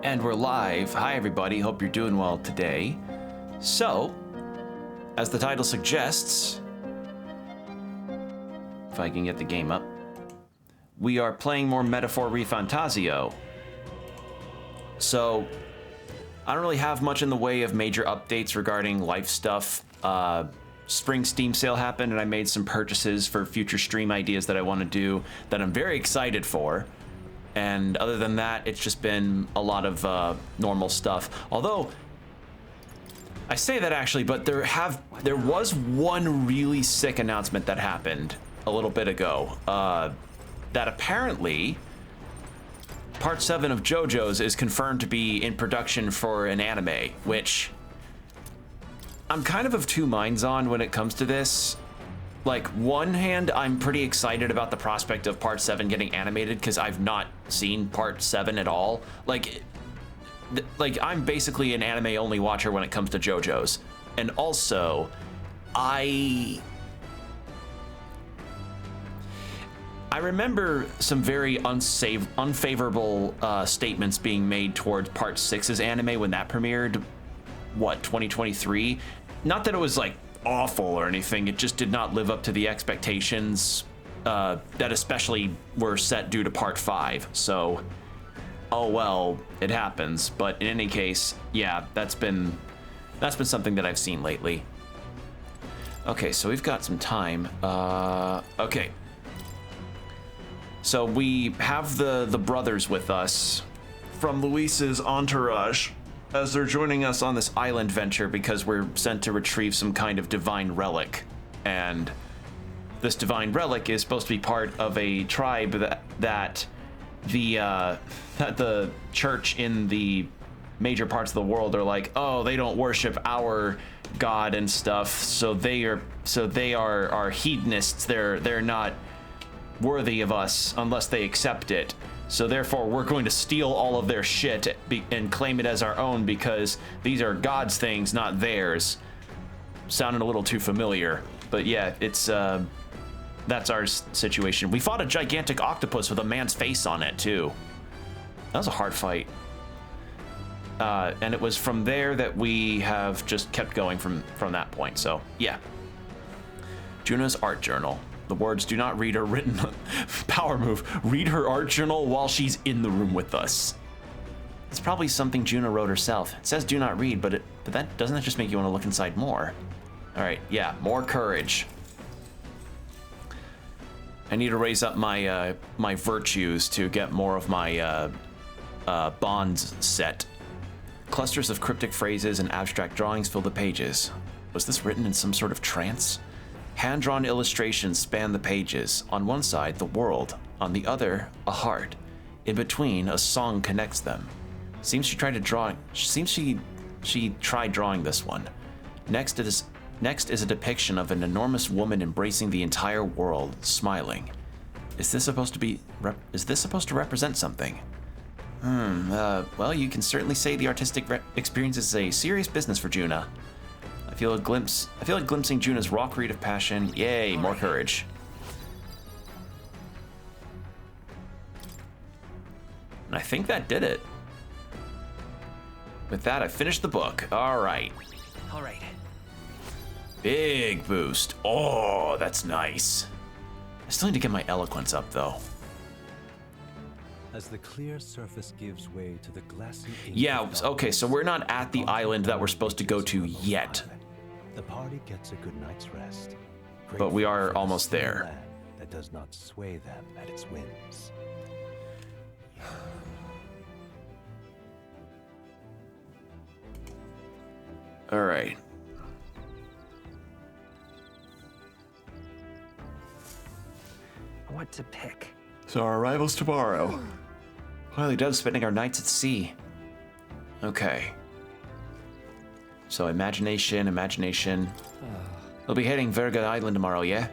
And we're live. Hi, everybody. Hope you're doing well today. So, as the title suggests, if I can get the game up, we are playing more Metaphor ReFantazio. So, I don't really have much in the way of major updates regarding life stuff. Spring Steam sale happened, and I made some purchases for future stream ideas that I want to do that I'm very excited for. And other than that, it's just been a lot of normal stuff. Although, I say that actually, but there was one really sick announcement that happened a little bit ago. That apparently, Part 7 of JoJo's is confirmed to be in production for an anime, which I'm kind of two minds on when it comes to this. Like, one hand, I'm pretty excited about the prospect of Part 7 getting animated because I've not seen Part 7 at all. Like, I'm basically an anime-only watcher when it comes to JoJo's. And also, I remember some very unfavorable statements being made towards Part 6's anime when that premiered, what, 2023? Not that it was, like, awful or anything, it just did not live up to the expectations that especially were set due to Part 5. So, oh well, it happens. But in any case, yeah, that's been something that I've seen lately. Okay, so we've got some time. Okay. So we have the brothers with us from Luis's entourage, as they're joining us on this island venture because we're sent to retrieve some kind of divine relic. And this divine relic is supposed to be part of a tribe that the church in the major parts of the world are like, oh, they don't worship our god and stuff, so they are hedonists. They're not worthy of us unless they accept it. So therefore, we're going to steal all of their shit and claim it as our own because these are God's things, not theirs. Sounded a little too familiar, but yeah, it's that's our situation. We fought a gigantic octopus with a man's face on it too. That was a hard fight. And it was from there that we have just kept going from that point. So yeah, Juna's art journal. The words "do not read" are written. Power move. Read her art journal while she's in the room with us. It's probably something Juna wrote herself. It says "do not read," but that doesn't that just make you want to look inside more? All right, yeah, more courage. I need to raise up my my virtues to get more of my bonds set. Clusters of cryptic phrases and abstract drawings fill the pages. Was this written in some sort of trance? Hand-drawn illustrations span the pages. On one side, the world. On the other, a heart. In between, a song connects them. Seems she tried drawing this one. Next is a depiction of an enormous woman embracing the entire world, smiling. Is this supposed to represent something? Well, you can certainly say the artistic experience is a serious business for Juna. I feel like glimpsing Juna's raw creative passion. Yay, more courage. And I think that did it. With that, I finished the book. All right. Big boost. Oh, that's nice. I still need to get my eloquence up, though. As the clear surface gives way to the glassy. Yeah, okay, so we're not at the island that we're supposed to go to yet. The party gets a good night's rest. But we are almost there. That does not sway them at its whims. All right. What to pick? So our arrival's tomorrow. Highly doubt spending our nights at sea. Okay. So imagination. We'll be heading Verga Island tomorrow, yeah?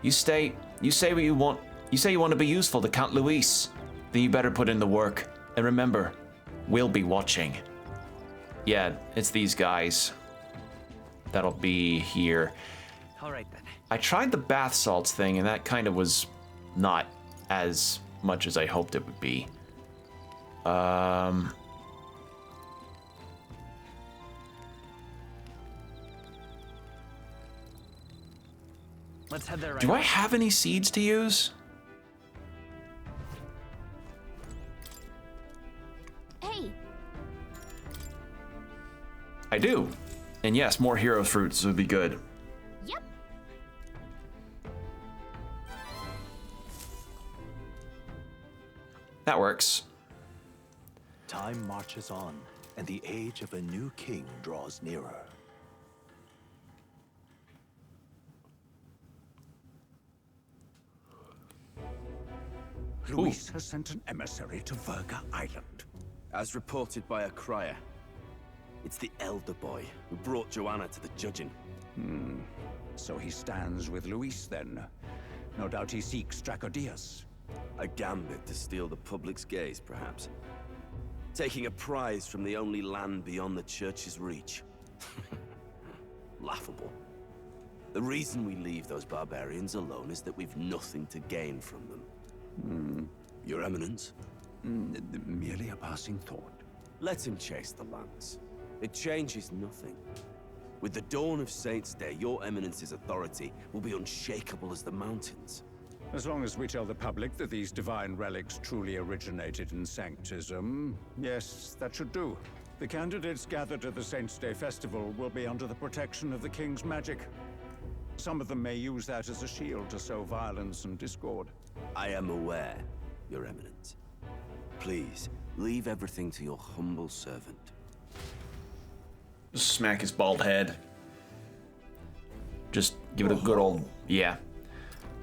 You say what you want. You say you want to be useful to Count Luis. Then you better put in the work. And remember, we'll be watching. Yeah, it's these guys. That'll be here. All right then. I tried the bath salts thing, and that kind of was not as much as I hoped it would be. Let's head there right Do now. I have any seeds to use? Hey, I do. And yes, more hero fruits would be good. yep. That works. Time marches on, and the age of a new king draws nearer. Luis has sent an emissary to Verga Island. As reported by a crier. It's the elder boy who brought Joanna to the judging. So he stands with Luis then. No doubt he seeks Dracodius. A gambit to steal the public's gaze, perhaps. Taking a prize from the only land beyond the church's reach. Laughable. The reason we leave those barbarians alone is that we've nothing to gain from them. Your Eminence? Merely a passing thought. Let him chase the lance. It changes nothing. With the dawn of Saints' Day, your Eminence's authority will be unshakable as the mountains. As long as we tell the public that these divine relics truly originated in Sanctism, yes, that should do. The candidates gathered at the Saints' Day Festival will be under the protection of the King's magic. Some of them may use that as a shield to sow violence and discord. I am aware, Your Eminence. Please, leave everything to your humble servant. Just smack his bald head. Just give it a good old, yeah.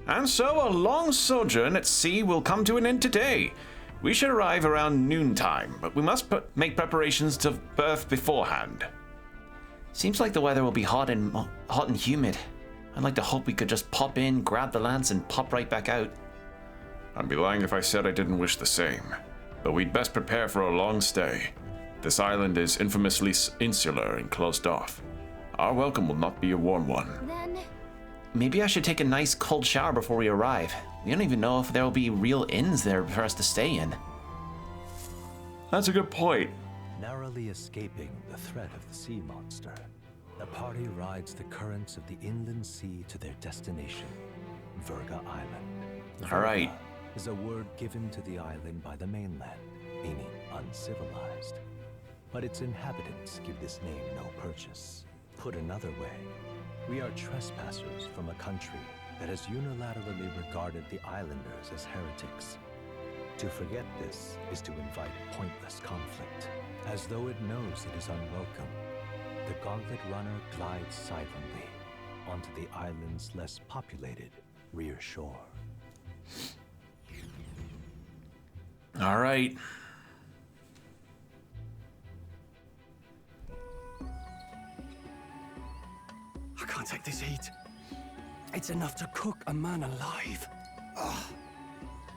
And so a long sojourn at sea will come to an end today. We should arrive around noontime, but we must make preparations to berth beforehand. Seems like the weather will be hot and humid. I'd like to hope we could just pop in, grab the lance, and pop right back out. I'd be lying if I said I didn't wish the same, but we'd best prepare for a long stay. This island is infamously insular and closed off. Our welcome will not be a warm one. Then, Maybe I should take a nice cold shower before we arrive. We don't even know if there will be real inns there for us to stay in. That's a good point. Narrowly escaping the threat of the sea monster, the party rides the currents of the inland sea to their destination, Verga Island. All right. Verga is a word given to the island by the mainland, meaning uncivilized. But its inhabitants give this name no purchase. Put another way, we are trespassers from a country that has unilaterally regarded the islanders as heretics. To forget this is to invite pointless conflict, as though it knows it is unwelcome. The Gauntlet Runner glides silently onto the island's less populated rear shore. All right. I can't take this heat. It's enough to cook a man alive.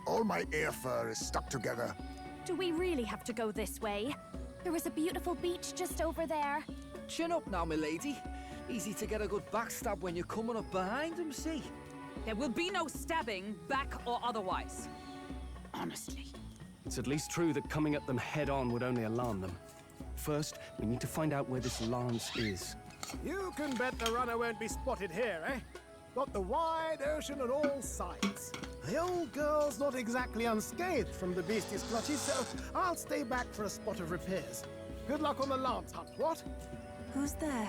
All my ear fur is stuck together. do we really have to go this way? There was a beautiful beach just over there. Chin up now, milady. Easy to get a good backstab when you're coming up behind him, see? There will be no stabbing, back or otherwise. Honestly. It's at least true that coming at them head-on would only alarm them. First, we need to find out where this lance is. You can bet the runner won't be spotted here, eh? Got the wide ocean on all sides. The old girl's not exactly unscathed from the beastie's clutches, so I'll stay back for a spot of repairs. Good luck on the lance hunt, what? Who's there?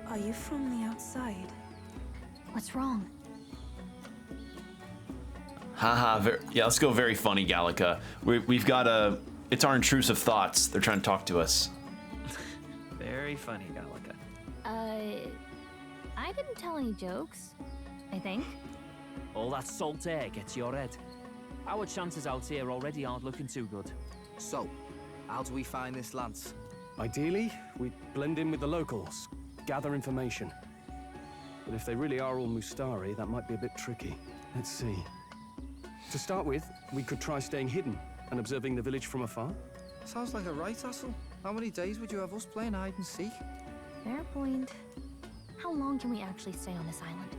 Are you from the outside? What's wrong? Haha, yeah, let's go very funny, Gallica. We've got a... It's our intrusive thoughts. They're trying to talk to us. Very funny, Gallica. I didn't tell any jokes, I think. All that salt air gets your head. Our chances out here already aren't looking too good. So, how do we find this lance? Ideally, we blend in with the locals, gather information. But if they really are all Mustari, that might be a bit tricky. Let's see. To start with, we could try staying hidden and observing the village from afar. Sounds like a right hustle. How many days would you have us playing hide and seek? Fair point. How long can we actually stay on this island?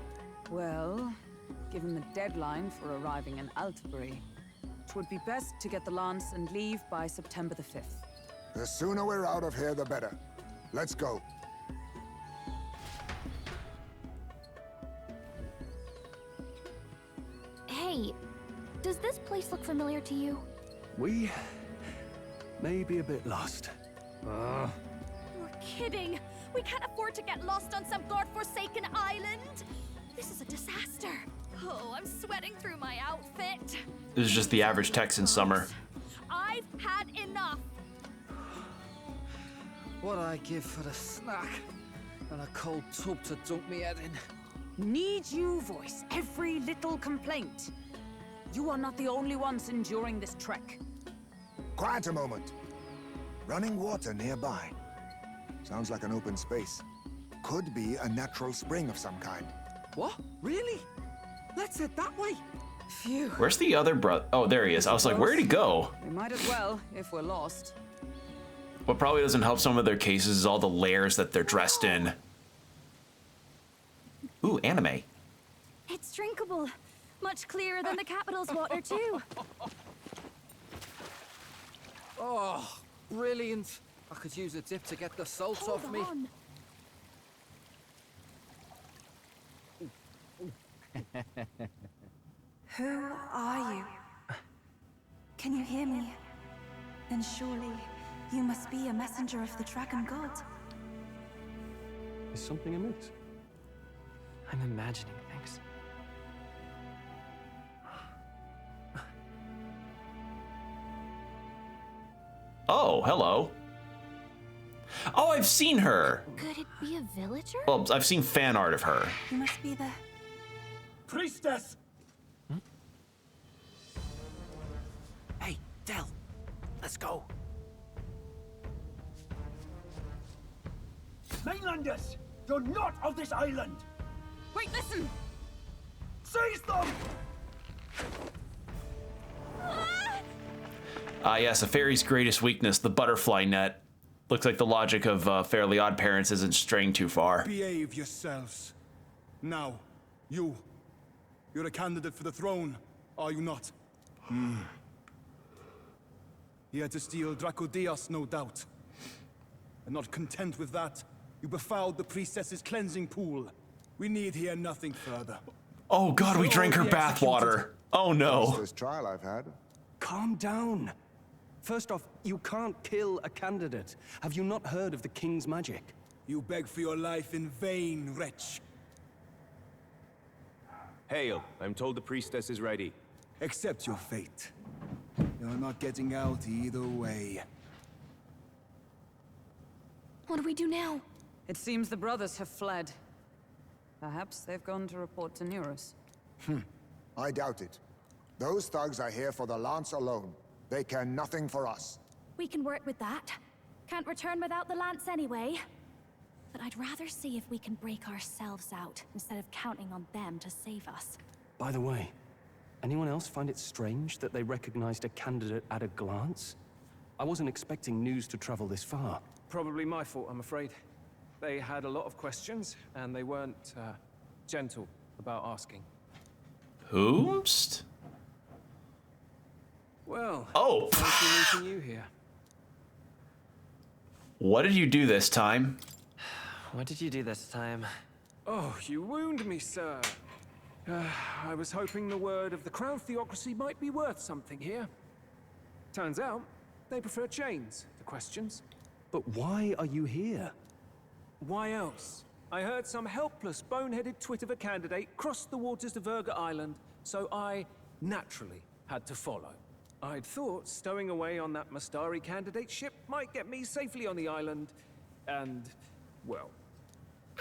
Well, given the deadline for arriving in Altbury, it would be best to get the lance and leave by September the 5th. The sooner we're out of here, the better. Let's go. Wait, does this place look familiar to you? We may be a bit lost. You're kidding! We can't afford to get lost on some godforsaken island! This is a disaster. Oh, I'm sweating through my outfit. This is just the average Texan summer. I've had enough. What I give for a snack and a cold tub to dunk me head in. Need you voice every little complaint? You are not the only ones enduring this trek. Quiet a moment. Running water nearby. Sounds like an open space. Could be a natural spring of some kind. What? Really? Let's head that way. Phew. Where's the other brother? Oh, there he is. I was like, where'd he go? We might as well, if we're lost. What probably doesn't help some of their cases is all the layers that they're dressed in. Ooh, anime. It's drinkable. Much clearer than the capital's water, too. Oh, brilliant. I could use a dip to get the salt Hold off me. on. Who are you? Can you hear me? Then surely you must be a messenger of the Dragon God. Is something amiss? I'm imagining things. Oh, hello. Oh, I've seen her. Could it be a villager? Well, I've seen fan art of her. You must be the... Priestess! Hey, Del. Let's go. Mainlanders! You're not of this island! Wait, listen! Seize them! Yes, a fairy's greatest weakness, the butterfly net. Looks like the logic of Fairly Odd Parents isn't straying too far. Behave yourselves. Now, you're a candidate for the throne, are you not? Here to steal Dracodias, no doubt. And not content with that, you befouled the priestess's cleansing pool. We need hear nothing further. Oh god, we drank her bathwater. Oh no. First trial I've had. Calm down. First off, you can't kill a candidate. Have you not heard of the king's magic? You beg for your life in vain, wretch. Hail, I'm told the priestess is ready. Accept your fate. You're not getting out either way. What do we do now? It seems the brothers have fled. Perhaps they've gone to report to Neurus. I doubt it. Those thugs are here for the lance alone. They care nothing for us. We can work with that. Can't return without the lance anyway. But I'd rather see if we can break ourselves out instead of counting on them to save us. By the way, anyone else find it strange that they recognized a candidate at a glance? I wasn't expecting news to travel this far. Probably my fault, I'm afraid. They had a lot of questions, and they weren't gentle about asking. Whomst? Well, oh, fancy meeting you here. What did you do this time? What did you do this time? Oh, you wound me, sir. I was hoping the word of the Crown Theocracy might be worth something here. Turns out, they prefer chains to questions. But why are you here? Why else? I heard some helpless, boneheaded twit of a candidate crossed the waters of Virga Island, so I naturally had to follow. I'd thought stowing away on that Mastari candidate ship might get me safely on the island, and, well...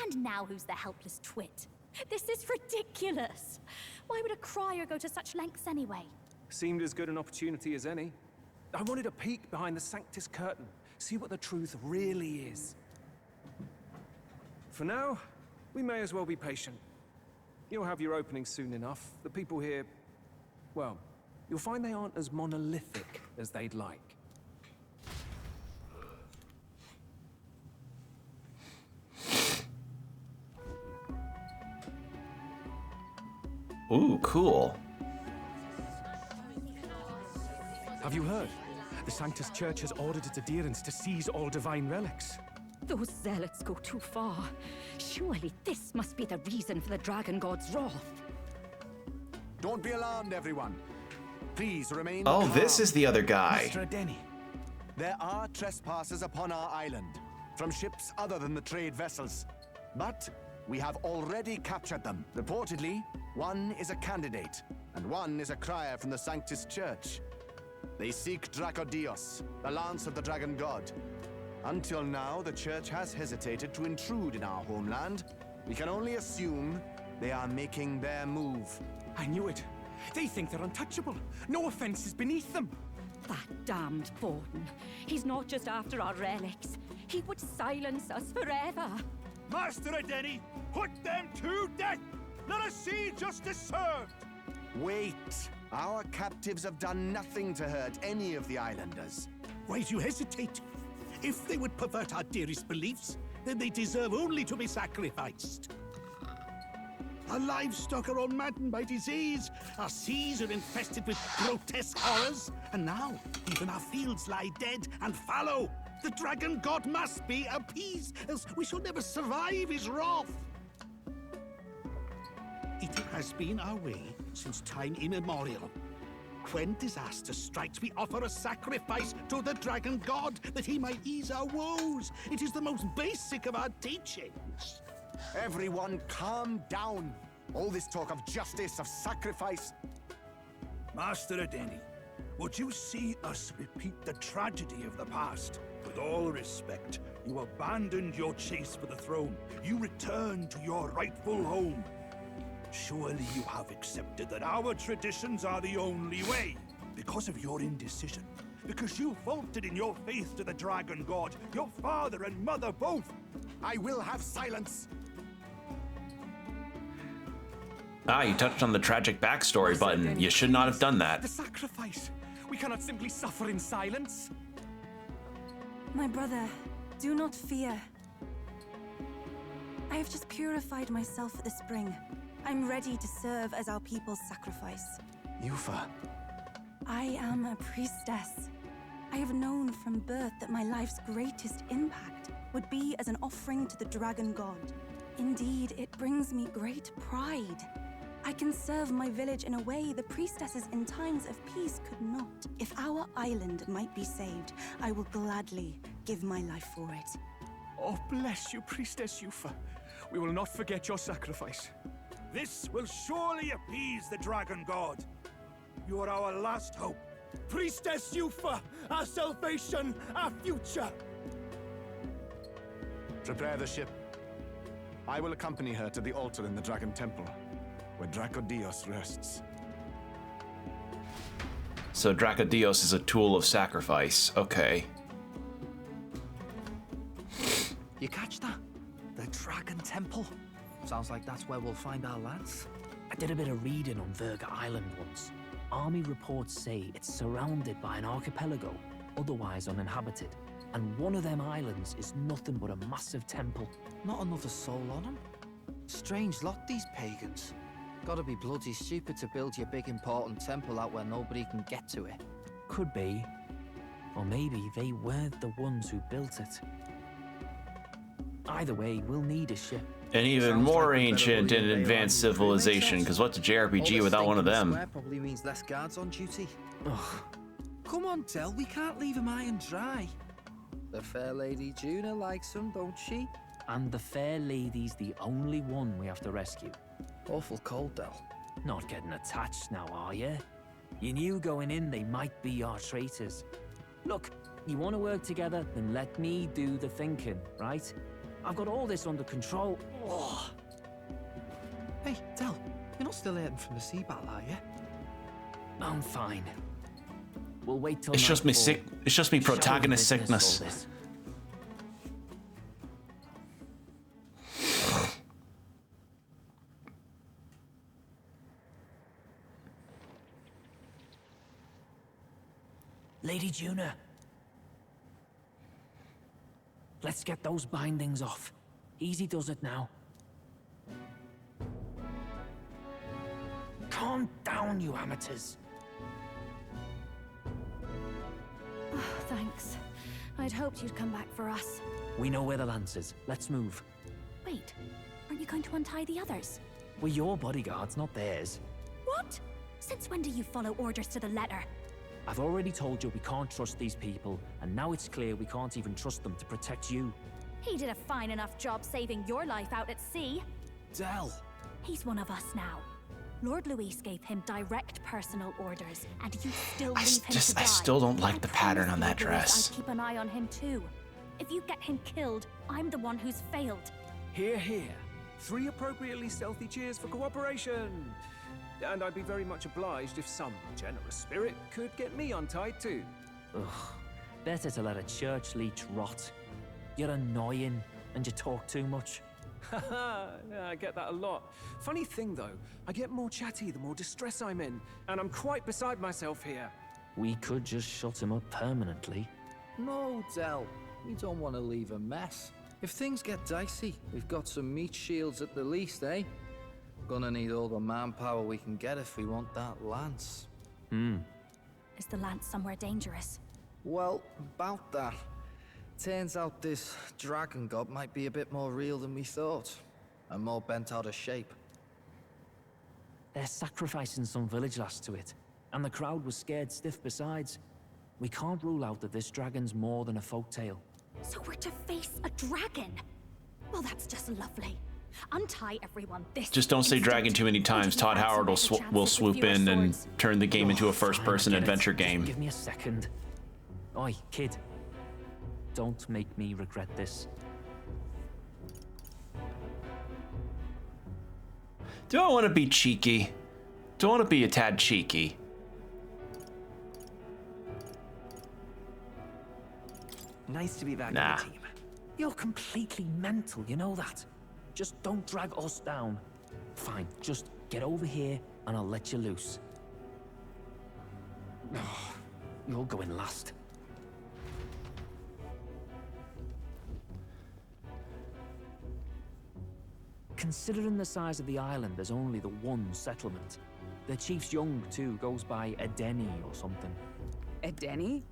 And now who's the helpless twit? This is ridiculous! Why would a crier go to such lengths anyway? Seemed as good an opportunity as any. I wanted a peek behind the Sanctus curtain, see what the truth really is. For now, we may as well be patient. You'll have your opening soon enough. The people here, well, you'll find they aren't as monolithic as they'd like. Ooh, cool. Have you heard? The Sanctus Church has ordered its adherents to seize all divine relics. Those zealots go too far. Surely this must be the reason for the Dragon God's wrath. Don't be alarmed, everyone. Please remain Oh, calm. this is the other guy. Master Denny, there are trespassers upon our island, from ships other than the trade vessels. But we have already captured them. Reportedly, one is a candidate, and one is a crier from the Sanctus Church. They seek Dracodios, the lance of the dragon god. Until now, the Church has hesitated to intrude in our homeland. We can only assume they are making their move. I knew it. They think they're untouchable. No offense is beneath them. That damned Borden. He's not just after our relics. He would silence us forever. Master Adeni, put them to death! Let us see justice served! Wait! Our captives have done nothing to hurt any of the islanders. Why do you hesitate? If they would pervert our dearest beliefs, then they deserve only to be sacrificed. Our livestock are all maddened by disease, our seas are infested with grotesque horrors, and now even our fields lie dead and fallow. The dragon god must be appeased, else we shall never survive his wrath. It has been our way since time immemorial. When disaster strikes, we offer a sacrifice to the dragon god that he might ease our woes. It is the most basic of our teachings. Everyone calm down. All this talk of justice, of sacrifice. Master Adeni, would you see us repeat the tragedy of the past? With all respect, you abandoned your chase for the throne. You returned to your rightful home. Surely you have accepted that our traditions are the only way. Because of your indecision. Because you faltered in your faith to the dragon god. Your father and mother both. I will have silence. Ah, you touched on the tragic backstory button. You should not have done that. The sacrifice. We cannot simply suffer in silence. My brother, do not fear. I have just purified myself for the spring. I'm ready to serve as our people's sacrifice. Yufa. I am a priestess. I have known from birth that my life's greatest impact would be as an offering to the dragon god. Indeed, it brings me great pride. I can serve my village in a way the priestesses in times of peace could not. If our island might be saved, I will gladly give my life for it. Oh, bless you, Priestess Yufa. We will not forget your sacrifice. This will surely appease the dragon god. You are our last hope. Priestess Yufa, our salvation, our future. Prepare the ship. I will accompany her to the altar in the Dragon Temple, where Dracodios rests. So Dracodios is a tool of sacrifice. Okay. You catch that? The Dragon Temple. Sounds like that's where we'll find our lads. I did a bit of reading on Verga Island once. Army reports say it's surrounded by an archipelago, otherwise uninhabited. And one of them islands is nothing but a massive temple. Not another soul on them. Strange lot, these pagans. Gotta be bloody stupid to build your big important temple out where nobody can get to it. Could be. Or maybe they weren't the ones who built it. Either way, we'll need a ship. An even more ancient and advanced civilization, because what's a JRPG without one of them? Square probably means less guards on duty. Ugh. Come on, Del, we can't leave him high and dry. The fair lady Juna likes him, don't she? And the fair lady's the only one we have to rescue. Awful cold, Del. Not getting attached now, are you? You knew going in they might be our traitors. Look, you want to work together, then let me do the thinking, right? I've got all this under control. Ugh. Hey, Del, you're not still hurting from the sea battle, are you? I'm fine. We'll wait till It's just me nightfall. sick. It's just me protagonist sickness. Lady Juna. Let's get those bindings off. Easy does it now. Calm down, you amateurs. Oh, thanks. I'd hoped you'd come back for us. We know where the lance is. Let's move. Wait, aren't you going to untie the others? We're your bodyguards, not theirs. What? Since when do you follow orders to the letter? I've already told you we can't trust these people, and now it's clear we can't even trust them to protect you. He did a fine enough job saving your life out at sea. Del! He's one of us now. Lord Luis gave him direct personal orders, and you still leave him to die. I still don't like the pattern on that dress. I'd keep an eye on him too. If you get him killed, I'm the one who's failed. Hear, hear. 3 appropriately stealthy cheers for cooperation. And I'd be very much obliged if some generous spirit could get me untied too. Ugh. Better to let a church leech rot. You're annoying, and you talk too much. Haha, yeah, I get that a lot. Funny thing though, I get more chatty the more distress I'm in, and I'm quite beside myself here. We could just shut him up permanently. No, Del. We don't want to leave a mess. If things get dicey, we've got some meat shields at the least, eh? Gonna need all the manpower we can get if we want that lance. Is the lance somewhere dangerous? Well, about that. Turns out this dragon god might be a bit more real than we thought. And more bent out of shape. They're sacrificing some village lass to it, and the crowd was scared stiff besides. We can't rule out that this dragon's more than a folktale. So we're to face a dragon? Well, that's just lovely. Untie everyone this Just don't say dragon too many times. Todd Howard will swoop in and turn the game into a first-person adventure game. Give me a second. Oi, kid. Don't make me regret this. Do I want to be cheeky? Do I want to be a tad cheeky? Nice to be back Nah. on the team. You're completely mental, you know that? Just don't drag us down. Fine, just get over here and I'll let you loose. You're going last. Considering the size of the island, there's only the one settlement. The chief's young, too, goes by Edeni or something. Edeni?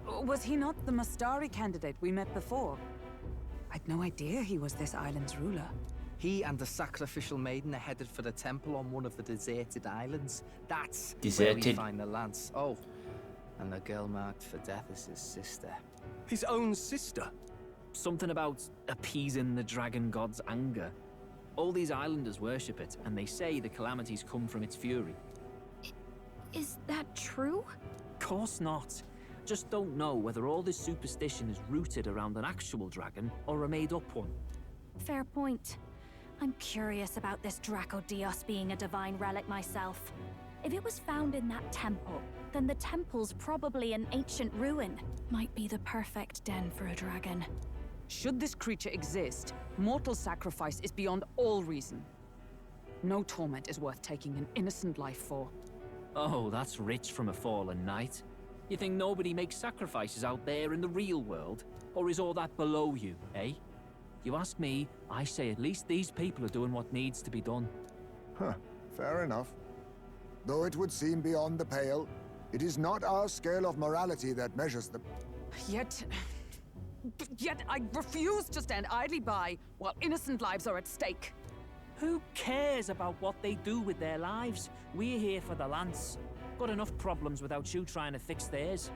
Was he not the Mastari candidate we met before? I'd no idea he was this island's ruler. He and the sacrificial maiden are headed for the temple on one of the deserted islands. That's where Deserted? we find the lance. Oh, and the girl marked for death is his sister. His own sister? Something about appeasing the dragon god's anger. All these islanders worship it, and they say the calamities come from its fury. Is that true? Course not. Just don't know whether all this superstition is rooted around an actual dragon or a made-up one. Fair point. I'm curious about this Draco Dios being a divine relic myself. If it was found in that temple, then the temple's probably an ancient ruin. Might be the perfect den for a dragon. Should this creature exist, mortal sacrifice is beyond all reason. No torment is worth taking an innocent life for. Oh, that's rich from a fallen knight. You think nobody makes sacrifices out there in the real world? Or is all that below you, eh? You ask me, I say at least these people are doing what needs to be done. Huh, fair enough. Though it would seem beyond the pale, it is not our scale of morality that measures them. Yet I refuse to stand idly by while innocent lives are at stake. Who cares about what they do with their lives? We're here for the lance. Got enough problems without you trying to fix theirs.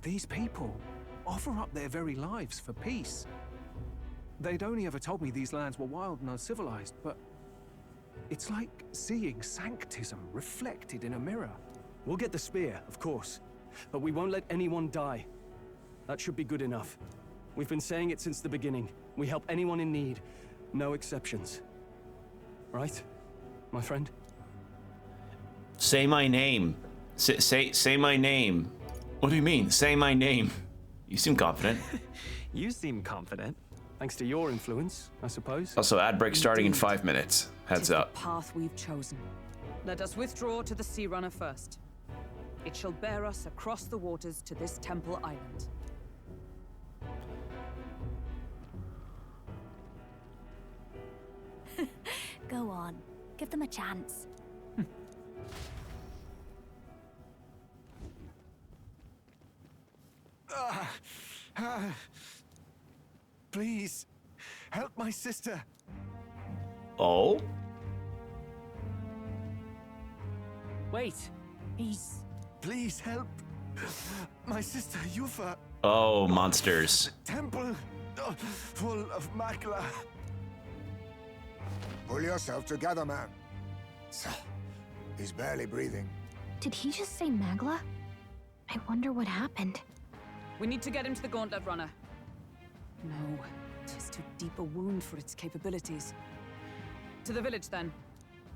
These people offer up their very lives for peace. They'd only ever told me these lands were wild and uncivilized, but it's like seeing sanctism reflected in a mirror. We'll get the spear, of course, but we won't let anyone die. That should be good enough. We've been saying it since the beginning. We help anyone in need, no exceptions. Right, my friend? Say my name. Say my name. What do you mean? Say my name. You seem confident. You seem confident. Thanks to your influence, I suppose. Also, ad break starting in 5 minutes. Heads up. The path we've chosen. Let us withdraw to the Sea Runner first. It shall bear us across the waters to this temple island. Go on. Give them a chance. Please, help my sister. Oh? Wait, he's... Please help. My sister Yufa. Oh, monsters. Temple full of Magla. Pull yourself together, man. He's barely breathing. Did he just say Magla? I wonder what happened. We need to get him to the Gauntlet Runner. No, it is too deep a wound for its capabilities. To the village, then.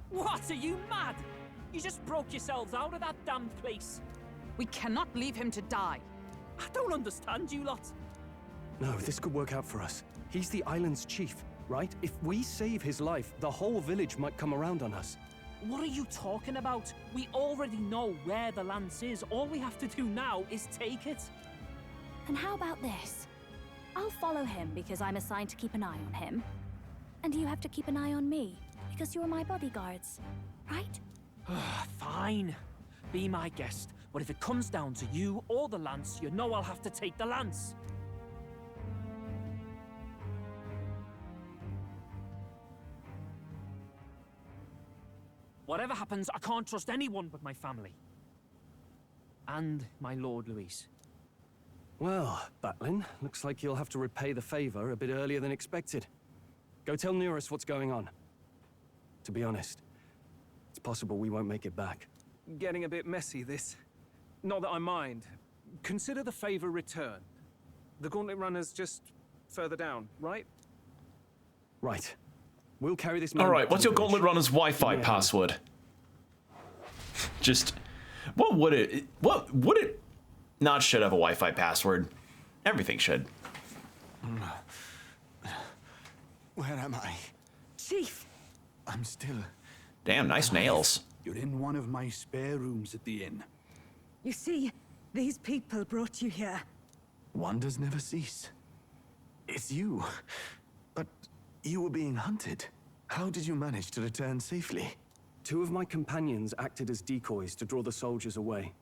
What? Are you mad? You just broke yourselves out of that damn place. We cannot leave him to die. I don't understand you lot. No, this could work out for us. He's the island's chief, right? If we save his life, the whole village might come around on us. What are you talking about? We already know where the lance is. All we have to do now is take it. And how about this? I'll follow him because I'm assigned to keep an eye on him. And you have to keep an eye on me because you're my bodyguards, right? Fine. Be my guest. But if it comes down to you or the lance, you know I'll have to take the lance. Whatever happens, I can't trust anyone but my family. And my Lord Luis. Well, Batlin, looks like you'll have to repay the favor a bit earlier than expected. Go tell Nearest what's going on. To be honest, it's possible we won't make it back. Getting a bit messy, this. Not that I mind. Consider the favor returned. The Gauntlet Runner's just further down, right? Right. We'll carry this. All right. What's your Gauntlet Runner's Wi-Fi password? Just, what would it? What would it? Not should have a Wi-Fi password. Everything should. Where am I? Chief! I'm still... Damn, nice nails. You're in one of my spare rooms at the inn. You see, these people brought you here. Wonders never cease. It's you. But you were being hunted. How did you manage to return safely? 2 of my companions acted as decoys to draw the soldiers away.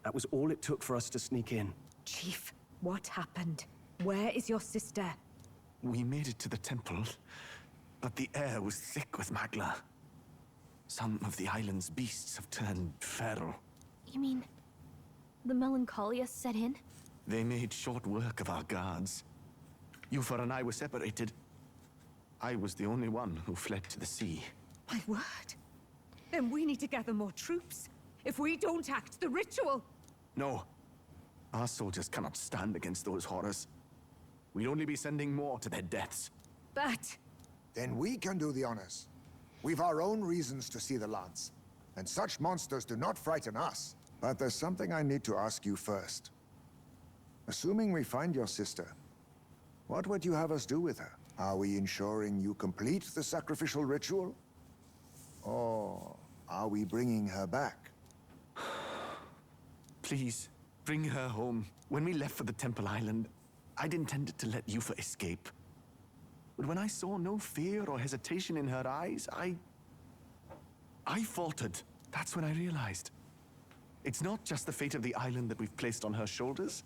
That was all it took for us to sneak in. Chief, what happened? Where is your sister? We made it to the temple, but the air was thick with Magla. Some of the island's beasts have turned feral. You mean the melancholia set in? They made short work of our guards. Yufa and I were separated. I was the only one who fled to the sea. My word. Then we need to gather more troops. If we don't act, the ritual... No. Our soldiers cannot stand against those horrors. We'd only be sending more to their deaths. But... Then we can do the honors. We've our own reasons to see the lance. And such monsters do not frighten us. But there's something I need to ask you first. Assuming we find your sister, what would you have us do with her? Are we ensuring you complete the sacrificial ritual? Or are we bringing her back? Please, bring her home. When we left for the Temple Island, I'd intended to let Yufa escape. But when I saw no fear or hesitation in her eyes, I faltered. That's when I realized. It's not just the fate of the island that we've placed on her shoulders.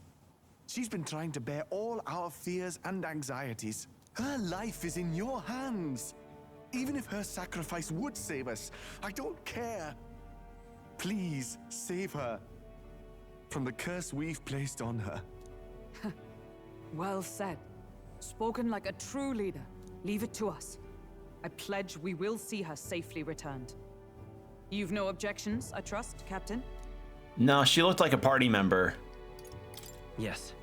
She's been trying to bear all our fears and anxieties. Her life is in your hands. Even if her sacrifice would save us, I don't care. Please, save her from the curse we've placed on her. Well said. Spoken like a true leader. Leave it to us. I pledge we will see her safely returned. You've no objections, I trust, Captain? No, she looked like a party member. Yes.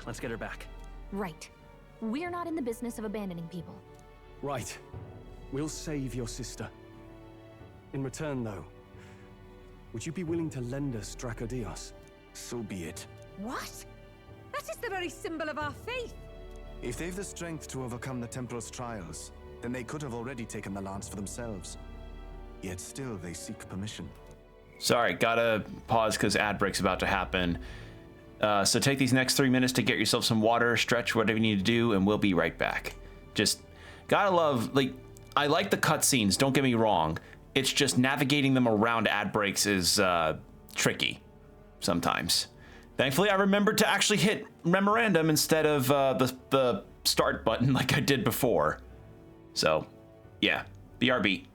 Let's get her back. Right. We're not in the business of abandoning people. Right. We'll save your sister. In return, though, would you be willing to lend us Dracodios? So be it. What? That is the very symbol of our faith. If they've the strength to overcome the Templars' trials, then they could have already taken the lance for themselves. Yet still they seek permission. Sorry, gotta pause because ad break's about to happen. So take these next 3 minutes to get yourself some water, stretch, whatever you need to do, and we'll be right back. Just gotta love, like, I like the cutscenes, don't get me wrong. It's just navigating them around ad breaks is tricky sometimes. Thankfully, I remembered to actually hit memorandum instead of the start button like I did before. So, yeah, BRB.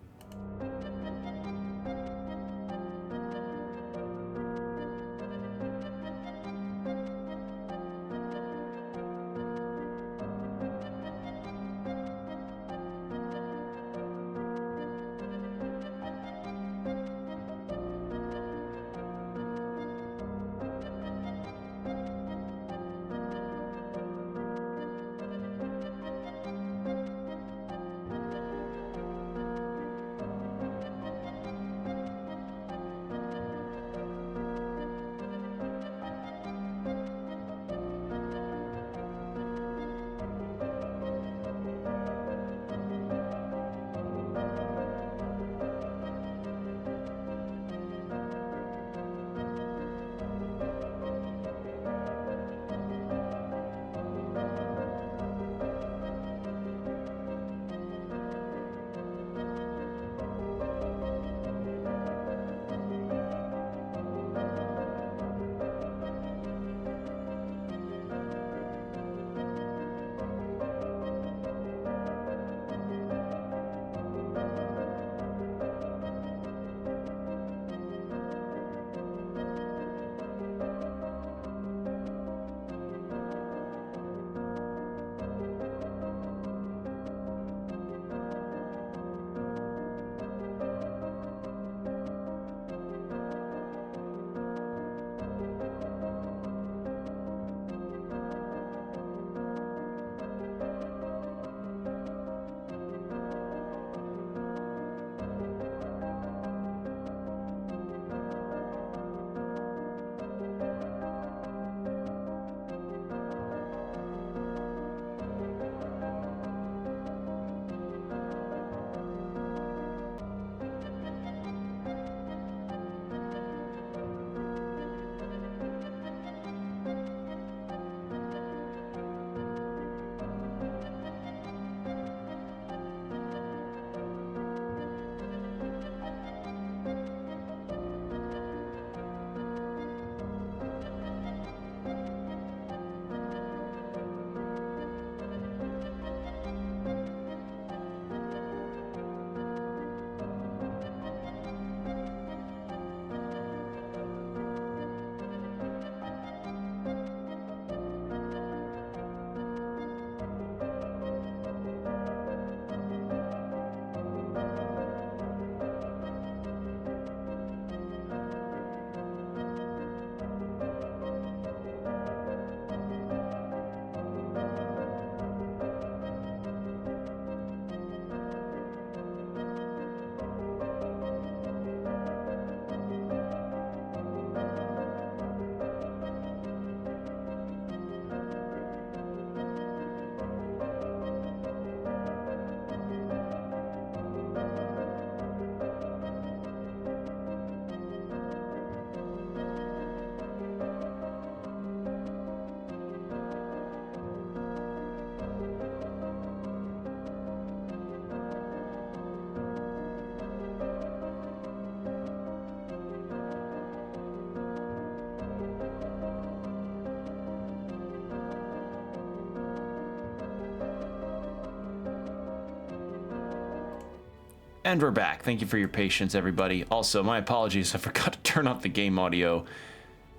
And we're back. Thank you for your patience, everybody. Also, my apologies. I forgot to turn off the game audio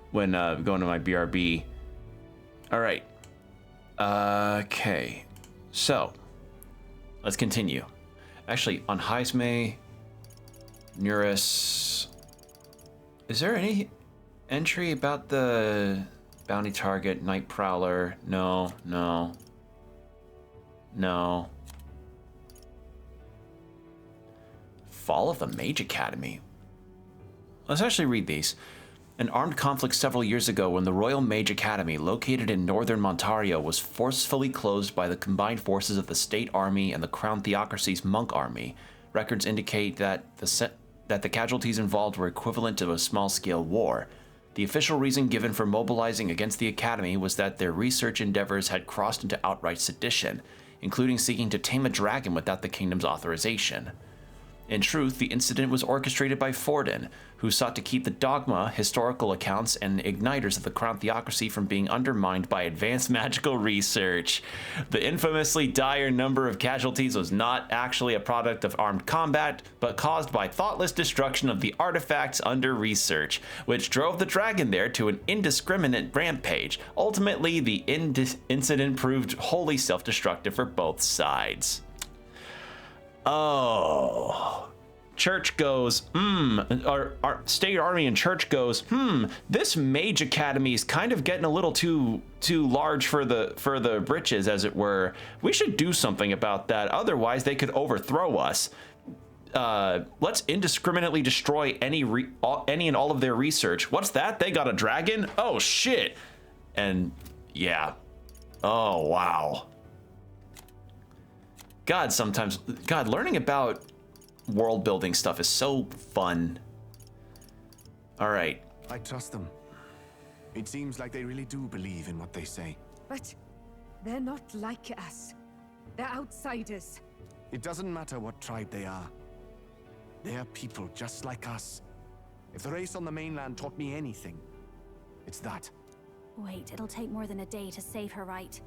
when going to my BRB. All right. Okay. So, let's continue. Actually, on Heisme, Neuris, is there any entry about the bounty target, Night Prowler? No. Fall of the Mage Academy. Let's actually read these. An armed conflict several years ago when the Royal Mage Academy, located in northern Montario, was forcefully closed by the combined forces of the State Army and the Crown Theocracy's Monk Army. Records indicate that the casualties involved were equivalent to a small-scale war. The official reason given for mobilizing against the Academy was that their research endeavors had crossed into outright sedition, including seeking to tame a dragon without the kingdom's authorization. In truth, the incident was orchestrated by Forden, who sought to keep the dogma, historical accounts, and igniters of the Crown Theocracy from being undermined by advanced magical research. The infamously dire number of casualties was not actually a product of armed combat, but caused by thoughtless destruction of the artifacts under research, which drove the dragon there to an indiscriminate rampage. Ultimately, the incident proved wholly self-destructive for both sides. Oh, Church goes, our State Army and Church goes, this Mage Academy is kind of getting a little too large for the britches, as it were. We should do something about that, otherwise they could overthrow us. Let's indiscriminately destroy any and all of their research. What's that? They got a dragon? Oh shit. And yeah. Oh wow. God, learning about world building stuff is so fun. All right. I trust them. It seems like they really do believe in what they say. But they're not like us. They're outsiders. It doesn't matter what tribe they are. They're people just like us. If the race on the mainland taught me anything, it's that. Wait, it'll take more than a day to save her, right?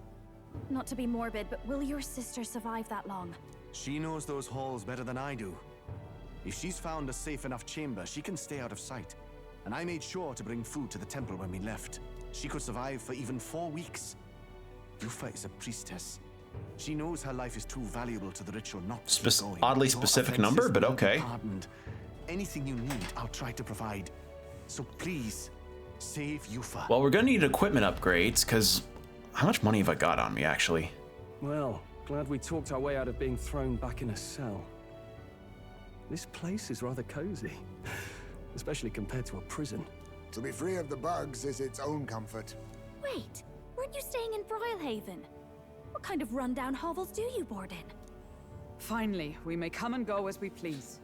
Not to be morbid, but will your sister survive that long? She knows those halls better than I do. If she's found a safe enough chamber, she can stay out of sight. And I made sure to bring food to the temple when we left. She could survive for even 4 weeks. Yufa is a priestess. She knows her life is too valuable to the ritual not to keep going. Oddly specific number, but okay. Pardoned. Anything you need, I'll try to provide. So please, save Yufa. Well, we're gonna need equipment upgrades, because how much money have I got on me, actually? Well, glad we talked our way out of being thrown back in a cell. This place is rather cozy, especially compared to a prison. To be free of the bugs is its own comfort. Wait, weren't you staying in Broilhaven? What kind of rundown hovels do you board in? Finally, we may come and go as we please.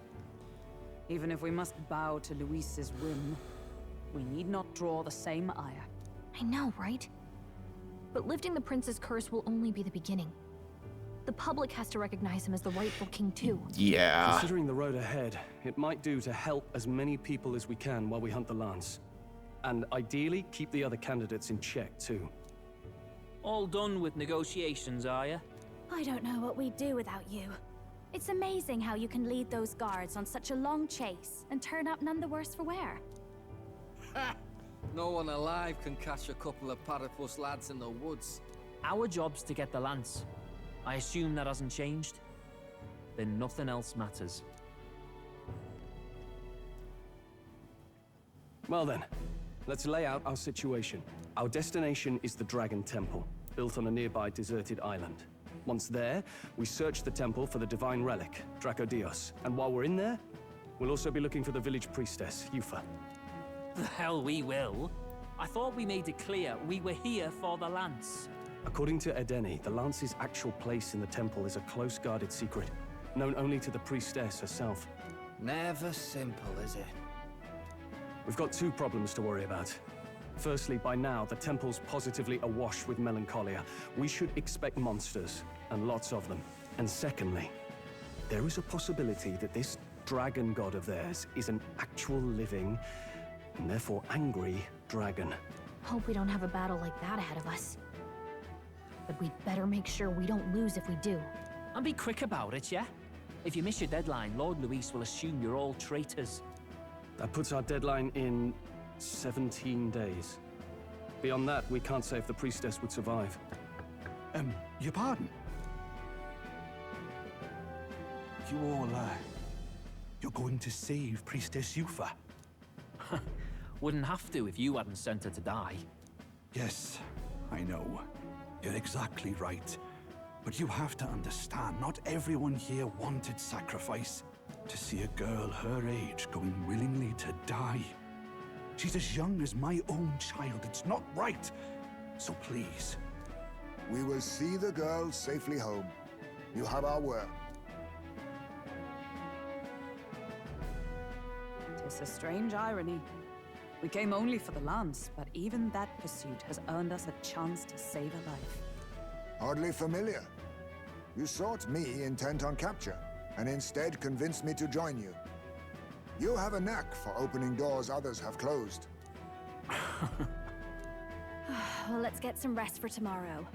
Even if we must bow to Luis's whim, we need not draw the same ire. I know, right? But lifting the prince's curse will only be the beginning. The public has to recognize him as the rightful king too. Yeah. Considering the road ahead, it might do to help as many people as we can while we hunt the lance. And ideally, keep the other candidates in check too. All done with negotiations, are you? I don't know what we'd do without you. It's amazing how you can lead those guards on such a long chase and turn up none the worse for wear. No one alive can catch a couple of platypus lads in the woods. Our job's to get the lance. I assume that hasn't changed? Then nothing else matters. Well then, let's lay out our situation. Our destination is the Dragon Temple, built on a nearby deserted island. Once there, we search the temple for the divine relic, Dracodios. And while we're in there, we'll also be looking for the village priestess, Yufa. The hell we will. I thought we made it clear we were here for the lance. According to Edeni, the lance's actual place in the temple is a close-guarded secret, known only to the priestess herself. Never simple, is it? We've got 2 problems to worry about. Firstly, by now, the temple's positively awash with melancholia. We should expect monsters, and lots of them. And secondly, there is a possibility that this dragon god of theirs is an actual living, and therefore angry, dragon. Hope we don't have a battle like that ahead of us. But we'd better make sure we don't lose if we do. And be quick about it, yeah? If you miss your deadline, Lord Luis will assume you're all traitors. That puts our deadline in 17 days. Beyond that, we can't say if the priestess would survive. Your pardon? You all, you're going to save Priestess Yufa? Wouldn't have to if you hadn't sent her to die. Yes, I know. You're exactly right. But you have to understand, not everyone here wanted sacrifice. To see a girl her age going willingly to die. She's as young as my own child. It's not right. So please. We will see the girl safely home. You have our word. Tis a strange irony. We came only for the lance, but even that pursuit has earned us a chance to save a life. Hardly familiar. You sought me intent on capture, and instead convinced me to join you. You have a knack for opening doors others have closed. Well, let's get some rest for tomorrow.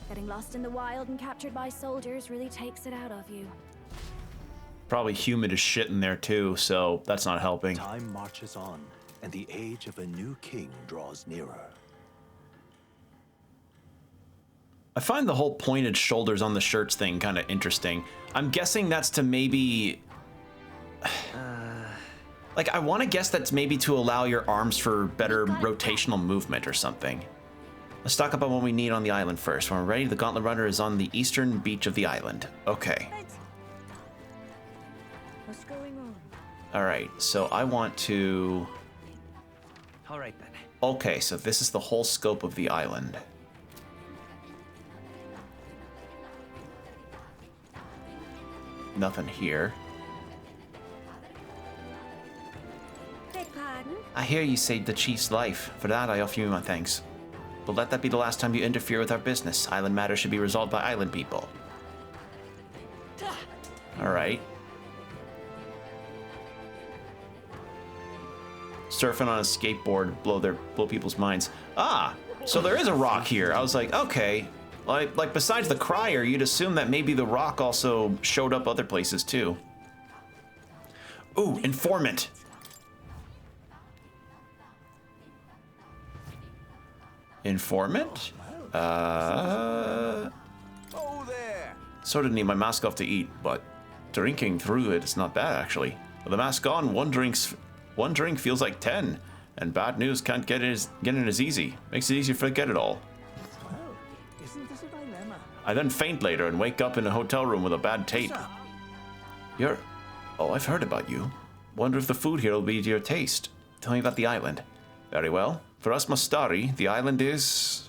Getting lost in the wild and captured by soldiers really takes it out of you. Probably humid as shit in there too, so that's not helping. Time marches on, and the age of a new king draws nearer. I find the whole pointed shoulders on the shirts thing kind of interesting. I'm guessing that's to maybe... Like, I want to guess that's maybe to allow your arms for better rotational movement or something. Let's talk about what we need on the island first. When we're ready, the Gauntlet Runner is on the eastern beach of the island. Okay. What's going on? Alright, so I want to... Alright then. Okay, so this is the whole scope of the island. Nothing here. Beg pardon? I hear you saved the chief's life. For that, I offer you my thanks. But let that be the last time you interfere with our business. Island matters should be resolved by island people. Alright. Surfing on a skateboard, blow people's minds. Ah! So there is a rock here. I was like, okay. Like besides the crier, you'd assume that maybe the rock also showed up other places too. Ooh, informant. Informant? Oh there. Sort of need my mask off to eat, but drinking through it is not bad actually. With the mask on, one drink feels like 10, and bad news can't get in as easy. Makes it easier to forget it all. Isn't this a dilemma? I then faint later and wake up in a hotel room with a bad tape. Oh, I've heard about you. Wonder if the food here will be to your taste. Tell me about the island. Very well. For us Mastari, the island is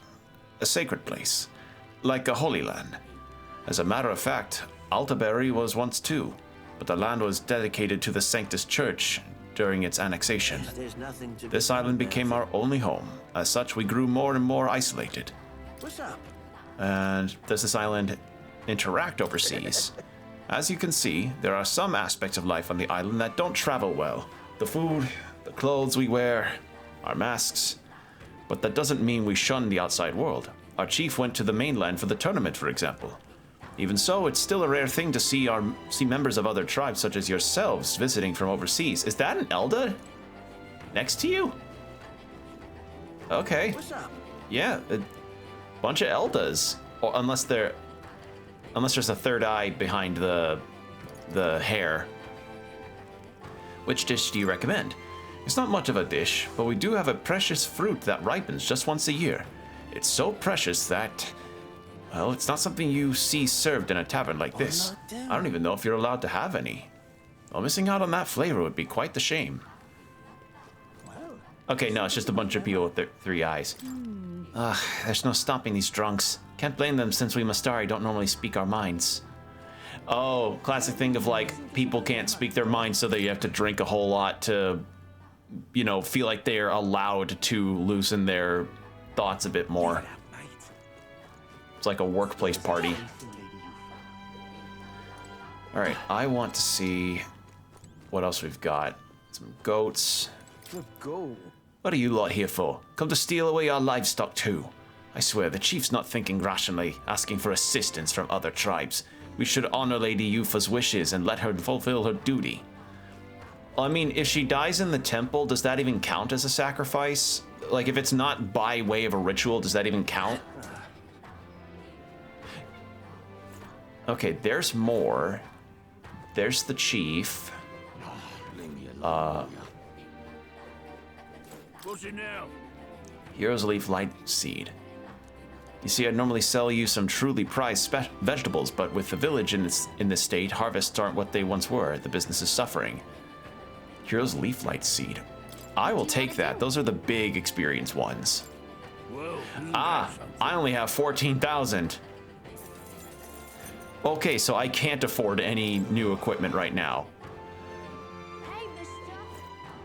a sacred place, like a holy land. As a matter of fact, Altaberry was once too, but the land was dedicated to the Sanctus Church during its annexation. This island became our only home. As such, we grew more and more isolated. What's up? And does this island interact overseas? As you can see, there are some aspects of life on the island that don't travel well. The food, the clothes we wear, our masks. But that doesn't mean we shun the outside world. Our chief went to the mainland for the tournament, for example. Even so, it's still a rare thing to see members of other tribes such as yourselves visiting from overseas. Is that an Elda next to you? Okay. What's up? Yeah, a bunch of Eldas. Or unless there's a third eye behind the hair. Which dish do you recommend? It's not much of a dish, but we do have a precious fruit that ripens just once a year. It's so precious that, well, it's not something you see served in a tavern like this. I don't even know if you're allowed to have any. Well, missing out on that flavor would be quite the shame. Okay, no, it's just a bunch of people with three eyes. Ugh, there's no stopping these drunks. Can't blame them since we Mastari don't normally speak our minds. Oh, classic thing of like, people can't speak their minds so that you have to drink a whole lot to, you know, feel like they're allowed to loosen their thoughts a bit more. It's like a workplace party. Alright, I want to see what else we've got. Some goats. The goat? What are you lot here for? Come to steal away our livestock too? I swear, the chief's not thinking rationally, asking for assistance from other tribes. We should honor Lady Yufa's wishes and let her fulfill her duty. I mean, if she dies in the temple, does that even count as a sacrifice? Like, if it's not by way of a ritual, does that even count? Okay, there's more. There's the chief. What's it now? Hero's Leaf Light Seed. You see, I'd normally sell you some truly prized vegetables, but with the village in this state, harvests aren't what they once were. The business is suffering. Hero's Leaf Light Seed. I will take that. Those are the big experience ones. Ah, I only have 14,000. Okay, so I can't afford any new equipment right now.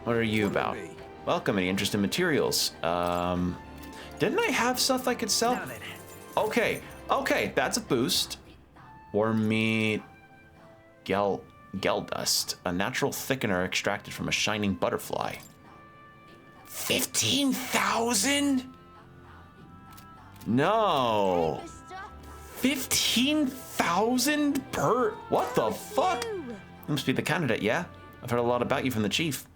What are you about? Welcome, any interest in materials? Didn't I have stuff I could sell? Okay, that's a boost. Worm meat, gel dust, a natural thickener extracted from a shining butterfly. 15,000? No. 15,000 per? What the fuck? You must be the candidate, yeah? I've heard a lot about you from the chief.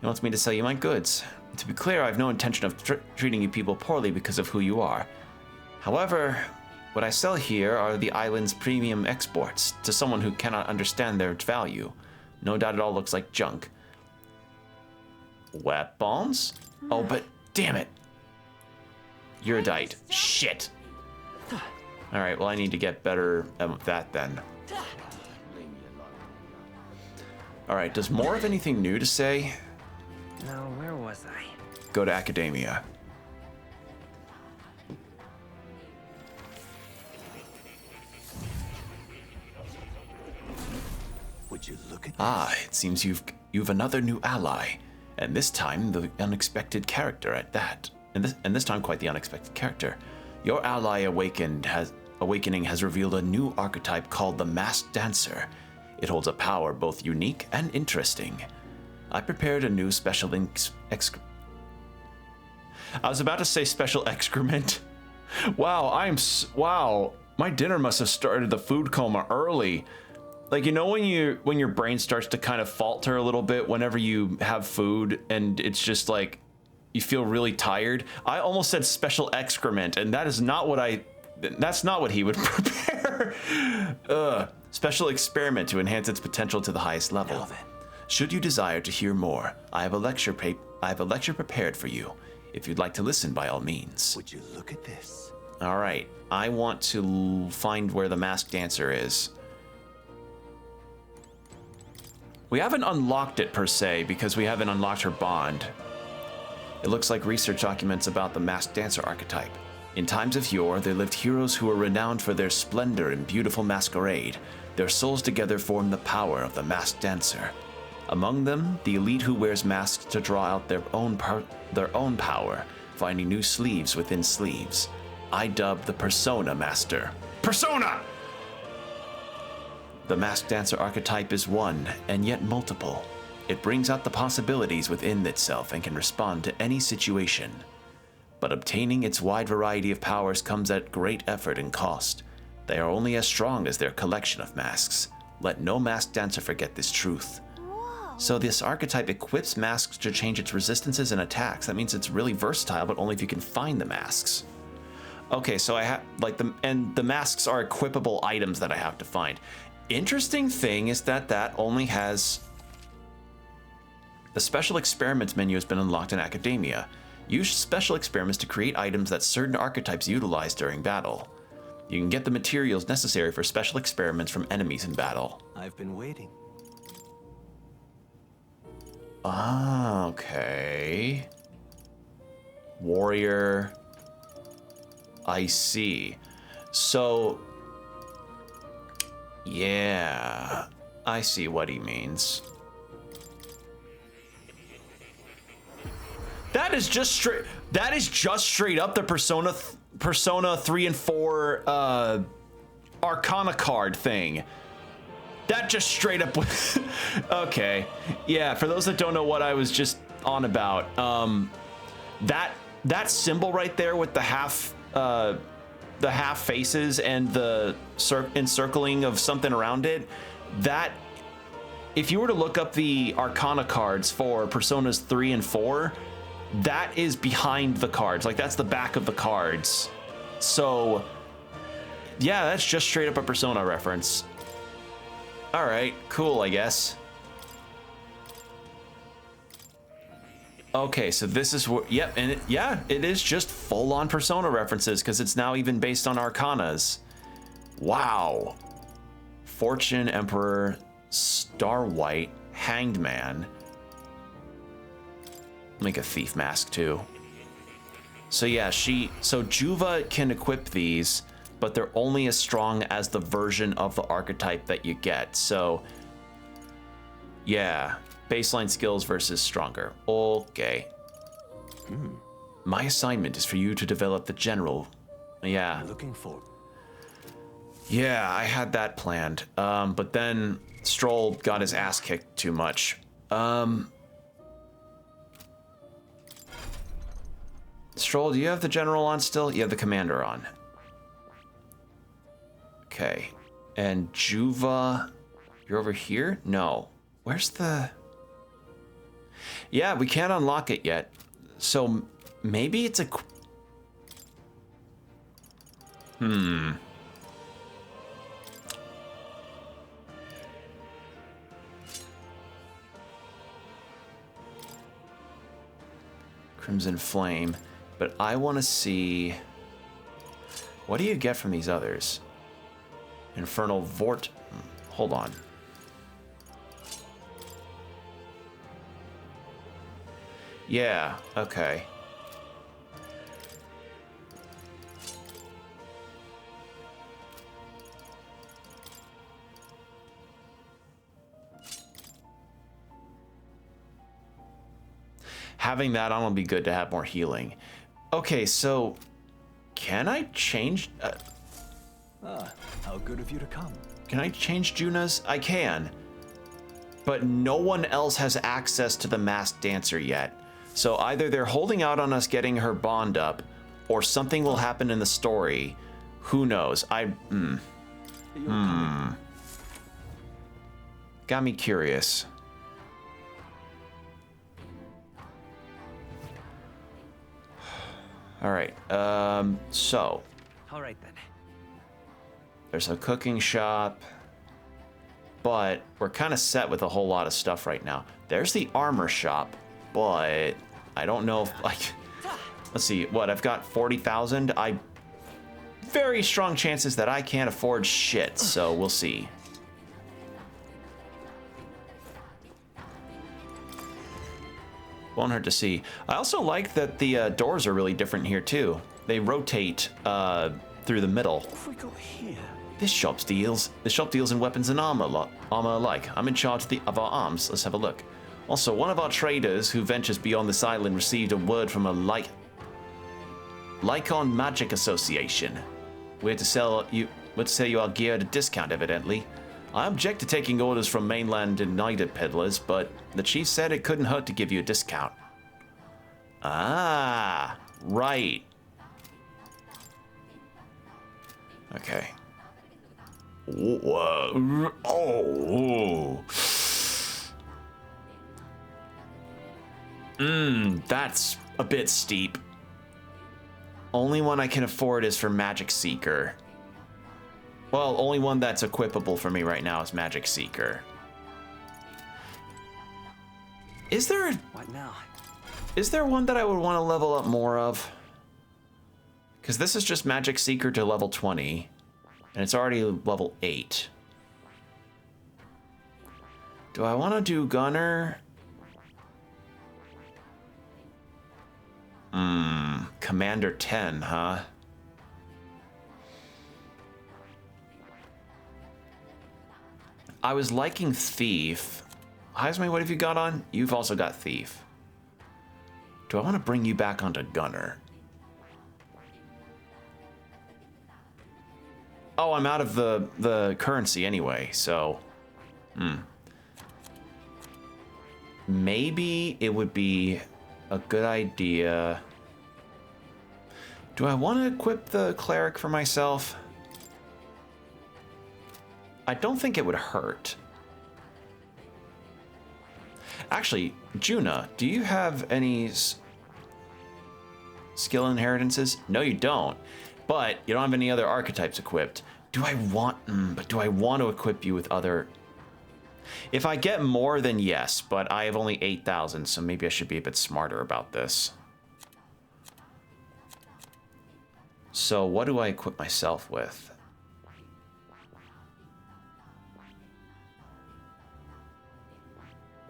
He wants me to sell you my goods. To be clear, I have no intention of treating you people poorly because of who you are. However, what I sell here are the island's premium exports to someone who cannot understand their value. No doubt it all looks like junk. Weapons? Oh, but damn it. Uridite. Shit. Alright, well, I need to get better at that then. Alright, does more have anything new to say? Now, where was I? Go to academia. Would you look at Ah, it seems you've another new ally, and this time the unexpected character at that. And this time quite the unexpected character. Your ally awakening has revealed a new archetype called the Masked Dancer. It holds a power both unique and interesting. I prepared a new special I was about to say special excrement. Wow, wow. My dinner must have started the food coma early. Like, you know when your brain starts to kind of falter a little bit whenever you have food and it's just like you feel really tired? I almost said special excrement, and that is not what that's not what he would prepare. Special experiment to enhance its potential to the highest level. Should you desire to hear more, I have a lecture prepared for you. If you'd like to listen, by all means. Would you look at this? All right, I want to find where the Masked Dancer is. We haven't unlocked it per se because we haven't unlocked her bond. It looks like research documents about the Masked Dancer archetype. In times of yore, there lived heroes who were renowned for their splendor and beautiful masquerade. Their souls together form the power of the Masked Dancer. Among them, the elite who wears masks to draw out their own power, finding new sleeves within sleeves. I dub the Persona Master. Persona! The Masked Dancer archetype is one, and yet multiple. It brings out the possibilities within itself and can respond to any situation. But obtaining its wide variety of powers comes at great effort and cost. They are only as strong as their collection of masks. Let no Masked Dancer forget this truth. So this archetype equips masks to change its resistances and attacks. That means it's really versatile, but only if you can find the masks. Okay, so I have the masks are equipable items that I have to find. Interesting thing is that only has the special experiments menu has been unlocked in academia. Use special experiments to create items that certain archetypes utilize during battle. You can get the materials necessary for special experiments from enemies in battle. I've been waiting. Ah, okay. Warrior. I see. So, yeah, I see what he means. That is just straight up the Persona 3 and 4 Arcana card thing. That just straight up was okay. Yeah, for those that don't know what I was just on about, that symbol right there with the the half faces and the encircling of something around it, that if you were to look up the Arcana cards for Personas 3 and 4, that is behind the cards. Like, that's the back of the cards. So, yeah, that's just straight up a Persona reference. All right, cool, I guess. Okay, so this is what, yep, and it is just full-on Persona references because it's now even based on Arcanas. Wow. Fortune, Emperor, Star White, Hanged Man. Make a thief mask too. So yeah, so Juva can equip these, but they're only as strong as the version of the archetype that you get. So yeah, baseline skills versus stronger. Okay. My assignment is for you to develop the general. Yeah. Looking for. Yeah, I had that planned. But then Stroll got his ass kicked too much. Stroll, do you have the general on still? You have the commander on. Okay. And Juva, you're over here? No. Where's the... Yeah, we can't unlock it yet. So maybe it's a... Crimson Flame. But I want to see... What do you get from these others? Infernal Vort... Hold on. Yeah, okay. Having that on will be good to have more healing. Okay, so can I change? How good of you to come. Can I change Juna's? I can. But no one else has access to the masked dancer yet. So either they're holding out on us getting her bond up, or something will happen in the story. Who knows? Got me curious. All right, so. All right then. There's a cooking shop, but we're kind of set with a whole lot of stuff right now. There's the armor shop, but I don't know if, like, let's see, what, I've got 40,000. Very strong chances that I can't afford shit, so we'll see. Won't hurt to see. I also like that the doors are really different here too. They rotate through the middle. What have we got here? This shop deals in weapons and armor alike. I'm in charge of our arms. Let's have a look. Also, one of our traders who ventures beyond this island received a word from a Lycon Magic Association. We're to sell you our gear at a discount, evidently. I object to taking orders from mainland United peddlers, but the chief said it couldn't hurt to give you a discount. Ah, right. Okay. Whoa. Oh. That's a bit steep. Only one I can afford is for Magic Seeker. Well, only one that's equipable for me right now is Magic Seeker. Is there What now? Is there one that I would want to level up more of? Because this is just Magic Seeker to level 20, and it's already level 8. Do I want to do Gunner? Commander 10, huh? I was liking Thief. Heisman, what have you got on? You've also got Thief. Do I want to bring you back onto Gunner? Oh, I'm out of the currency anyway, so... Maybe it would be a good idea... Do I want to equip the cleric for myself? I don't think it would hurt. Actually, Juna, do you have any skill inheritances? No, you don't. But you don't have any other archetypes equipped. Do I want... but do I want to equip you with other... If I get more, then yes, but I have only 8,000, so maybe I should be a bit smarter about this. So what do I equip myself with?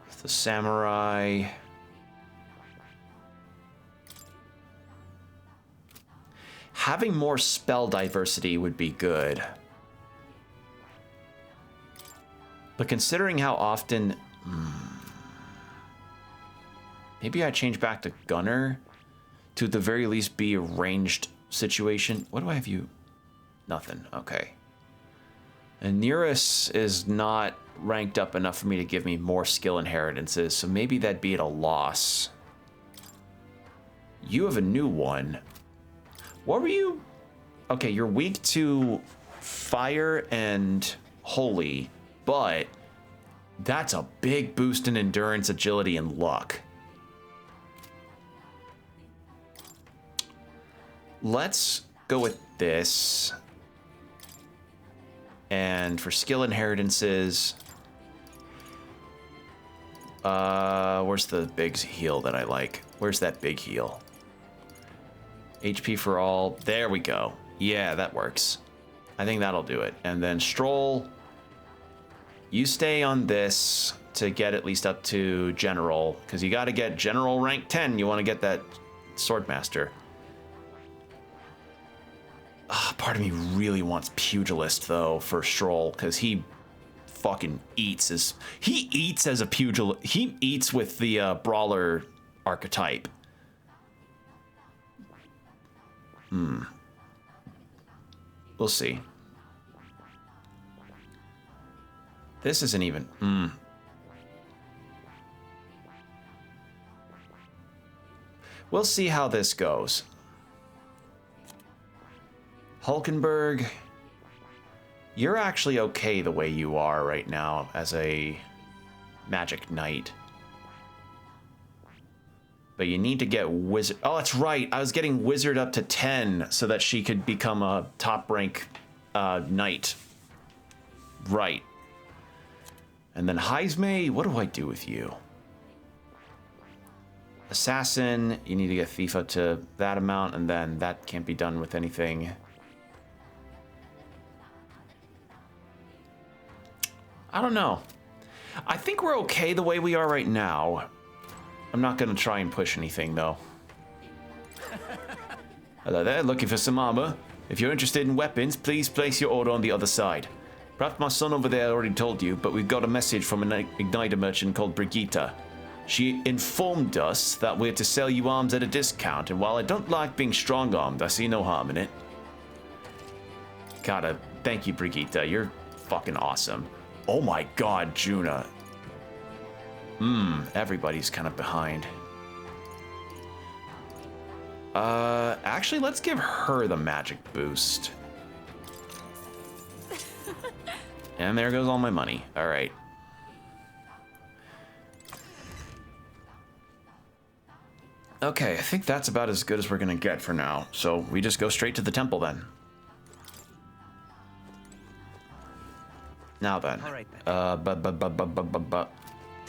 With the samurai... Having more spell diversity would be good. But considering how often... maybe I change back to Gunner to at the very least be a ranged situation. What do I have you? Nothing. Okay. And Nearest is not ranked up enough for me to give me more skill inheritances, so maybe that'd be at a loss. You have a new one. What were you? Okay, you're weak to fire and holy, but that's a big boost in endurance, agility, and luck. Let's go with this. And for skill inheritances, where's the big heal that I like? Where's that big heal? HP for all. There we go. Yeah, that works. I think that'll do it. And then Stroll, you stay on this to get at least up to General, because you got to get General rank 10. You want to get that Swordmaster. Part of me really wants Pugilist, though, for Stroll, because he fucking eats as... He eats as a Pugilist. He eats with the Brawler archetype. We'll see. This isn't even... We'll see how this goes. Hulkenberg, you're actually okay the way you are right now as a magic knight. But you need to get wizard. Oh, that's right. I was getting wizard up to 10 so that she could become a top rank knight. Right. And then Heisme, what do I do with you? Assassin, you need to get thief up to that amount, and then that can't be done with anything. I don't know. I think we're okay the way we are right now. I'm not going to try and push anything, though. Hello there, looking for some armor. If you're interested in weapons, please place your order on the other side. Perhaps my son over there already told you, but we've got a message from an igniter merchant called Brigitte. She informed us that we're to sell you arms at a discount, and while I don't like being strong-armed, I see no harm in it. Gotta thank you, Brigitte. You're fucking awesome. Oh my god, Juna. Everybody's kind of behind. Actually, let's give her the magic boost. And there goes all my money. All right. Okay, I think that's about as good as we're gonna get for now. So we just go straight to the temple then. Now then. All right, then.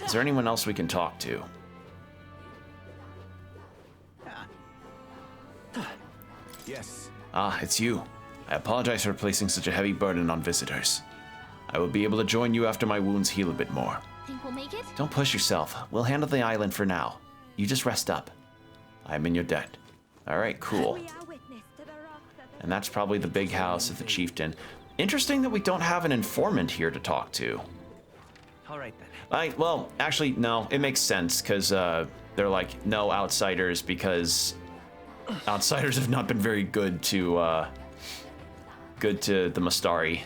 Is there anyone else we can talk to? Yes. Ah, it's you. I apologize for placing such a heavy burden on visitors. I will be able to join you after my wounds heal a bit more. Think we'll make it? Don't push yourself. We'll handle the island for now. You just rest up. I'm in your debt. All right, cool. And that's probably the big house of the chieftain. Interesting that we don't have an informant here to talk to. All right, then. Well, actually, no. It makes sense, because they're like, no outsiders, because outsiders have not been very good to the Mastari.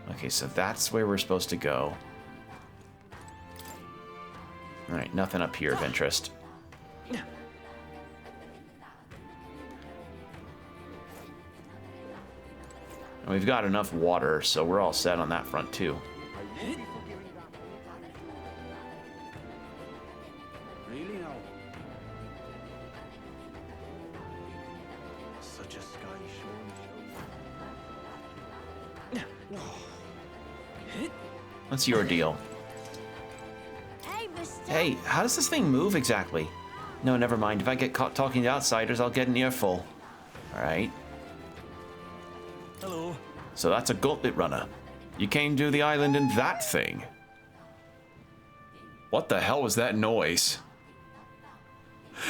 Okay, so that's where we're supposed to go. All right, nothing up here of interest. And we've got enough water, so we're all set on that front too. Really now? Such a sky What's your deal? Hey, how does this thing move exactly? No, never mind. If I get caught talking to outsiders, I'll get an earful. Alright. Hello. So that's a gauntlet runner. You came to the island in that thing. What the hell was that noise?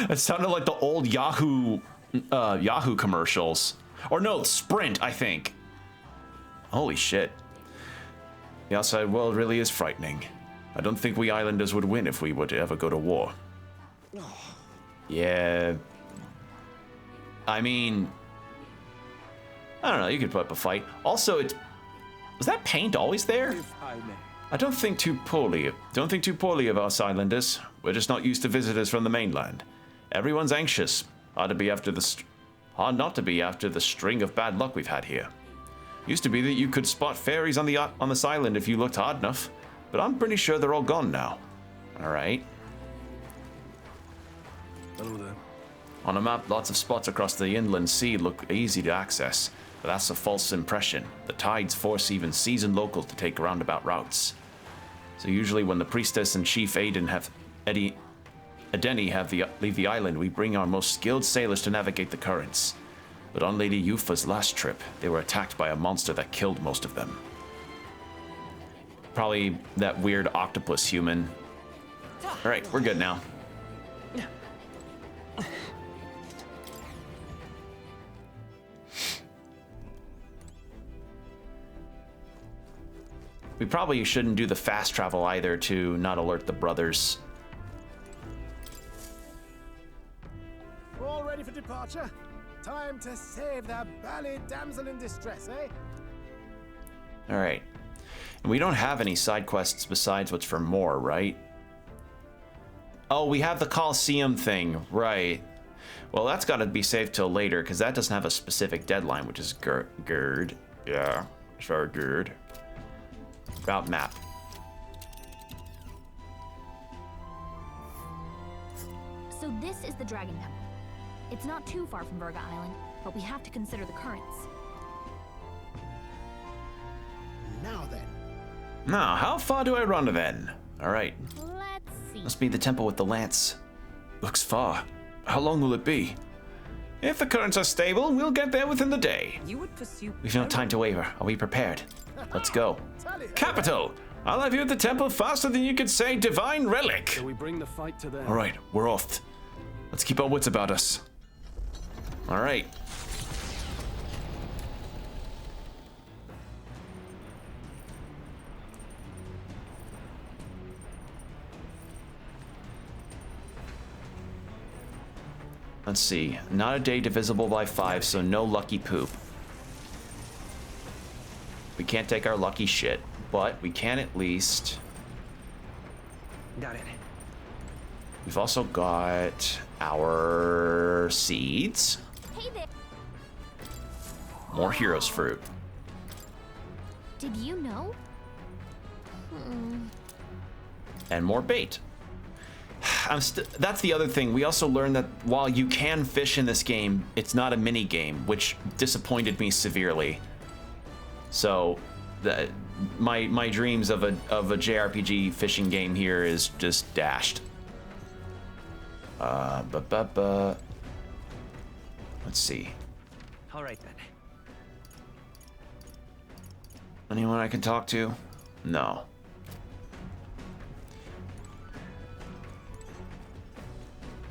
It sounded like the old Yahoo commercials. Or no, Sprint, I think. Holy shit. The outside world really is frightening. I don't think we islanders would win if we were to ever go to war. Yeah. I mean, I don't know, you could put up a fight. Also, was that paint always there? I don't think too poorly of us islanders. We're just not used to visitors from the mainland. Everyone's anxious. Hard not to be after the string of bad luck we've had here. Used to be that you could spot fairies on this island if you looked hard enough, but I'm pretty sure they're all gone now. All right. Hello there. On a map, lots of spots across the inland sea look easy to access, but that's a false impression. The tides force even seasoned locals to take roundabout routes. So usually when the priestess and chief Edeni leave the island, we bring our most skilled sailors to navigate the currents. But on Lady Yufa's last trip, they were attacked by a monster that killed most of them. Probably that weird octopus human. All right, we're good now. We probably shouldn't do the fast travel either to not alert the brothers. All ready for departure? Time to save that bally damsel in distress, eh? All right. And we don't have any side quests besides what's for more, right? Oh, we have the Coliseum thing, right. Well, that's got to be saved till later, because that doesn't have a specific deadline, which is Gerd. Yeah, sure, Gerd. Route map. So this is the Dragon Temple. It's not too far from Verga Island, but we have to consider the currents. Now then. Now, how far do I run then? All right. Let's see. Must be the temple with the lance. Looks far. How long will it be? If the currents are stable, we'll get there within the day. You would pursue. We've no time to waver. Are we prepared? Let's go. Capital! I'll have you at the temple faster than you could say divine relic. So we bring the fight to them. All right, we're off. Let's keep our wits about us. All right. Let's see. Not a day divisible by 5, so no lucky poop. We can't take our lucky shit, but we can at least... Got it. We've also got our seeds. Hey there. More hero's fruit. Did you know? And more bait. That's the other thing. We also learned that while you can fish in this game, it's not a mini game, which disappointed me severely. So, my dreams of a JRPG fishing game here is just dashed. Let's see. All right then. Anyone I can talk to? No.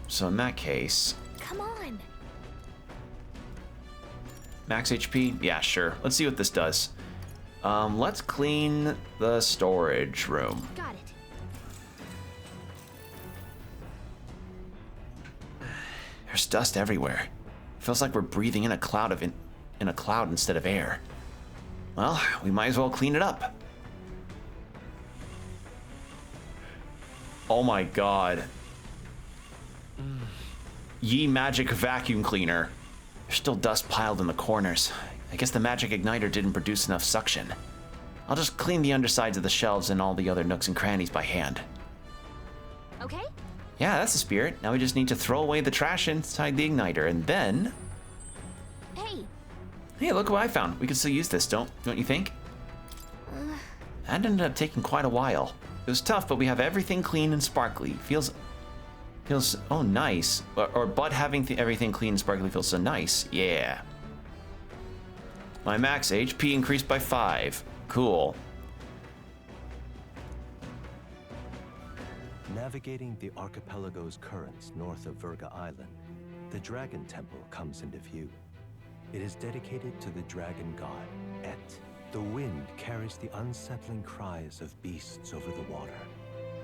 So in that case... Come on. Max HP? Yeah, sure. Let's see what this does. Let's clean the storage room. Got it. There's dust everywhere. Feels like we're breathing in a cloud in a cloud instead of air. Well, we might as well clean it up. Oh my god. Ye magic vacuum cleaner. There's still dust piled in the corners. I guess the magic igniter didn't produce enough suction. I'll just clean the undersides of the shelves and all the other nooks and crannies by hand. Okay? Yeah, that's the spirit. Now we just need to throw away the trash inside the igniter, and then... Hey! Hey, look what I found. We can still use this, don't you think? That ended up taking quite a while. It was tough, but we have everything clean and sparkly. Feels oh nice. But having everything clean and sparkly feels so nice. Yeah. My max HP increased by 5. Cool. Navigating the archipelago's currents north of Verga Island, the Dragon Temple comes into view. It is dedicated to the dragon god, Et. The wind carries the unsettling cries of beasts over the water,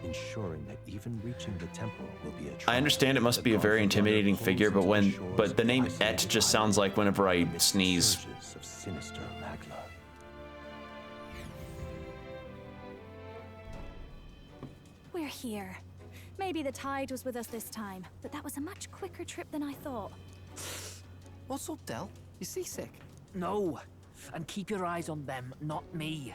ensuring that even reaching the temple will be a trial. I understand it must be a very intimidating figure, but the name Et just sounds like whenever I sneeze. Of sinister magla. We're here. Maybe the tide was with us this time, but that was a much quicker trip than I thought. What's up, Del? You seasick? No. And keep your eyes on them, not me.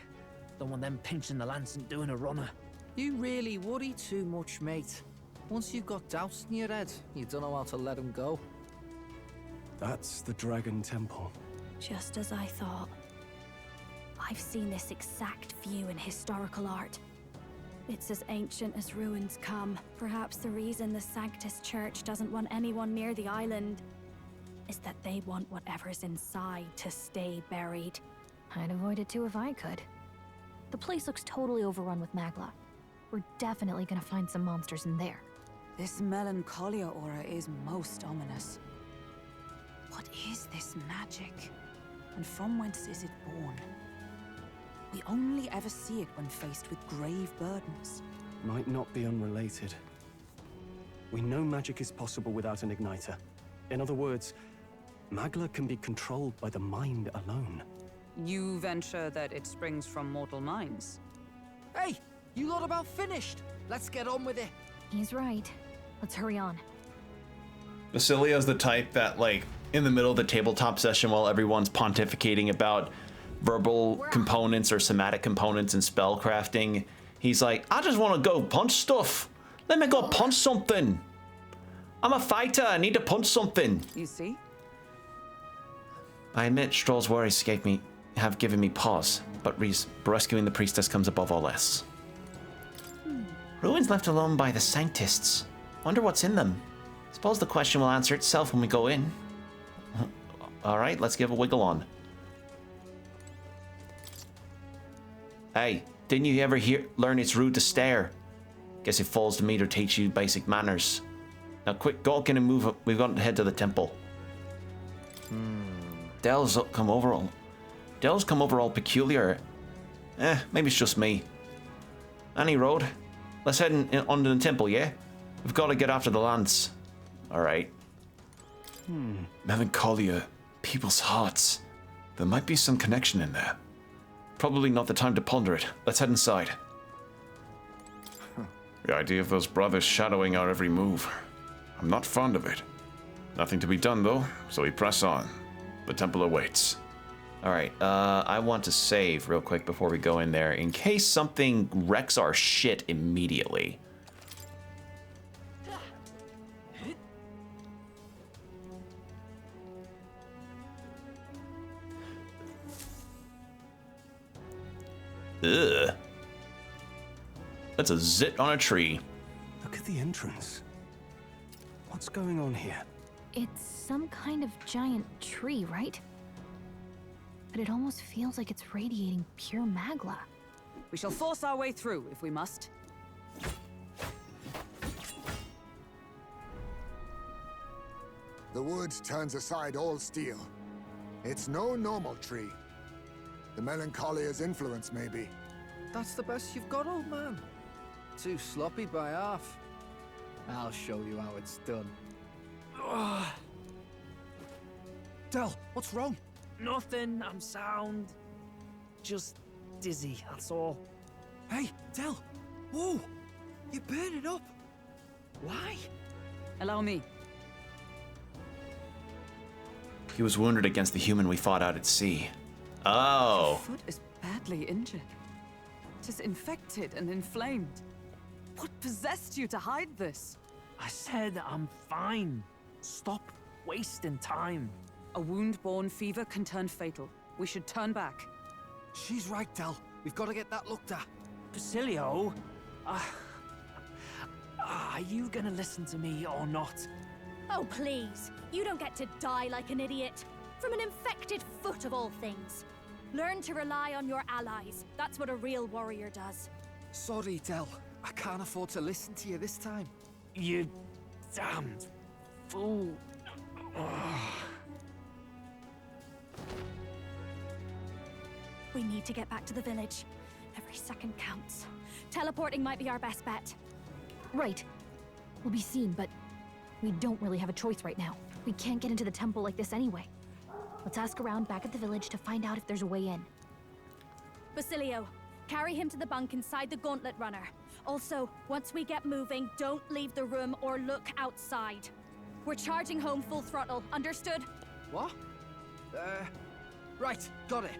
Don't want them pinching the lance and doing a runner. You really worry too much, mate. Once you've got doubts in your head, you don't know how to let them go. That's the Dragon Temple. Just as I thought. I've seen this exact view in historical art. It's as ancient as ruins come. Perhaps the reason the Sanctus Church doesn't want anyone near the island is that they want whatever's inside to stay buried. I'd avoid it too if I could. The place looks totally overrun with magla. We're definitely gonna find some monsters in there. This melancholia aura is most ominous. What is this magic? And from whence is it born? We only ever see it when faced with grave burdens. Might not be unrelated. We know magic is possible without an igniter. In other words, magla can be controlled by the mind alone. You venture that it springs from mortal minds? Hey, you lot about finished. Let's get on with it. He's right. Let's hurry on. Basilia's the type that, like, in the middle of the tabletop session while everyone's pontificating about verbal components or somatic components in spellcrafting, he's like, I just want to go punch stuff. Let me go punch something. I'm a fighter. I need to punch something. You see? I admit Stroll's worries have given me pause, but rescuing the priestess comes above all else. Ruins left alone by the Sanctists. Wonder what's in them. Suppose the question will answer itself when we go in. All right, let's give a wiggle on. Hey, didn't you ever learn it's rude to stare? Guess it falls to me to teach you basic manners. Now quick, Gawkin and move up. We've got to head to the temple. Dell's come over all peculiar. Maybe it's just me. Any road? Let's head on to the temple, yeah? We've got to get after the lance. All right. Melancholia, people's hearts. There might be some connection in there. Probably not the time to ponder it. Let's head inside. The idea of those brothers shadowing our every move. I'm not fond of it. Nothing to be done, though, so we press on. The temple awaits. All right, I want to save real quick before we go in there in case something wrecks our shit immediately. Ugh. That's a zit on a tree. Look at the entrance. What's going on here? It's some kind of giant tree, right? But it almost feels like it's radiating pure magla. We shall force our way through if we must. The wood turns aside all steel. It's no normal tree. The Melancholia's influence, maybe. That's the best you've got, old man. Too sloppy by half. I'll show you how it's done. Del, what's wrong? Nothing, I'm sound. Just dizzy, that's all. Hey, Del! Whoa! You're burning up! Why? Allow me. He was wounded against the human we fought out at sea. Oh. Your foot is badly injured. It is infected and inflamed. What possessed you to hide this? I said I'm fine. Stop wasting time. A wound-borne fever can turn fatal. We should turn back. She's right, Del. We've got to get that looked at. Basilio, are you gonna listen to me or not? Oh, please. You don't get to die like an idiot. From an infected foot of all things. Learn to rely on your allies. That's what a real warrior does. Sorry, Del. I can't afford to listen to you this time. You damned fool. We need to get back to the village. Every second counts. Teleporting might be our best bet. Right. We'll be seen, but we don't really have a choice right now. We can't get into the temple like this anyway. Let's ask around back at the village to find out if there's a way in. Basilio, carry him to the bunk inside the gauntlet runner. Also, once we get moving, don't leave the room or look outside. We're charging home full throttle, understood? What? Right, got it.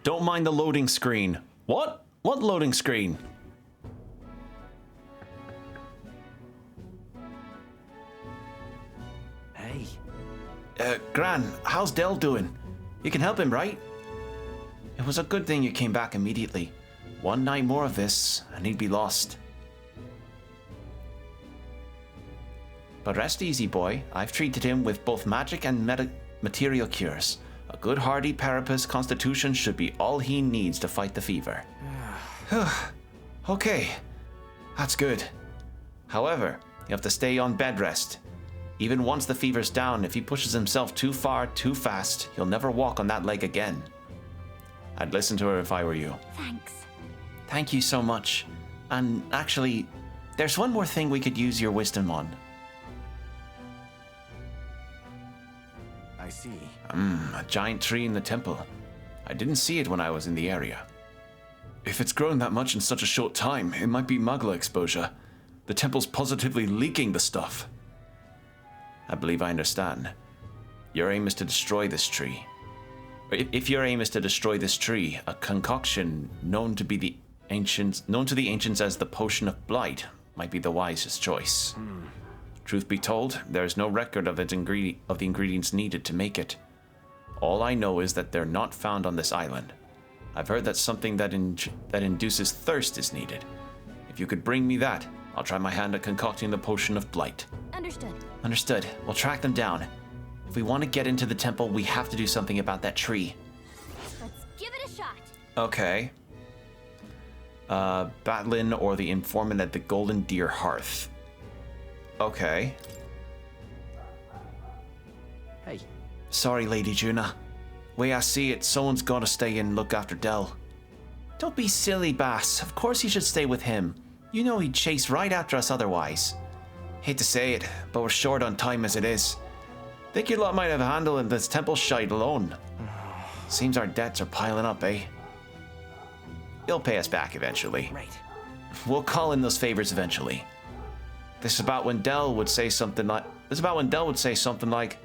Don't mind the loading screen. What? What loading screen? Hey. Gran, how's Del doing? You can help him, right? It was a good thing you came back immediately. One night more of this, and he'd be lost. But rest easy, boy. I've treated him with both magic and material cures. A good hardy Parapus constitution should be all he needs to fight the fever. Okay, that's good. However, you have to stay on bed rest. Even once the fever's down, if he pushes himself too far, too fast, he'll never walk on that leg again. I'd listen to her if I were you. Thanks. Thank you so much. And actually, there's one more thing we could use your wisdom on. I see. A giant tree in the temple. I didn't see it when I was in the area. If it's grown that much in such a short time, it might be Magla exposure. The temple's positively leaking the stuff. I believe I understand. Your aim is to destroy this tree. If your aim is to destroy this tree, a concoction known to the ancients as the Potion of Blight might be the wisest choice. Truth be told, there is no record of the ingredients needed to make it. All I know is that they're not found on this island. I've heard that something that induces thirst is needed. If you could bring me that, I'll try my hand at concocting the Potion of Blight. Understood. Understood. We'll track them down. If we want to get into the temple, we have to do something about that tree. Let's give it a shot. Okay. Batlin or the informant at the Golden Deer Hearth. Okay. Hey. Sorry, Lady Juna. Way I see it, someone's gotta stay and look after Del. Don't be silly, Bass. Of course you should stay with him. You know he'd chase right after us otherwise. Hate to say it, but we're short on time as it is. Think your lot might have handled this temple shite alone. Seems our debts are piling up, eh? You'll pay us back eventually. Right. We'll call in those favors eventually. This is about when Del would say something like,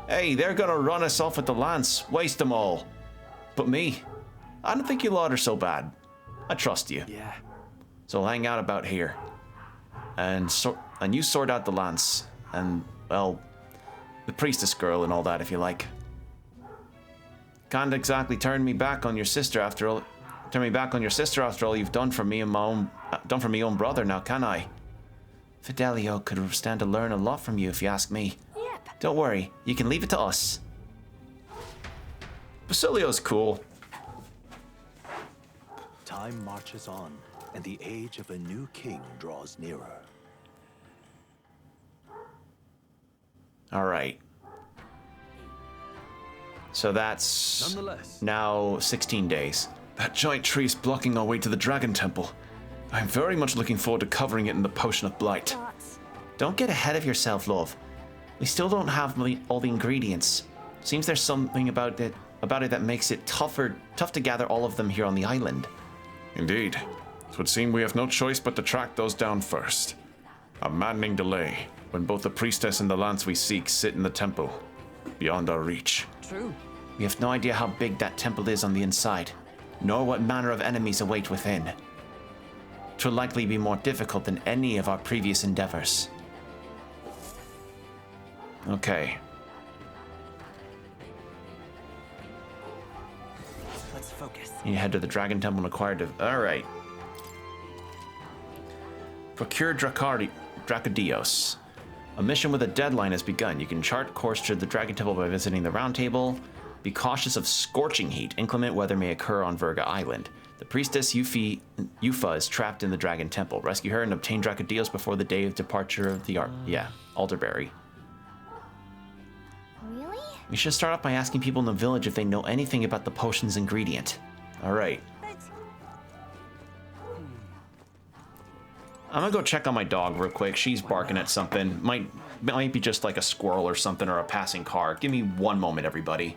hey, they're gonna run us off with the lance, waste them all. But me, I don't think you lot are so bad. I trust you. Yeah. So we'll hang out about here. And you sort out the lance. And, well, the priestess girl and all that, if you like. Can't exactly turn me back on your sister after all you've done for me and my own brother, now can I? Fidelio could stand to learn a lot from you if you ask me. Yep. Don't worry, you can leave it to us. Basilio's cool. Time marches on, and the age of a new king draws nearer. All right. So that's now 16 days. That giant tree's blocking our way to the Dragon Temple. I'm very much looking forward to covering it in the Potion of Blight. Don't get ahead of yourself, love. We still don't have all the ingredients. Seems there's something about it that makes it tough to gather all of them here on the island. Indeed. It would seem we have no choice but to track those down first. A maddening delay. when both the priestess and the lance we seek sit in the temple, beyond our reach. True. We have no idea how big that temple is on the inside, nor what manner of enemies await within. 'Twill likely be more difficult than any of our previous endeavors. Okay. Let's focus. You head to the Dragon Temple and acquire... Alright. Procure Dracodios. A mission with a deadline has begun. You can chart course to the Dragon Temple by visiting the Round Table. Be cautious of scorching heat. Inclement weather may occur on Verga Island. The priestess Yufa is trapped in the Dragon Temple. Rescue her and obtain Dracodios before the day of departure of the Alderberry. Really? You should start off by asking people in the village if they know anything about the potion's ingredient. Alright. I'm gonna go check on my dog real quick. She's barking at something. Might be just like a squirrel or something, or a passing car. Give me one moment, everybody.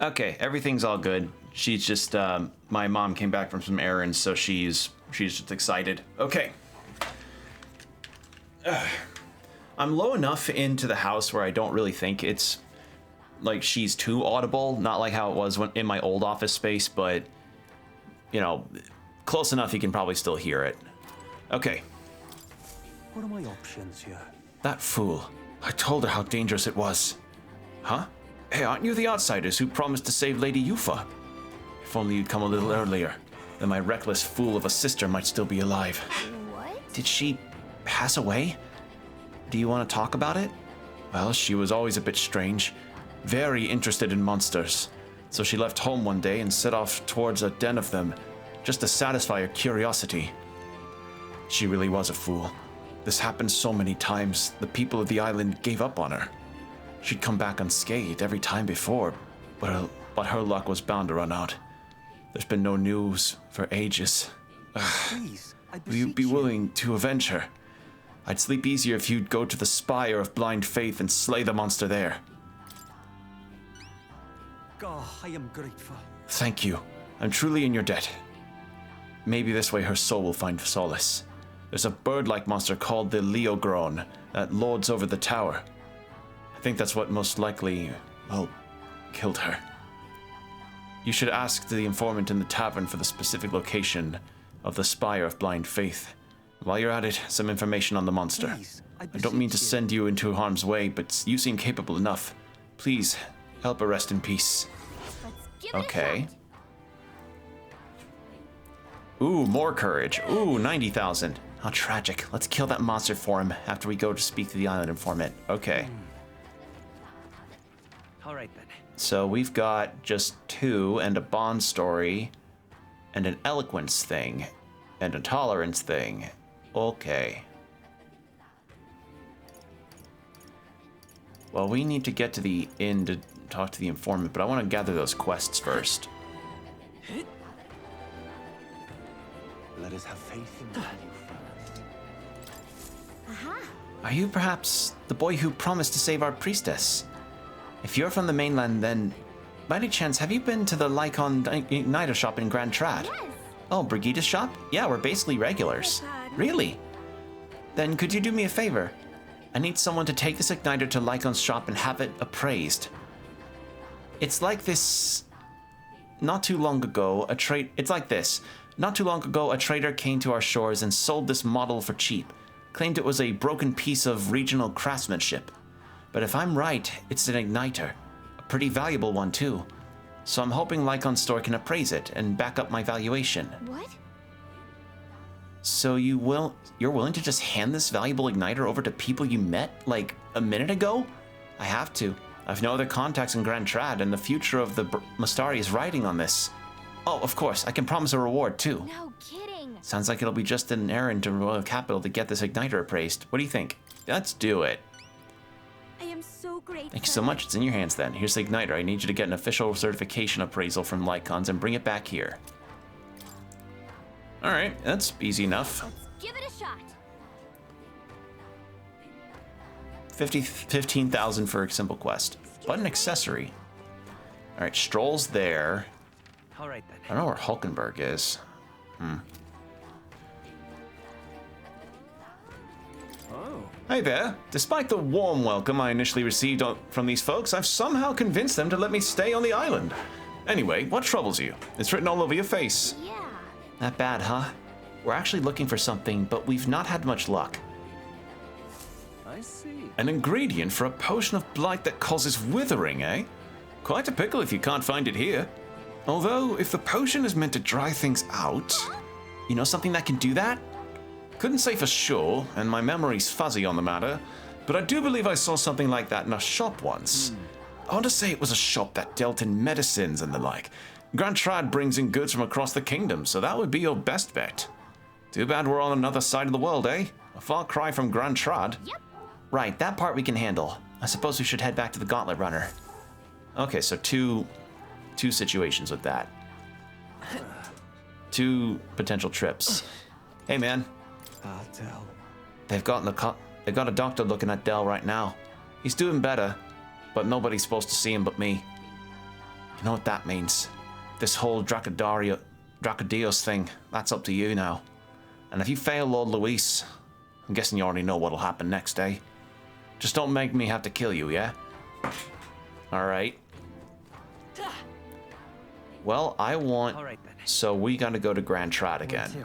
Okay, everything's all good. She's just, my mom came back from some errands, so she's just excited. Okay. I'm low enough into the house where I don't really think it's, like, she's too audible. Not like how it was in my old office space, but, you know, close enough you can probably still hear it. Okay. What are my options here? That fool. I told her how dangerous it was. Huh? Hey, aren't you the outsiders who promised to save Lady Yufa? If only you'd come a little earlier, then my reckless fool of a sister might still be alive. What? Did she pass away? Do you want to talk about it? Well, she was always a bit strange, very interested in monsters. So she left home one day and set off towards a den of them, just to satisfy her curiosity. She really was a fool. This happened so many times, the people of the island gave up on her. She'd come back unscathed every time before, but her luck was bound to run out. There's been no news for ages. Please, Will you be willing to avenge her? I'd sleep easier if you'd go to the Spire of Blind Faith and slay the monster there. God, I am grateful. Thank you. I'm truly in your debt. Maybe this way her soul will find solace. There's a bird-like monster called the Leogrone that lords over the tower. I think that's what most likely, well, killed her. You should ask the informant in the tavern for the specific location of the Spire of Blind Faith. While you're at it, some information on the monster. Please, I don't mean to send you into harm's way, but you seem capable enough. Please, help her rest in peace. Okay. Ooh, more courage. Ooh, 90,000. How tragic. Let's kill that monster for him after we go to speak to the island informant. Okay. All right then. So we've got just 2 and a bond story and an eloquence thing and a tolerance thing. Okay. Well, we need to get to the inn to talk to the informant, but I want to gather those quests first. Let us have faith in you. Are you perhaps the boy who promised to save our priestess? If you're from the mainland, then by any chance, have you been to the Lycon Igniter shop in Grand Trad? Yes. Oh, Brigida's shop? Yeah, we're basically regulars. Really? Then could you do me a favor? I need someone to take this igniter to Lycon's shop and have it appraised. It's like this. Not too long ago, a trader came to our shores and sold this model for cheap. Claimed it was a broken piece of regional craftsmanship. But if I'm right, it's an igniter. A pretty valuable one, too. So I'm hoping Lycon's store can appraise it and back up my valuation. What? So you're willing to just hand this valuable igniter over to people you met, like, a minute ago? I have to. I've no other contacts in Grand Trad, and the future of the Mustari is riding on this. Oh, of course, I can promise a reward, too. No kidding. Sounds like it'll be just an errand to Royal Capital to get this igniter appraised. What do you think? Let's do it. I am so grateful. Thank you so much. It's in your hands then. Here's the igniter. I need you to get an official certification appraisal from Lycons and bring it back here. All right, that's easy enough. Let's give it a shot. 15,000 for a simple quest. But an accessory. All right, Stroll's there. All right then. I don't know where Hulkenberg is. Oh. Hey there. Despite the warm welcome I initially received from these folks, I've somehow convinced them to let me stay on the island. Anyway, what troubles you? It's written all over your face. Yeah. Not bad, huh? We're actually looking for something, but we've not had much luck. I see. An ingredient for a potion of blight that causes withering, eh? Quite a pickle if you can't find it here. Although, if the potion is meant to dry things out, you know something that can do that? Couldn't say for sure, and my memory's fuzzy on the matter, but I do believe I saw something like that in a shop once. I want to say it was a shop that dealt in medicines and the like. Grand Trad brings in goods from across the kingdom, so that would be your best bet. Too bad we're on another side of the world, eh? A far cry from Grand Trad. Yep. Right, that part we can handle. I suppose we should head back to the Gauntlet Runner. Okay, so two situations with that. 2 potential trips. Hey, man. Del. They've got a doctor looking at Del right now. He's doing better, but nobody's supposed to see him but me. You know what that means? This whole Dracodios thing, that's up to you now. And if you fail Lord Luis, I'm guessing you already know what'll happen next, eh? Just don't make me have to kill you, yeah? Alright. Well, I want... All right, then. So we gotta go to Grand Trad again.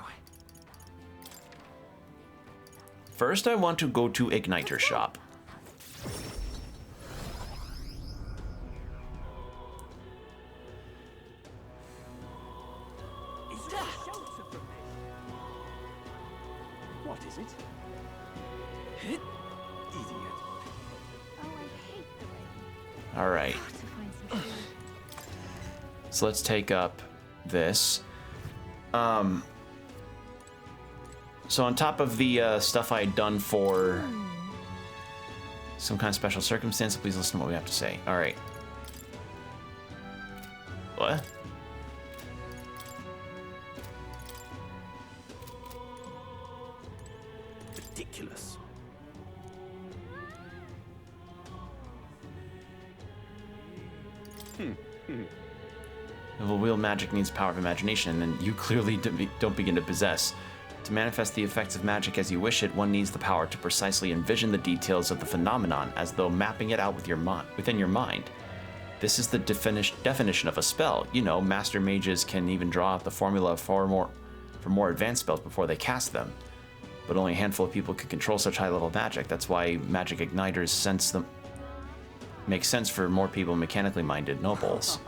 First, I want to go to Igniter Shop. What is it? Oh, I hate the rain. All right. So let's take up this. So on top of the stuff I had done for some kind of special circumstance, please listen to what we have to say. All right. What? Ridiculous. Well, wheel magic needs power of imagination, and you clearly don't begin to possess. To manifest the effects of magic as you wish it, one needs the power to precisely envision the details of the phenomenon, as though mapping it out with within your mind. This is the definition of a spell. You know, master mages can even draw out the formula for more advanced spells before they cast them. But only a handful of people can control such high-level magic. That's why magic igniters make sense for more people mechanically minded nobles.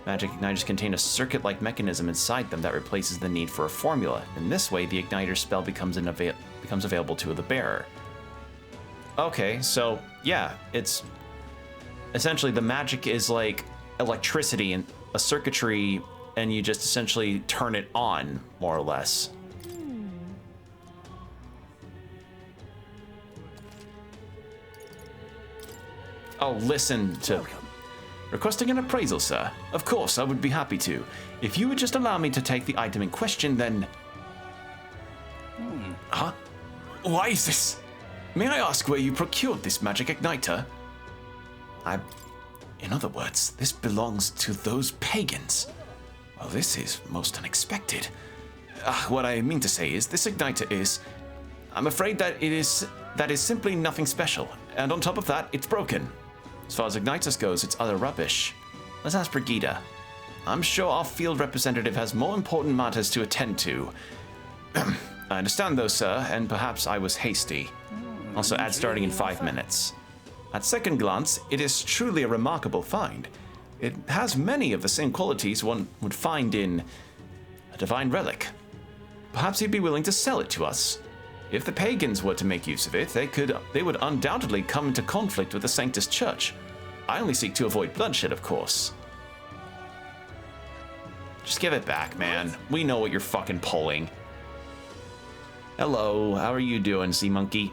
Magic igniters contain a circuit-like mechanism inside them that replaces the need for a formula. In this way, the igniter spell becomes available to the bearer. Okay, so yeah, it's essentially the magic is like electricity and a circuitry, and you just essentially turn it on, more or less. Oh, listen to... Requesting an appraisal, sir. Of course, I would be happy to. If you would just allow me to take the item in question, then... Huh? Why is this? May I ask where you procured this magic igniter? In other words, this belongs to those pagans. Well, this is most unexpected. What I mean to say is, this igniter is... I'm afraid that that is simply nothing special. And on top of that, it's broken. As far as igniters goes, it's utter rubbish. Let's ask Brigida. I'm sure our field representative has more important matters to attend to. I understand though, sir, and perhaps I was hasty. Also, ad starting in 5 minutes. At second glance, it is truly a remarkable find. It has many of the same qualities one would find in a divine relic. Perhaps he'd be willing to sell it to us. If the pagans were to make use of it, they would undoubtedly come into conflict with the Sanctus Church. I only seek to avoid bloodshed, of course. Just give it back, man. We know what you're fucking pulling. Hello, how are you doing, Sea Monkey?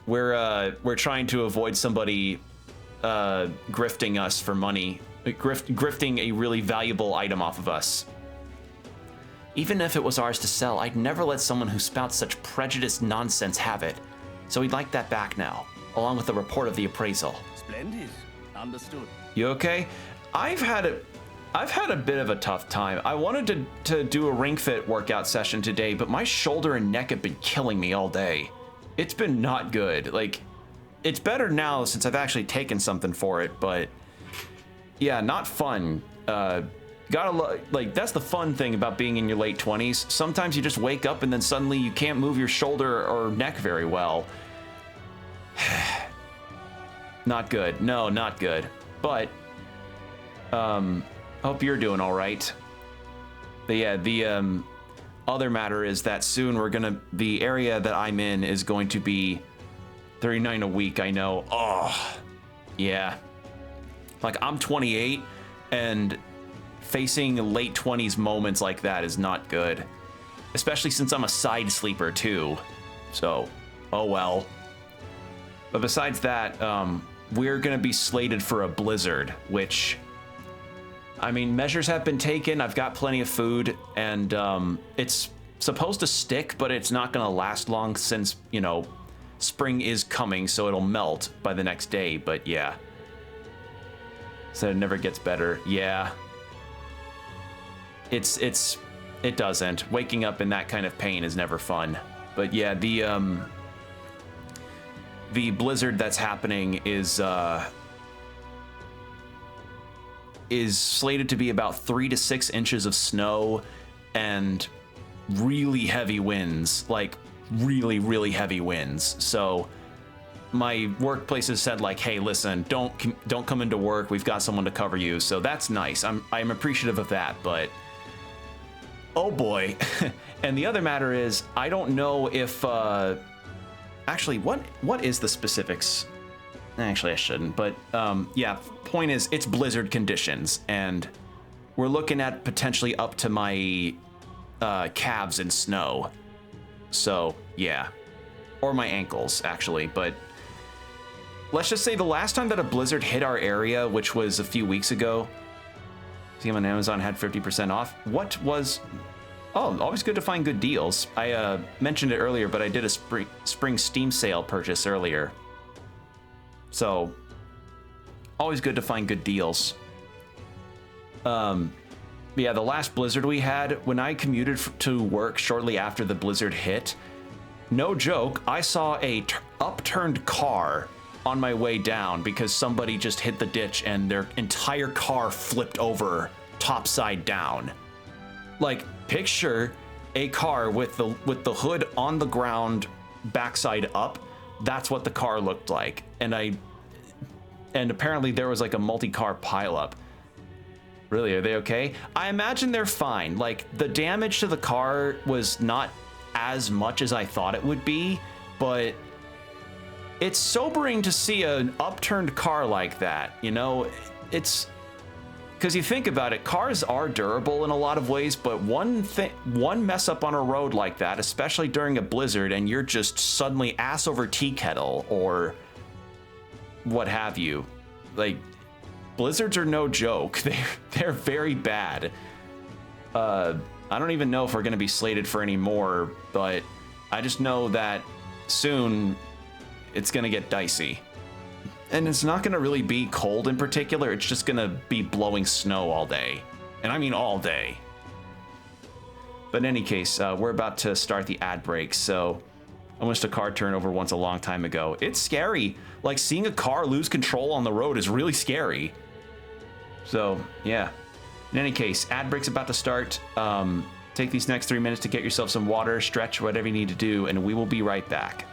We're trying to avoid somebody grifting us for money, grifting a really valuable item off of us. Even if it was ours to sell, I'd never let someone who spouts such prejudiced nonsense have it. So we'd like that back now, along with the report of the appraisal. Splendid. Understood. You okay? I've had a bit of a tough time. I wanted to do a ring fit workout session today, but my shoulder and neck have been killing me all day. It's been not good. Like, it's better now since I've actually taken something for it, but yeah, not fun. Like, that's the fun thing about being in your late 20s. Sometimes you just wake up and then suddenly you can't move your shoulder or neck very well. Not good. No, not good. But, hope you're doing all right. But yeah, the other matter is that soon the area that I'm in is going to be 39 a week, I know. Oh, yeah. Like, I'm 28 and facing late 20s moments like that is not good. Especially since I'm a side sleeper too. So, oh well. But besides that, we're gonna be slated for a blizzard, which, I mean, measures have been taken. I've got plenty of food, and it's supposed to stick, but it's not gonna last long since, you know, spring is coming, so it'll melt by the next day, but yeah. So it never gets better. Yeah. It doesn't. Waking up in that kind of pain is never fun. But yeah, the blizzard that's happening is slated to be about 3 to 6 inches of snow and really heavy winds, like really, really heavy winds. So my workplace has said, like, hey, listen, don't come into work. We've got someone to cover you. So that's nice. I'm appreciative of that, but oh boy. And the other matter is, I don't know if actually, what is the specifics? Actually, I shouldn't, but yeah, point is, it's blizzard conditions, and we're looking at potentially up to my calves in snow. So yeah, or my ankles actually, but let's just say the last time that a blizzard hit our area, which was a few weeks ago, see, on Amazon had 50% off. What was... Oh, always good to find good deals. I mentioned it earlier, but I did a spring Steam sale purchase earlier. So, always good to find good deals. Yeah, the last blizzard we had, when I commuted to work shortly after the blizzard hit, no joke, I saw a upturned car on my way down because somebody just hit the ditch and their entire car flipped over topside down. Like, picture a car with the hood on the ground, backside up. That's what the car looked like. And apparently there was like a multi-car pileup. Really, are they okay? I imagine they're fine. Like, the damage to the car was not as much as I thought it would be, but it's sobering to see an upturned car like that. You know, it's because you think about it, cars are durable in a lot of ways, but one mess up on a road like that, especially during a blizzard, and you're just suddenly ass over tea kettle or what have you. Like, blizzards are no joke. They're very bad. I don't even know if we're going to be slated for any more, but I just know that soon it's going to get dicey. And it's not going to really be cold in particular. It's just going to be blowing snow all day. And I mean all day. But in any case, we're about to start the ad break. So I watched a car turnover once a long time ago. It's scary. Like, seeing a car lose control on the road is really scary. So, yeah. In any case, ad break's about to start. Take these next 3 minutes to get yourself some water, stretch, whatever you need to do, and we will be right back.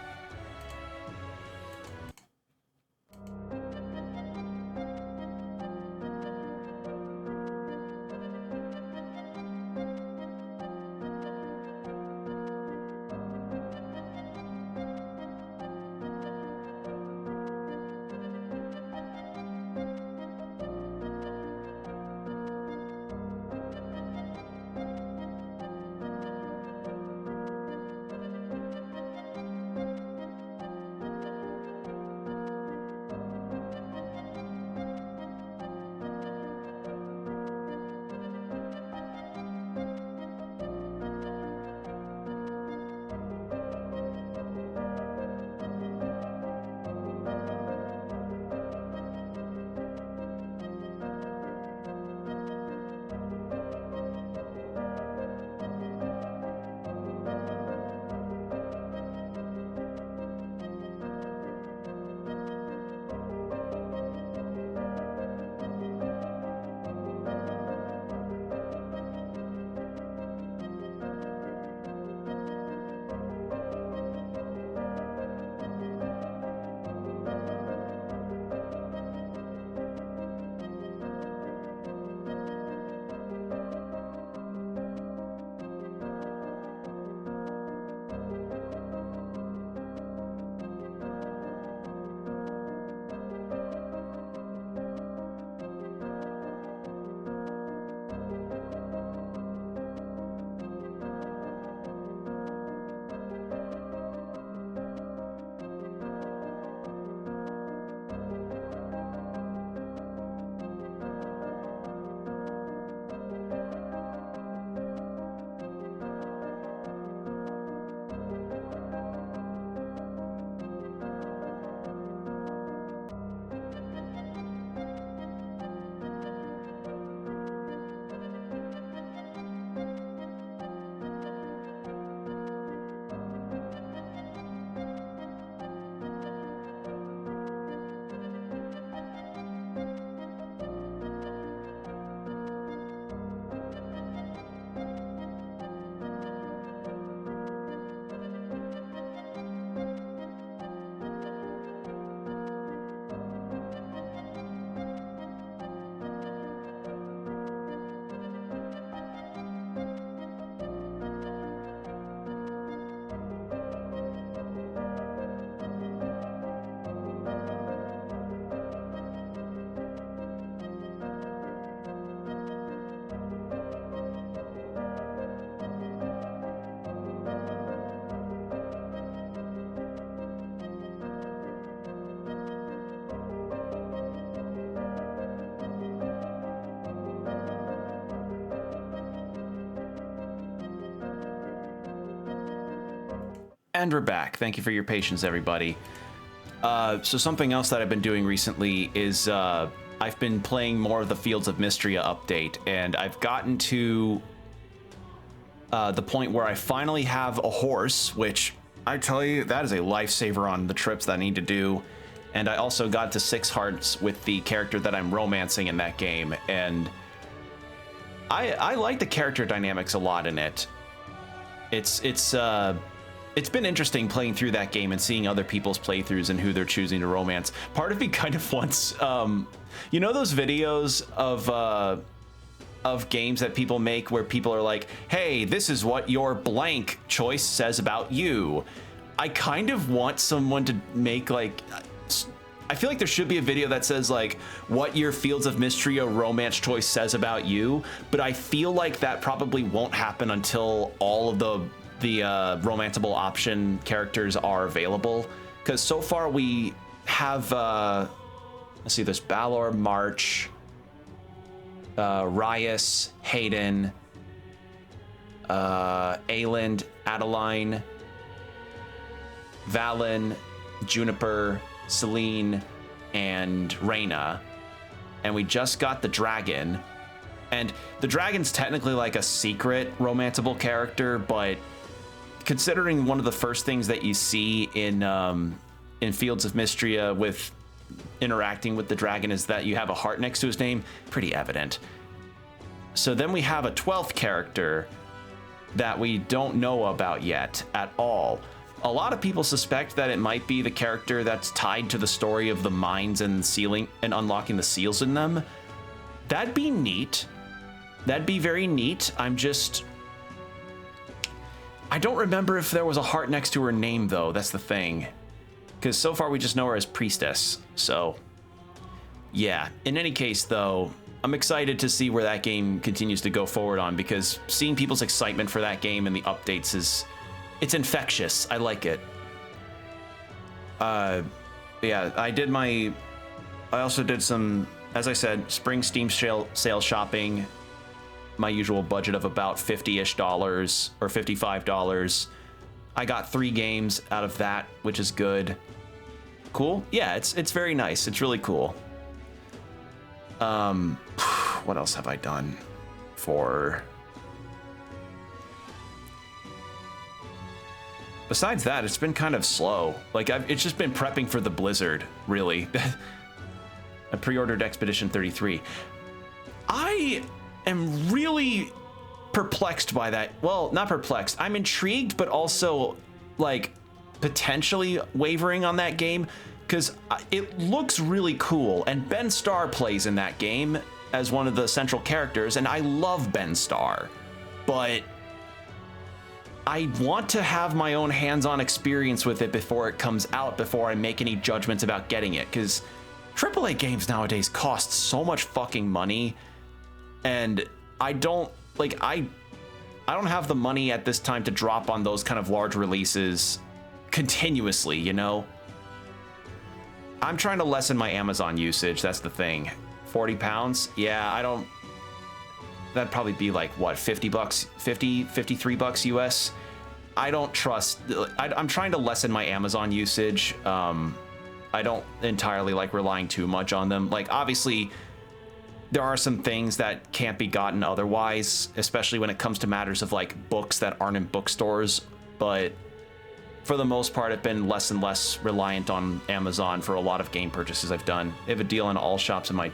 And we're back. Thank you for your patience, everybody. So something else that I've been doing recently is I've been playing more of the Fields of Mystria update, and I've gotten to the point where I finally have a horse, which I tell you, that is a lifesaver on the trips that I need to do. And I also got to 6 hearts with the character that I'm romancing in that game, and I like the character dynamics a lot in it. It's been interesting playing through that game and seeing other people's playthroughs and who they're choosing to romance. Part of me kind of wants, you know, those videos of games that people make where people are like, hey, this is what your blank choice says about you. I kind of want someone to make like, I feel like there should be a video that says like what your Fields of Mystria romance choice says about you, but I feel like that probably won't happen until all of the romanceable option characters are available. Because so far we have, let's see, there's Balor, March, Rias, Hayden, Aelin, Adeline, Valen, Juniper, Celine, and Reyna, and we just got the dragon. And the dragon's technically like a secret romanceable character, but considering one of the first things that you see in Fields of Mystria with interacting with the dragon is that you have a heart next to his name, pretty evident. So then we have a 12th character that we don't know about yet at all. A lot of people suspect that it might be the character that's tied to the story of the mines and sealing and unlocking the seals in them. That'd be neat. That'd be very neat. I don't remember if there was a heart next to her name though. That's the thing. Because so far we just know her as Priestess. So yeah, in any case though, I'm excited to see where that game continues to go forward on, because seeing people's excitement for that game and the updates it's infectious. I like it. Yeah, I also did some, as I said, spring Steam sale shopping. My usual budget of about $50-ish or $55. I got 3 games out of that, which is good. Cool. Yeah, it's very nice. It's really cool. What else have I done for? Besides that, it's been kind of slow. Like, it's just been prepping for the Blizzard, really. I pre-ordered Expedition 33. I am really perplexed by that. Well, not perplexed. I'm intrigued, but also, like, potentially wavering on that game, because it looks really cool, and Ben Starr plays in that game as one of the central characters, and I love Ben Starr, but I want to have my own hands-on experience with it before it comes out, before I make any judgments about getting it, because AAA games nowadays cost so much fucking money, and I don't have the money at this time to drop on those kind of large releases continuously, you know? I'm trying to lessen my Amazon usage, that's the thing. 40 pounds? Yeah, that'd probably be like, what, 50 bucks, 53 bucks US? I don't trust, I'm trying to lessen my Amazon usage. I don't entirely like relying too much on them. Like, obviously, there are some things that can't be gotten otherwise, especially when it comes to matters of like books that aren't in bookstores. But for the most part, I've been less and less reliant on Amazon for a lot of game purchases I've done. They have a deal in all shops in my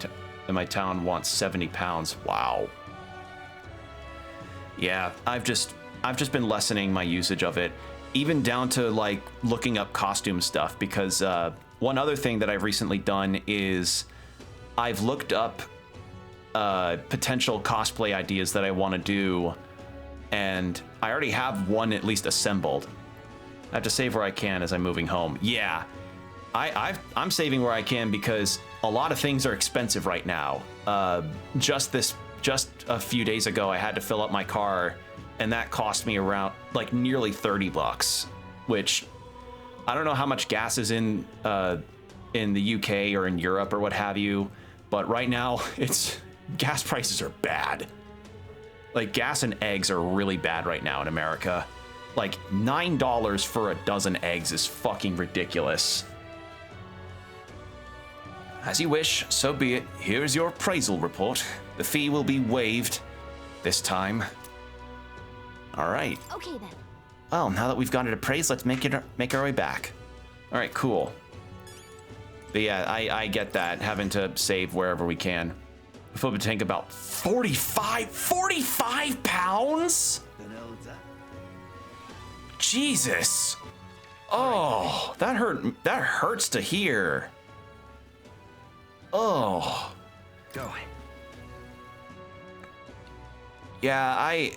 town wants 70 pounds. Wow. Yeah, I've just been lessening my usage of it, even down to like looking up costume stuff, because one other thing that I've recently done is I've looked up potential cosplay ideas that I want to do, and I already have one at least assembled. I have to save where I can as I'm moving home. Yeah, I'm saving where I can because a lot of things are expensive right now. Just a few days ago, I had to fill up my car, and that cost me around like nearly 30 bucks, which I don't know how much gas is in the UK or in Europe or what have you, but right now gas prices are bad. Like, gas and eggs are really bad right now in America. Like, $9 for a dozen eggs is fucking ridiculous. As you wish, so be it. Here is your appraisal report. The fee will be waived this time. All right. Okay then. Well, now that we've got it appraised, let's make our way back. All right, cool. But yeah, I get that, having to save wherever we can. If we think about 45 pounds? Jesus. Oh, that hurts to hear. Oh. Go. Yeah,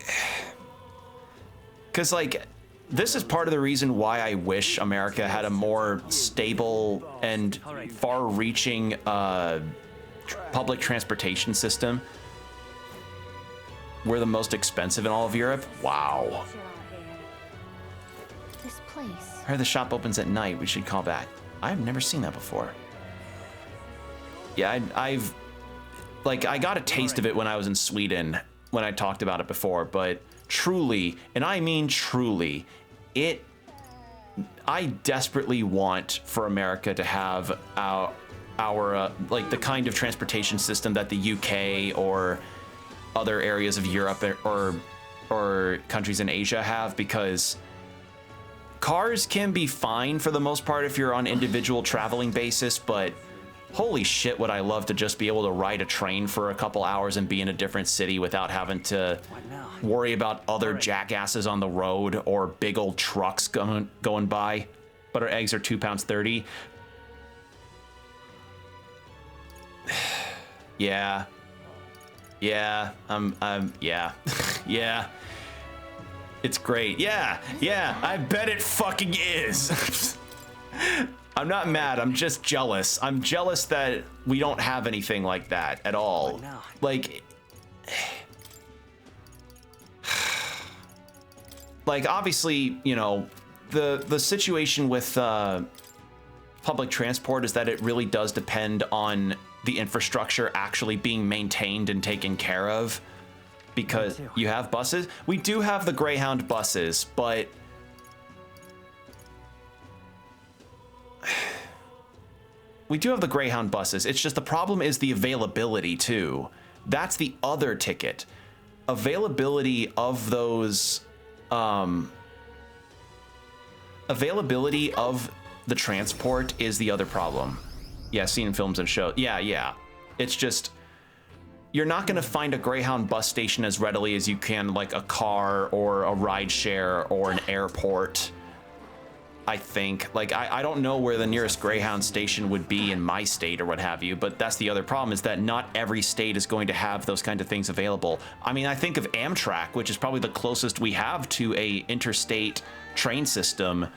because like, this is part of the reason why I wish America had a more stable and far-reaching public transportation system. We're the most expensive in all of Europe. Wow. This place. I heard the shop opens at night. We should call back. I've never seen that before. Yeah, I've like, I got a taste of it when I was in Sweden, when I talked about it before, but truly, and I mean truly, I desperately want for America to have our like the kind of transportation system that the UK or other areas of Europe or countries in Asia have, because cars can be fine for the most part if you're on individual traveling basis, but holy shit would I love to just be able to ride a train for a couple hours and be in a different city without having to worry about other jackasses on the road or big old trucks going by. Butter eggs are £2.30. Yeah. Yeah. Yeah. Yeah. It's great. Yeah. Yeah. I bet it fucking is. I'm not mad. I'm just jealous. I'm jealous that we don't have anything like that at all. Like obviously, you know, the situation with public transport is that it really does depend on the infrastructure actually being maintained and taken care of, because you have buses. We do have the Greyhound buses, but we do have the Greyhound buses. It's just the problem is the availability too. That's the other ticket. Availability of those, availability of the transport is the other problem. Yeah, seen in films and shows. Yeah. It's just, you're not gonna find a Greyhound bus station as readily as you can like a car or a ride share or an airport. I think, like, I don't know where the nearest Greyhound station would be in my state or what have you, but that's the other problem, is that not every state is going to have those kind of things available. I mean, I think of Amtrak, which is probably the closest we have to a interstate train system.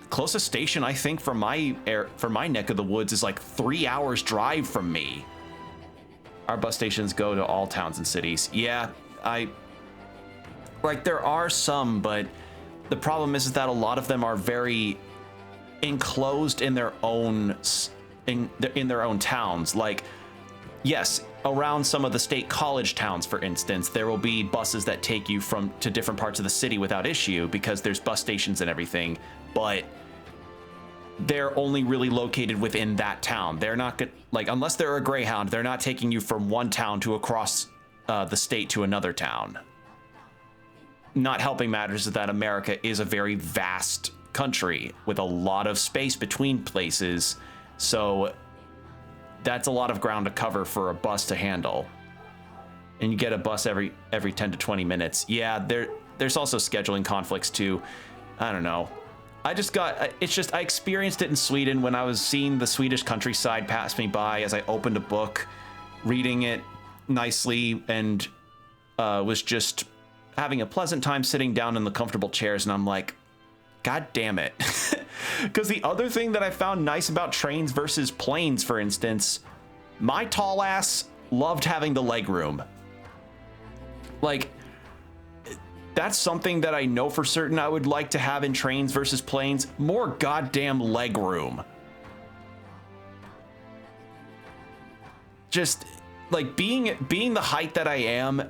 Closest station, I think, for my neck of the woods is like 3 hours drive from me. Our bus stations go to all towns and cities. Yeah, like, there are some, but the problem is that a lot of them are very enclosed in their own in their own towns. Like, yes, around some of the state college towns, for instance, there will be buses that take you to different parts of the city without issue because there's bus stations and everything, but they're only really located within that town. They're not like, unless they're a Greyhound, they're not taking you from one town to across the state to another town. Not helping matters is that America is a very vast country with a lot of space between places, so that's a lot of ground to cover for a bus to handle. And you get a bus every 10 to 20 minutes. Yeah, there's also scheduling conflicts too. I don't know. I experienced it in Sweden when I was seeing the Swedish countryside pass me by as I opened a book, reading it nicely, and was just having a pleasant time sitting down in the comfortable chairs, and I'm like, God damn it. Because the other thing that I found nice about trains versus planes, for instance, my tall ass loved having the leg room. Like, that's something that I know for certain I would like to have in trains versus planes. More goddamn leg room. Just, like, being the height that I am,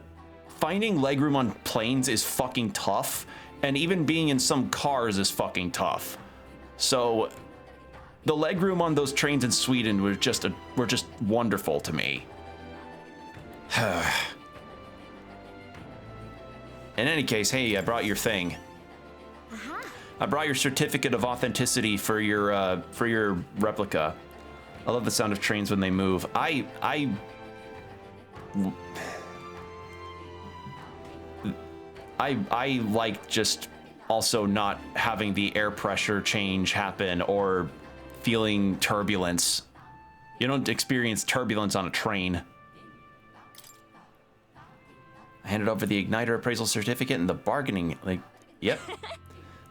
finding legroom on planes is fucking tough, and even being in some cars is fucking tough. So the legroom on those trains in Sweden were just wonderful to me. In any case, hey, I brought your thing. I brought your certificate of authenticity for your replica. I love the sound of trains when they move. I like just also not having the air pressure change happen or feeling turbulence. You don't experience turbulence on a train. I handed over the Igniter appraisal certificate and the bargaining, like, yep.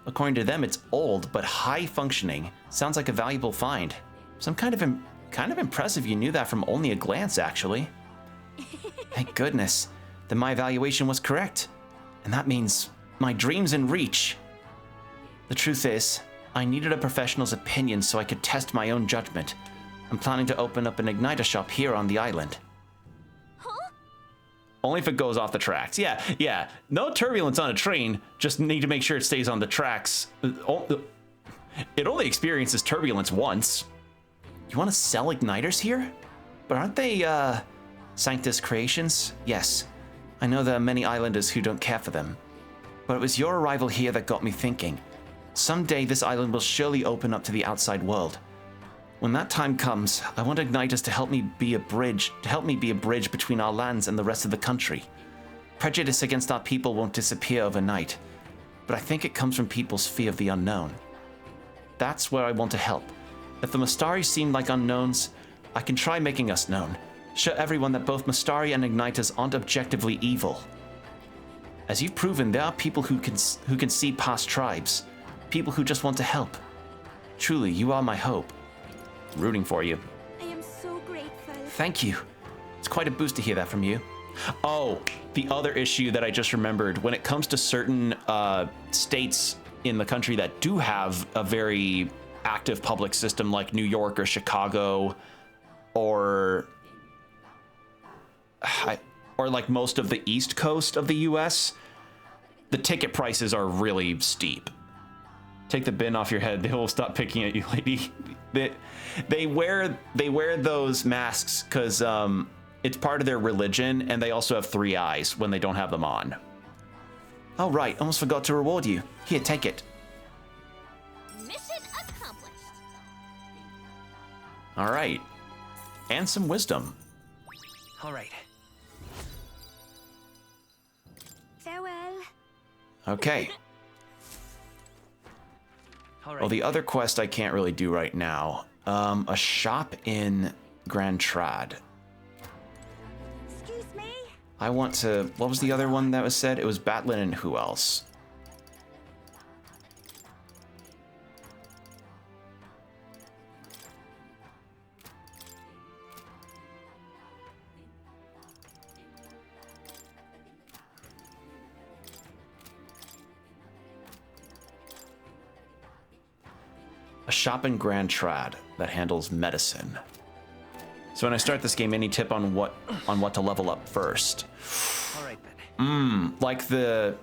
According to them, it's old, but high functioning. Sounds like a valuable find. So I'm kind of impressive you knew that from only a glance, actually. Thank goodness. Then my evaluation was correct. And that means my dream's in reach. The truth is, I needed a professional's opinion so I could test my own judgment. I'm planning to open up an Igniter shop here on the island. Huh? Only if it goes off the tracks. Yeah. No turbulence on a train. Just need to make sure it stays on the tracks. It only experiences turbulence once. You want to sell Igniters here? But aren't they, Sanctus creations? Yes. I know there are many islanders who don't care for them. But it was your arrival here that got me thinking. Someday this island will surely open up to the outside world. When that time comes, I want Igniters to help me be a bridge between our lands and the rest of the country. Prejudice against our people won't disappear overnight, but I think it comes from people's fear of the unknown. That's where I want to help. If the Mystari seem like unknowns, I can try making us known. Show everyone that both Mystari and Igniters aren't objectively evil. As you've proven, there are people who can see past tribes. People who just want to help. Truly, you are my hope. I'm rooting for you. I am so grateful. Thank you. It's quite a boost to hear that from you. Oh, the other issue that I just remembered, when it comes to certain states in the country that do have a very active public system like New York or Chicago or like most of the East Coast of the US, the ticket prices are really steep. Take the bin off your head. They will stop picking at you, lady. They wear those masks because it's part of their religion, and they also have 3 eyes when they don't have them on. Oh right, almost forgot to reward you. Here, take it. Mission accomplished. All right, and some wisdom. All right. Farewell. Okay. Well, the other quest I can't really do right now. A shop in Grand Trad. Excuse me? I want to... What was the other one that was said? It was Batlin and who else? A shop in Grand Trad that handles medicine. So when I start this game, any tip on what to level up first? All right then. Like the...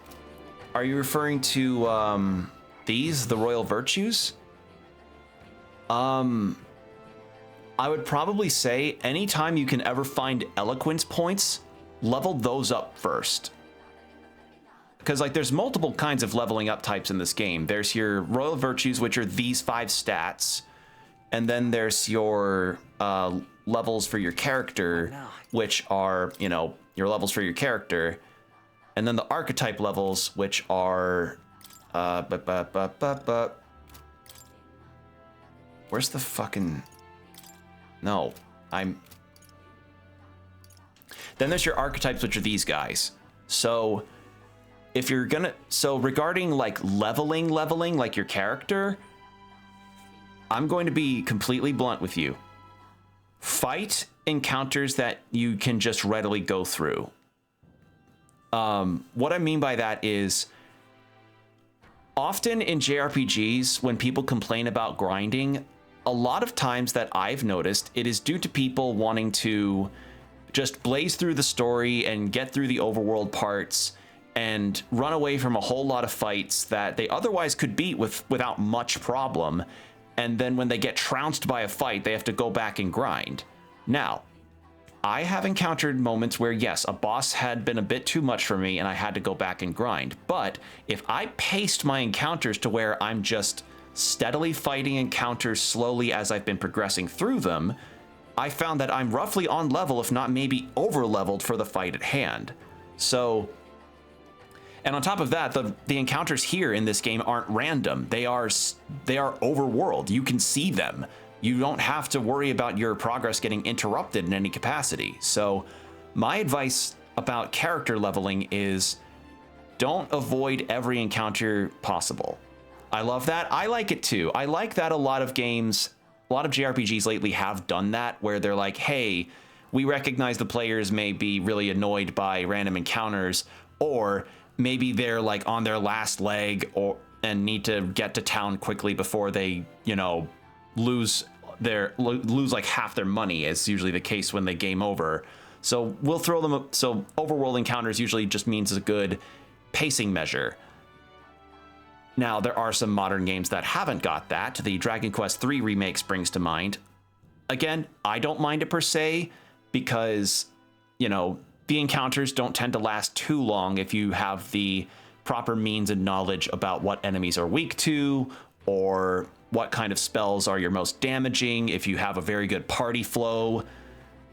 Are you referring to these, the Royal Virtues? I would probably say anytime you can ever find eloquence points, level those up first. Because like there's multiple kinds of leveling up types in this game. There's your Royal Virtues, which are these 5 stats. And then there's your levels for your character, which are, you know, your levels for your character. And then the archetype levels, which are... Where's the fucking... No, I'm... Then there's your archetypes, which are these guys. So... If you're gonna, so regarding like leveling like your character, I'm going to be completely blunt with you. Fight encounters that you can just readily go through. What I mean by that is often in JRPGs, when people complain about grinding, a lot of times that I've noticed, it is due to people wanting to just blaze through the story and get through the overworld parts and run away from a whole lot of fights that they otherwise could beat without much problem. And then when they get trounced by a fight, they have to go back and grind. Now, I have encountered moments where, yes, a boss had been a bit too much for me and I had to go back and grind. But if I paced my encounters to where I'm just steadily fighting encounters slowly as I've been progressing through them, I found that I'm roughly on level, if not maybe over leveled for the fight at hand. So... And on top of that, the encounters here in this game aren't random. They are overworld. You can see them. You don't have to worry about your progress getting interrupted in any capacity. So my advice about character leveling is don't avoid every encounter possible. I love that. I like it too. I like that a lot of games, a lot of JRPGs lately have done that, where they're like, hey, we recognize the players may be really annoyed by random encounters, or maybe they're like on their last leg and need to get to town quickly before they, you know, lose like half their money, is usually the case when they game over. So we'll throw them up. So overworld encounters usually just means a good pacing measure. Now, there are some modern games that haven't got that. The Dragon Quest III remake springs to mind. Again, I don't mind it per se, because, you know, the encounters don't tend to last too long if you have the proper means and knowledge about what enemies are weak to, or what kind of spells are your most damaging, if you have a very good party flow.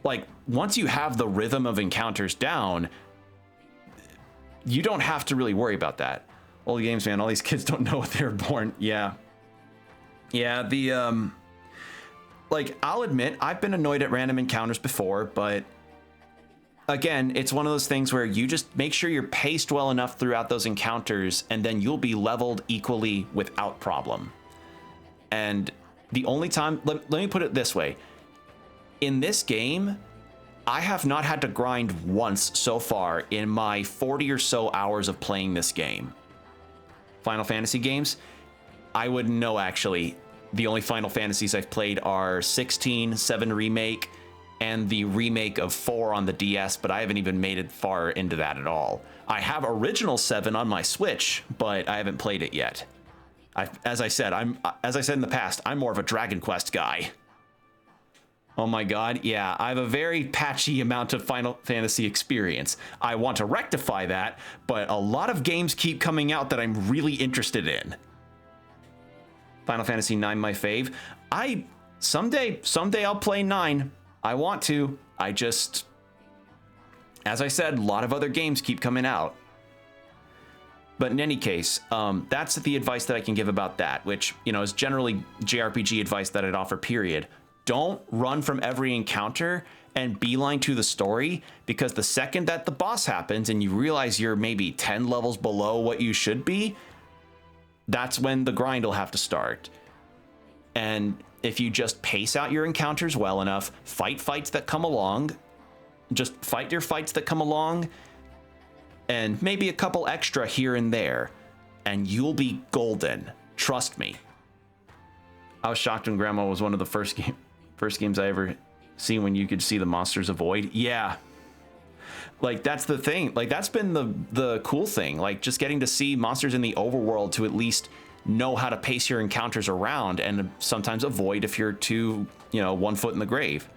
Like, once you have the rhythm of encounters down, you don't have to really worry about that. Old games, man, all these kids don't know what they were born. Yeah. Yeah, like, I'll admit, I've been annoyed at random encounters before, but again, it's one of those things where you just make sure you're paced well enough throughout those encounters, and then you'll be leveled equally without problem. And the only time, let me put it this way. In this game, I have not had to grind once so far in my 40 or so hours of playing this game. Final Fantasy games, I wouldn't know actually. The only Final Fantasies I've played are 16, 7 Remake, and the remake of 4 on the DS, but I haven't even made it far into that at all. I have original 7 on my Switch, but I haven't played it yet. As I said in the past, I'm more of a Dragon Quest guy. Oh my god, yeah, I have a very patchy amount of Final Fantasy experience. I want to rectify that, but a lot of games keep coming out that I'm really interested in. Final Fantasy 9, my fave. Someday I'll play 9. I want to. I just, as I said, a lot of other games keep coming out. But in any case, that's the advice that I can give about that, which, you know, is generally JRPG advice that I'd offer, period. Don't run from every encounter and beeline to the story, because the second that the boss happens and you realize you're maybe 10 levels below what you should be, that's when the grind will have to start. And if you just pace out your encounters well enough, fight fights that come along, just fight your fights that come along, and maybe a couple extra here and there, and you'll be golden. Trust me. I was shocked when Grandma was one of the first games I ever seen when you could see the monsters avoid. Yeah. Like, that's the thing. Like, that's been the cool thing. Like, just getting to see monsters in the overworld to at least know how to pace your encounters around and sometimes avoid if you're too, you know, 1 foot in the grave.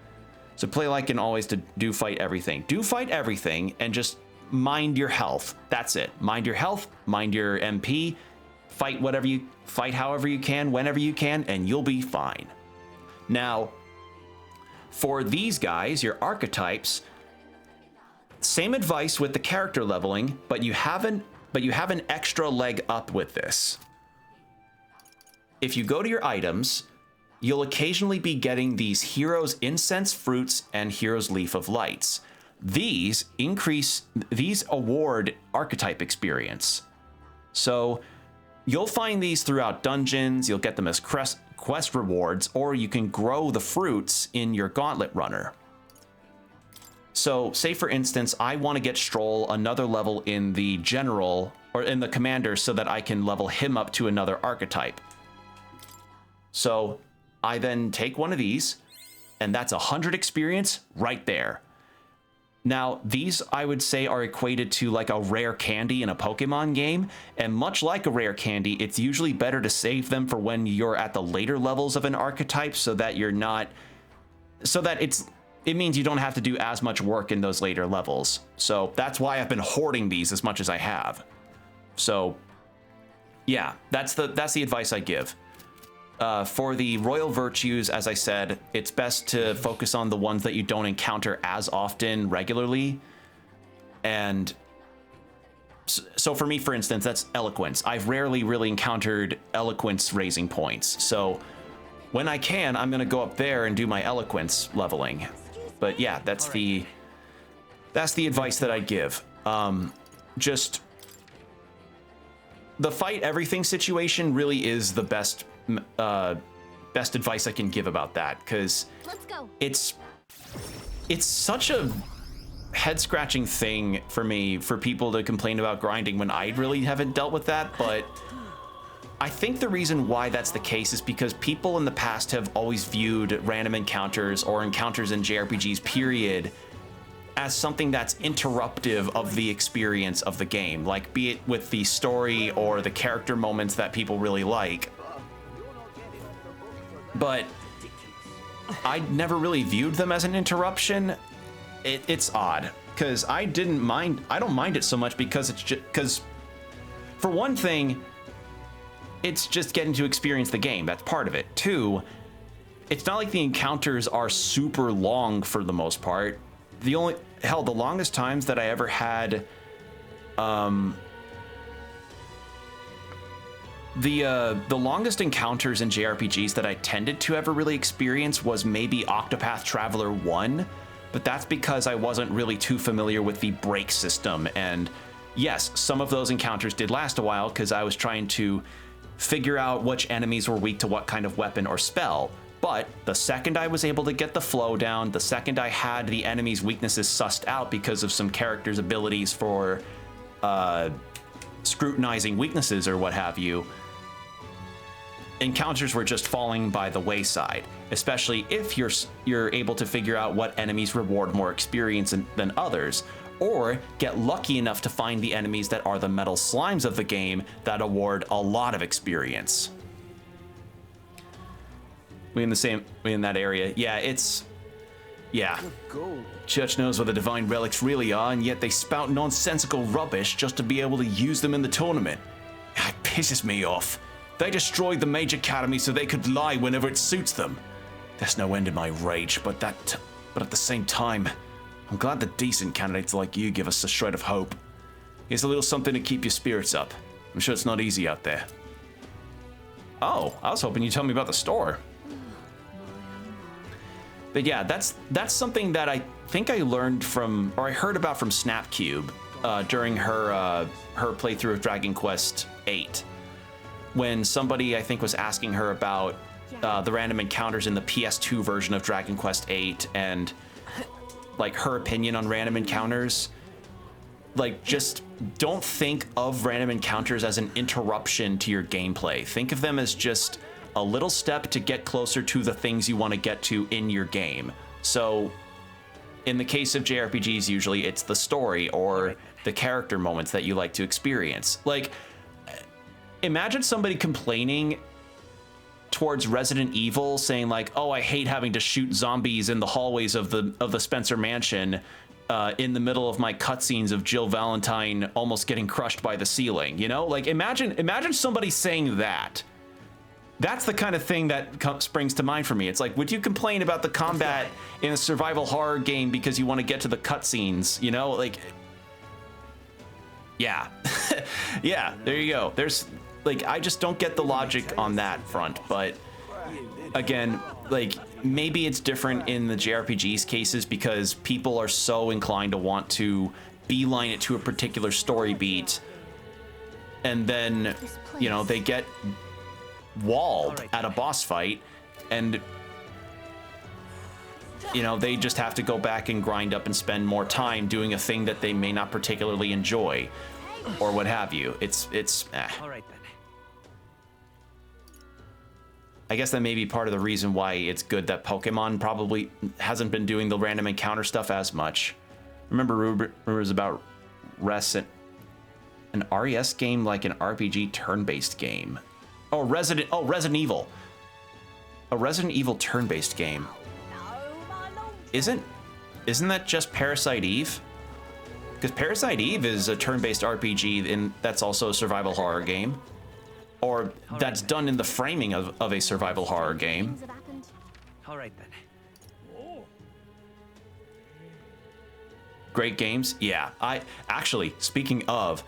So play like and always to do fight everything. Do fight everything and just mind your health. That's it. Mind your health, mind your MP, fight however you can, whenever you can, and you'll be fine. Now, for these guys, your archetypes, same advice with the character leveling, but you have an extra leg up with this. If you go to your items, you'll occasionally be getting these Hero's Incense Fruits and Hero's Leaf of Lights. These award archetype experience. So you'll find these throughout dungeons, you'll get them as quest rewards, or you can grow the fruits in your Gauntlet Runner. So say for instance, I want to get Stroll another level in the General, or in the Commander, so that I can level him up to another archetype. So I then take one of these, and that's 100 experience right there. Now, these I would say are equated to like a rare candy in a Pokemon game, and much like a rare candy, it's usually better to save them for when you're at the later levels of an archetype, so that it means you don't have to do as much work in those later levels. So that's why I've been hoarding these as much as I have. So yeah, that's the advice I give. For the royal virtues, as I said, it's best to focus on the ones that you don't encounter as often regularly. And so for me, for instance, that's eloquence. I've rarely really encountered eloquence raising points. So when I can, I'm going to go up there and do my eloquence leveling. But yeah, that's that's the advice that I'd give. Just the fight everything situation really is the best advice I can give about that, because it's such a head-scratching thing for me for people to complain about grinding when I really haven't dealt with that. But I think the reason why that's the case is because people in the past have always viewed random encounters or encounters in JRPGs period as something that's interruptive of the experience of the game, like be it with the story or the character moments that people really like. But I never really viewed them as an interruption. It's odd, because I don't mind it so much because it's just, because for one thing, it's just getting to experience the game. That's part of it. Two, it's not like the encounters are super long for the most part. The longest times that I ever had the longest encounters in JRPGs that I tended to ever really experience was maybe Octopath Traveler 1, but that's because I wasn't really too familiar with the break system. And yes, some of those encounters did last a while because I was trying to figure out which enemies were weak to what kind of weapon or spell. But the second I was able to get the flow down, the second I had the enemy's weaknesses sussed out because of some characters' abilities for scrutinizing weaknesses or what have you, encounters were just falling by the wayside, especially if you're able to figure out what enemies reward more experience than others, or get lucky enough to find the enemies that are the metal slimes of the game that award a lot of experience. We in that area. Yeah. Church knows where the divine relics really are, and yet they spout nonsensical rubbish just to be able to use them in the tournament. It pisses me off. They destroyed the Mage Academy so they could lie whenever it suits them. There's no end in my rage, but at the same time, I'm glad that decent candidates like you give us a shred of hope. Here's a little something to keep your spirits up. I'm sure it's not easy out there. Oh, I was hoping you'd tell me about the store. But yeah, that's something that I think I learned from, or I heard about from Snapcube during her playthrough of Dragon Quest VIII. When somebody, I think, was asking her about the random encounters in the PS2 version of Dragon Quest VIII and like her opinion on random encounters. Like, just don't think of random encounters as an interruption to your gameplay. Think of them as just a little step to get closer to the things you want to get to in your game. So in the case of JRPGs, usually it's the story or the character moments that you like to experience. Like, imagine somebody complaining towards Resident Evil, saying like, oh, I hate having to shoot zombies in the hallways of the Spencer Mansion in the middle of my cutscenes of Jill Valentine almost getting crushed by the ceiling, you know? Like, imagine somebody saying that. That's the kind of thing that springs to mind for me. It's like, would you complain about the combat in a survival horror game because you want to get to the cutscenes, you know? Like, yeah. Yeah, there you go. There's, like, I just don't get the logic on that front, but again, like, maybe it's different in the JRPGs cases because people are so inclined to want to beeline it to a particular story beat, and then, you know, they get walled at a boss fight, and, you know, they just have to go back and grind up and spend more time doing a thing that they may not particularly enjoy, or what have you. It's All right then. I guess that may be part of the reason why it's good that Pokemon probably hasn't been doing the random encounter stuff as much. Remember rumors about an RES game, like an RPG turn-based game. Resident Evil. A Resident Evil turn-based game. Isn't that just Parasite Eve? Because Parasite Eve is a turn-based RPG, and that's also a survival horror game. Or that's done in the framing of a survival horror game. All right then. Great games? Yeah. Actually, speaking of,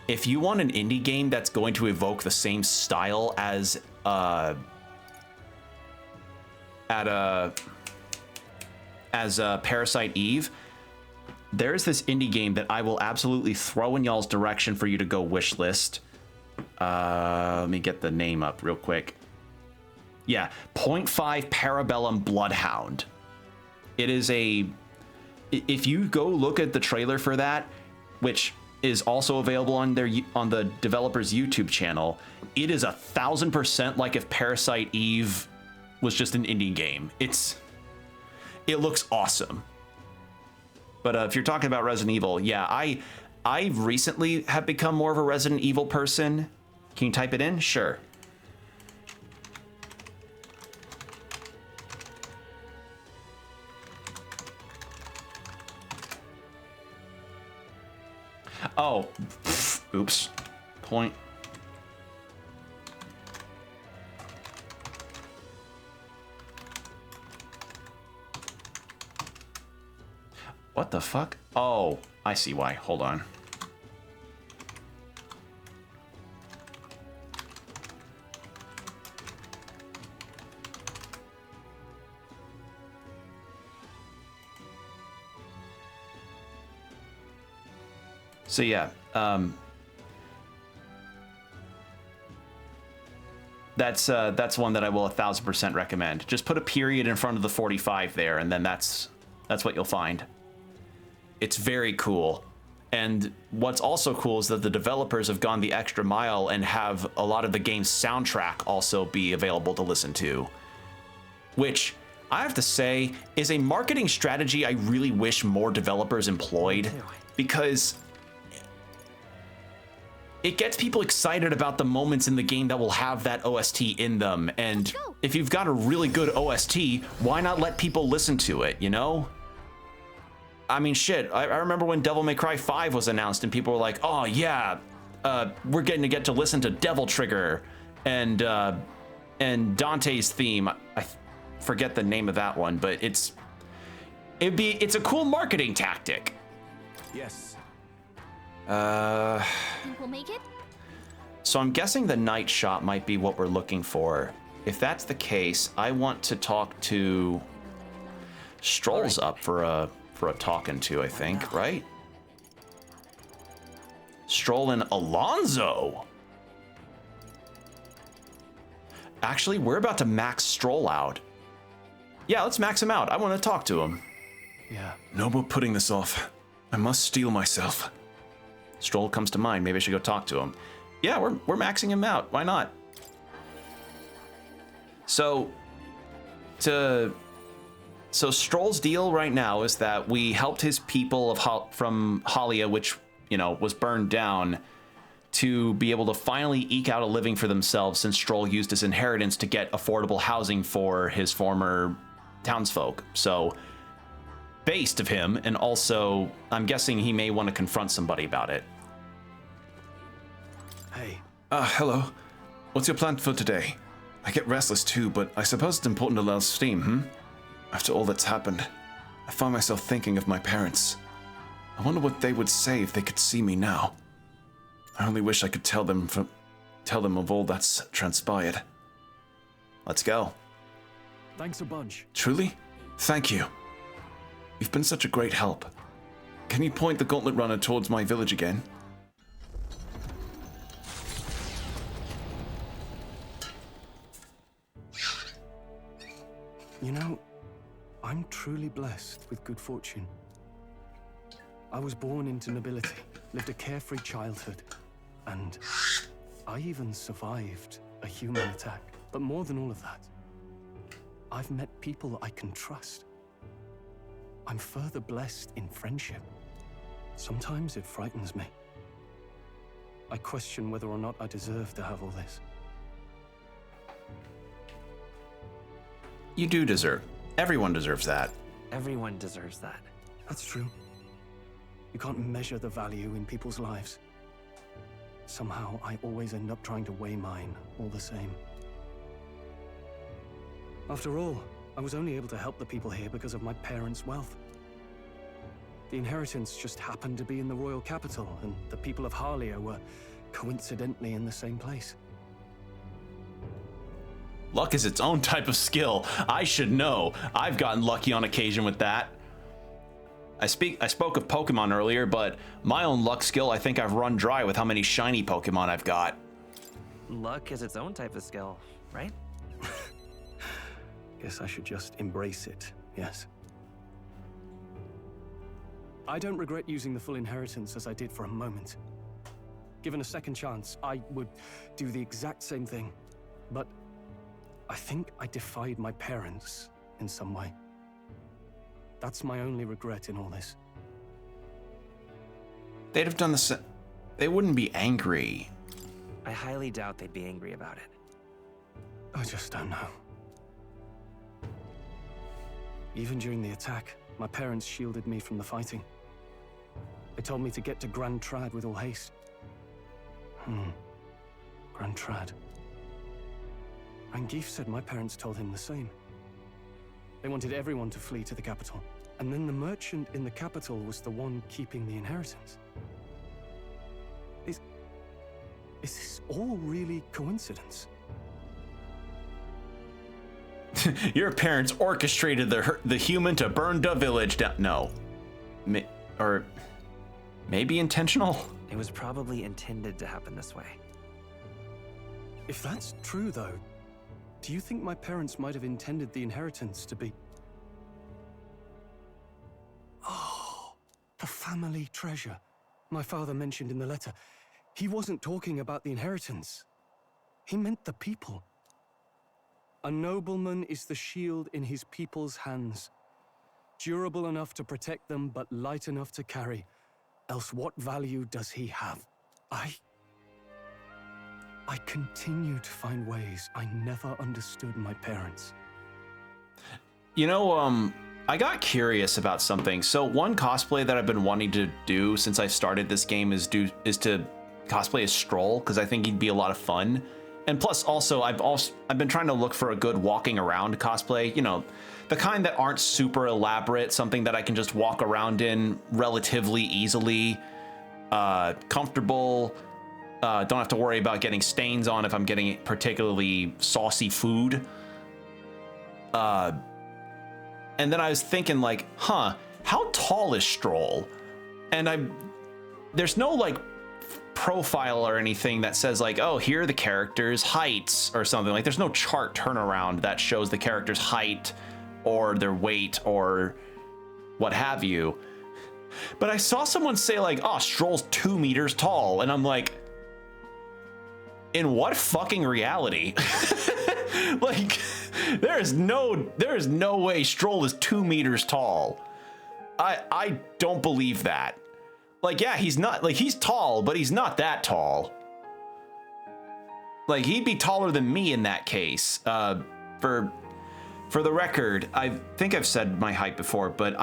if you want an indie game that's going to evoke the same style as Parasite Eve, there's this indie game that I will absolutely throw in y'all's direction for you to go wish list. Let me get the name up real quick. Yeah, 0.5 Parabellum Bloodhound. It is a... If you go look at the trailer for that, which is also available on the developer's YouTube channel, it is 1000% like if Parasite Eve was just an indie game. It looks awesome. But if you're talking about Resident Evil, yeah, I recently have become more of a Resident Evil person. Can you type it in? Sure. Oh, oops. Point. What the fuck? Oh, I see why. Hold on. So yeah, that's one that I will 1000% recommend. Just put a period in front of the 45 there, and then that's what you'll find. It's very cool. And what's also cool is that the developers have gone the extra mile and have a lot of the game's soundtrack also be available to listen to, which I have to say is a marketing strategy I really wish more developers employed, because it gets people excited about the moments in the game that will have that OST in them. And if you've got a really good OST, why not let people listen to it, you know? I mean, shit, I remember when Devil May Cry 5 was announced and people were like, oh yeah, we're getting to get to listen to Devil Trigger and Dante's theme. I forget the name of that one, but it's a cool marketing tactic. Yes. Think we'll make it? So I'm guessing the night shop might be what we're looking for. If that's the case, I want to talk to Stroll's up for a talking to, I think, right? Stroll and Alonzo. Actually, we're about to max Stroll out. Yeah, let's max him out. I want to talk to him. Yeah. No more putting this off. I must steel myself. Stroll comes to mind. Maybe I should go talk to him. Yeah, we're maxing him out. Why not? So Stroll's deal right now is that we helped his people from Halia, which, you know, was burned down, to be able to finally eke out a living for themselves, since Stroll used his inheritance to get affordable housing for his former townsfolk. So based of him, and also I'm guessing he may want to confront somebody about it. Hey. Hello. What's your plan for today? I get restless too, but I suppose it's important to let steam, After all that's happened, I find myself thinking of my parents. I wonder what they would say if they could see me now. I only wish I could tell them of all that's transpired. Let's go. Thanks a bunch. Truly? Thank you. You've been such a great help. Can you point the gauntlet runner towards my village again? You know, I'm truly blessed with good fortune. I was born into nobility, lived a carefree childhood, and I even survived a human attack. But more than all of that, I've met people I can trust. I'm further blessed in friendship. Sometimes it frightens me. I question whether or not I deserve to have all this. You do deserve. Everyone deserves that. Everyone deserves that. That's true. You can't measure the value in people's lives. Somehow, I always end up trying to weigh mine all the same. After all, I was only able to help the people here because of my parents' wealth. The inheritance just happened to be in the royal capital, and the people of Halia were coincidentally in the same place. Luck is its own type of skill. I should know. I've gotten lucky on occasion with that. I spoke of Pokemon earlier, but my own luck skill, I think I've run dry with how many shiny Pokemon I've got. Luck is its own type of skill, right? Guess I should just embrace it, yes. I don't regret using the full inheritance as I did for a moment. Given a second chance, I would do the exact same thing. But I think I defied my parents in some way. That's my only regret in all this. They'd have done the same. They wouldn't be angry. I highly doubt they'd be angry about it. I just don't know. Even during the attack, my parents shielded me from the fighting. They told me to get to Grand Trad with all haste. Grand Trad. Rangif said my parents told him the same. They wanted everyone to flee to the capital. And then the merchant in the capital was the one keeping the inheritance. Is this all really coincidence? Your parents orchestrated the human to burn the village down. No. Or maybe intentional? It was probably intended to happen this way. If that's true, though, do you think my parents might have intended the inheritance to be... Oh, the family treasure my father mentioned in the letter. He wasn't talking about the inheritance. He meant the people. A nobleman is the shield in his people's hands, durable enough to protect them, but light enough to carry. Else what value does he have? I continue to find ways I never understood my parents. You know, I got curious about something. So one cosplay that I've been wanting to do since I started this game is to cosplay as Stroll, because I think he'd be a lot of fun. And plus, also, I've been trying to look for a good walking around cosplay. You know, the kind that aren't super elaborate, something that I can just walk around in relatively easily, comfortable. Don't have to worry about getting stains on if I'm getting particularly saucy food. And then I was thinking, like, how tall is Stroll? And there's no like profile or anything that says like, oh, here are the characters' heights or something. Like, there's no chart turnaround that shows the character's height or their weight or what have you. But I saw someone say like, oh, Stroll's 2 meters tall, and I'm like, in what fucking reality? Like, there is no way Stroll is 2 meters tall. I don't believe that. Like, yeah, he's tall, but he's not that tall. Like, he'd be taller than me in that case. For the record, I think I've said my height before, but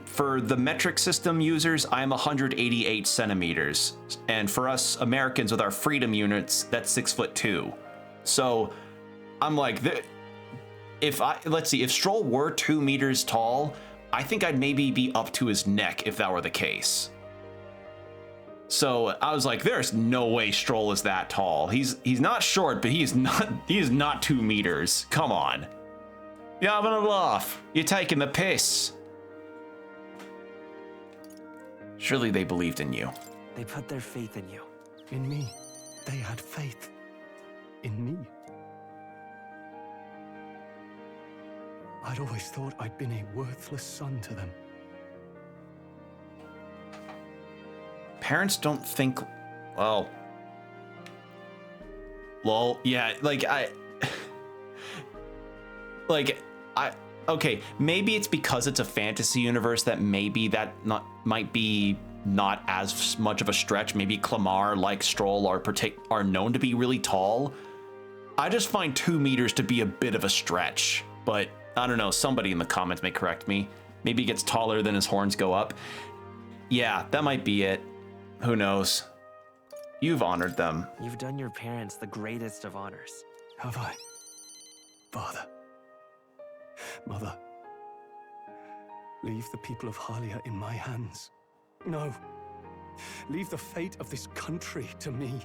for the metric system users, I'm 188 centimeters. And for us Americans with our freedom units, that's 6'2". So I'm like, let's see, if Stroll were 2 meters tall, I think I'd maybe be up to his neck if that were the case. So I was like, there's no way Stroll is that tall. He's not short, but he is not 2 meters. Come on. You're having a laugh. You're taking the piss. Surely they believed in you. They put their faith in you. In me. They had faith in me. I'd always thought I'd been a worthless son to them. Parents don't think, well, yeah, okay, maybe it's because it's a fantasy universe that maybe that might be not as much of a stretch. Maybe Clamar, like Stroll, are known to be really tall. I just find 2 meters to be a bit of a stretch, but I don't know, somebody in the comments may correct me. Maybe he gets taller than his horns go up. Yeah, that might be it. Who knows? You've honored them. You've done your parents the greatest of honors. Have I? Father. Mother. Leave the people of Halia in my hands. No. Leave the fate of this country to me.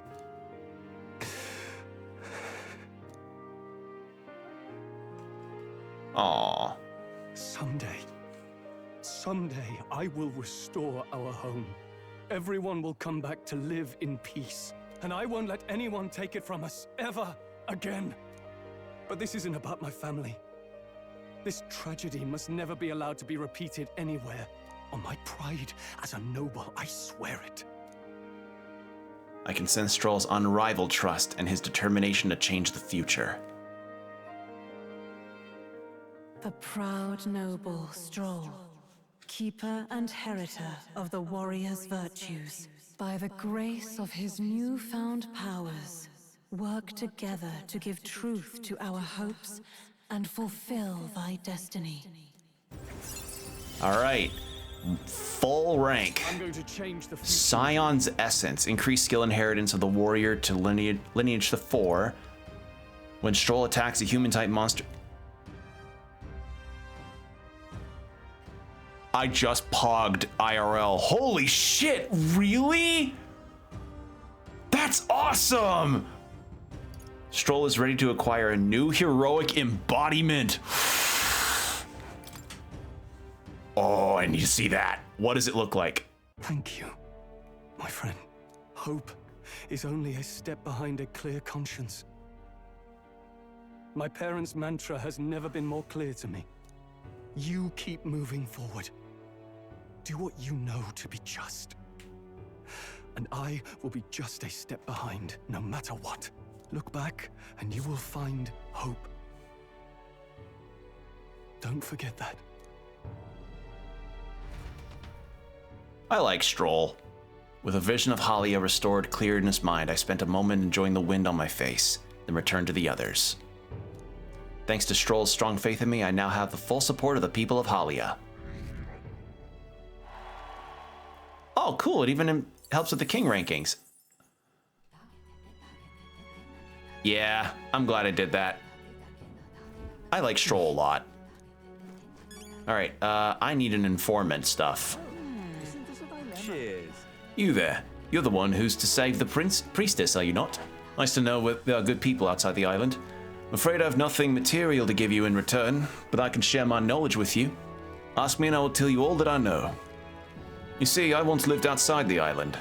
Aww. Someday, Someday, I will restore our home. Everyone will come back to live in peace. And I won't let anyone take it from us, ever again. But this isn't about my family. This tragedy must never be allowed to be repeated anywhere. On my pride as a noble, I swear it. I can sense Stroll's unrivaled trust and his determination to change the future. The proud noble Stroll, keeper and heritor of the warrior's virtues, by the grace of his newfound powers, work together to give truth to our hopes and fulfill thy destiny. All right. Full rank. I'm going to change the future. Scion's Essence. Increased skill inheritance of the warrior to lineage to 4. When Stroll attacks a human-type monster. I just pogged IRL. Holy shit, really? That's awesome! Stroll is ready to acquire a new heroic embodiment. Oh, I need to see that. What does it look like? Thank you, my friend. Hope is only a step behind a clear conscience. My parents' mantra has never been more clear to me. You keep moving forward. Do what you know to be just. And I will be just a step behind, no matter what. Look back, and you will find hope. Don't forget that. I like Stroll. With a vision of Halia restored clear in his mind, I spent a moment enjoying the wind on my face, then returned to the others. Thanks to Stroll's strong faith in me, I now have the full support of the people of Halia. Oh, cool. It even helps with the king rankings. Yeah, I'm glad I did that. I like Stroll a lot. Alright, I need an informant stuff. Cheers. You there. You're the one who's to save the priestess, are you not? Nice to know there are good people outside the island. I'm afraid I have nothing material to give you in return, but I can share my knowledge with you. Ask me and I will tell you all that I know. You see, I once lived outside the island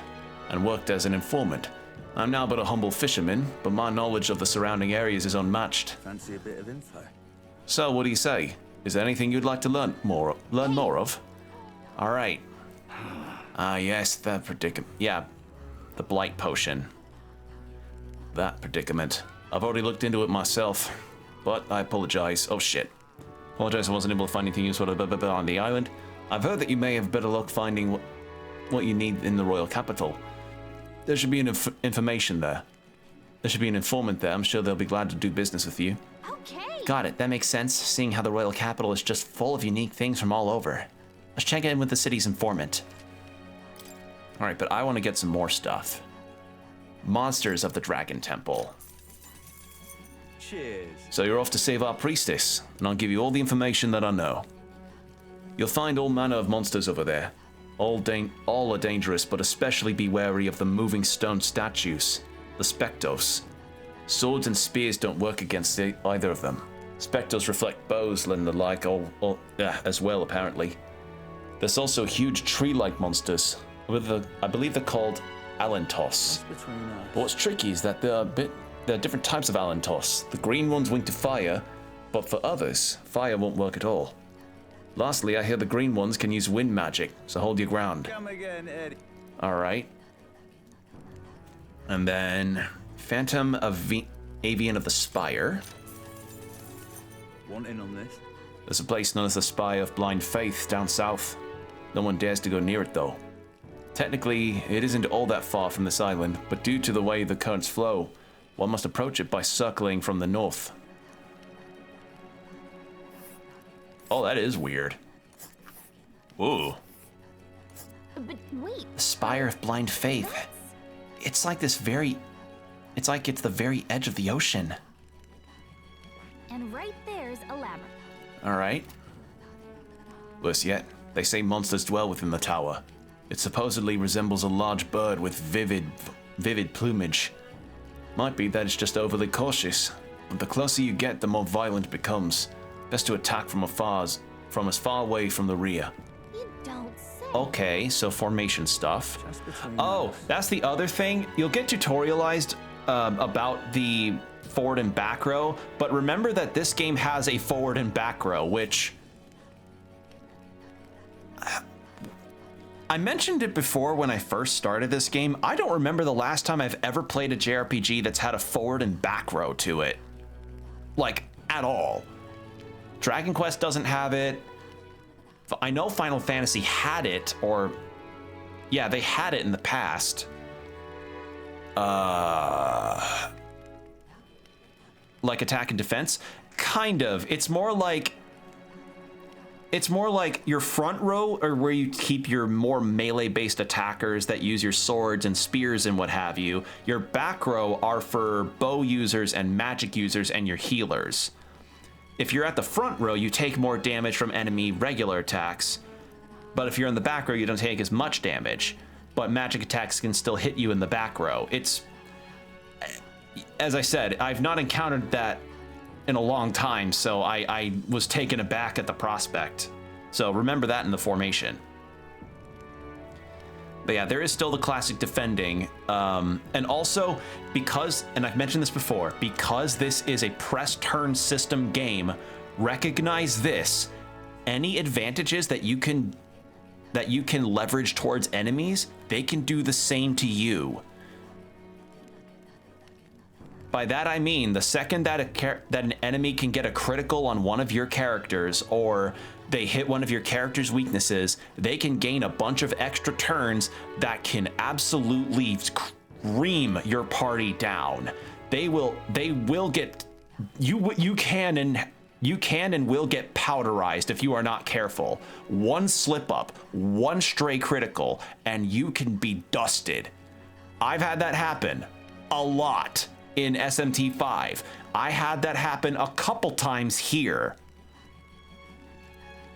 and worked as an informant. I'm now but a humble fisherman, but my knowledge of the surrounding areas is unmatched. Fancy a bit of info? So, what do you say? Is there anything you'd like to learn more of? All right. Ah, yes, the predicament. Yeah, the blight potion. That predicament. I've already looked into it myself, but I apologize. Oh shit. Apologize I wasn't able to find anything useful on the island. I've heard that you may have better luck finding what you need in the royal capital. There should be an information there. There should be an informant there. I'm sure they'll be glad to do business with you. Okay. Got it. That makes sense, seeing how the royal capital is just full of unique things from all over. Let's check in with the city's informant. Alright, but I want to get some more stuff. Monsters of the Dragon Temple. Cheers. So you're off to save our priestess, and I'll give you all the information that I know. You'll find all manner of monsters over there. All are dangerous, but especially be wary of the moving stone statues, the Spectos. Swords and spears don't work against either of them. Spectos reflect bows and the like as well, apparently. There's also huge tree-like monsters. I believe they're called Alentos. But what's tricky is that there are different types of Alentos. The green ones wink to fire, but for others, fire won't work at all. Lastly, I hear the green ones can use wind magic, so hold your ground. Come again, Eddie. Alright. And then Phantom Avian of the Spire. Want in on this? There's a place known as the Spire of Blind Faith down south. No one dares to go near it though. Technically, it isn't all that far from this island, but due to the way the currents flow, one must approach it by circling from the north. Oh, that is weird. Ooh. But wait. The Spire of Blind Faith. It's like it's the very edge of the ocean. And right there's a labyrinth. Alright. Worse yet, they say monsters dwell within the tower. It supposedly resembles a large bird with vivid plumage. Might be that it's just overly cautious, but the closer you get, the more violent it becomes. Best to attack from as far away from the rear. Okay, so formation stuff. Oh, that's the other thing. You'll get tutorialized about the forward and back row, but remember that this game has a forward and back row, which I mentioned it before when I first started this game. I don't remember the last time I've ever played a JRPG that's had a forward and back row to it. Like, at all. Dragon Quest doesn't have it. I know Final Fantasy had it, or yeah, they had it in the past. Like attack and defense? Kind of. It's more like your front row, or where you keep your more melee-based attackers that use your swords and spears and what have you. Your back row are for bow users and magic users and your healers. If you're at the front row, you take more damage from enemy regular attacks. But if you're in the back row, you don't take as much damage. But magic attacks can still hit you in the back row. It's, as I said, I've not encountered that in a long time, so I was taken aback at the prospect. So remember that in the formation. But yeah, there is still the classic defending. And also, because, and I've mentioned this before, because this is a press turn system game, recognize this. Any advantages that you can leverage towards enemies, they can do the same to you. By that I mean, the second that an enemy can get a critical on one of your characters, or they hit one of your character's weaknesses, they can gain a bunch of extra turns that can absolutely cream your party down. They will get, you can and will get powderized if you are not careful. One slip up, one stray critical, and you can be dusted. I've had that happen a lot in SMT5. I had that happen a couple times here.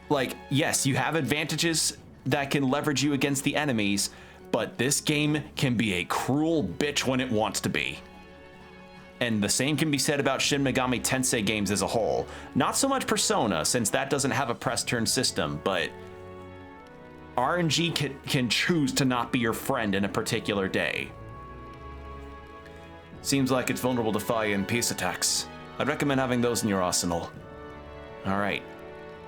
Like, yes, you have advantages that can leverage you against the enemies, but this game can be a cruel bitch when it wants to be. And the same can be said about Shin Megami Tensei games as a whole. Not so much Persona, since that doesn't have a press turn system, but RNG can choose to not be your friend in a particular day. Seems like it's vulnerable to fire and peace attacks. I'd recommend having those in your arsenal. Alright,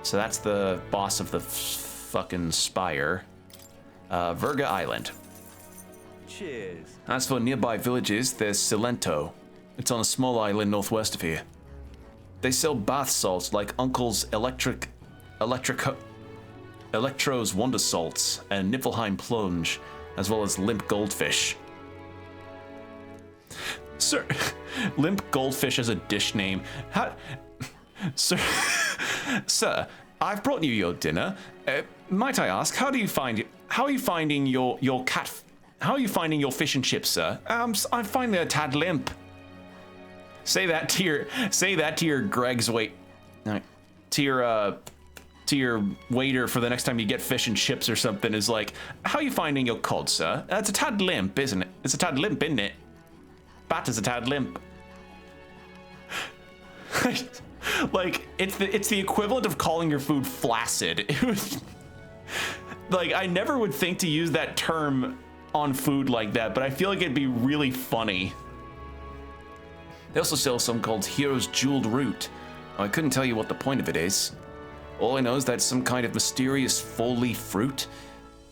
so that's the boss of the fucking spire. Verga Island. Cheers. As for nearby villages, there's Silento. It's on a small island northwest of here. They sell bath salts like Uncle's Electro's Wonder Salts and Niflheim Plunge, as well as limp goldfish. Sir, limp goldfish as a dish name. Sir, I've brought you your dinner. Might I ask, how are you finding your fish and chips, sir? I'm finding a tad limp. Say that to your Greg's to your waiter for the next time you get fish and chips or something, is like, how are you finding your cod, sir? It's a tad limp, isn't it? It's a tad limp, isn't it? Bat is a tad limp. Like, it's the equivalent of calling your food flaccid. It was like, I never would think to use that term on food like that, but I feel like it'd be really funny. They also sell some called Hero's Jeweled Root. I couldn't tell you what the point of it is. All I know is that it's some kind of mysterious full-leaf fruit.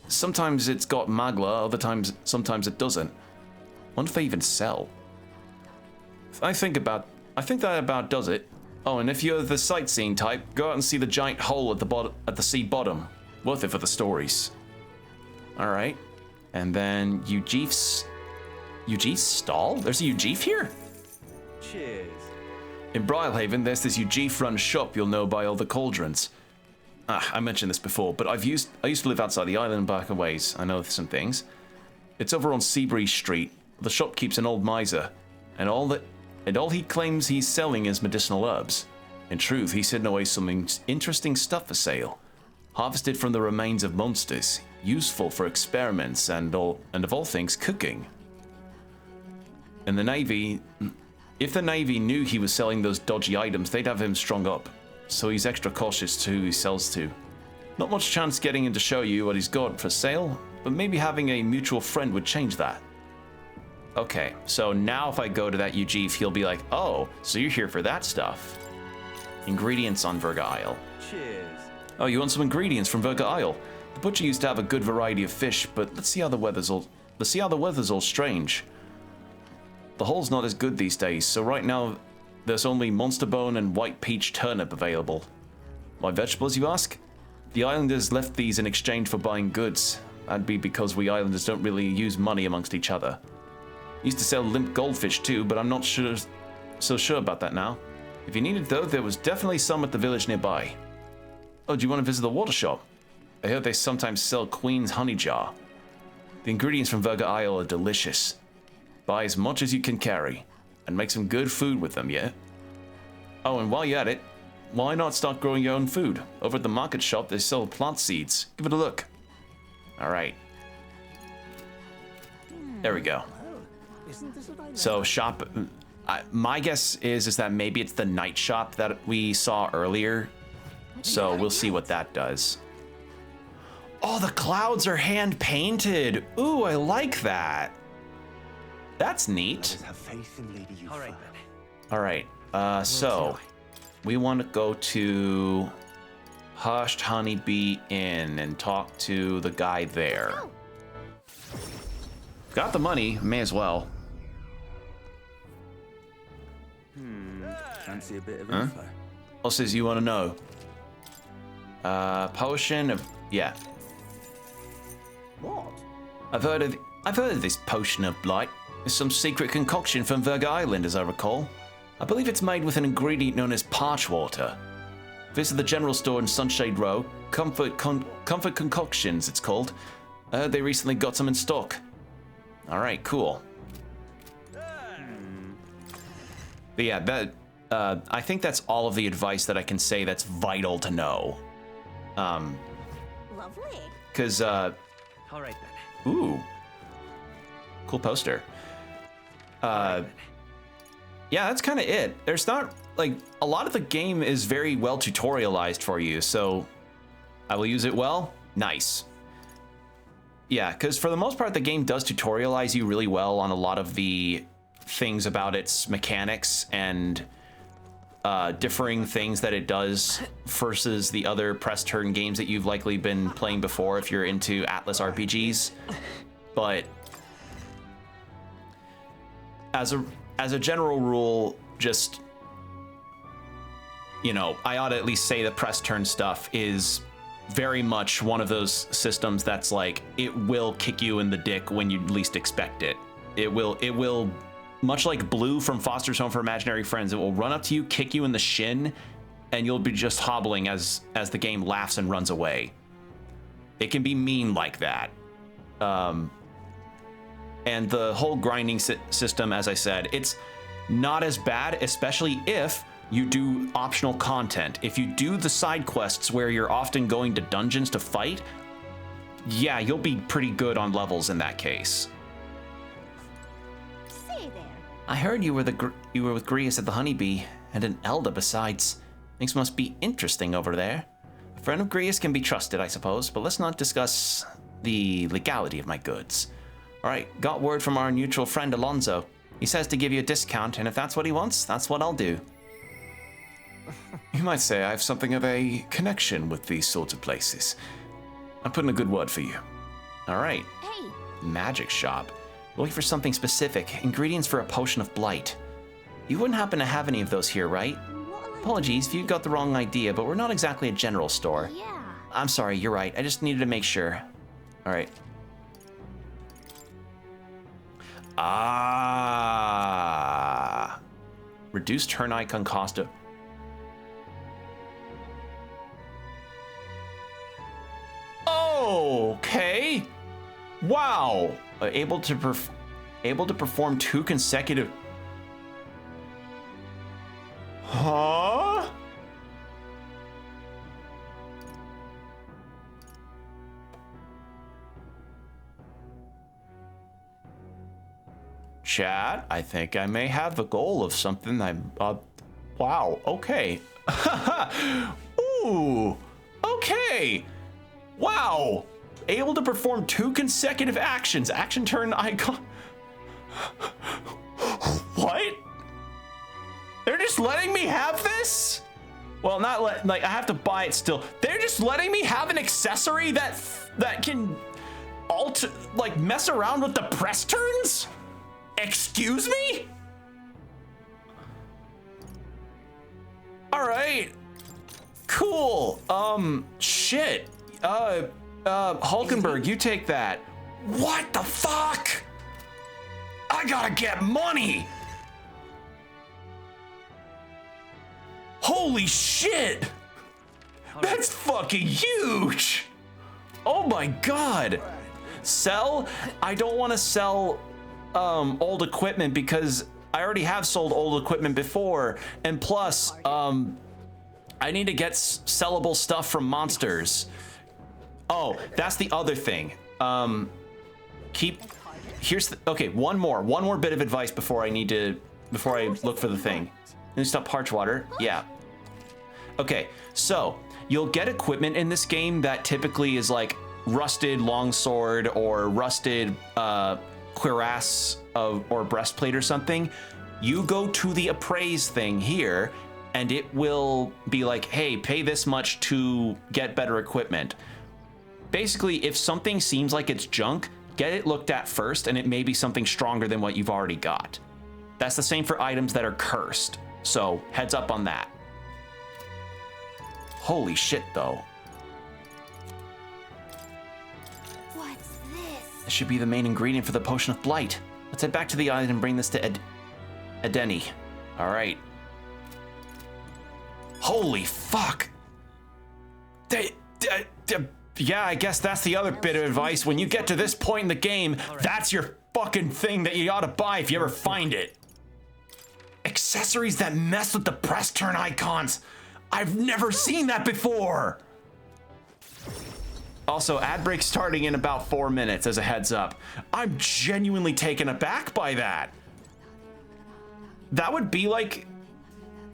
Sometimes it's got magla, sometimes it doesn't. Wonder if they even sell. I think that about does it. Oh, and if you're the sightseeing type, go out and see the giant hole at the sea bottom. Worth it for the stories. All right, and then Eugif's stall. There's a Eugif here. Cheers. In Briarhaven, there's this Eugif-run shop you'll know by all the cauldrons. I mentioned this before, but I used to live outside the island back a ways. I know some things. It's over on Seabreeze Street. The shop keeps an old miser, and all he claims he's selling is medicinal herbs. In truth, he's hidden away some interesting stuff for sale, harvested from the remains of monsters, useful for experiments and of all things, cooking. And the Navy, if the Navy knew he was selling those dodgy items, they'd have him strung up. So he's extra cautious to who he sells to. Not much chance getting him to show you what he's got for sale, but maybe having a mutual friend would change that. Okay, so now if I go to that Ujeef, he'll be like, oh, so you're here for that stuff. Ingredients on Verga Isle. Cheers. Oh, you want some ingredients from Verga Isle? The butcher used to have a good variety of fish, but let's see how the weather's all strange. The hull's not as good these days, so right now there's only monster bone and white peach turnip available. Why vegetables, you ask? The islanders left these in exchange for buying goods. That'd be because we islanders don't really use money amongst each other. Used to sell limp goldfish too, but I'm not so sure about that now. If you need it though, there was definitely some at the village nearby. Oh, do you want to visit the water shop? I heard they sometimes sell Queen's honey jar. The ingredients from Verga Isle are delicious. Buy as much as you can carry, and make some good food with them, yeah? Oh, and while you're at it, why not start growing your own food? Over at the market shop, they sell plant seeds. Give it a look. Alright. There we go. So, shop... my guess is that maybe it's the night shop that we saw earlier. So, we'll see what that does. Oh, the clouds are hand-painted. Ooh, I like that. That's neat. Have faith in Lady Yufa. Alright, so we want to go to Hushed Honeybee Inn and talk to the guy there. Got the money, may as well. Fancy a bit of info. What says you want to know? Potion of... yeah. What? I've heard of this potion of blight. It's some secret concoction from Verga Island, as I recall. I believe it's made with an ingredient known as parch water. Visit the general store in Sunshade Row. Comfort Concoctions, it's called. I heard they recently got some in stock. Alright, cool. But yeah, that I think that's all of the advice that I can say that's vital to know. Lovely. Because, All right then. ooh. Cool poster. Yeah, that's kind of it. There's not, like, a lot of the game is very well tutorialized for you, so I will use it well. Nice. Yeah, because for the most part, the game does tutorialize you really well on a lot of the things about its mechanics and differing things that it does versus the other press turn games that you've likely been playing before if you're into Atlas RPGs. But as a general rule, just, you know, I ought to at least say the press turn stuff is very much one of those systems that's like, it will kick you in the dick when you least expect it. It will, much like Blue from Foster's Home for Imaginary Friends, it will run up to you, kick you in the shin, and you'll be just hobbling as the game laughs and runs away. It can be mean like that. And the whole grinding system, as I said, it's not as bad, especially if you do optional content. If you do the side quests where you're often going to dungeons to fight, yeah, you'll be pretty good on levels in that case. Say there. I heard you were with Grius at the Honeybee, and an elder besides. Things must be interesting over there. A friend of Grius can be trusted, I suppose, but let's not discuss the legality of my goods. Alright, got word from our mutual friend Alonzo. He says to give you a discount, and if that's what he wants, that's what I'll do. You might say I have something of a connection with these sorts of places. I'm putting a good word for you. Alright. Hey. Magic shop. Looking for something specific. Ingredients for a potion of blight. You wouldn't happen to have any of those here, right? Apologies if you got the wrong idea, but we're not exactly a general store. Yeah. I'm sorry, you're right. I just needed to make sure. Alright. Ah. Reduced turn icon cost of... Okay. Wow. Able to perform 2 consecutive... Huh? Chat, I think I may have a goal of something wow, okay. Ooh, okay. Wow! Able to perform 2 consecutive actions. Action turn icon. What? They're just letting me have this? Well, not like I have to buy it still. They're just letting me have an accessory that can like mess around with the press turns? Excuse me? All right. Cool. Shit. Hulkenberg, you take that. What the fuck? I gotta get money. Holy shit. That's fucking huge. Oh my God. Sell? I don't want to sell old equipment because I already have sold old equipment before. And plus, I need to get sellable stuff from monsters. Oh, that's the other thing. Okay, one more bit of advice before I look for the thing. Let me stop parch water. Yeah. Okay, so you'll get equipment in this game that typically is like rusted longsword or rusted cuirass or breastplate or something. You go to the appraise thing here and it will be like, hey, pay this much to get better equipment. Basically, if something seems like it's junk, get it looked at first and it may be something stronger than what you've already got. That's the same for items that are cursed. So heads up on that. Holy shit, though. What's this? This should be the main ingredient for the potion of blight. Let's head back to the island and bring this to Edeni. All right. Holy fuck. Yeah, I guess that's the other bit of advice. When you get to this point in the game, that's your fucking thing that you ought to buy if you ever find it. Accessories that mess with the press turn icons. I've never seen that before. Also, ad break starting in about 4 minutes as a heads up. I'm genuinely taken aback by that. That would be like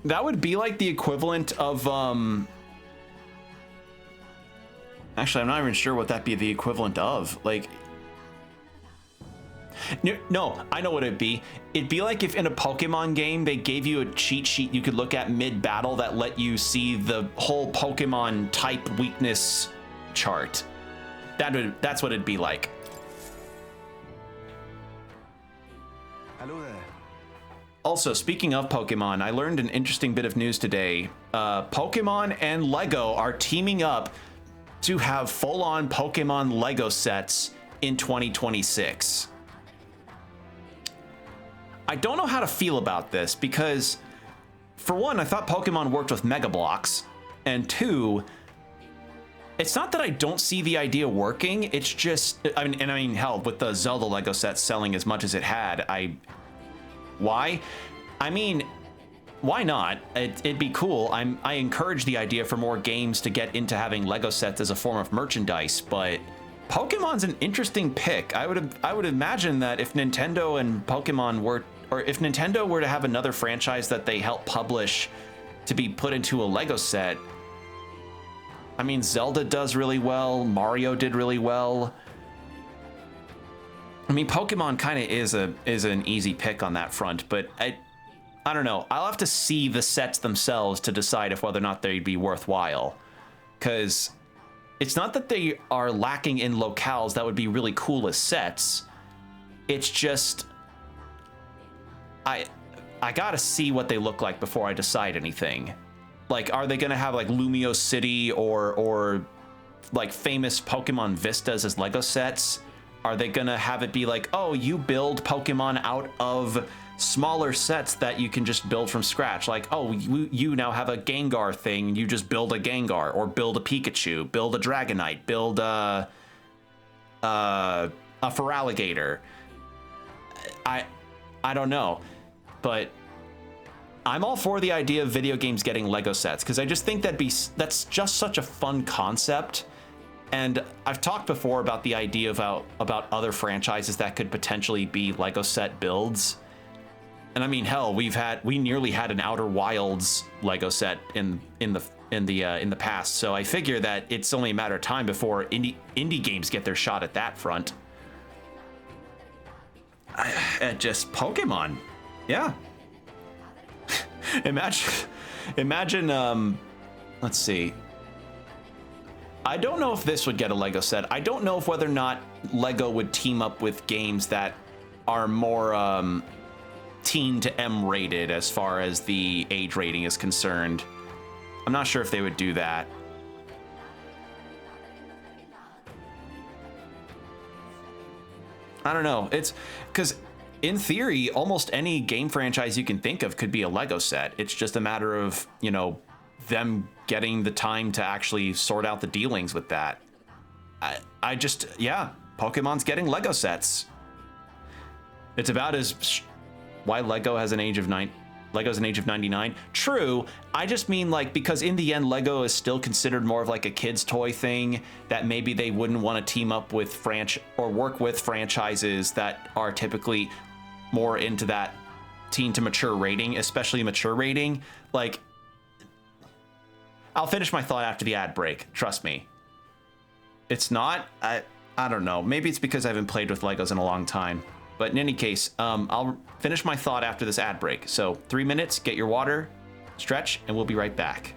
the equivalent of actually, I'm not even sure what that'd be the equivalent of. Like, no, I know what it'd be. It'd be like if in a Pokemon game, they gave you a cheat sheet you could look at mid-battle that let you see the whole Pokemon type weakness chart. That's what it'd be like. Hello there. Also, speaking of Pokemon, I learned an interesting bit of news today. Pokemon and Lego are teaming up to have full-on Pokemon Lego sets in 2026. I don't know how to feel about this because, for one, I thought Pokemon worked with Mega Blocks, and two, it's not that I don't see the idea working, it's just, I mean, hell, with the Zelda Lego set selling as much as it had, why? I mean, why not? It'd be cool. I encourage the idea for more games to get into having Lego sets as a form of merchandise, but Pokemon's an interesting pick. I would imagine that if Nintendo and Pokemon were, or if Nintendo were to have another franchise that they help publish to be put into a Lego set, I mean, Zelda does really well, Mario did really well. I mean, Pokemon kind of is an easy pick on that front, but I don't know. I'll have to see the sets themselves to decide if whether or not they'd be worthwhile. Because it's not that they are lacking in locales that would be really cool as sets. It's just, I gotta see what they look like before I decide anything. Like, are they gonna have like Lumio City or like famous Pokemon Vistas as Lego sets? Are they gonna have it be like, oh, you build Pokemon out of smaller sets that you can just build from scratch? Like, oh, you now have a Gengar thing, you just build a Gengar, or build a Pikachu, build a Dragonite, build a Feraligatr. I don't know, but I'm all for the idea of video games getting Lego sets because I just think that's just such a fun concept. And I've talked before about the idea about other franchises that could potentially be Lego set builds. And I mean, hell, we nearly had an Outer Wilds Lego set in the in the past. So I figure that it's only a matter of time before indie games get their shot at that front. Just Pokemon, yeah. Imagine. Let's see. I don't know if this would get a Lego set. I don't know if whether or not Lego would team up with games that are more teen to M rated as far as the age rating is concerned. I'm not sure if they would do that. I don't know. It's because in theory, almost any game franchise you can think of could be a Lego set. It's just a matter of, you know, them getting the time to actually sort out the dealings with that. I just, yeah, Pokemon's getting Lego sets. It's about as why Lego has an age of Lego's an age of 99. True. I just mean, like, because in the end, Lego is still considered more of like a kid's toy thing, that maybe they wouldn't want to team up with or work with franchises that are typically more into that teen to mature rating, especially mature rating. Like, I'll finish my thought after the ad break. Trust me. It's not. I don't know. Maybe it's because I haven't played with Legos in a long time. But in any case, I'll finish my thought after this ad break. So 3 minutes, get your water, stretch, and we'll be right back.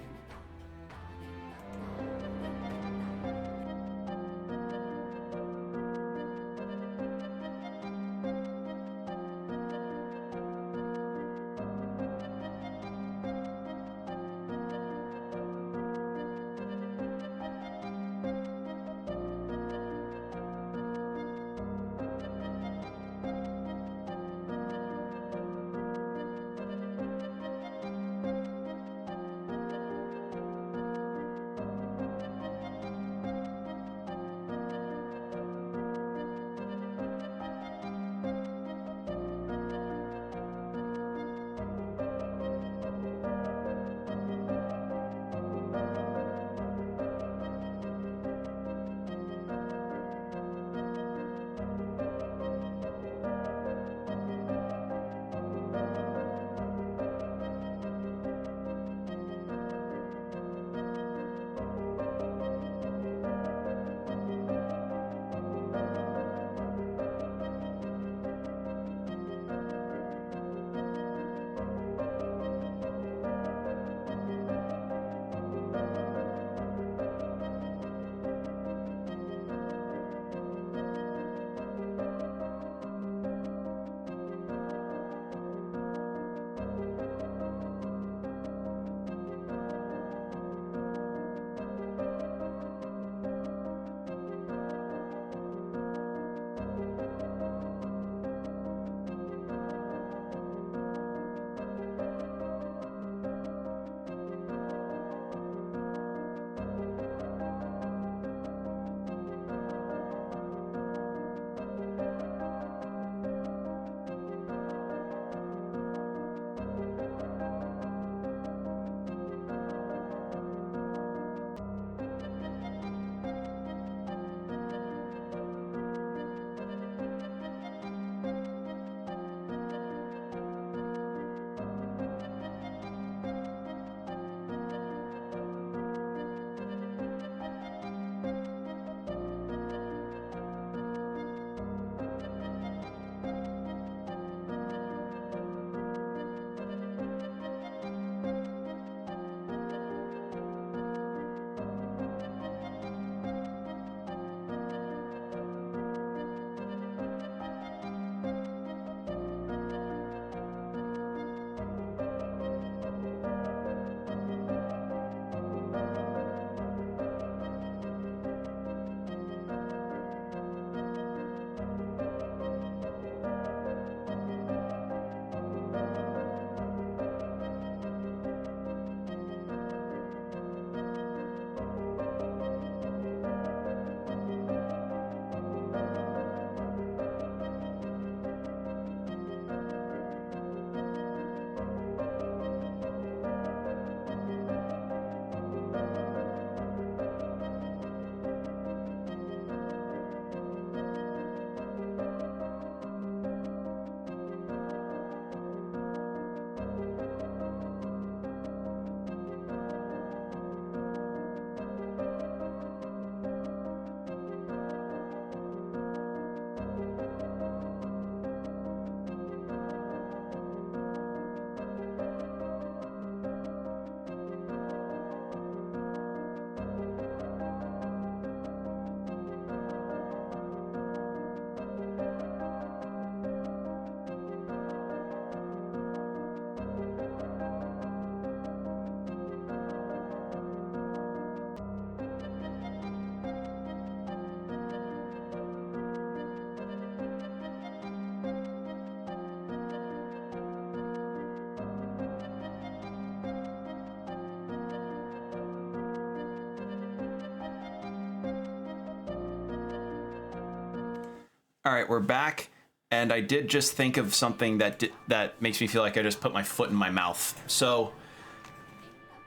All right, we're back, and I did just think of something that makes me feel like I just put my foot in my mouth. So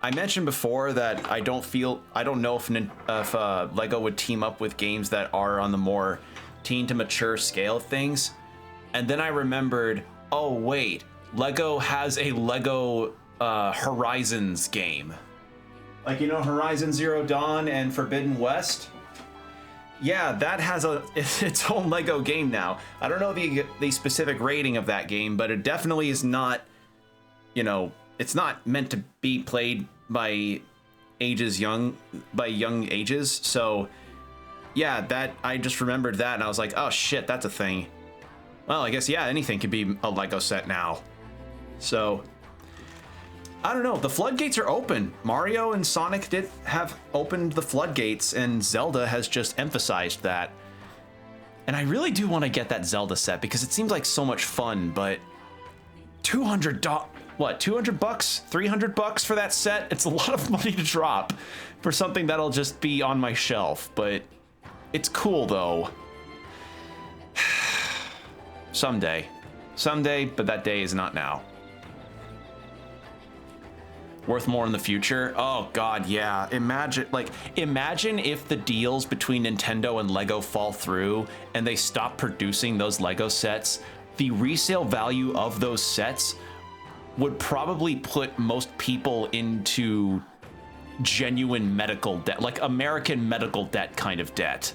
I mentioned before that I don't know if Lego would team up with games that are on the more teen to mature scale of things, and then I remembered, oh wait, Lego has a Lego Horizons game. Like, you know, Horizon Zero Dawn and Forbidden West? Yeah, that has its own Lego game now. I don't know the specific rating of that game, but it definitely is not, you know, it's not meant to be played by young ages. So yeah, that I just remembered that and I was like, oh shit, that's a thing. Well, I guess, yeah, anything could be a Lego set now. So I don't know, the floodgates are open. Mario and Sonic did have opened the floodgates, and Zelda has just emphasized that. And I really do want to get that Zelda set because it seems like so much fun, but $200 bucks, $300 for that set? It's a lot of money to drop for something that'll just be on my shelf, but it's cool though. Someday, but that day is not now. Worth more in the future? Oh god, yeah. Imagine if the deals between Nintendo and Lego fall through and they stop producing those Lego sets. The resale value of those sets would probably put most people into genuine medical debt, like American medical debt kind of debt.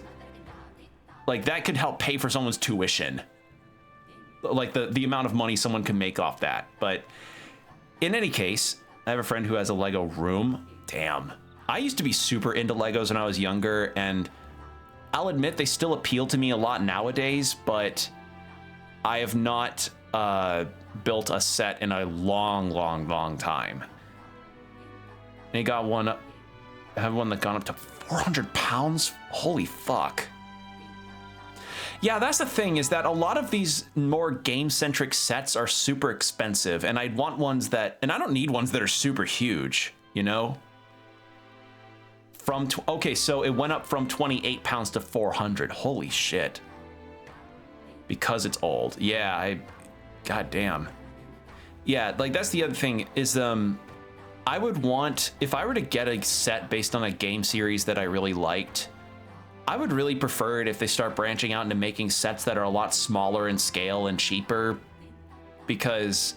Like, that could help pay for someone's tuition. Like the amount of money someone can make off that. But in any case, I have a friend who has a Lego room. Damn. I used to be super into Legos when I was younger, and I'll admit they still appeal to me a lot nowadays, but I have not built a set in a long time. And he got one up. I have one that gone up to 400 pounds. Holy fuck. Yeah, that's the thing, is that a lot of these more game-centric sets are super expensive, and I'd want ones that, and I don't need ones that are super huge, you know? Okay, so it went up from 28 pounds to 400. Holy shit. Because it's old. Yeah, god damn. Yeah, like, that's the other thing, is, I would want, if I were to get a set based on a game series that I really liked, I would really prefer it if they start branching out into making sets that are a lot smaller in scale and cheaper, because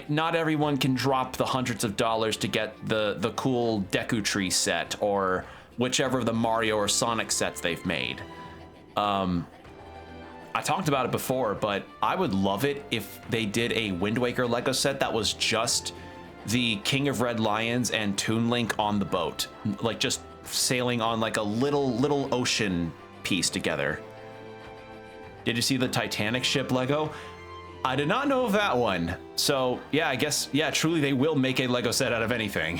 not everyone can drop the hundreds of dollars to get the cool Deku Tree set or whichever of the Mario or Sonic sets they've made. I talked about it before, but I would love it if they did a Wind Waker Lego set that was just the King of Red Lions and Toon Link on the boat, like just sailing on like a little ocean piece together. Did you see the Titanic ship Lego? I did not know of that one. So yeah, I guess, yeah, truly they will make a Lego set out of anything.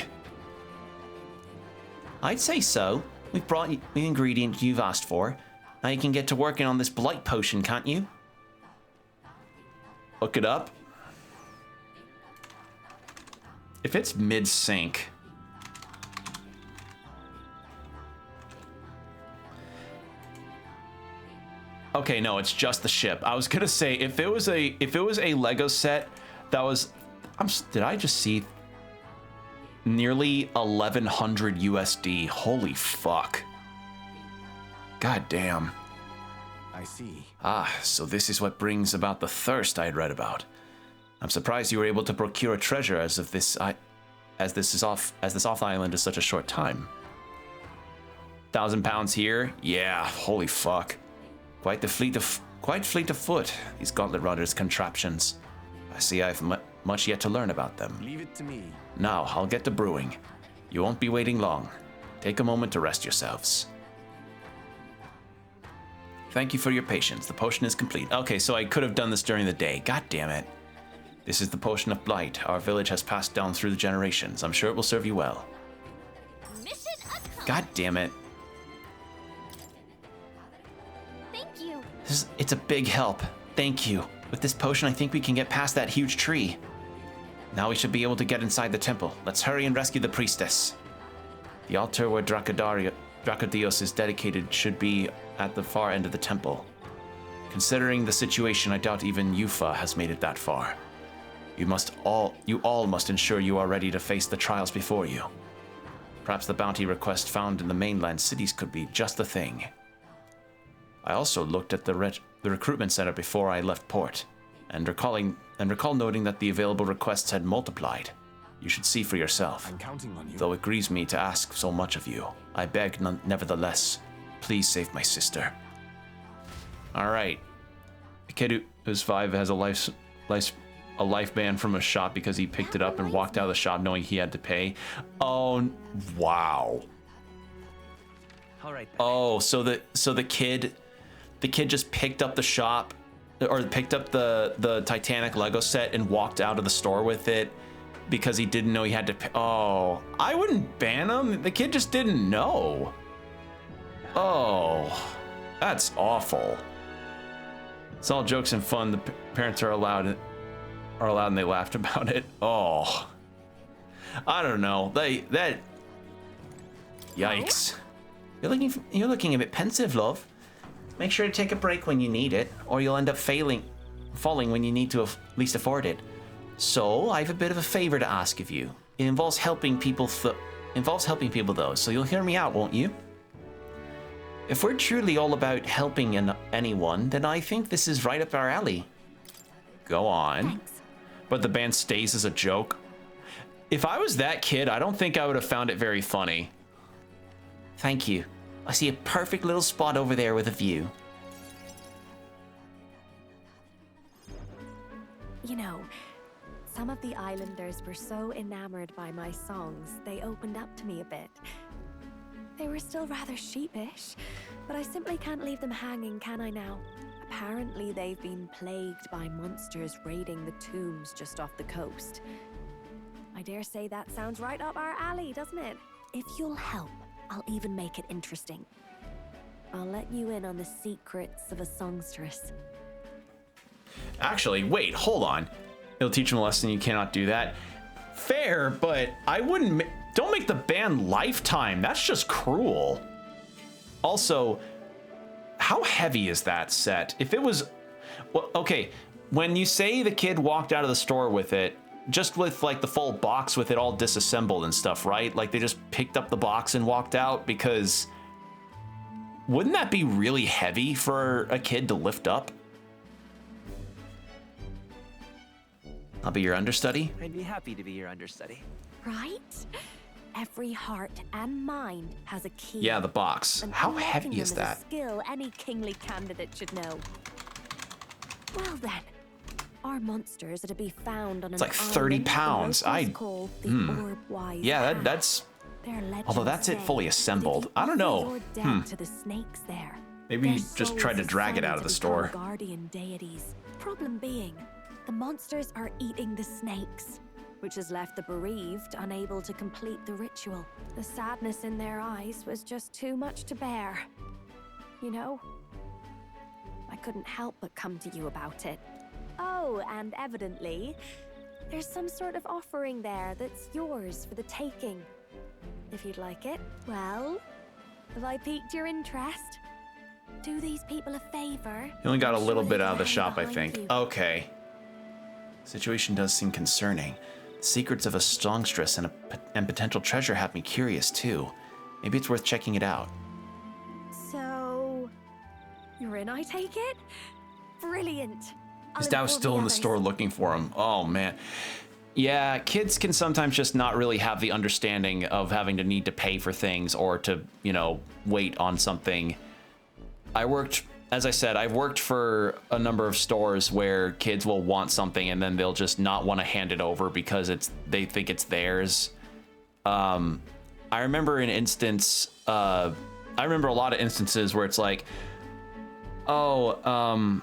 I'd say so. We've brought you the ingredient you've asked for. Now you can get to working on this blight potion, can't you? Hook it up. If it's mid-sync, okay, no, it's just the ship. I was gonna say, if it was a Lego set that was, did I just see nearly 1,100 USD? Holy fuck. God damn. I see. Ah, so this is what brings about the thirst I had read about. I'm surprised you were able to procure a treasure as this off island is such a short time. 1,000 pounds here? Yeah, holy fuck. Quite fleet of foot, these Gauntlet Runners' contraptions. I see I've much yet to learn about them. Leave it to me. Now, I'll get to brewing. You won't be waiting long. Take a moment to rest yourselves. Thank you for your patience. The potion is complete. Okay, so I could have done this during the day. God damn it. This is the potion of blight our village has passed down through the generations. I'm sure it will serve you well. God damn it. It's a big help. Thank you. With this potion, I think we can get past that huge tree. Now we should be able to get inside the temple. Let's hurry and rescue the priestess. The altar where Dracodios is dedicated should be at the far end of the temple. Considering the situation, I doubt even Yufa has made it that far. You all must ensure you are ready to face the trials before you. Perhaps the bounty request found in the mainland cities could be just the thing. I also looked at the recruitment center before I left port, and recall noting that the available requests had multiplied. You should see for yourself. I'm counting on you. Though it grieves me to ask so much of you, I beg nevertheless, please save my sister. All right. A kid who's 5 has a life ban from a shop because he picked it up and walked out of the shop knowing he had to pay. Oh, wow. All right. Oh, so the kid just picked up the shop, or picked up the Titanic Lego set and walked out of the store with it because he didn't know he had to pay. Oh, I wouldn't ban him. The kid just didn't know. Oh, that's awful. It's all jokes and fun. The parents are allowed and they laughed about it. Oh, I don't know. Yikes. You're looking a bit pensive, love. Make sure to take a break when you need it, or you'll end up falling when you need to at least afford it. So I have a bit of a favor to ask of you. It involves helping people though, so you'll hear me out, won't you? If we're truly all about helping anyone, then I think this is right up our alley. Go on. Thanks. But the band stays as a joke. If I was that kid, I don't think I would have found it very funny. Thank you. I see a perfect little spot over there with a view. You know, some of the islanders were so enamored by my songs, they opened up to me a bit. They were still rather sheepish, but I simply can't leave them hanging, can I now? Apparently they've been plagued by monsters raiding the tombs just off the coast. I dare say that sounds right up our alley, doesn't it? If you'll help, I'll even make it interesting. I'll let you in on the secrets of a songstress. Actually, wait, hold on. It'll teach him a lesson, you cannot do that. Fair, but I wouldn't... Don't make the ban lifetime. That's just cruel. Also, how heavy is that set? If it was... Well, okay, when you say the kid walked out of the store with it, just with like the full box with it all disassembled and stuff, right? Like they just picked up the box and walked out, because wouldn't that be really heavy for a kid to lift up? I'll be your understudy. I'd be happy to be your understudy. Right? Every heart and mind has a key. Yeah, the box. And How unlocking heavy them is that? A skill any kingly candidate should know. Well then, our monsters are to be found on It's an like 30 island pounds. the locals call the Orb-Wise Yeah, Path. that's... Their Although legends that's it say fully that if assembled. you I don't know. offer your dead to the snakes there, Maybe their he just tried to souls drag it ascend out of to the become store. Guardian deities. Problem being, the monsters are eating the snakes, which has left the bereaved unable to complete the ritual. The sadness in their eyes was just too much to bear. You know? I couldn't help but come to you about it. Oh, and evidently, there's some sort of offering there that's yours for the taking. If you'd like it. Well, have I piqued your interest? Do these people a favor? He only got a I'm little sure bit they'll out of the rally shop, I behind think. you. Okay. Situation does seem concerning. Secrets of a songstress and potential treasure have me curious too. Maybe it's worth checking it out. So, you're in, I take it? Brilliant. His dad was still in the store looking for him. Oh man. Yeah, kids can sometimes just not really have the understanding of having to need to pay for things or to, you know, wait on something. As I said, I've worked for a number of stores where kids will want something and then they'll just not want to hand it over because they think it's theirs. I remember a lot of instances where it's like, oh,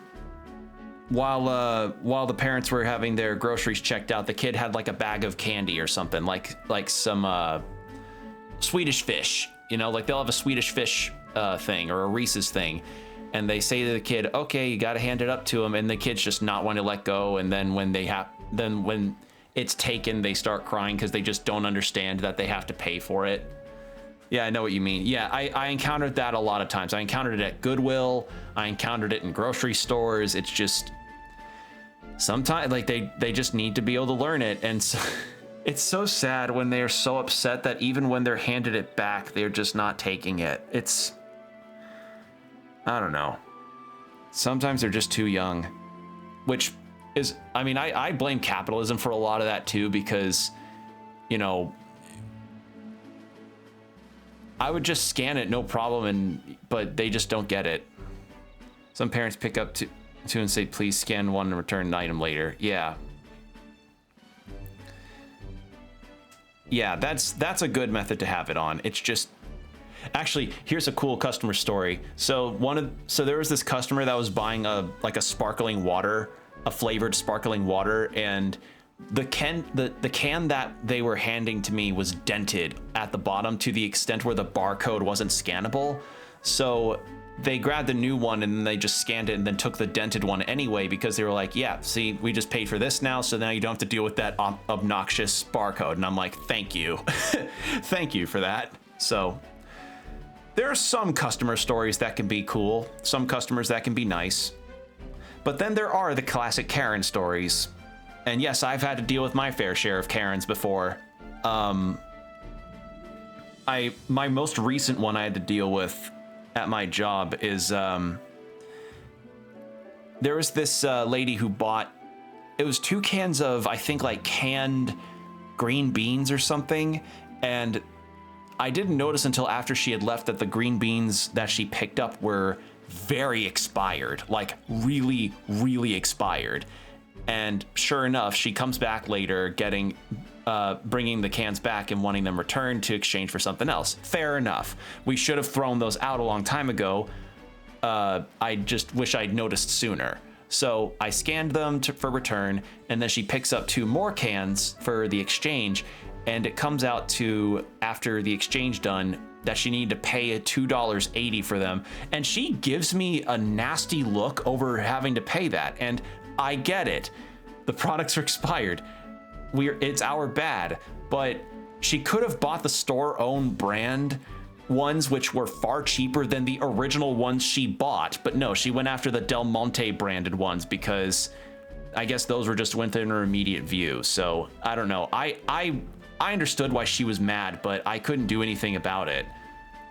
while the parents were having their groceries checked out, the kid had like a bag of candy or something, like some Swedish fish, you know, like they'll have a Swedish fish thing or a Reese's thing. And they say to the kid, okay, you got to hand it up to him. And the kid's just not want to let go. And then when it's taken, they start crying because they just don't understand that they have to pay for it. Yeah, I know what you mean. Yeah, I encountered that a lot of times. I encountered it at Goodwill. I encountered it in grocery stores. It's just sometimes like they just need to be able to learn it. And so, it's so sad when they are so upset that even when they're handed it back, they're just not taking it. It's, I don't know. Sometimes they're just too young, which is, I mean, I blame capitalism for a lot of that too, because, you know, I would just scan it, no problem, but they just don't get it. Some parents pick up to and say, please scan one and return an item later. Yeah. Yeah, that's a good method to have it on. It's just, actually, here's a cool customer story. So there was this customer that was buying a sparkling water, a flavored sparkling water, and the can that they were handing to me was dented at the bottom to the extent where the barcode wasn't scannable. So they grabbed the new one and then they just scanned it and then took the dented one anyway, because they were like, yeah, see, we just paid for this now, so now you don't have to deal with that obnoxious barcode. And I'm like, thank you. Thank you for that. So there are some customer stories that can be cool, some customers that can be nice, but then there are the classic Karen stories. And yes, I've had to deal with my fair share of Karens before. My most recent one I had to deal with at my job is, there was this lady who bought, it was 2 cans of, I think, like canned green beans or something. And I didn't notice until after she had left that the green beans that she picked up were very expired, like really, really expired. And sure enough, she comes back later bringing the cans back and wanting them returned to exchange for something else. Fair enough. We should have thrown those out a long time ago. I just wish I'd noticed sooner. So I scanned them for return, and then she picks up 2 more cans for the exchange, and it comes out to, after the exchange done, that she needed to pay $2.80 for them. And she gives me a nasty look over having to pay that. And I get it. The products are expired. It's our bad, but she could have bought the store-owned brand ones, which were far cheaper than the original ones she bought. But no, she went after the Del Monte branded ones because I guess those were just within her immediate view. So I don't know. I understood why she was mad, but I couldn't do anything about it.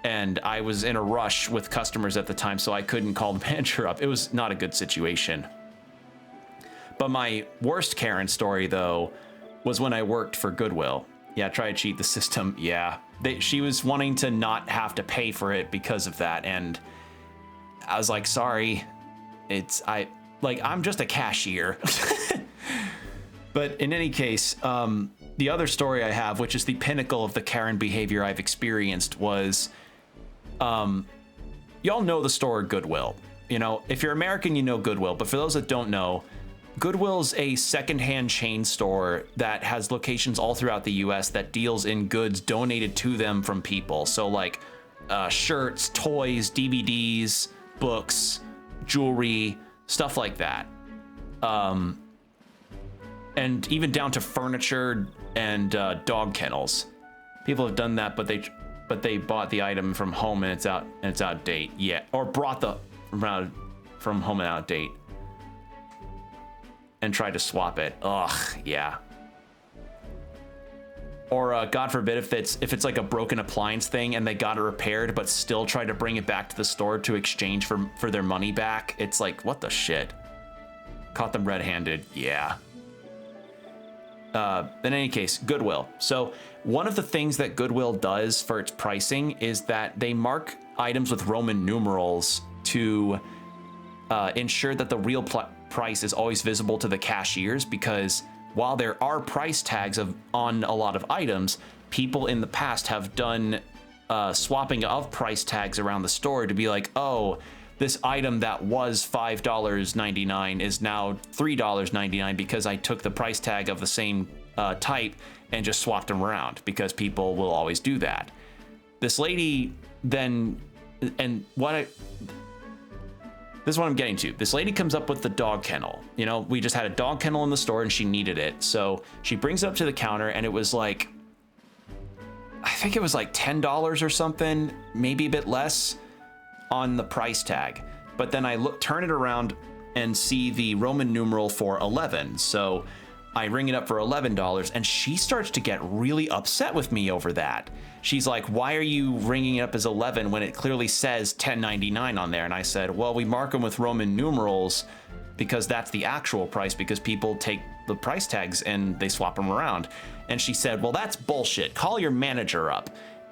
And I was in a rush with customers at the time, so I couldn't call the manager up. It was not a good situation. But my worst Karen story, though, was when I worked for Goodwill. Yeah, try to cheat the system. Yeah, she was wanting to not have to pay for it because of that, and I was like, sorry, I'm just a cashier. But in any case, the other story I have, which is the pinnacle of the Karen behavior I've experienced, was, y'all know the store Goodwill. You know, if you're American, you know Goodwill, but for those that don't know, Goodwill's a secondhand chain store that has locations all throughout the US that deals in goods donated to them from people. So like shirts, toys, DVDs, books, jewelry, stuff like that. And even down to furniture and dog kennels. People have done that, but they bought the item from home and it's out of date. Yeah, or brought the from home and out of date. And tried to swap it. Ugh, yeah. Or God forbid if it's like a broken appliance thing and they got it repaired but still tried to bring it back to the store to exchange for their money back. It's like, what the shit? Caught them red-handed. Yeah. In any case, Goodwill. So one of the things that Goodwill does for its pricing is that they mark items with Roman numerals to ensure that the real price is always visible to the cashiers, because while there are price tags on a lot of items, people in the past have done swapping of price tags around the store to be like, oh, this item that was $5.99 is now $3.99 because I took the price tag of the same type and just swapped them around, because people will always do that. This lady then, and this is what I'm getting to. This lady comes up with the dog kennel. You know, we just had a dog kennel in the store and she needed it. So she brings it up to the counter and it was like, I think it was like $10 or something, maybe a bit less on the price tag. But then I turn it around and see the Roman numeral for 11. So I ring it up for $11 and she starts to get really upset with me over that. She's like, why are you ringing it up as 11 when it clearly says $10.99 on there? And I said, well, we mark them with Roman numerals because that's the actual price, because people take the price tags and they swap them around. And she said, well, that's bullshit. Call your manager up.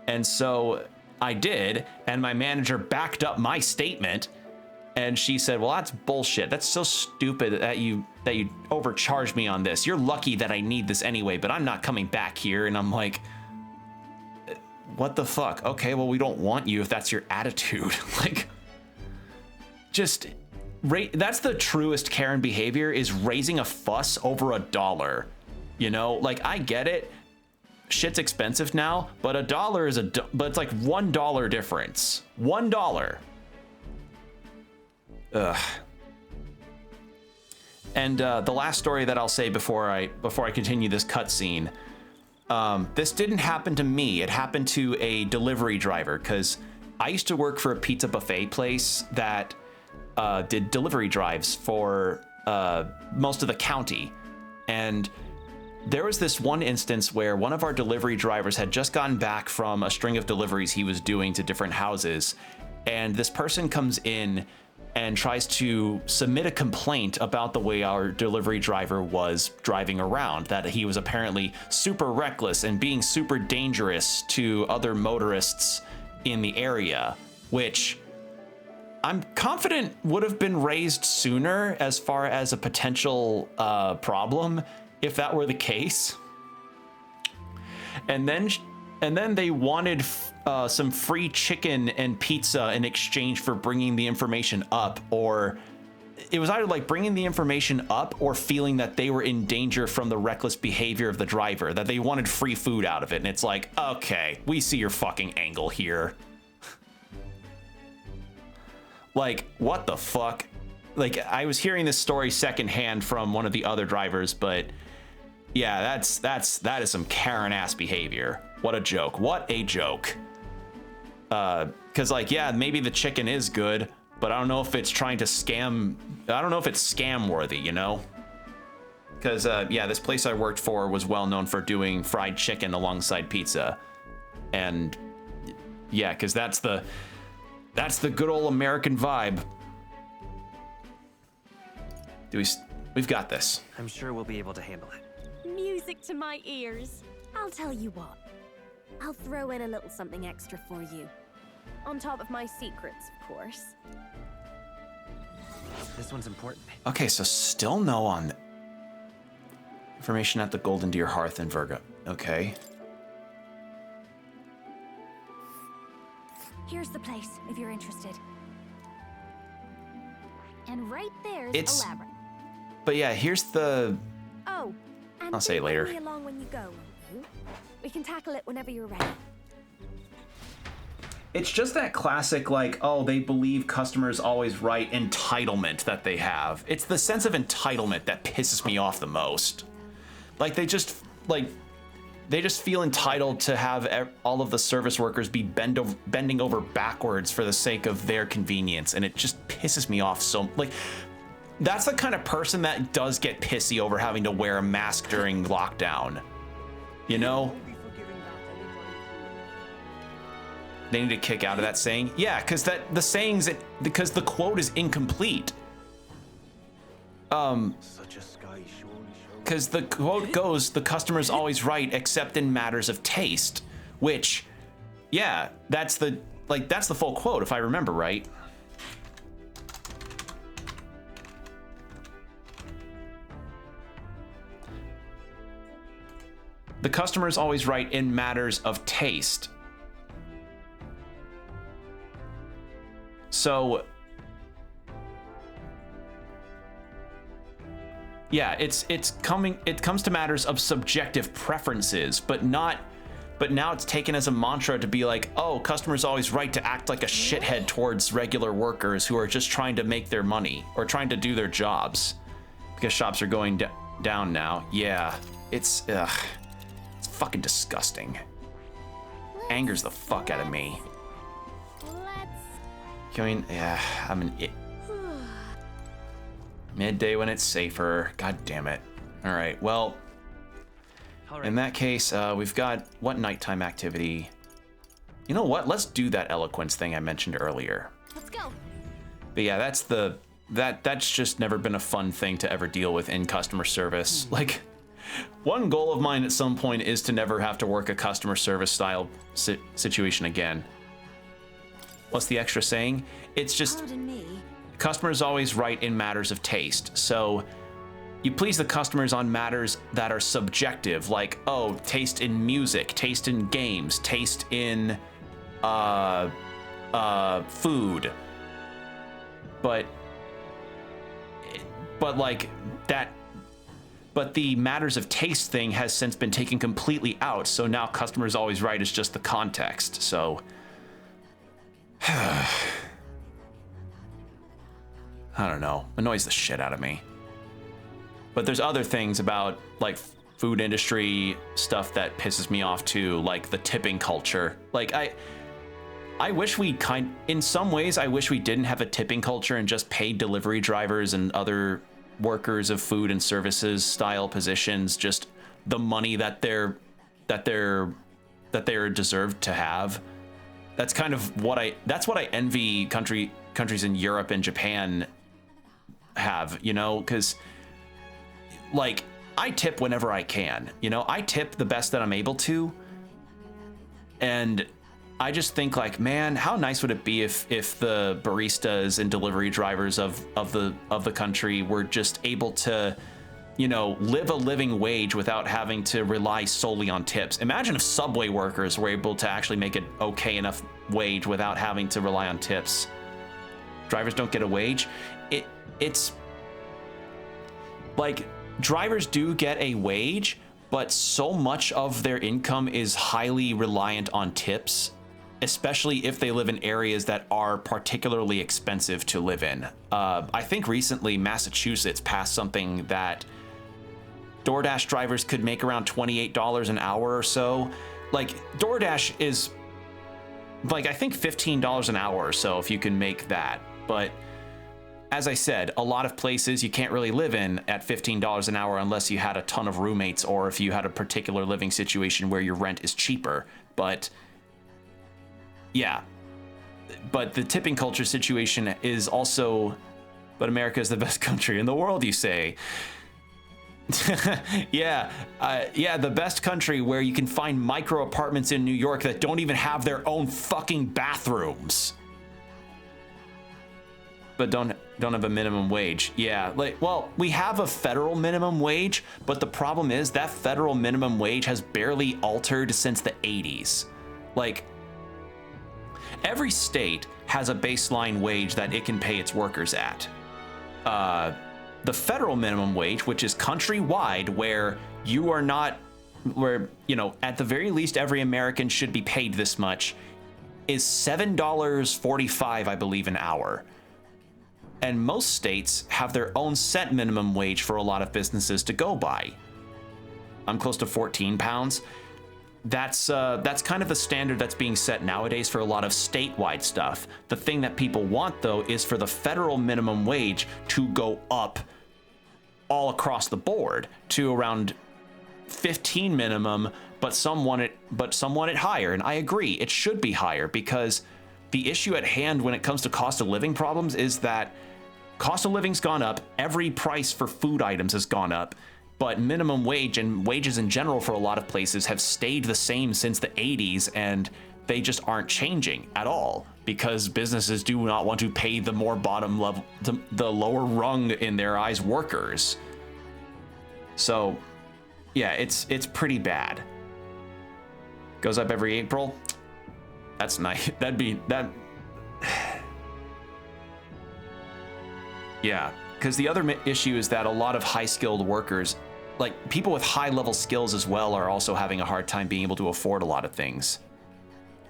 And so I did, and my manager backed up my statement. And she said, well, that's bullshit. That's so stupid that you overcharged me on this. You're lucky that I need this anyway, but I'm not coming back here. And I'm like, what the fuck? Okay, well, we don't want you if that's your attitude. Like, just, that's the truest Karen behavior, is raising a fuss over $1. You know, like, I get it. Shit's expensive now, but $1 is but it's like $1 difference. $1. Ugh. And the last story that I'll say before I continue this cutscene, this didn't happen to me. It happened to a delivery driver, because I used to work for a pizza buffet place that did delivery drives for most of the county. And there was this one instance where one of our delivery drivers had just gotten back from a string of deliveries he was doing to different houses. And this person comes in and tries to submit a complaint about the way our delivery driver was driving around, that he was apparently super reckless and being super dangerous to other motorists in the area, which I'm confident would have been raised sooner as far as a potential problem if that were the case. And then they wanted some free chicken and pizza in exchange for bringing the information up, or it was either like bringing the information up or feeling that they were in danger from the reckless behavior of the driver, that they wanted free food out of it. And it's like, okay, we see your fucking angle here. Like, what the fuck? Like, I was hearing this story secondhand from one of the other drivers, but yeah, that is some Karen ass behavior. What a joke. What a joke. Cause like, yeah, maybe the chicken is good, but I don't know if it's trying to scam. I don't know if it's scam worthy, you know? Cause yeah, this place I worked for was well known for doing fried chicken alongside pizza. And yeah, cause that's the good old American vibe. We've got this. I'm sure we'll be able to handle it. Music to my ears. I'll tell you what. I'll throw in a little something extra for you. On top of my secrets, of course. This one's important. Okay, so still no on information at the Golden Deer Hearth in Virga. Okay. Here's the place, if you're interested. And right there's It's- a labyrinth. But yeah, here's the... Oh, and I'll say it later. bring me along when you go, won't you? We can tackle it whenever you're ready. It's just that classic, like, oh, they believe customers always right entitlement that they have. It's the sense of entitlement that pisses me off the most. Like, they just feel entitled to have all of the service workers be bending over backwards for the sake of their convenience, and it just pisses me off so, like, that's the kind of person that does get pissy over having to wear a mask during lockdown. You know? They need to kick out of that saying. Yeah, because because the quote is incomplete. Because the quote goes, the customer's always right except in matters of taste. Which, yeah, that's the full quote if I remember right. The customer's always right in matters of taste. So, yeah, it comes to matters of subjective preferences, but now it's taken as a mantra to be like, oh, customer's always right to act like a shithead towards regular workers who are just trying to make their money or trying to do their jobs because shops are going down now. Yeah, it's fucking disgusting. angers the fuck out of me. I mean, yeah, I'm an midday when it's safer. God damn it. All right, well, in that case, we've got what nighttime activity? You know what? Let's do that eloquence thing I mentioned earlier. Let's go. But yeah, that's just never been a fun thing to ever deal with in customer service. Like, one goal of mine at some point is to never have to work a customer service style situation again. What's the extra saying? It's just, customers always right in matters of taste. So you please the customers on matters that are subjective, like, oh, taste in music, taste in games, taste in food. But like that, but the matters of taste thing has since been taken completely out. So now customers always right is just the context. So I don't know, annoys the shit out of me. But there's other things about like food industry stuff that pisses me off too, like the tipping culture. Like I wish we in some ways, I wish we didn't have a tipping culture and just paid delivery drivers and other workers of food and services style positions just the money that they're deserved to have. That's kind of what I envy countries in Europe and Japan have, you know, because like I tip whenever I can, you know, I tip the best that I'm able to, and I just think like, man, how nice would it be if the baristas and delivery drivers of the country were just able to, you know, live a living wage without having to rely solely on tips. Imagine if Subway workers were able to actually make an okay enough wage without having to rely on tips. Drivers don't get a wage. It's like drivers do get a wage, but so much of their income is highly reliant on tips, especially if they live in areas that are particularly expensive to live in. I think recently Massachusetts passed something that DoorDash drivers could make around $28 an hour or so. Like DoorDash is like, I think $15 an hour or so if you can make that. But as I said, a lot of places you can't really live in at $15 an hour unless you had a ton of roommates or if you had a particular living situation where your rent is cheaper. But yeah, but the tipping culture situation is also, but America is the best country in the world, you say. Yeah, the best country where you can find micro apartments in New York that don't even have their own fucking bathrooms. But don't have a minimum wage. Yeah, like, well, we have a federal minimum wage, but the problem is that federal minimum wage has barely altered since the 80s. Like, every state has a baseline wage that it can pay its workers at. The federal minimum wage, which is countrywide, where you are not, where, you know, at the very least every American should be paid this much, is $7.45, I believe, an hour. And most states have their own set minimum wage for a lot of businesses to go by. I'm close to 14 pounds. That's kind of the standard that's being set nowadays for a lot of statewide stuff. The thing that people want, though, is for the federal minimum wage to go up all across the board to around 15 minimum, but some want it higher. And I agree, it should be higher, because the issue at hand when it comes to cost of living problems is that cost of living's gone up, every price for food items has gone up, but minimum wage and wages in general for a lot of places have stayed the same since the 80s, and they just aren't changing at all because businesses do not want to pay the more bottom level, the lower rung in their eyes workers. So yeah, it's pretty bad. Goes up every April. That's nice. That. Yeah, because the other issue is that a lot of high-skilled workers, like people with high-level skills as well, are also having a hard time being able to afford a lot of things.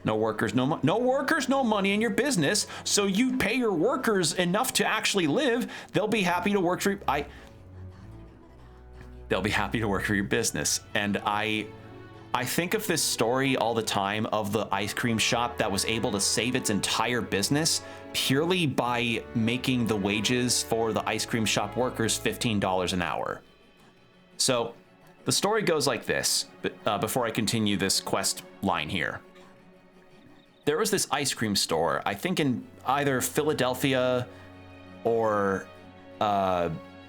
No workers, no money in your business, so you pay your workers enough to actually live. They'll be happy to work for They'll be happy to work for your business, and I I think of this story all the time of the ice cream shop that was able to save its entire business purely by making the wages for the ice cream shop workers $15 an hour. So the story goes like this, before I continue this quest line here. There was this ice cream store, I think in either Philadelphia or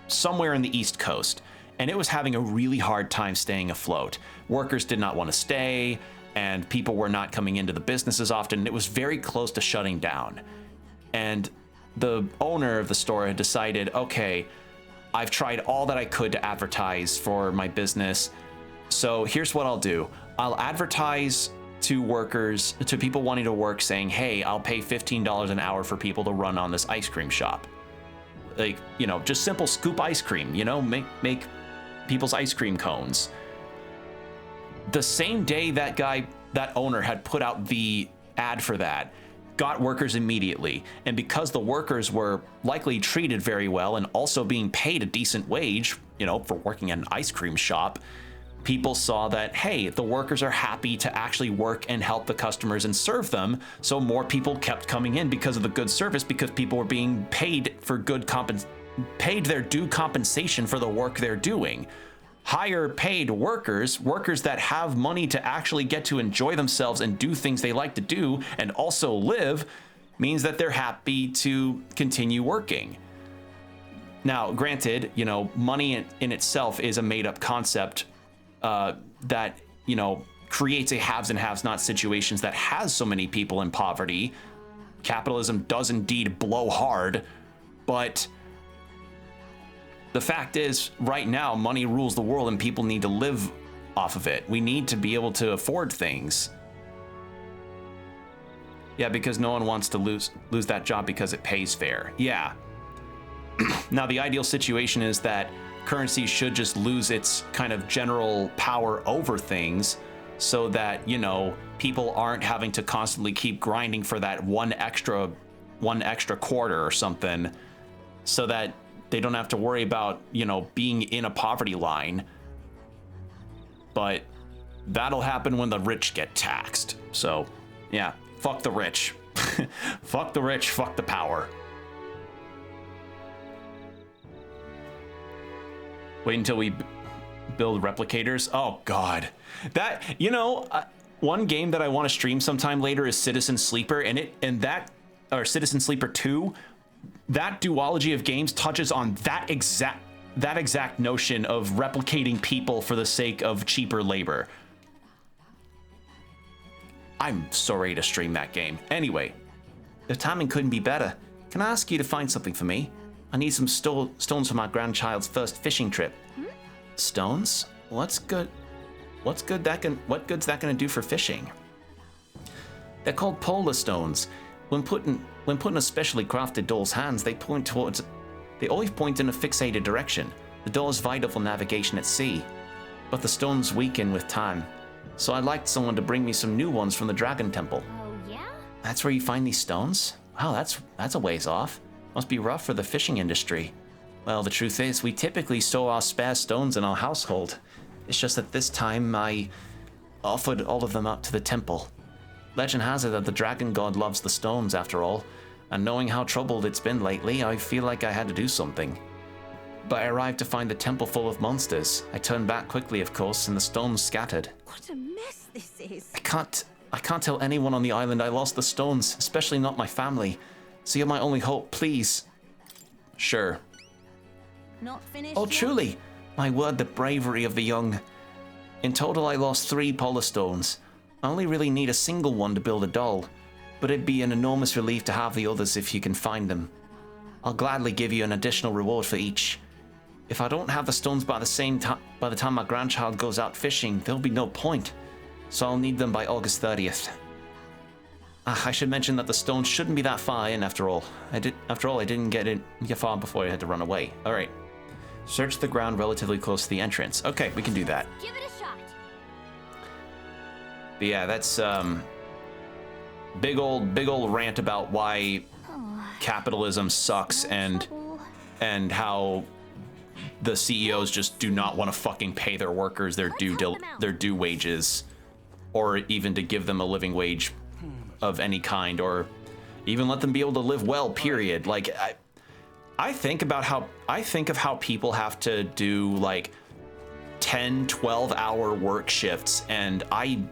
somewhere in the East Coast, and it was having a really hard time staying afloat. Workers did not want to stay, and people were not coming into the business as often. It was very close to shutting down. And the owner of the store had decided, okay, I've tried all that I could to advertise for my business, so here's what I'll do. I'll advertise to workers, to people wanting to work, saying, hey, I'll pay $15 an hour for people to run on this ice cream shop. Like, you know, just simple scoop ice cream, you know, make people's ice cream cones. The same day that owner had put out the ad for that, got workers immediately. And because the workers were likely treated very well and also being paid a decent wage, you know, for working in an ice cream shop, people saw that, hey, the workers are happy to actually work and help the customers and serve them. So more people kept coming in because of the good service, because people were being paid for paid their due compensation for the work they're doing. Higher paid workers that have money to actually get to enjoy themselves and do things they like to do and also live, means that they're happy to continue working. Now, granted, you know, money in itself is a made-up concept that, you know, creates a haves and have-not situations that has so many people in poverty. Capitalism does indeed blow hard, but the fact is, right now, money rules the world and people need to live off of it. We need to be able to afford things. Yeah, because no one wants to lose that job because it pays fair. Yeah. Now, the ideal situation is that currency should just lose its kind of general power over things so that, you know, people aren't having to constantly keep grinding for that one extra quarter or something, so that they don't have to worry about, you know, being in a poverty line. But that'll happen when the rich get taxed. So, yeah, fuck the rich. Fuck the rich, fuck the power. Wait until we build replicators. Oh, God. That, you know, one game that I want to stream sometime later is Citizen Sleeper, or Citizen Sleeper 2. That duology of games touches on that exact notion of replicating people for the sake of cheaper labor. I'm so ready to stream that game. Anyway, the timing couldn't be better. Can I ask you to find something for me? I need some stones for my grandchild's first fishing trip. Stones? What's good's that gonna do for fishing? They're called polar stones. When put in a specially crafted doll's hands, they always point in a fixated direction. The doll is vital for navigation at sea, but the stones weaken with time. So I'd like someone to bring me some new ones from the Dragon Temple. Oh, yeah? That's where you find these stones? Wow, that's a ways off. Must be rough for the fishing industry. Well, the truth is, we typically store our spare stones in our household. It's just that this time I offered all of them up to the temple. Legend has it that the dragon god loves the stones, after all, and knowing how troubled it's been lately, I feel like I had to do something. But I arrived to find the temple full of monsters. I turned back quickly, of course, and the stones scattered. What a mess this is. I can't tell anyone on the island I lost the stones, especially not my family. So you're my only hope, please. Sure. Not finished Oh, yet? truly. My word, the bravery of the young. In total, I lost 3 polar stones. I only really need a single one to build a doll, but it'd be an enormous relief to have the others if you can find them. I'll gladly give you an additional reward for each. If I don't have the stones by the time my grandchild goes out fishing, there'll be no point. So I'll need them by August 30th. I should mention that the stones shouldn't be that far in after all. I didn't get far before I had to run away. All right. Search the ground relatively close to the entrance. Okay, we can do that. Give it a shot. But yeah, that's big old rant about why capitalism sucks and how the CEOs just do not want to fucking pay their workers their due wages. or even to give them a living wage of any kind, or even let them be able to live well, period. Like, I think of how people have to do like 10, 12-hour work shifts, and I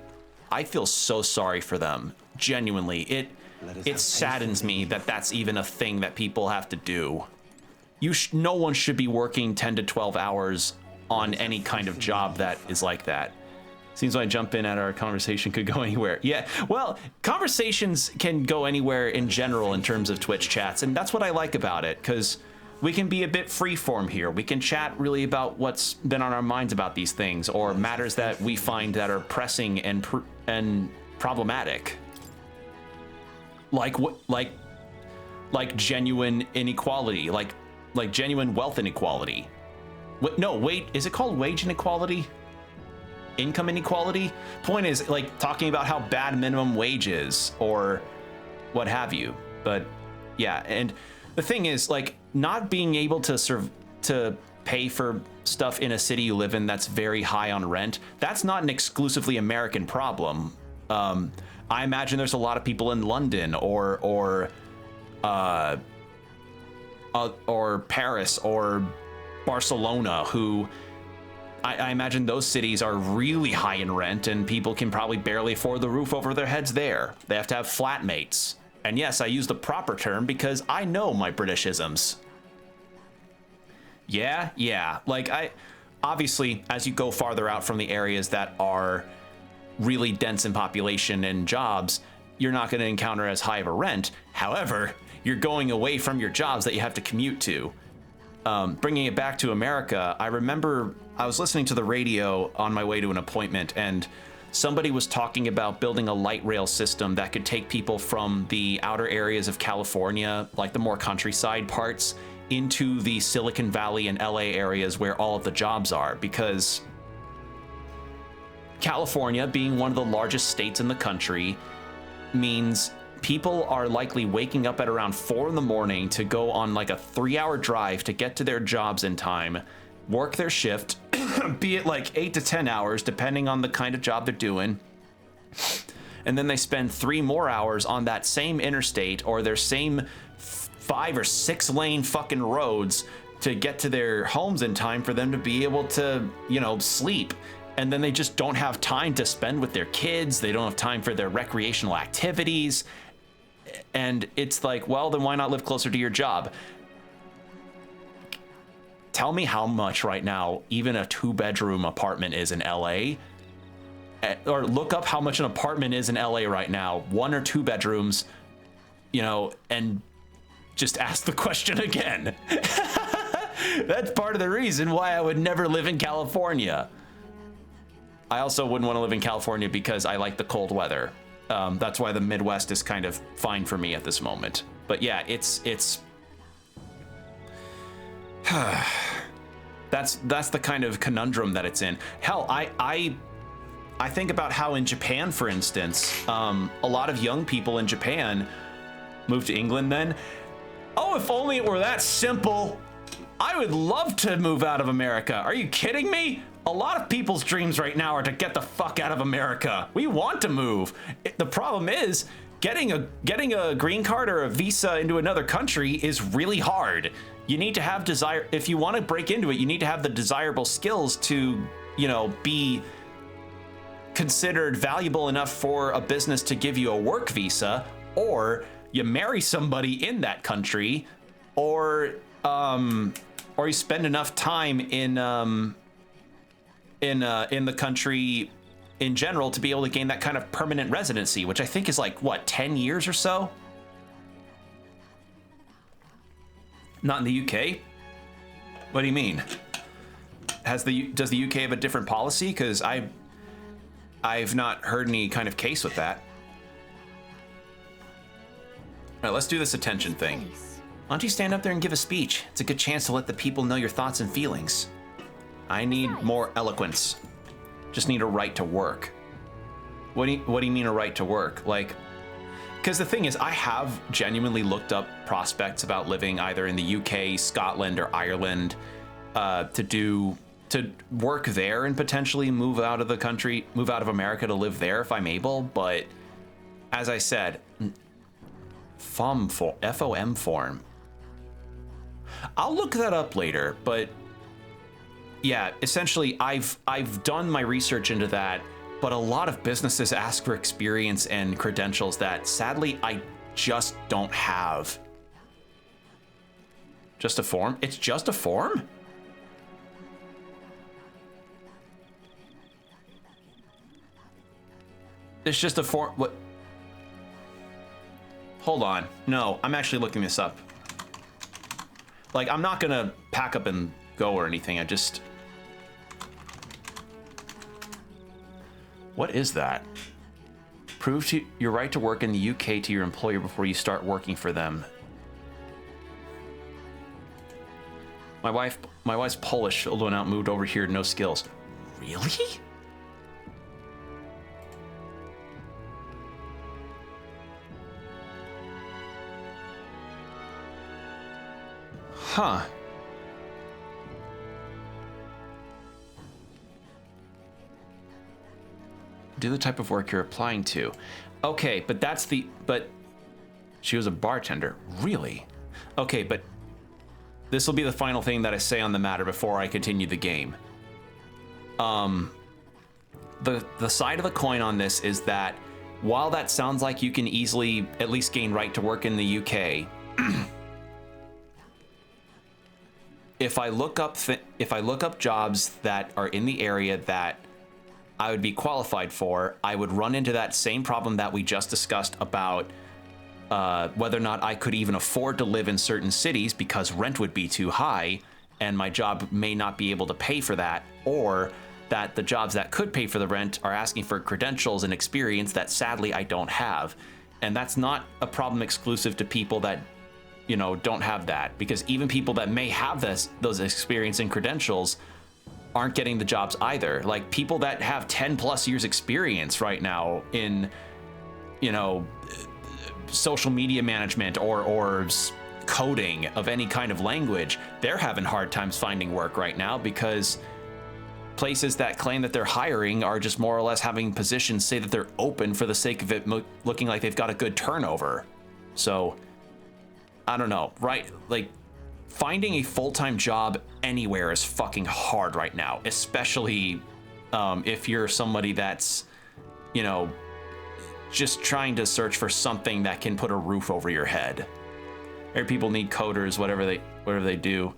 feel so sorry for them. Genuinely, it saddens me that that's even a thing that people have to do. No one should be working 10 to 12 hours on any kind of job that is like that. Seems like jump in at our conversation could go anywhere. Yeah, well, conversations can go anywhere in general in terms of Twitch chats, and that's what I like about it, because we can be a bit freeform here. We can chat really about what's been on our minds about these things, or matters that we find that are pressing and problematic. Like genuine inequality, like genuine wealth inequality. No, wait, is it called wage inequality? Income inequality? Point is, like, talking about how bad minimum wage is, or what have you. But yeah, and the thing is, like, not being able to pay for stuff in a city you live in that's very high on rent, that's not an exclusively American problem. I imagine there's a lot of people in London or Paris or Barcelona who I imagine those cities are really high in rent, and people can probably barely afford the roof over their heads there. They have to have flatmates. And yes, I use the proper term because I know my Britishisms. Yeah. Like, obviously, as you go farther out from the areas that are really dense in population and jobs, you're not going to encounter as high of a rent. However, you're going away from your jobs that you have to commute to. Bringing it back to America, I remember I was listening to the radio on my way to an appointment, and somebody was talking about building a light rail system that could take people from the outer areas of California, like the more countryside parts, into the Silicon Valley and LA areas where all of the jobs are, because California, being one of the largest states in the country, means people are likely waking up at around 4 in the morning to go on like a 3-hour drive to get to their jobs in time, work their shift, be it like 8 to 10 hours, depending on the kind of job they're doing. And then they spend 3 more hours on that same interstate or their same 5 or 6 lane fucking roads to get to their homes in time for them to be able to, you know, sleep. And then they just don't have time to spend with their kids. They don't have time for their recreational activities. And it's like, well, then why not live closer to your job? Tell me how much right now even a 2-bedroom apartment is in LA. Or look up how much an apartment is in LA right now, 1 or 2 bedrooms, you know, and just ask the question again. That's part of the reason why I would never live in California. I also wouldn't want to live in California because I like the cold weather. That's why the Midwest is kind of fine for me at this moment. But yeah, it's that's the kind of conundrum that it's in. Hell, I think about how in Japan, for instance, a lot of young people in Japan move to England then. Oh, if only it were that simple. I would love to move out of America. Are you kidding me? A lot of people's dreams right now are to get the fuck out of America. We want to move. The problem is getting a green card or a visa into another country is really hard. You need to have if you want to break into it, you need to have the desirable skills to, you know, be considered valuable enough for a business to give you a work visa, or you marry somebody in that country, or you spend enough time in the country in general to be able to gain that kind of permanent residency, which I think is like, what, 10 years or so? Not in the UK? What do you mean? Does the UK have a different policy? Because I've not heard any kind of case with that. All right, let's do this attention thing. Why don't you stand up there and give a speech? It's a good chance to let the people know your thoughts and feelings. I need more eloquence. Just need a right to work. What do you mean a right to work? Like, because the thing is, I have genuinely looked up prospects about living either in the UK, Scotland, or Ireland to do to work there and potentially move out of the country, move out of America to live there if I'm able. But as I said, FOM form. I'll look that up later, but yeah, essentially I've done my research into that, but a lot of businesses ask for experience and credentials that sadly I just don't have. Just a form? It's just a form? It's just a form. What? Hold on. No, I'm actually looking this up. Like, I'm not gonna pack up and go or anything. I just... What is that? Prove your right to work in the UK to your employer before you start working for them. My wife's Polish, although now moved over here, no skills. Really? Huh. Do the type of work you're applying to. Okay, but but she was a bartender. Really? Okay, but this will be the final thing that I say on the matter before I continue the game. The side of the coin on this is that while that sounds like you can easily at least gain right to work in the UK, if I look up jobs that are in the area that I would be qualified for, I would run into that same problem that we just discussed about whether or not I could even afford to live in certain cities because rent would be too high and my job may not be able to pay for that, or that the jobs that could pay for the rent are asking for credentials and experience that sadly I don't have. And that's not a problem exclusive to people that, you know, don't have that, because even people that may have those experience and credentials aren't getting the jobs either. Like people that have 10+ years experience right now in, you know, social media management or coding of any kind of language, they're having hard times finding work right now because places that claim that they're hiring are just more or less having positions say that they're open for the sake of it looking like they've got a good turnover. So I don't know, right? Like finding a full-time job anywhere is fucking hard right now, especially if you're somebody that's, you know, just trying to search for something that can put a roof over your head. Or people need coders, whatever they do.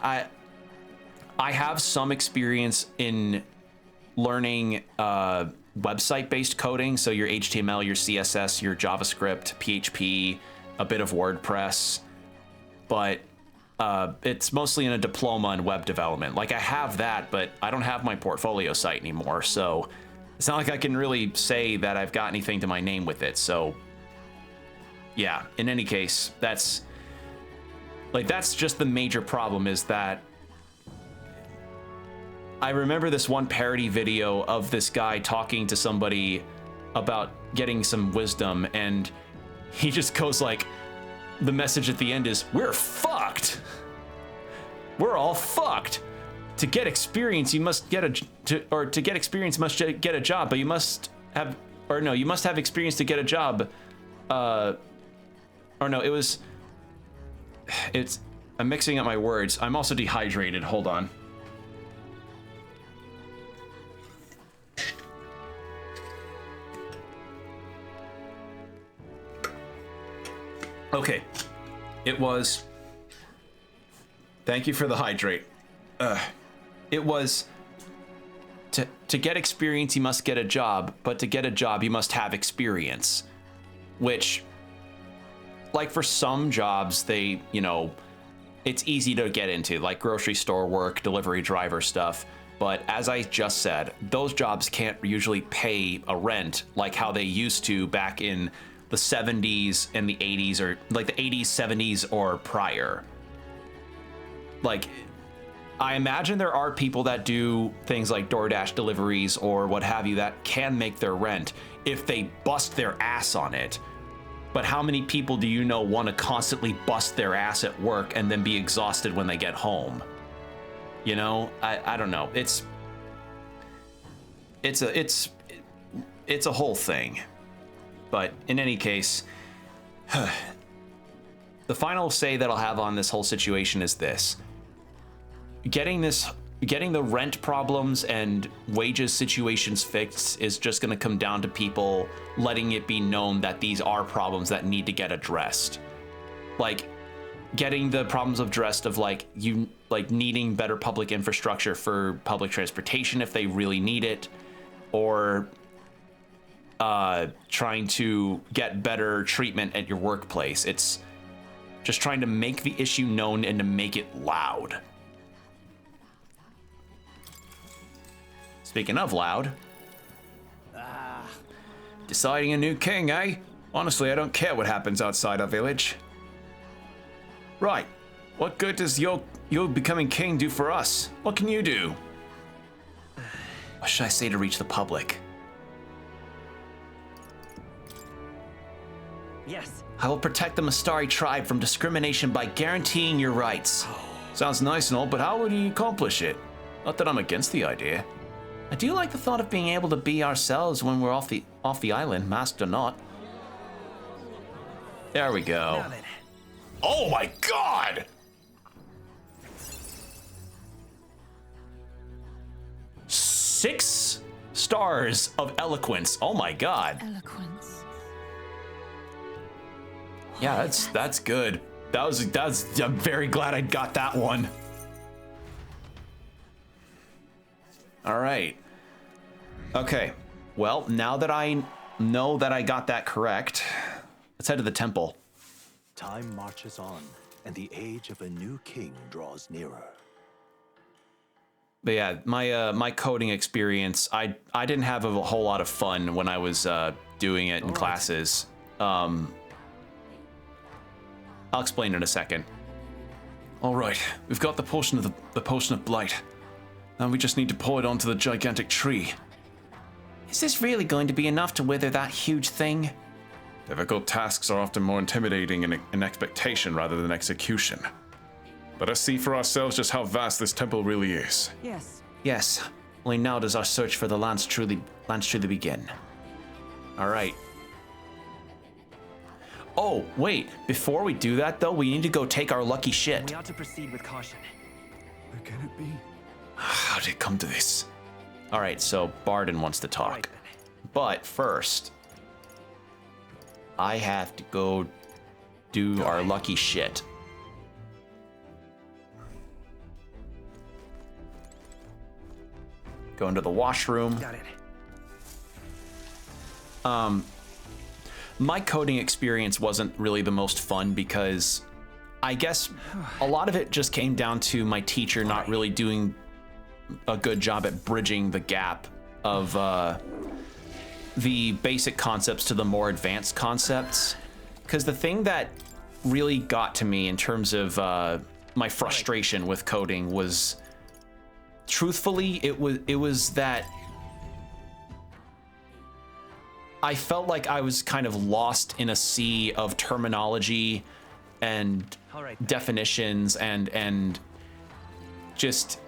I have some experience in learning website-based coding, so your HTML, your CSS, your JavaScript, PHP, a bit of WordPress, but it's mostly in a diploma in web development. Like I have that, but I don't have my portfolio site anymore, so it's not like I can really say that I've got anything to my name with it. So yeah, in any case, that's just the major problem, is that I remember this one parody video of this guy talking to somebody about getting some wisdom, and he just goes like, the message at the end is, we're fucked. We're all fucked. To get experience, you must get to get experience, you must get a job, but you must have, or no, you must have experience to get a job. Or no, I'm mixing up my words. I'm also dehydrated. Hold on. Okay, it was, thank you for the hydrate. It was, to get experience, you must get a job, but to get a job, you must have experience. Which, like for some jobs, they, you know, it's easy to get into, like grocery store work, delivery driver stuff. But as I just said, those jobs can't usually pay a rent like how they used to back in the 70s and the 80s, or like the 80s, 70s, or prior. Like, I imagine there are people that do things like DoorDash deliveries or what have you that can make their rent if they bust their ass on it. But how many people do you know want to constantly bust their ass at work and then be exhausted when they get home? You know, I don't know. It's a whole thing. But in any case, the final say that I'll have on this whole situation is this. Getting the rent problems and wages situations fixed is just going to come down to people letting it be known that these are problems that need to get addressed. Like getting the problems addressed of like needing better public infrastructure for public transportation if they really need it, or trying to get better treatment at your workplace. It's just trying to make the issue known and to make it loud. Speaking of loud, deciding a new king, eh? Honestly, I don't care what happens outside our village. Right, what good does your becoming king do for us? What can you do? What should I say to reach the public? Yes. I will protect the Mastari tribe from discrimination by guaranteeing your rights. Sounds nice and all, but how would he accomplish it? Not that I'm against the idea. I do like the thought of being able to be ourselves when we're off the island, masked or not. There we go. Oh my god! 6 stars of eloquence. Oh my god. Eloquence. Yeah, that's good. That's I'm very glad I got that one. All right. Okay. Well, now that I know that I got that correct, let's head to the temple. Time marches on, and the age of a new king draws nearer. But yeah, my coding experience, I didn't have a whole lot of fun when I was doing it in classes. I'll explain in a second. All right, we've got the potion of blight. Now we just need to pour it onto the gigantic tree. Is this really going to be enough to wither that huge thing? Difficult tasks are often more intimidating in expectation rather than execution. Let us see for ourselves just how vast this temple really is. Yes. Yes. Only now does our search for the lands truly begin. All right. Oh, wait. Before we do that, though, we need to go take our lucky shit. We ought to proceed with caution. Where can it be? How did it come to this? All right, so Barden wants to talk. But first, I have to go do our lucky shit. Go into the washroom. Got it. My coding experience wasn't really the most fun because I guess a lot of it just came down to my teacher not really doing a good job at bridging the gap of the basic concepts to the more advanced concepps. Because the thing that really got to me in terms of my frustration with coding was, truthfully, it was that I felt like I was kind of lost in a sea of terminology and definitions and just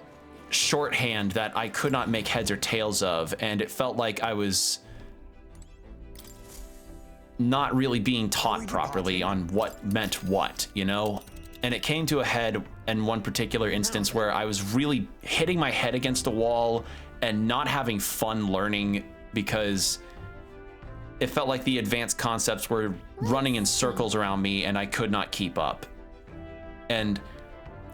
shorthand that I could not make heads or tails of, and it felt like I was not really being taught properly on what meant what, you know? And it came to a head in one particular instance where I was really hitting my head against a wall and not having fun learning because it felt like the advanced concepts were running in circles around me and I could not keep up. And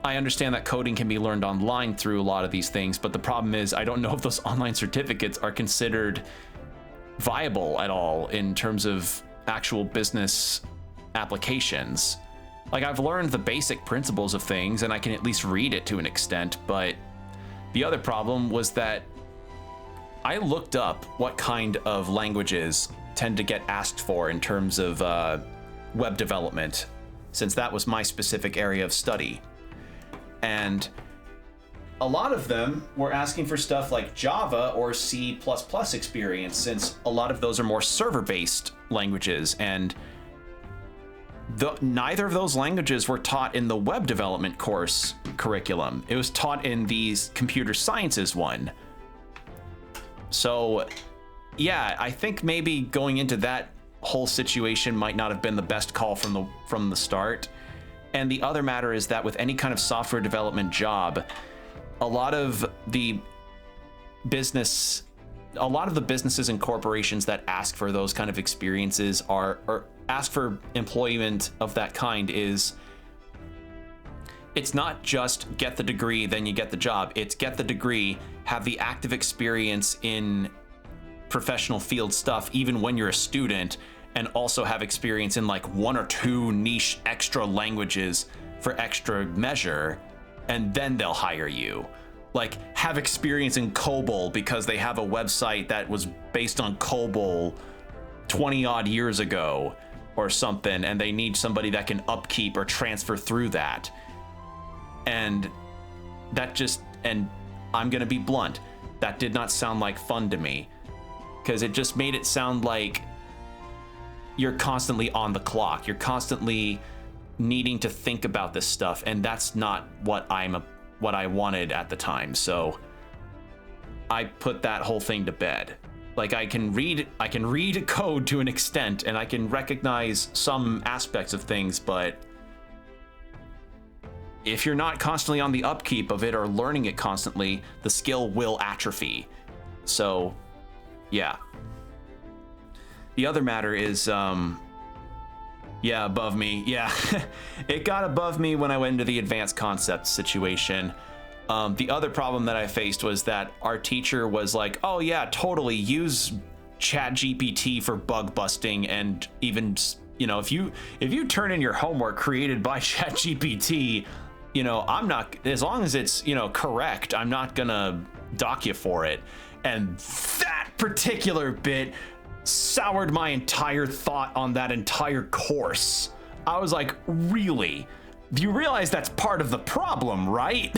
I understand that coding can be learned online through a lot of these things, but the problem is I don't know if those online certificates are considered viable at all in terms of actual business applications. Like, I've learned the basic principles of things and I can at least read it to an extent, but the other problem was that I looked up what kind of languages tend to get asked for in terms of web development, since that was my specific area of study. And a lot of them were asking for stuff like Java or C++ experience, since a lot of those are more server-based languages. And neither of those languages were taught in the web development course curriculum. It was taught in the computer sciences one. So yeah, I think maybe going into that whole situation might not have been the best call from the start. And the other matter is that with any kind of software development job, a lot of the businesses and corporations that ask for those kind of experiences or ask for employment of that kind it's not just get the degree, then you get the job. It's get the degree, have the active experience in professional field stuff, even when you're a student, and also have experience in like 1 or 2 niche extra languages for extra measure, and then they'll hire you. Like, have experience in COBOL because they have a website that was based on COBOL 20 odd years ago or something, and they need somebody that can upkeep or transfer through that. And that and I'm gonna be blunt, that did not sound like fun to me, because it just made it sound like you're constantly on the clock. You're constantly needing to think about this stuff, and that's not what I wanted at the time. So I put that whole thing to bed. Like, I can read code to an extent, and I can recognize some aspects of things, but if you're not constantly on the upkeep of it or learning it constantly, the skill will atrophy. So yeah. The other matter is, yeah, above me. Yeah, it got above me when I went into the advanced concepts situation. The other problem that I faced was that our teacher was like, oh yeah, totally use ChatGPT for bug busting, and even, you know, if you turn in your homework created by ChatGPT, you know, I'm not, as long as it's, you know, correct, I'm not gonna dock you for it. And that particular bit soured my entire thought on that entire course. I was like, really? You realize that's part of the problem, right?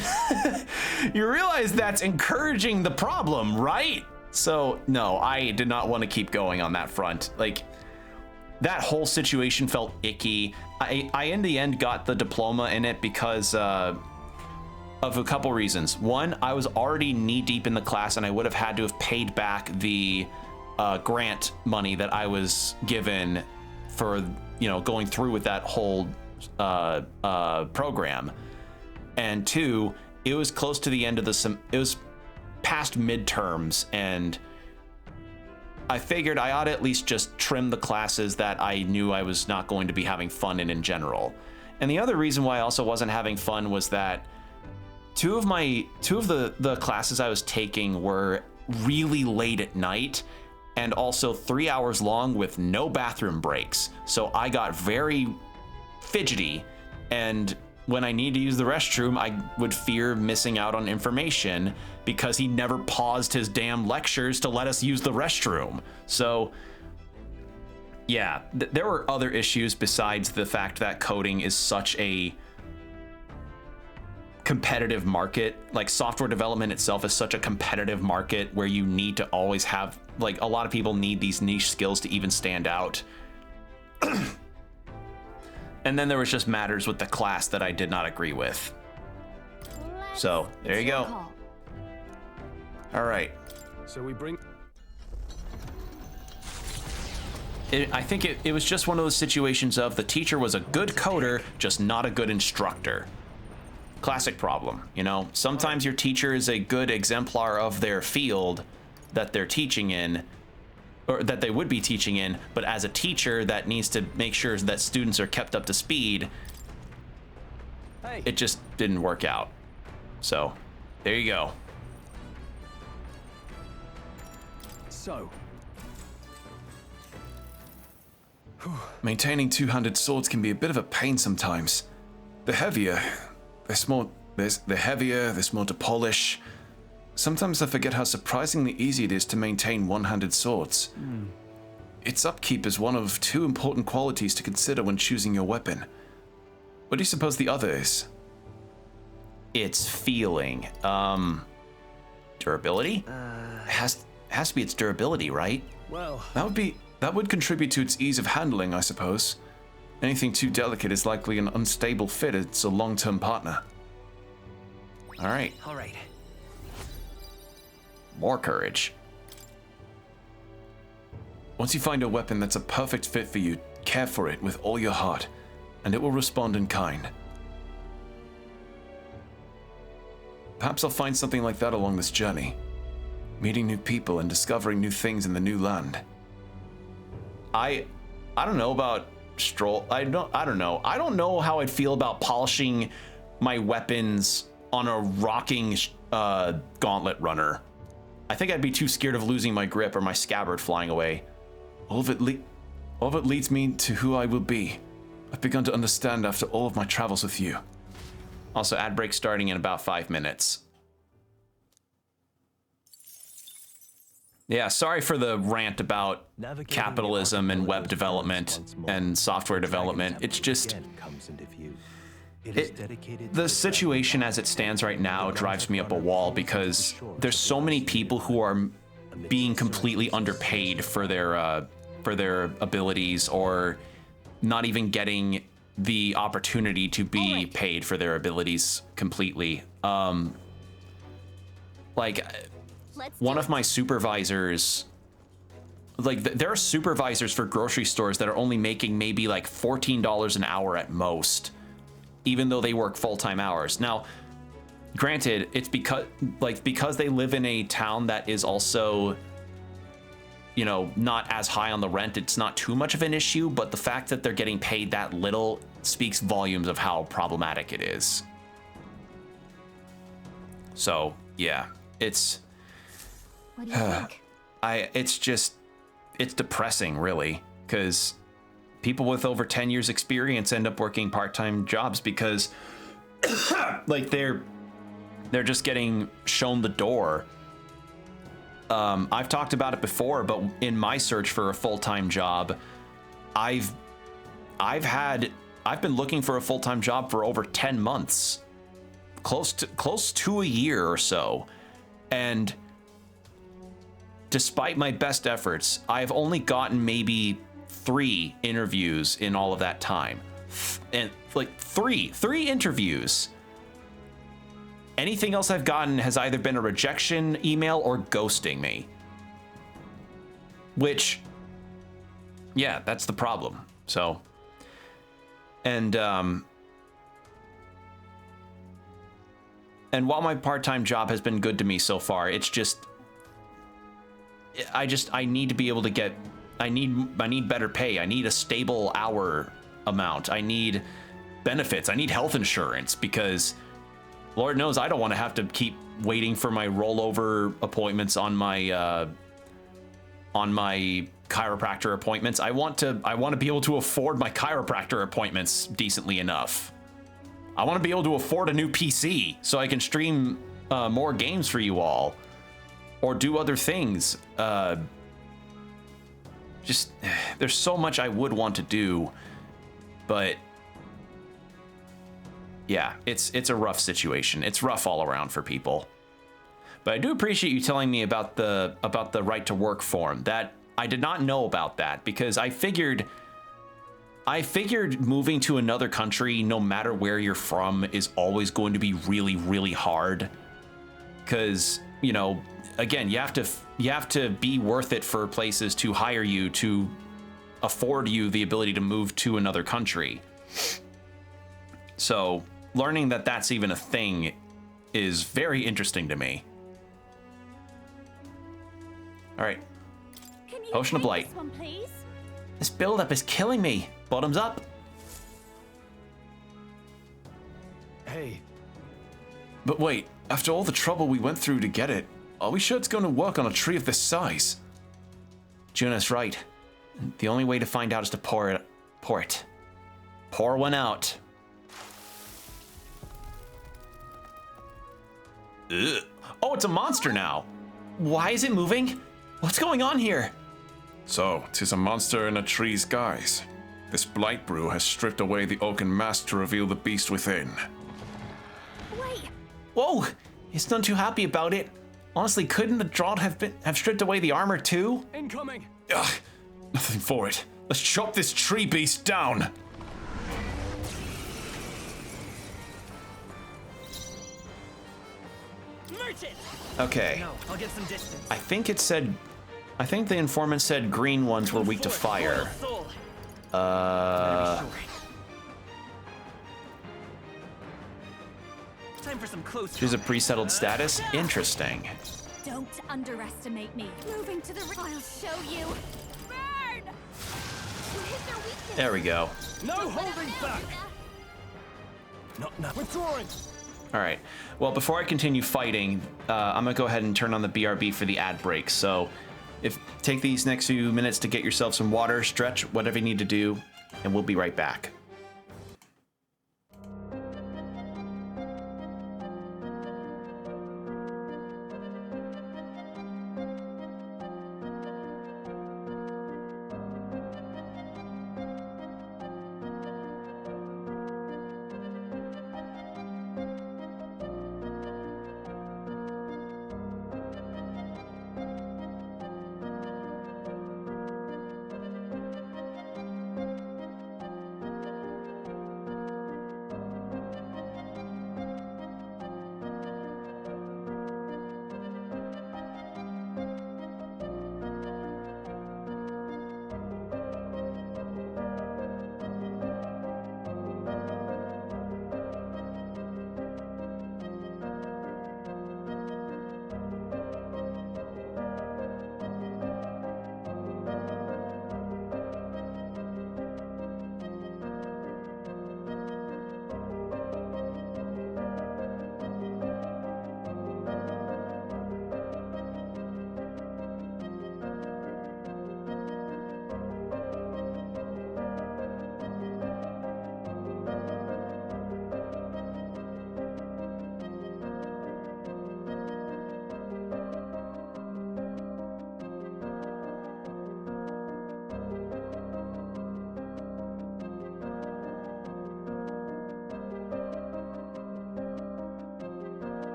You realize that's encouraging the problem, right? So no, I did not want to keep going on that front. Like, that whole situation felt icky. I in the end got the diploma in it because of a couple reasons. One, I was already knee deep in the class, and I would have had to have paid back the grant money that I was given for, you know, going through with that whole program. And two, it was close to the end of it was past midterms, and I figured I ought to at least just trim the classes that I knew I was not going to be having fun in general. And the other reason why I also wasn't having fun was that two of the classes I was taking were really late at night, and also 3 hours long with no bathroom breaks. So I got very fidgety, and when I need to use the restroom, I would fear missing out on information because he never paused his damn lectures to let us use the restroom. So yeah, there were other issues besides the fact that coding is such a competitive market. Like, software development itself is such a competitive market where you need to always have, like, a lot of people need these niche skills to even stand out. And then there was just matters with the class that I did not agree with. So there you go. All right. So we bring. I think it was just one of those situations of the teacher was a good coder, just not a good instructor. Classic problem, you know? Sometimes your teacher is a good exemplar of their field that they're teaching in, or that they would be teaching in, but as a teacher that needs to make sure that students are kept up to speed, it just didn't work out. So, there you go. So, maintaining two-handed swords can be a bit of a pain sometimes. There's more to polish. Sometimes I forget how surprisingly easy it is to maintain one-handed swords. Its upkeep is one of 2 important qualities to consider when choosing your weapon. What do you suppose the other is? It's feeling. Durability? Has to be its durability, right? Well, that would contribute to its ease of handling, I suppose. Anything too delicate is likely an unstable fit as a long-term partner. All right. All right. More courage. Once you find a weapon that's a perfect fit for you, care for it with all your heart, and it will respond in kind. Perhaps I'll find something like that along this journey. Meeting new people and discovering new things in the new land. I don't know about stroll. I don't know. I don't know how I'd feel about polishing my weapons on a rocking gauntlet runner. I think I'd be too scared of losing my grip or my scabbard flying away. All of it leads me to who I will be. I've begun to understand after all of my travels with you. Also, ad break starting in about 5 minutes. Yeah, sorry for the rant about capitalism and web development and software development. It's just... the situation as it stands right now drives me up a wall because there's so many people who are being completely underpaid for their abilities, or not even getting the opportunity to be paid for their abilities completely. Like, one of my supervisors, like there are supervisors for grocery stores that are only making maybe like $14 an hour at most, even though they work full-time hours. Now, granted, it's because they live in a town that is also, you know, not as high on the rent, it's not too much of an issue, but the fact that they're getting paid that little speaks volumes of how problematic it is. So, yeah, it's... What do you think? It's depressing, really, because people with over 10 years experience end up working part-time jobs because like they're just getting shown the door. I've talked about it before, but in my search for a full-time job, I've been looking for a full-time job for over 10 months, close to a year or so, and despite my best efforts, I've only gotten maybe 3 interviews in all of that time. And like three interviews. Anything else I've gotten has either been a rejection email or ghosting me. Which, yeah, that's the problem. So, and while my part-time job has been good to me so far, it's just, I need to be able to get, I need better pay. I need a stable hour amount. I need benefits. I need health insurance because Lord knows I don't want to have to keep waiting for my rollover appointments on my chiropractor appointments. I want to be able to afford my chiropractor appointments decently enough. I want to be able to afford a new PC so I can stream more games for you all. Or do other things. Just, there's so much I would want to do, but yeah, it's a rough situation. It's rough all around for people. But I do appreciate you telling me about the right to work form. That I did not know about that because I figured moving to another country, no matter where you're from, is always going to be really, really hard. Because, you know, again, you have to be worth it for places to hire you, to afford you the ability to move to another country. So learning that that's even a thing is very interesting to me. All right, Potion of Blight. This one, please? This buildup is killing me. Bottoms up. Hey. But wait, after all the trouble we went through to get it, are we sure it's going to work on a tree of this size? Juna's right. The only way to find out is to pour it. Pour one out. Ugh. Oh, it's a monster now. Why is it moving? What's going on here? So, 'tis a monster in a tree's guise. This blight brew has stripped away the oaken mask to reveal the beast within. Wait. Whoa! He's none too happy about it. Honestly, couldn't the Draught have stripped away the armor too? Incoming! Ugh, nothing for it. Let's chop this tree beast down. Okay. No, I'll get some distance. I think it said... I think the informant said green ones were weak to fire. Time for some close. She's a pre-settled status? Interesting. Don't underestimate me. Moving to the I'll show you. Burn! You hit their weakness. There we go. No holding back! No. Withdrawing! Alright. Well, before I continue fighting, I'm gonna go ahead and turn on the BRB for the ad break. So, take these next few minutes to get yourself some water, stretch, whatever you need to do, and we'll be right back.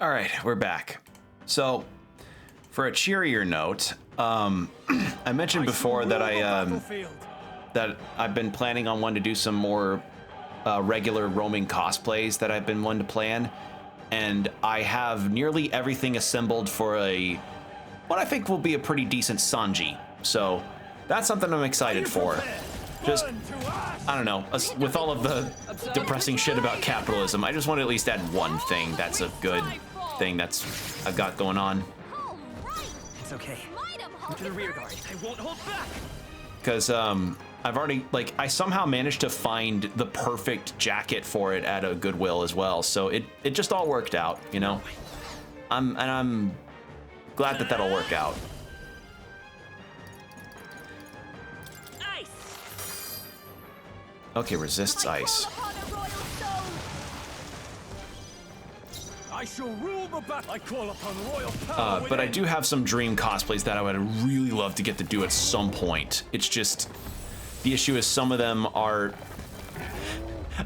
All right, we're back. So, for a cheerier note, I mentioned before that I've been planning on wanting to do some more regular roaming cosplays that I've been wanting to plan, and I have nearly everything assembled for a what I think will be a pretty decent Sanji. So that's something I'm excited for. Just, I don't know, with all of the depressing shit about capitalism, I just want to at least add one thing that's a good thing I've got going on. It's okay. Go to the rear guard. I won't hold back. Because I've already, like, I somehow managed to find the perfect jacket for it at a Goodwill as well. So it just all worked out, you know? I'm glad that that'll work out. Okay, resists ice. I shall rule the battle. I call upon royal power. But I do have some dream cosplays that I would really love to get to do at some point. It's just, the issue is some of them are...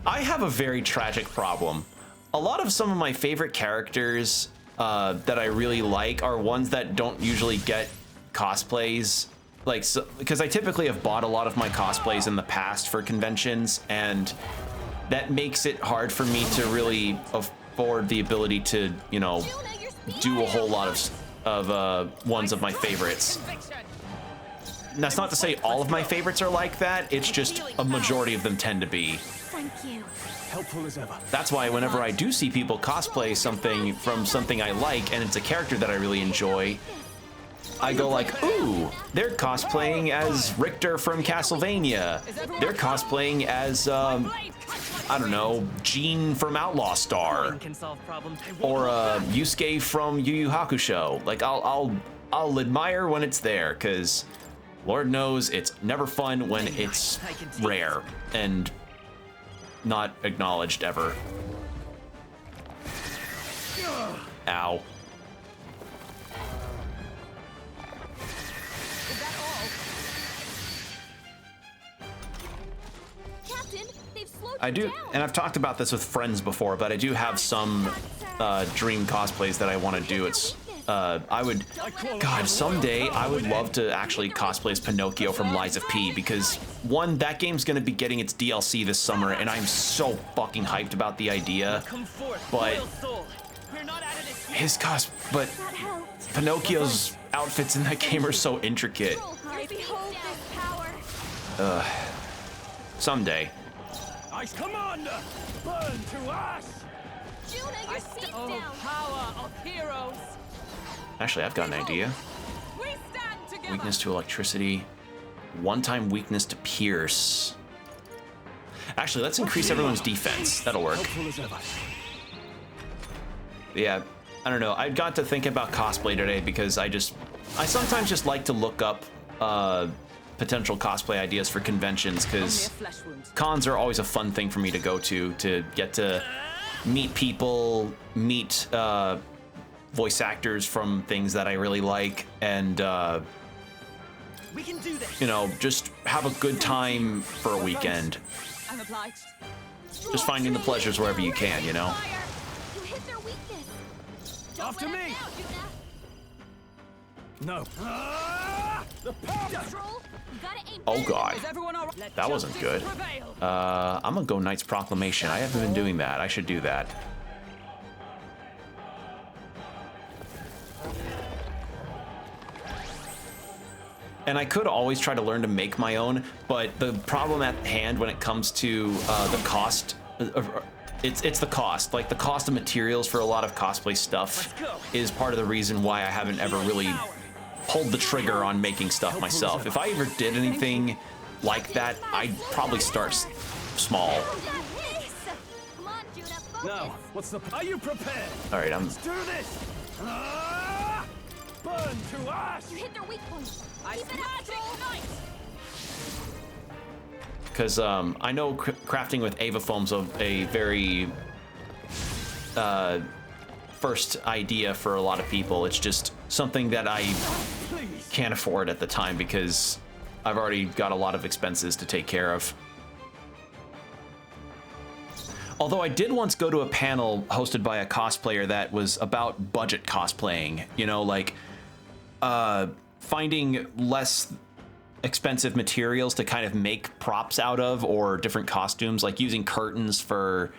I have a very tragic problem. A lot of some of my favorite characters that I really like are ones that don't usually get cosplays. Like, because I typically have bought a lot of my cosplays in the past for conventions, and that makes it hard for me to really afford the ability to, you know, do a whole lot of ones of my favorites. And that's not to say all of my favorites are like that, it's just a majority of them tend to be. Thank you. Helpful as ever. That's why whenever I do see people cosplay something from something I like, and it's a character that I really enjoy, I go like, ooh, they're cosplaying as Richter from Castlevania. They're cosplaying as, I don't know, Jean from Outlaw Star. Or Yusuke from Yu Yu Hakusho. Like, I'll admire when it's there, because Lord knows it's never fun when it's rare and not acknowledged ever. Ow. I do, and I've talked about this with friends before, but I do have some dream cosplays that I want to do. It's, God, someday I would love to actually cosplay as Pinocchio from Lies of P, because one, that game's going to be getting its DLC this summer, and I'm so fucking hyped about the idea. But but Pinocchio's outfits in that game are so intricate. Someday. Ice Commander, burn to ash! Power of heroes! Actually, I've got an idea. Weakness to electricity. One-time weakness to pierce. Actually, let's increase everyone's defense. That'll work. Yeah, I don't know. I got to think about cosplay today because I sometimes just like to look up potential cosplay ideas for conventions, because cons are always a fun thing for me to go to get to meet people, meet voice actors from things that I really like, and we can do this. You know, just have a good time for a weekend. I'm obliged. Just finding the pleasures wherever you can, you know? After me! No. Oh god, that wasn't good. I'm gonna go Knight's Proclamation. I haven't been doing that. I should do that. And I could always try to learn to make my own, but the problem at hand when it comes to the cost, it's the cost. Like, the cost of materials for a lot of cosplay stuff is part of the reason why I haven't ever really pulled the trigger on making stuff myself. If I ever did anything like that, I'd probably start small. Now, what's the... Are you prepared? All right, Let's do this! Burn to ash! You hit their weak points. Keep it up, because I know crafting with Ava Foam's a very first idea for a lot of people. It's just something that I can't afford at the time because I've already got a lot of expenses to take care of. Although I did once go to a panel hosted by a cosplayer that was about budget cosplaying, you know, like finding less expensive materials to kind of make props out of, or different costumes, like using curtains for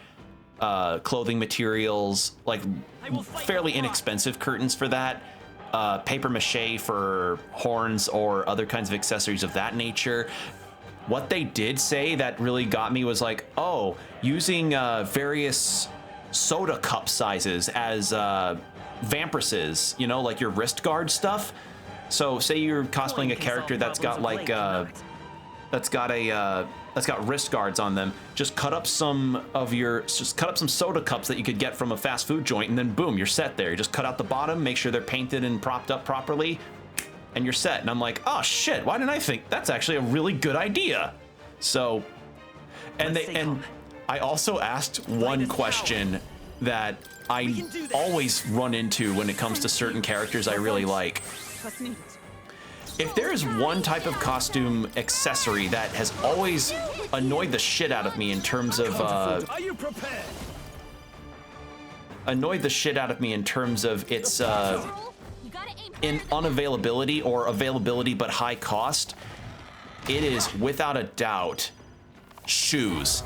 clothing materials, like fairly inexpensive curtains for that. paper mache for horns or other kinds of accessories of that nature. What they did say that really got me was like, oh, using various soda cup sizes as vampresses, you know, like your wrist guard stuff. So say you're cosplaying a character that's got like that's got wrist guards on them. Just cut up some soda cups that you could get from a fast food joint, and then boom, you're set there. You just cut out the bottom, make sure they're painted and propped up properly, and you're set. And I'm like, oh shit, why didn't I think that's actually a really good idea? So, and I also asked one question that I always run into when it comes to certain characters I really like. If there is one type of costume accessory that has always annoyed the shit out of me in terms of its in unavailability or availability but high cost, it is without a doubt shoes.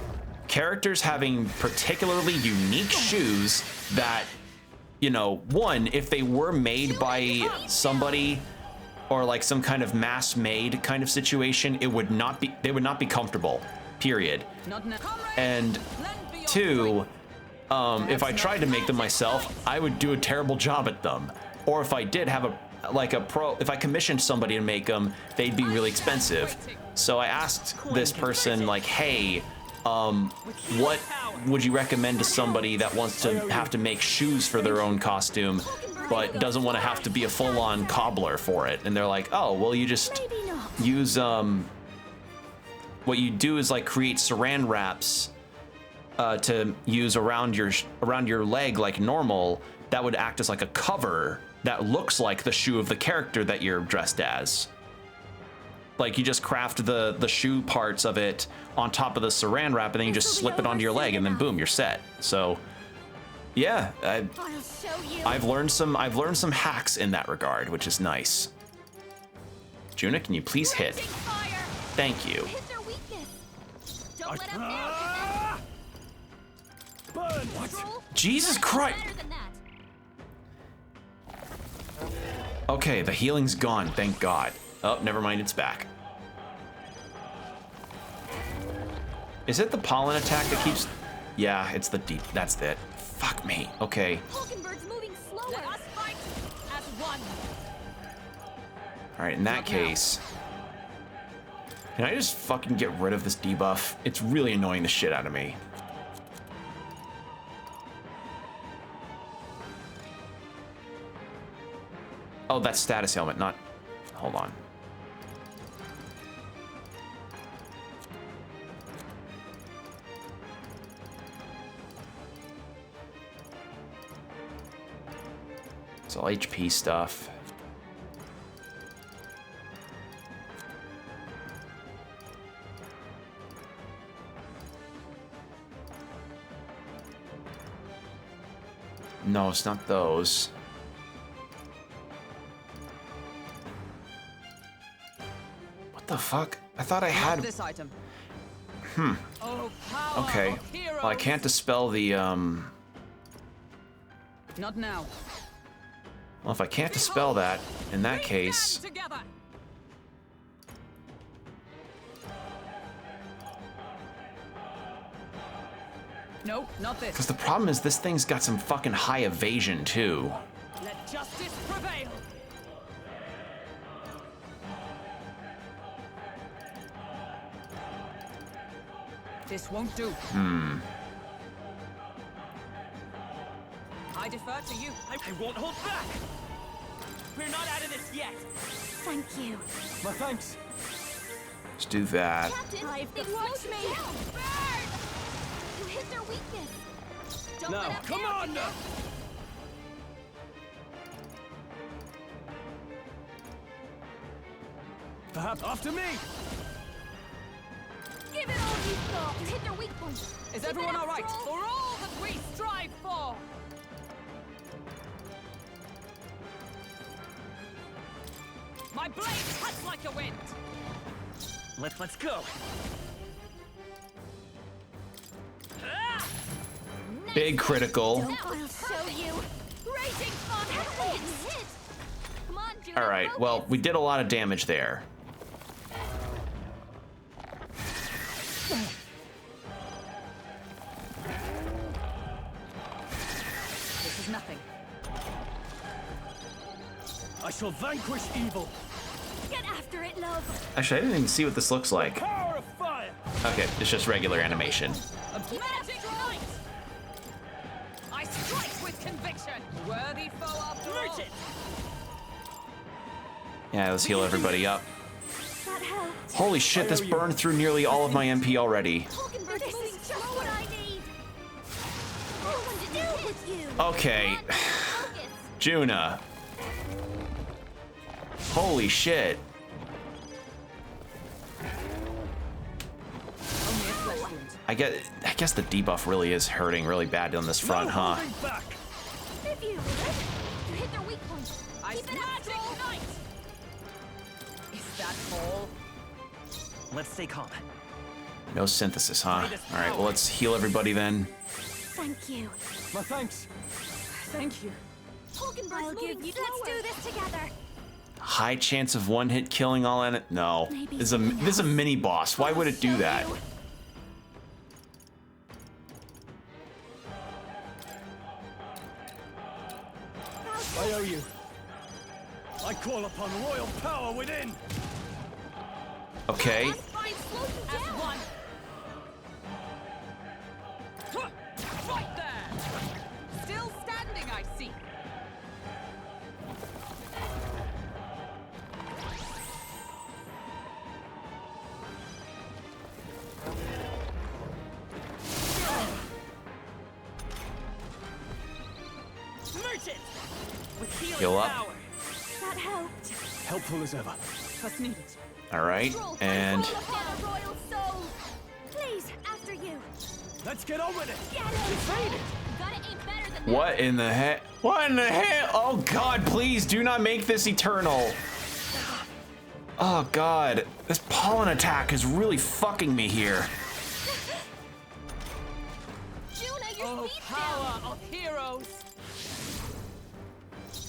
Characters having particularly unique shoes that, you know, one, if they were made by somebody or like some kind of mass-made kind of situation, they would not be comfortable, period. And two, if I tried to make them myself, I would do a terrible job at them. Or if I did have if I commissioned somebody to make them, they'd be really expensive. So I asked this person, like, hey, what would you recommend to somebody that wants to have to make shoes for their own costume, but doesn't want to have to be a full-on cobbler for it? And they're like, oh, well, you just use, what you do is like create saran wraps to use around your leg like normal. That would act as like a cover that looks like the shoe of the character that you're dressed as. Like you just craft the shoe parts of it on top of the saran wrap, and then you just slip it onto your leg, and then boom, you're set. So, yeah, I've learned some hacks in that regard, which is nice. Juna, can you please hit? Thank you. Jesus Christ! Okay, the healing's gone, thank God. Oh, never mind, it's back. Is it the pollen attack that keeps... Yeah, it's the deep... That's it. Fuck me. Okay. Alright, in that case... Can I just fucking get rid of this debuff? It's really annoying the shit out of me. Oh, that's status ailment, not... Hold on. It's all HP stuff. No, it's not those. What the fuck? I thought I had... This item. Okay. Well, I can't dispel the, Not now. Well, if I can't dispel that, in that case... No, not this. Because the problem is this thing's got some fucking high evasion, too. Let justice prevail. This won't do. I defer to you. I won't hold back. We're not out of this yet. Thank you. My thanks. Let's do that. Captain, they watch me. Burn! You hit their weakness. Don't now, let up come there. on now. Perhaps after me. Give it all you've got. You hit their weak point. Is everyone all right? For all that we strive for. My blade cuts like the wind. Let's go. Big critical. I'll show you. Raging fun. Hit. All right, well, we did a lot of damage there. This is nothing. I shall vanquish evil. Get after it, love. Actually, I didn't even see what this looks like. Power of fire. Okay, it's just regular animation. Magic light! I strike with conviction. Worthy foe after all. Yeah, let's heal everybody up. That helped. Holy shit, this burned through nearly all of my MP already. This is just what I need. What to do with you? Okay. Juna. Holy shit. I guess the debuff really is hurting really bad on this front, huh? If you hit their weak point. Keep it up, Joel. Is that all? Let's stay calm. No synthesis, huh? All right, well, let's heal everybody then. Thank you. My thanks. Thank you. I'll give you. Let's do this together. High chance of one-hit killing all in it? No. This is a mini boss. Why would it do that? I owe you. I call upon royal power within. Okay. Right there. Still standing, I see. Merchant! With healing Heal up. power. That helped. Helpful as ever. Trust needed. All right, and Royal soul. Please, after you. Let's get on with it. Get it. Gotta aim better than what in the heck? What in the heck? Oh God, please do not make this eternal. Oh God, this pollen attack is really fucking me here. Oh, power of heroes!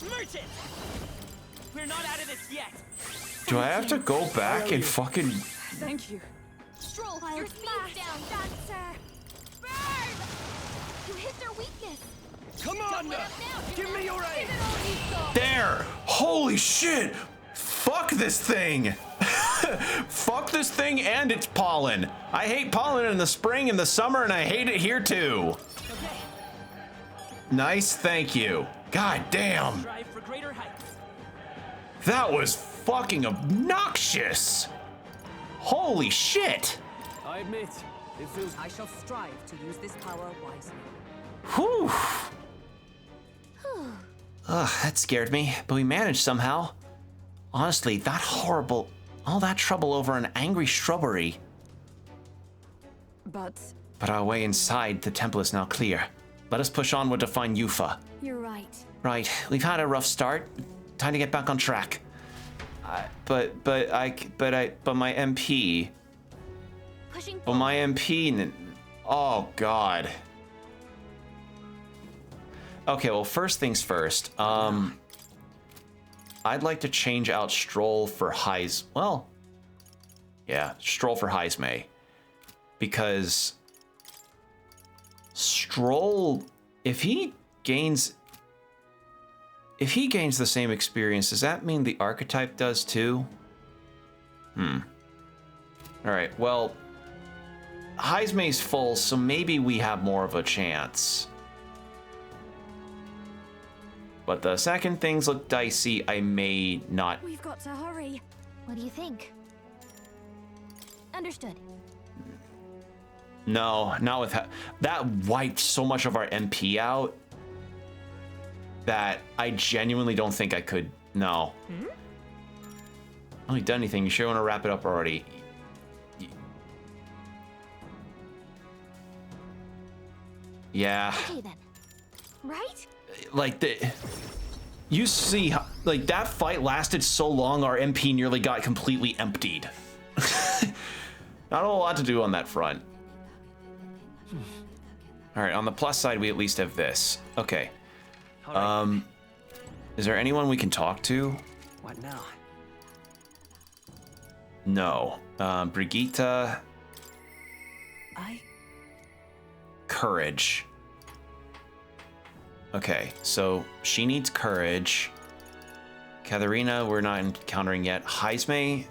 Merchant! We're not out of this yet. Do I have to go back and fucking? Thank you. Stroll, your speed's down, dancer. Burn! You hit their weakness. Come on now. Give me your aid. There! Holy shit! Fuck this thing! Fuck this thing and its pollen. I hate pollen in the spring and the summer, and I hate it here too. Nice, thank you. God damn. Strive for greater heights. That was fucking obnoxious. Holy shit. I admit, it feels. I shall strive to use this power wisely. Whew. Ugh, that scared me, but we managed somehow. Honestly, that horrible, all that trouble over an angry shrubbery. But our way inside the temple is now clear. Let us push onward to find Yufa. You're right. Right, we've had a rough start. Time to get back on track. But my MP. Pushing. But my MP. Oh God. Okay, well, first things first. I'd like to change out Stroll for Heis. Well, yeah, Stroll for Heismay. Because Stroll, if he gains the same experience, does that mean the archetype does too? All right, well, Heismay's full, so maybe we have more of a chance. But the second things look dicey, I may not. We've got to hurry. What do you think? Understood. No, not with that wiped so much of our MP out that I genuinely don't think I could. No. Only done anything. You sure want to wrap it up already? Yeah. Okay then. Right? Like you see, like that fight lasted so long, our MP nearly got completely emptied. Not a whole lot to do on that front. All right, on the plus side, we at least have this. Okay. Is there anyone we can talk to? What now? No. Brigitte. Courage. Okay, so she needs courage. Katharina, we're not encountering yet. Heisme.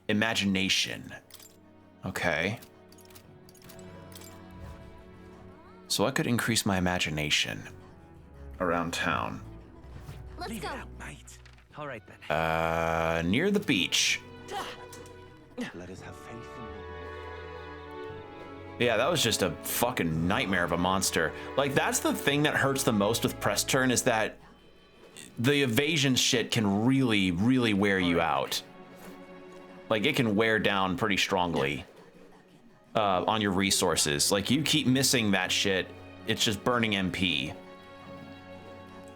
Imagination. Okay. So I could increase my imagination around town. Let's go. Mate. All right then. Near the beach. Let us have faith in Yeah, that was just a fucking nightmare of a monster. Like, that's the thing that hurts the most with press turn, is that the evasion shit can really, really wear you out. Like, it can wear down pretty strongly on your resources. Like, you keep missing that shit, it's just burning MP.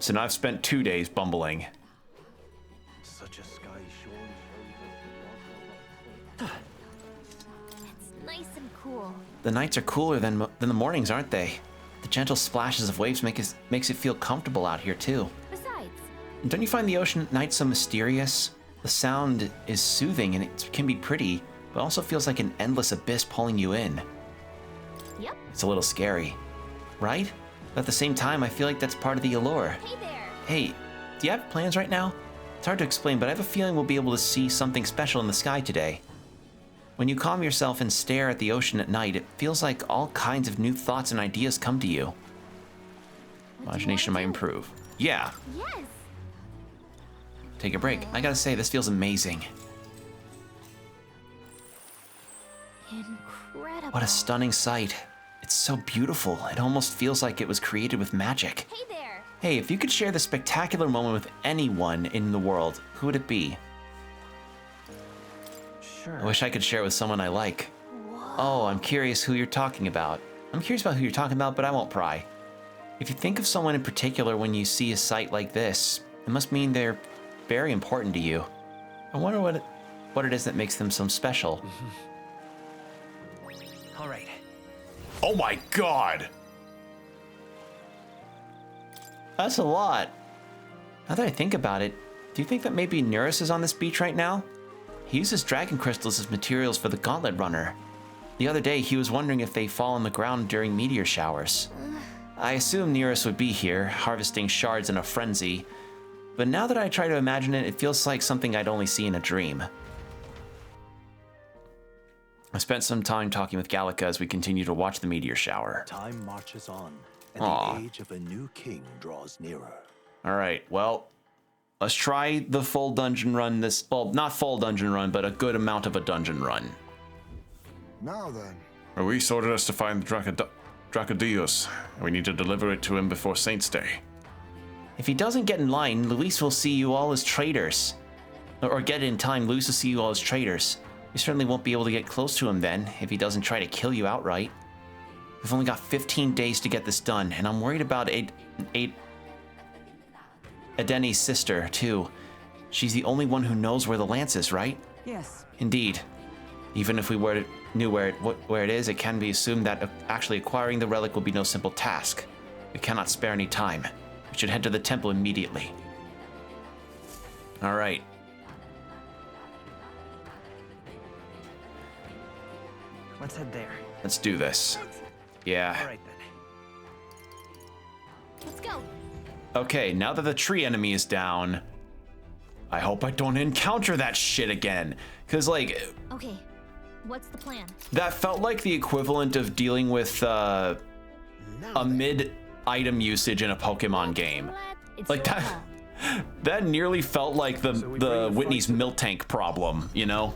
So now I've spent 2 days bumbling. Such a sky It's nice and cool. The nights are cooler than the mornings, aren't they? The gentle splashes of waves makes it feel comfortable out here, too. Besides, Don't you find the ocean at night so mysterious? The sound is soothing and it can be pretty, but also feels like an endless abyss pulling you in. Yep. It's a little scary, right? But at the same time, I feel like that's part of the allure. Hey there. Hey, do you have plans right now? It's hard to explain, but I have a feeling we'll be able to see something special in the sky today. When you calm yourself and stare at the ocean at night, it feels like all kinds of new thoughts and ideas come to you. Imagination might improve. Yeah. Yes. Take a break. I gotta say, this feels amazing. Incredible. What a stunning sight. It's so beautiful. It almost feels like it was created with magic. Hey there. Hey, if you could share this spectacular moment with anyone in the world, who would it be? Sure. I wish I could share it with someone I like. Oh, I'm curious who you're talking about. I'm curious about who you're talking about, but I won't pry. If you think of someone in particular when you see a sight like this, it must mean they're very important to you. I wonder what it is that makes them so special. All right. Oh my god! That's a lot. Now that I think about it, do you think that maybe Neurus is on this beach right now? He uses dragon crystals as materials for the gauntlet runner. The other day, he was wondering if they fall on the ground during meteor showers. I assume Neurus would be here, harvesting shards in a frenzy, but now that I try to imagine it, it feels like something I'd only see in a dream. I spent some time talking with Gallica as we continue to watch the meteor shower. Time marches on, and Aw. the age of a new king draws nearer. Alright, well, let's try the full dungeon run well, not full dungeon run, but a good amount of a dungeon run. Now then. Luis ordered us to find Dracodios, and we need to deliver it to him before Saint's Day. If he doesn't get in line, Luis will see you all as traitors. Or get in time, Luis will see you all as traitors. You certainly won't be able to get close to him then, if he doesn't try to kill you outright. We've only got 15 days to get this done, and I'm worried about Edeni's sister, too. She's the only one who knows where the lance is, right? Yes. Indeed. Even if we knew where it is, it can be assumed that actually acquiring the relic will be no simple task. We cannot spare any time. We should head to the temple immediately. All right. Let's head there. Let's do this. Yeah. All right then. Let's go. Okay, now that the tree enemy is down, I hope I don't encounter that shit again. Because, like, Okay. What's the plan? that felt like the equivalent of dealing with a mid-item usage in a Pokemon game. Like, that nearly felt like the Whitney's milk tank problem, you know?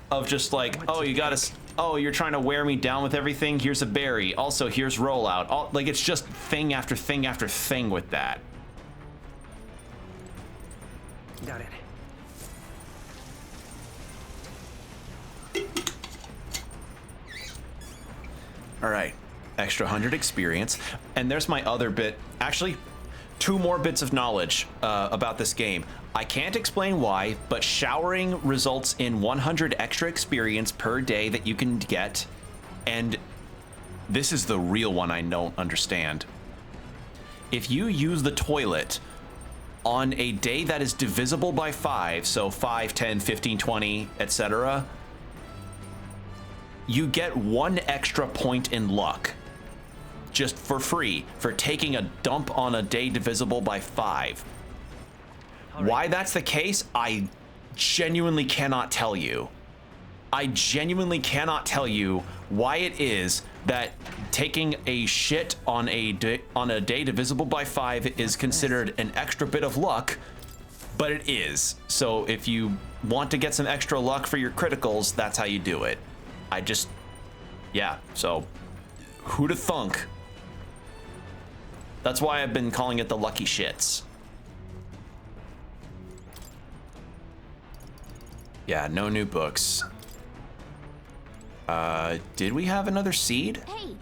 Of just like, oh, you're trying to wear me down with everything? Here's a berry. Also, here's rollout. Like, it's just thing after thing after thing with that. Got it. All right, extra 100 experience. And there's my other bit. Actually, 2 more bits of knowledge about this game. I can't explain why, but showering results in 100 extra experience per day that you can get. And this is the real one I don't understand. if you use the toilet on a day that is divisible by 5, so 5, 10, 15, 20, etc., you get 1 extra point in luck. Just for free, for taking a dump on a day divisible by 5. Why that's the case, I genuinely cannot tell you. I genuinely cannot tell you why it is that taking a shit on a day divisible by 5 is considered an extra bit of luck, but it is. So if you want to get some extra luck for your criticals, that's how you do it. Yeah, so who'da thunk? That's why I've been calling it the lucky shits. Yeah, no new books. Did we have another seed? Hey.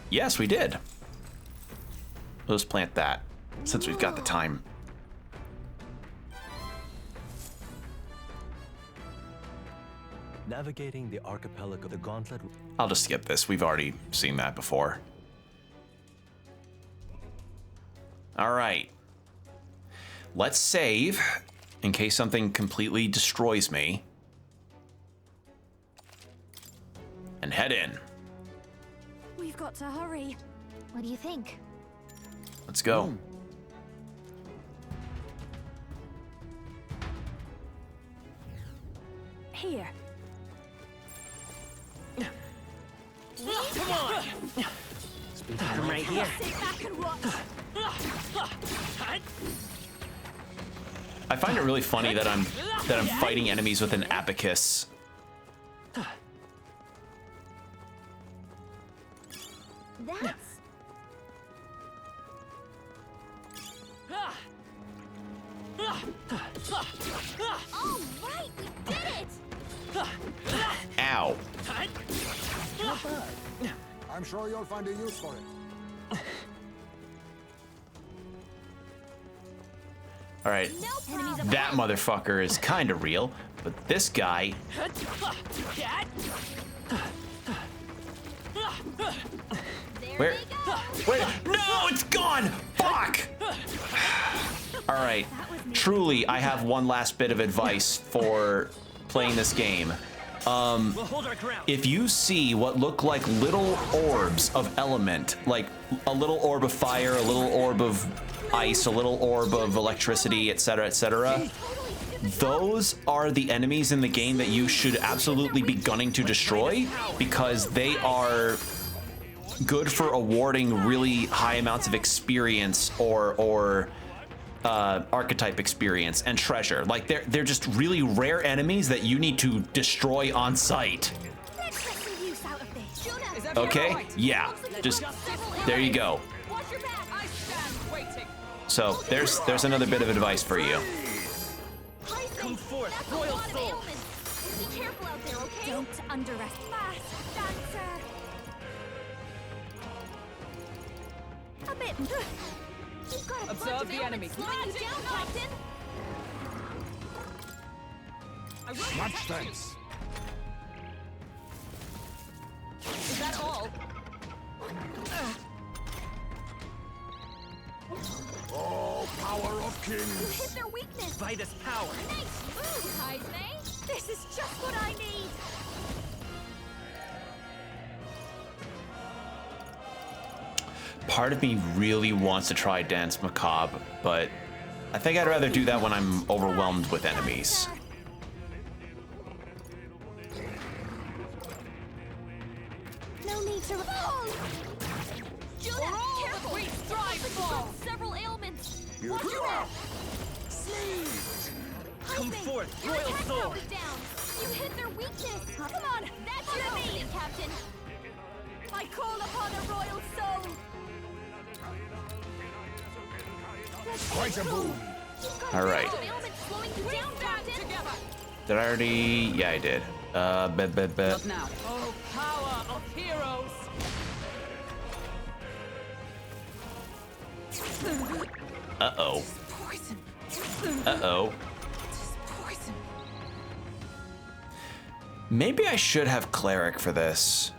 Yes, we did. Let's plant that, since we've got the time. Navigating the archipelago, the gauntlet. I'll just skip this. We've already seen that before. All right. Let's save in case something completely destroys me. And head in. We've got to hurry. What do you think? Let's go. Here. Come on! I'm right here. Sit back and watch. I find it really funny that I'm fighting enemies with an abacus. That's... All right, we did it! Ow. Not bad. I'm sure you'll find a use for it. All right, that motherfucker is kind of real, but this guy... Where? No, it's gone! Fuck! All right, truly, I have one last bit of advice for playing this game. If you see what look like little orbs of element, like a little orb of fire, a little orb of ice, a little orb of electricity, etc., etc., those are the enemies in the game that you should absolutely be gunning to destroy, because they are good for awarding really high amounts of experience or archetype experience and treasure. Like they're just really rare enemies that you need to destroy on sight. Okay? Yeah. Just there you go. So there's another bit of advice for you. Come forth, royal soul. Be careful out there, okay? Don't underestimate. Fast dancer. A bit. You've got a Observe bunch of the enemy. slowing you down, Captain. Much thanks. Is that all? Oh, power of kings. You hit their weakness. By this power. Nice move, Kaizme. This is just what I need. Part of me really wants to try Dance Macabre, but I think I'd rather do that when I'm overwhelmed with enemies. No need to. Judah, careful! We strive for several ailments. Watch your back. Come forth, royal soul. Down. You hit their weakness. Come on, that's your me, Captain. I call upon a royal soul. Quite a boon. All right. Did I already? Yeah, I did. Bet. Not now. Oh, power of heroes. Uh-oh. Uh-oh. Maybe I should have cleric for this.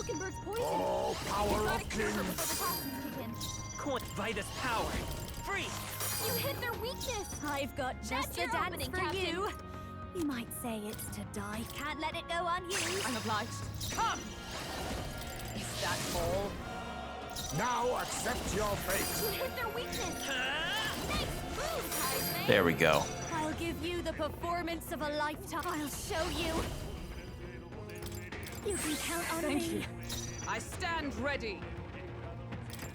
Mockingbirds poison. Oh, power of kings! Coin Vitus power. Freeze! You hit their weakness. I've got just the dance for you. You might say it's to die. Can't let it go unused. I'm obliged. Come! Is that all? Now accept your fate. You hit their weakness. Nice move, Heisman. There we go. I'll give you the performance of a lifetime. I'll show you. You can count on Thank me. you. I stand ready.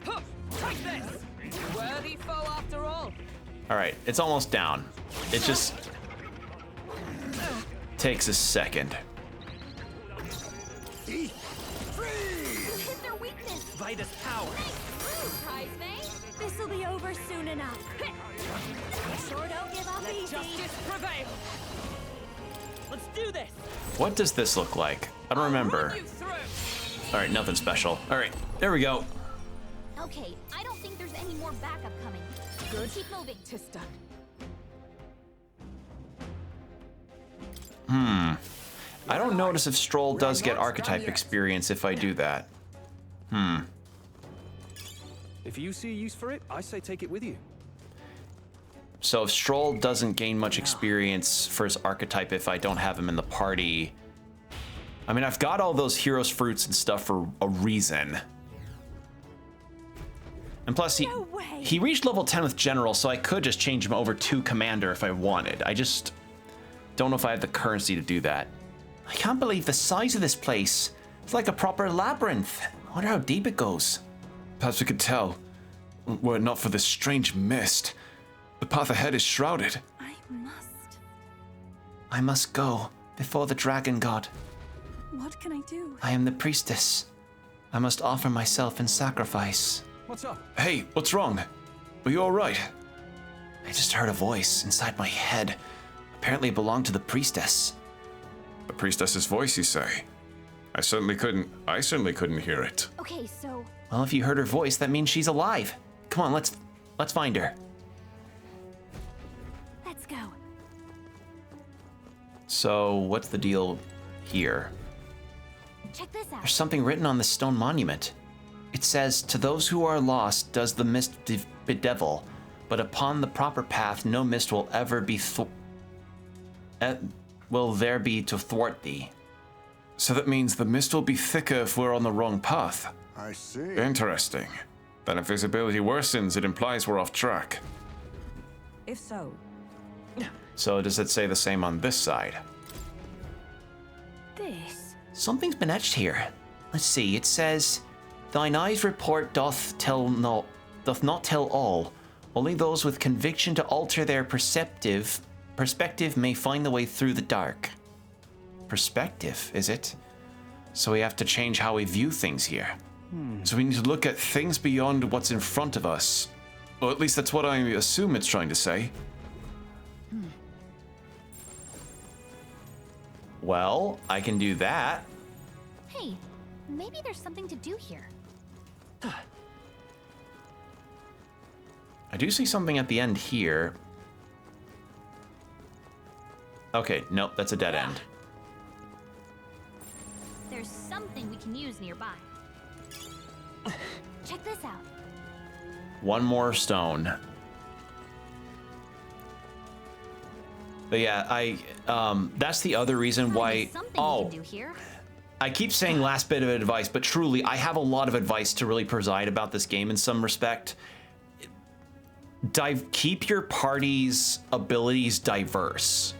Huh, take this! Worthy foe after all. All right, it's almost down. It just takes a second. You hit their weakness. Vitus power. This'll be over soon enough. Sure don't give up Let easy. justice prevail. Let's do this. What does this look like? I don't remember. All right, nothing special. All right, there we go. Okay, I don't think there's any more backup coming. Good. Keep moving. Tis done. I don't notice if Stroll does get archetype experience if I do that. If you see a use for it, I say take it with you. So if Stroll doesn't gain much experience for his archetype if I don't have him in the party, I mean, I've got all those heroes fruits and stuff for a reason. And plus, he reached level 10 with General, so I could just change him over to Commander if I wanted. I just don't know if I have the currency to do that. I can't believe the size of this place. It's like a proper labyrinth. I wonder how deep it goes. Perhaps we could tell, were it not for this strange mist. The path ahead is shrouded. I must go before the dragon god. What can I do? I am the priestess. I must offer myself in sacrifice. What's up? Hey, what's wrong? Are you all right? I just heard a voice inside my head. Apparently it belonged to the priestess. The priestess's voice, you say? I certainly couldn't hear it. Okay, so Well, if you heard her voice, that means she's alive. Come on, let's find her. Let's go. So what's the deal here? Check this out. There's something written on this stone monument. It says, "To those who are lost does the mist bedevil, but upon the proper path no mist will ever be will there be to thwart thee." So that means the mist will be thicker if we're on the wrong path. I see. Interesting. Then if visibility worsens, it implies we're off track. If so, So does it say the same on this side? This. Something's been etched here. Let's see, it says, "Thine eyes report doth not tell all. Only those with conviction to alter their perspective may find the way through the dark." Perspective, is it? So we have to change how we view things here. So we need to look at things beyond what's in front of us. Or at least that's what I assume it's trying to say. Well, I can do that. hey, maybe there's something to do here. I do see something at the end here. Okay, nope, that's a dead end. There's something we can use nearby. Check this out. One more stone. But yeah, that's the other reason why. Something we can do here. I keep saying last bit of advice, but truly, I have a lot of advice to really preside about this game in some respect. Keep your party's abilities diverse.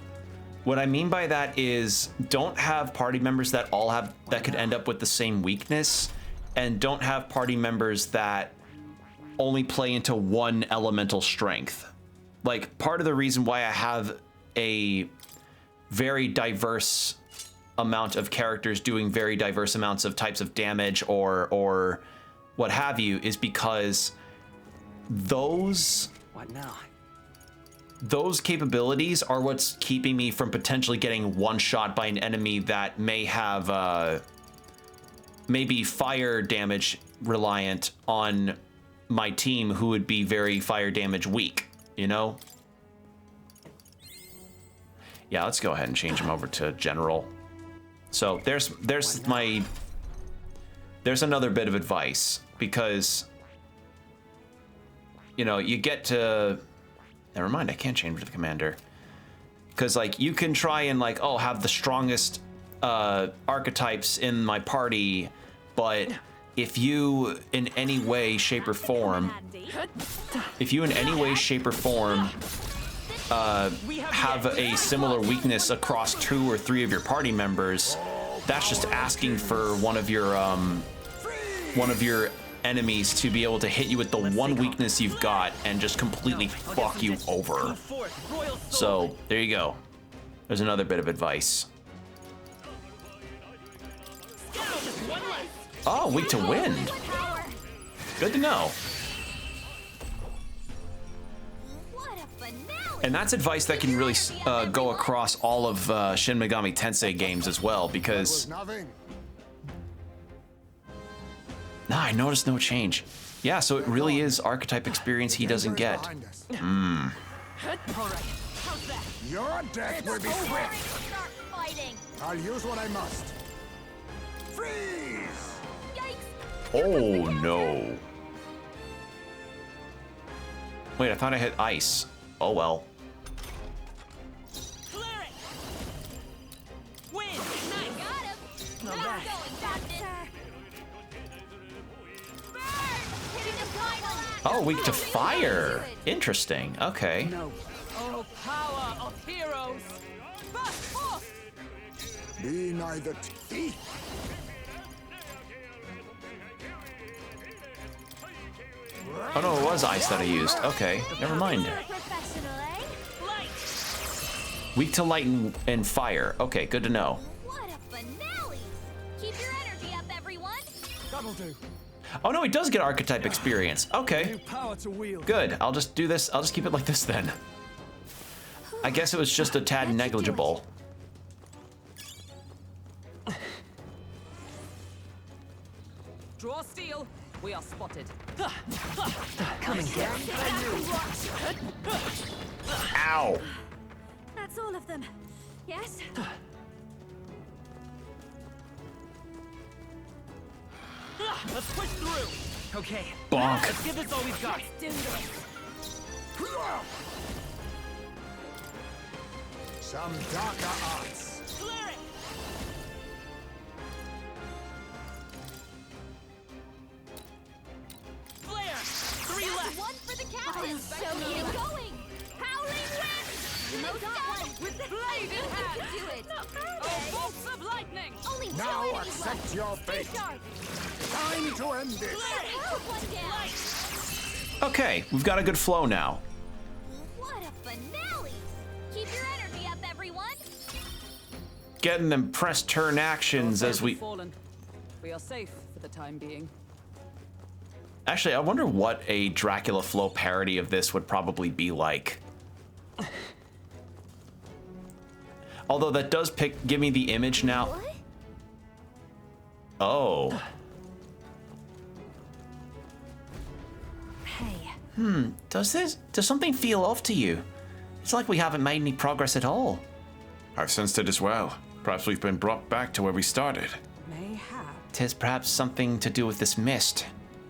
What I mean by that is don't have party members that could end up with the same weakness, and don't have party members that only play into one elemental strength. Like, part of the reason why I have a very diverse amount of characters doing very diverse amounts of types of damage or what have you is because those capabilities are what's keeping me from potentially getting one shot by an enemy that may have maybe fire damage reliant on my team, who would be very fire damage weak, you know? Yeah, let's go ahead and change him over to General. So there's my there's another bit of advice, because, you know, you get to... Never mind, I can't change the commander. Because, like, you can try and, like, oh, have the strongest archetypes in my party, but if you in any way, shape, or form... have a similar weakness across 2 or 3 of your party members, that's just asking for one of your enemies to be able to hit you with the one weakness you've got and just completely fuck you over. So there you go. There's another bit of advice. Oh, weak to wind. Good to know. And that's advice that can really go across all of Shin Megami Tensei games as well, because... Nah, I noticed no change. Yeah, so it really is archetype experience he doesn't get. Hmm. Your death will be swift. I'll use what I must. Freeze! Oh, no. Wait, I thought I hit ice. Oh, well. Oh, weak to fire. Interesting. Okay. Oh, power of heroes! Be neither teeth. Oh no, it was ice that I used. Okay, never mind. Weak to light and fire. Okay, good to know. What a finale! Keep your energy up, everyone. That'll do. Oh no, he does get archetype experience. Okay. Good. I'll just do this. I'll just keep it like this then. I guess it was just a tad negligible. Draw steel. We are spotted. Come and get me. Ow. That's all of them. Yes? Let's push through. Okay. Bonk. Let's give this all we've got. Do this. Some darker arts. Clear it. Flare. 3 left. One for the captain. So keep going. Howling wind. No one with the blade in hand. You can do it. Oh, bolts of lightning. Only Now two enemies accept left. your Stay fate. sharp. Time to end this. Put one down. Okay, we've got a good flow now. What a finale! Keep your energy up, everyone. Getting them press turn actions as we... Fallen. We are safe for the time being. Actually, I wonder what a Dracula Flow parody of this would probably be like. Although that does give me the image now. What? Oh. Hey. Does something feel off to you? It's like we haven't made any progress at all. I've sensed it as well. Perhaps we've been brought back to where we started. Mayhap. Tis perhaps something to do with this mist.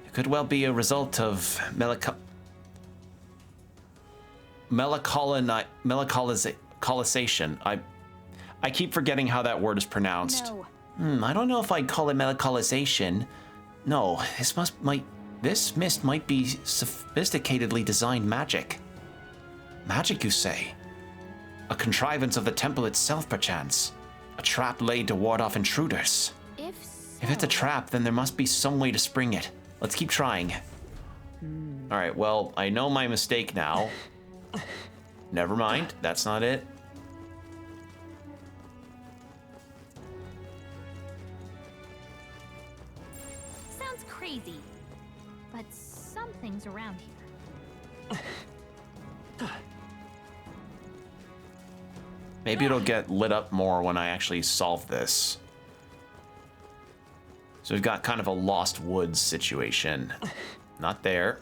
It could well be a result of melancholisation. I keep forgetting how that word is pronounced. No. I don't know if I'd call it melancholisation. No, this mist might be sophisticatedly designed magic. Magic, you say? A contrivance of the temple itself, perchance. A trap laid to ward off intruders. If it's a trap, then there must be some way to spring it. Let's keep trying. All right, well, I know my mistake now. Never mind, that's not it. Sounds crazy, but something's around here. Maybe it'll get lit up more when I actually solve this. So we've got kind of a Lost Woods situation. Not there.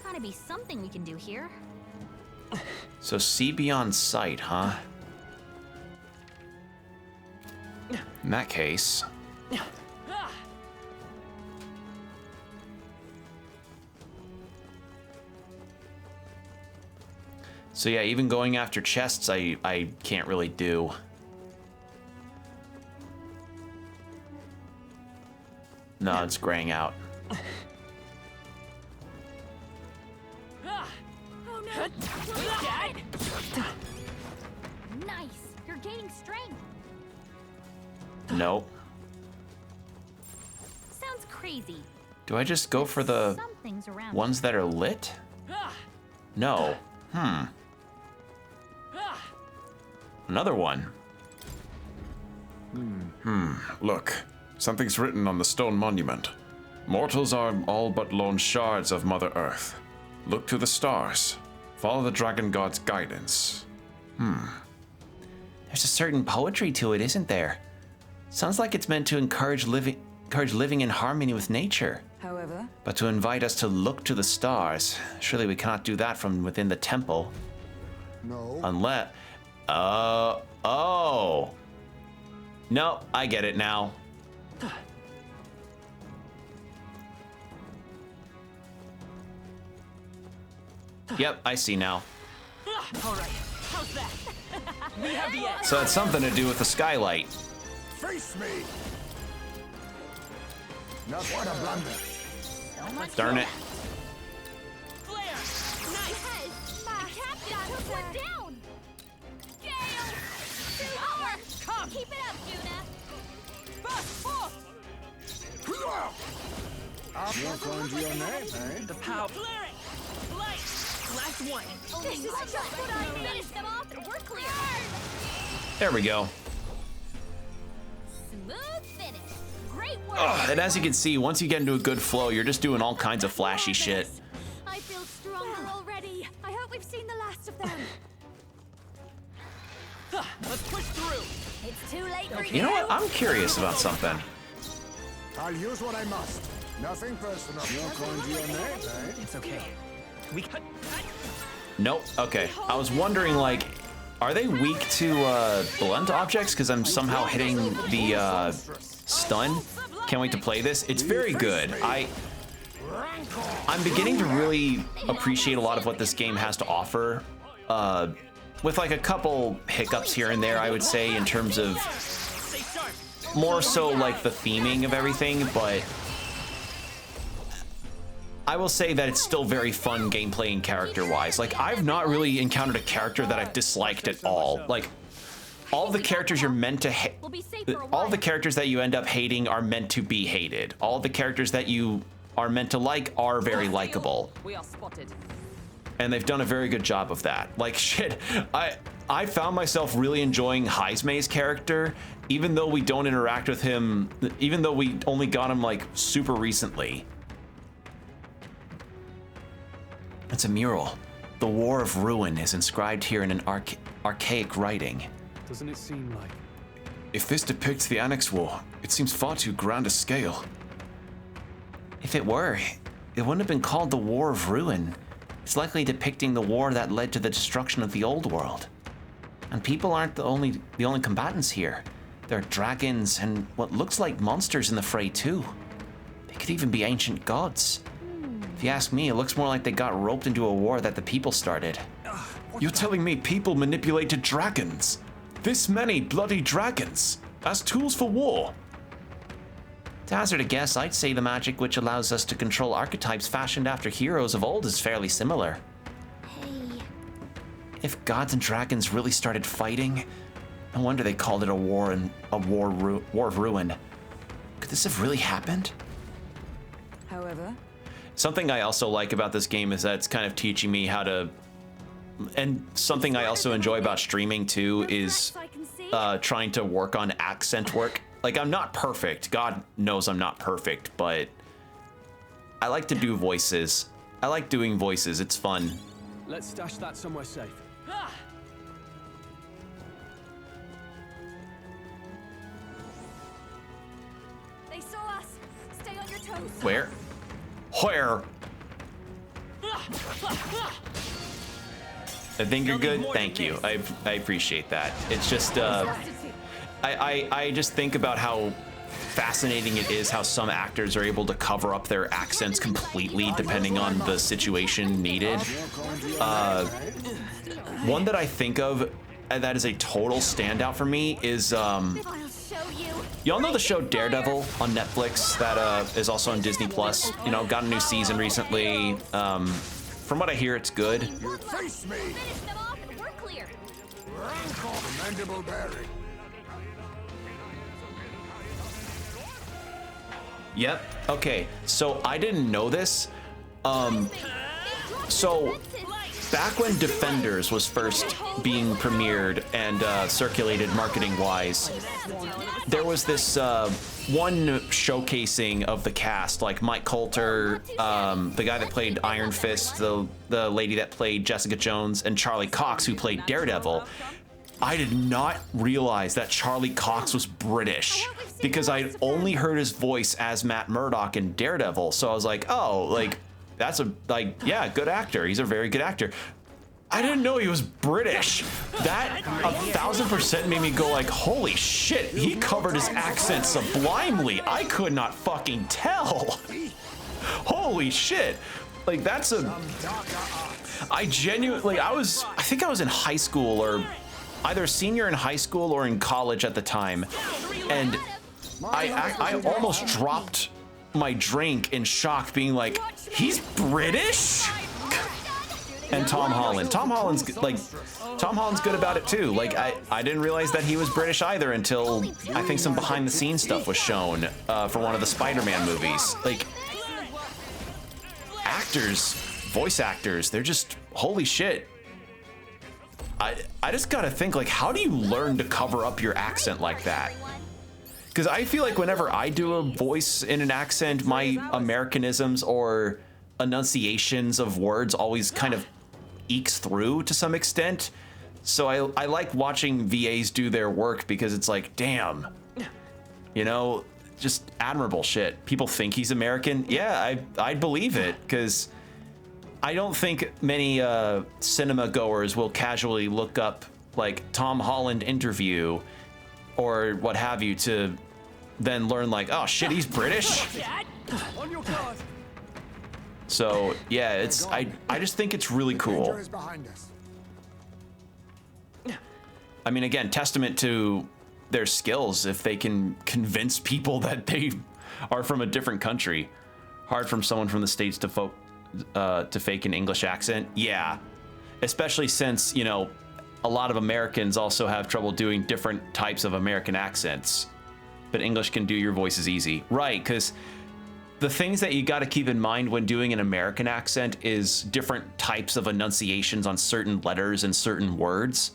Gotta be something we can do here. So see beyond sight, huh? In that case... So yeah, even going after chests, I can't really do. No, it's graying out. Oh no! Nice! You're gaining strength! Nope. Sounds crazy. Do I just go for the Something's around ones that are lit? No. Another one. Look. Something's written on the stone monument. Mortals are all but lone shards of Mother Earth. Look to the stars. Follow the dragon god's guidance. There's a certain poetry to it, isn't there? Sounds like it's meant to encourage living in harmony with nature. However, But to invite us to look to the stars, surely we cannot do that from within the temple. No. Unless... oh. No, I get it now. Yep, I see now. All right, how's that? We have the edge. So it's something to do with the skylight. Face me! Not what a blunder. Darn it. Flare! Nice! The captain took one down! Gale! Too hard! Come! Keep it up, Juna! You're calling to your name, eh? The power. Flare it! Light! Last one. This is just what I finish them off and we're clear! There we go. Smooth finish! Great work! And as you can see, once you get into a good flow, you're just doing all kinds of flashy shit. I feel stronger already. I hope we've seen the last of them. Let's push through. It's too late for You know what? I'm curious about something. I'll use what I must. Nothing personal. You're calling to your name, eh? It's okay. We cut. Nope. Okay. I was wondering, like, are they weak to blunt objects? Because I'm somehow hitting the stun. Can't wait to play this. It's very good. I'm beginning to really appreciate a lot of what this game has to offer. With like a couple hiccups here and there, I would say, in terms of more so like the theming of everything, but I will say that it's still very fun gameplay and character-wise. Like, I've not really encountered a character that I've disliked at all. Like, all the characters you're meant to hate, all the characters that you end up hating are meant to be hated. All the characters that you are meant to like are very likable. we are spotted. And they've done a very good job of that. Like, shit, I found myself really enjoying Heismay's character, even though we don't interact with him, even though we only got him, like, super recently. It's a mural. The War of Ruin is inscribed here in an archaic writing. Doesn't it seem like... If this depicts the Annex War, it seems far too grand a scale. If it were, it wouldn't have been called the War of Ruin. It's likely depicting the war that led to the destruction of the old world. And people aren't the only combatants here. There are dragons and what looks like monsters in the fray too. They could even be ancient gods. If you ask me, it looks more like they got roped into a war that the people started. You're telling me people manipulated dragons? This many bloody dragons as tools for war? To hazard a guess, I'd say the magic which allows us to control archetypes fashioned after heroes of old is fairly similar. Hey. If gods and dragons really started fighting, no wonder they called it a war of ruin. Could this have really happened? However, something I also like about this game is that it's kind of teaching me how to, and something I also enjoy about streaming too is trying to work on accent work. Like, I'm not perfect. God knows I'm not perfect, but I like to do voices. I like doing voices. It's fun. Let's stash that somewhere safe. They saw us. Stay on your toes. Where? Where? I think you're good. Thank you. I appreciate that. It's just I just think about how fascinating it is how some actors are able to cover up their accents completely depending on the situation needed. One that I think of that is a total standout for me is y'all know the show Daredevil on Netflix that is also on Disney Plus. You know, got a new season recently. From what I hear, it's good. Face me. Finish them off and we're clear. Commendable bearing. Yep. Okay. So I didn't know this. So back when Defenders was first being premiered and circulated marketing-wise, there was this one showcasing of the cast, like Mike Coulter, the guy that played Iron Fist, the lady that played Jessica Jones, and Charlie Cox, who played Daredevil. I did not realize that Charlie Cox was British because I'd only heard his voice as Matt Murdock in Daredevil. So I was like, oh, like, that's yeah, good actor. He's a very good actor. I didn't know he was British. That 1000% made me go like, holy shit, he covered his accent sublimely. I could not fucking tell. Holy shit. Like, that's I genuinely, I think I was in high school or either senior in high school or in college at the time. And I almost dropped my drink in shock being like, he's British? And Tom Holland's good about it too. Like I didn't realize that he was British either until I think some behind the scenes stuff was shown for one of the Spider-Man movies. Like actors, voice actors, they're just holy shit. I just gotta think, like, how do you learn to cover up your accent like that? Because I feel like whenever I do a voice in an accent, my Americanisms or enunciations of words always kind of ekes through to some extent. So I like watching VAs do their work because it's like, damn, you know, just admirable shit. People think he's American. Yeah, I believe it because I don't think many cinema goers will casually look up like Tom Holland interview or what have you to then learn like, oh shit, he's British. So yeah, it's I just think it's really cool. I mean, again, testament to their skills if they can convince people that they are from a different country. Hard from someone from the States to fake an English accent. Yeah, especially since, you know, a lot of Americans also have trouble doing different types of American accents, but English can do your voices easy. Right, because the things that you got to keep in mind when doing an American accent is different types of enunciations on certain letters and certain words.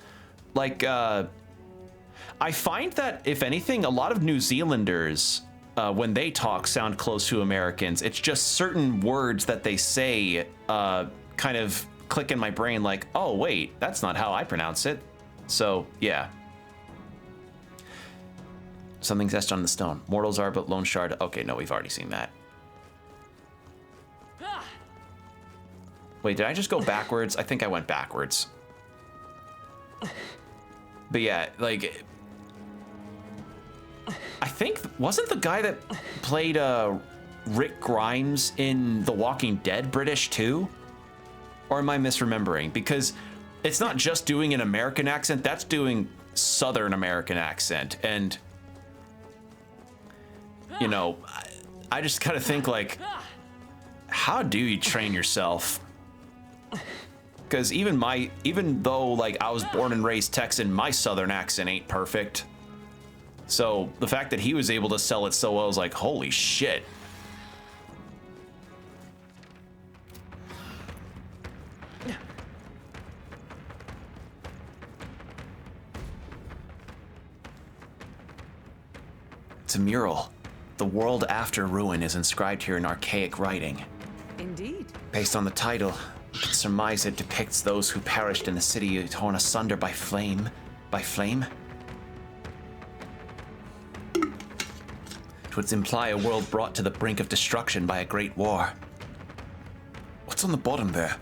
Like, I find that, if anything, a lot of New Zealanders, when they talk, sound close to Americans. It's just certain words that they say kind of click in my brain like, oh, wait, that's not how I pronounce it. So, yeah. Something's etched on the stone. Mortals are but lone shard. Okay, no, we've already seen that. Wait, did I just go backwards? I think I went backwards. But yeah, like, I think, wasn't the guy that played Rick Grimes in The Walking Dead British too? Or am I misremembering? Because it's not just doing an American accent, that's doing Southern American accent. And, you know, I just kind of think like, how do you train yourself? Because even though like I was born and raised Texan, my Southern accent ain't perfect. So the fact that he was able to sell it so well is like, holy shit. It's a mural. The world after ruin is inscribed here in archaic writing. Indeed. Based on the title, we can surmise it depicts those who perished in the city torn asunder by flame. By flame? It would imply a world brought to the brink of destruction by a great war. What's on the bottom there?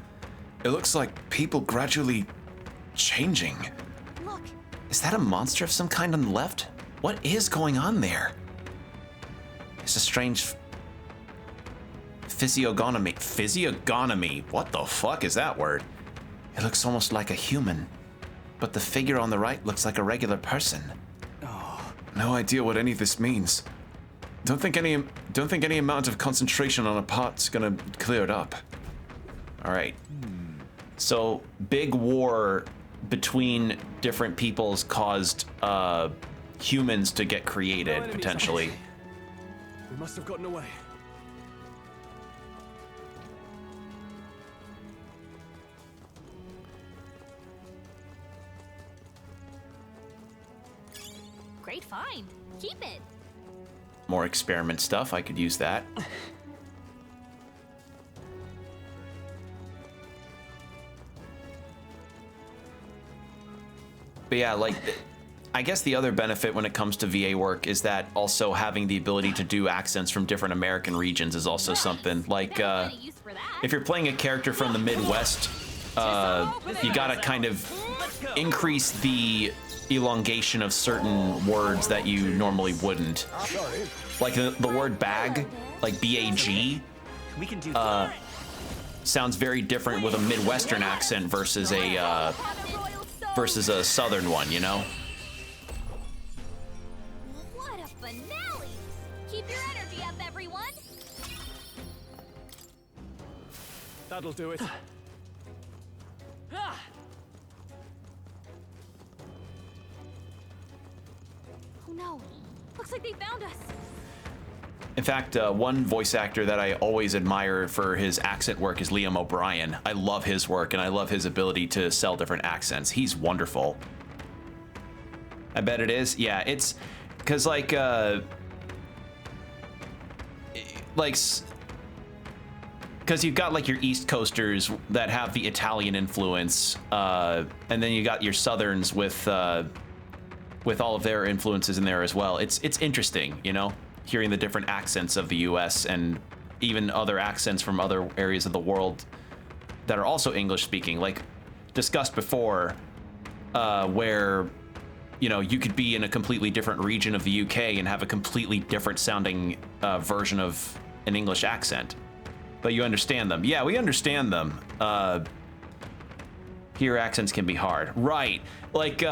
It looks like people gradually changing. Look. Is that a monster of some kind on the left? What is going on there? It's a strange physiognomy. Physiognomy? What the fuck is that word? It looks almost like a human, but the figure on the right looks like a regular person. Oh, no idea what any of this means. Don't think any amount of concentration on a part's gonna clear it up. All right. So big war between different peoples caused humans to get created potentially. We must have gotten away. Great find. Keep it. More experiment stuff. I could use that. But yeah, like, I guess the other benefit when it comes to VA work is that also having the ability to do accents from different American regions is also something. Like, if you're playing a character from the Midwest, you gotta kind of increase the elongation of certain words that you normally wouldn't. Like the word bag, like B-A-G, sounds very different with a Midwestern accent versus a Southern one, you know? What a finale! Keep your energy up, everyone! That'll do it. Oh no! Looks like they found us! In fact, one voice actor that I always admire for his accent work is Liam O'Brien. I love his work, and I love his ability to sell different accents. He's wonderful. I bet it is. Yeah, it's because because you've got like your East Coasters that have the Italian influence, and then you got your Southerns with all of their influences in there as well. It's interesting, you know, hearing the different accents of the U.S. and even other accents from other areas of the world that are also English speaking, like discussed before, where, you know, you could be in a completely different region of the UK and have a completely different sounding version of an English accent, but you understand them. Yeah, we understand them. Here accents can be hard, right? Like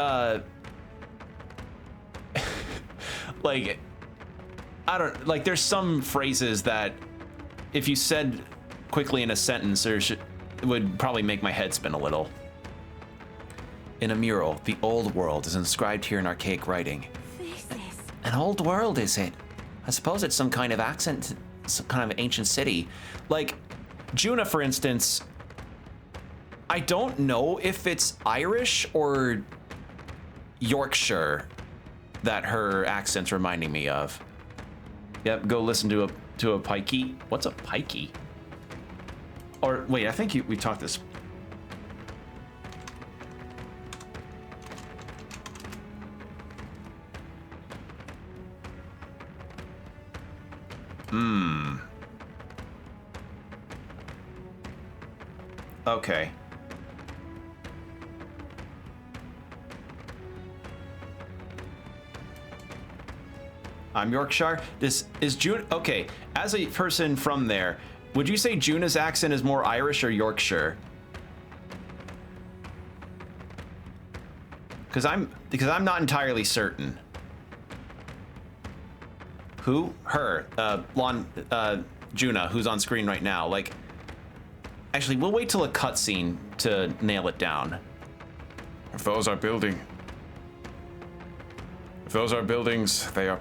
like, I don't, like, there's some phrases that if you said quickly in a sentence, it would probably make my head spin a little. In a mural, the old world is inscribed here in archaic writing. An old world, is it? I suppose it's some kind of accent, some kind of ancient city. Like, Juna, for instance, I don't know if it's Irish or Yorkshire that her accent's reminding me of. Yep, go listen to a pikey. What's a pikey? Or wait, I think we talked this. Okay. I'm Yorkshire. This is June. Okay, as a person from there, would you say Juna's accent is more Irish or Yorkshire? Because I'm not entirely certain. Who? Her. Juna, who's on screen right now. Like, actually, we'll wait till a cutscene to nail it down. If those are buildings, they are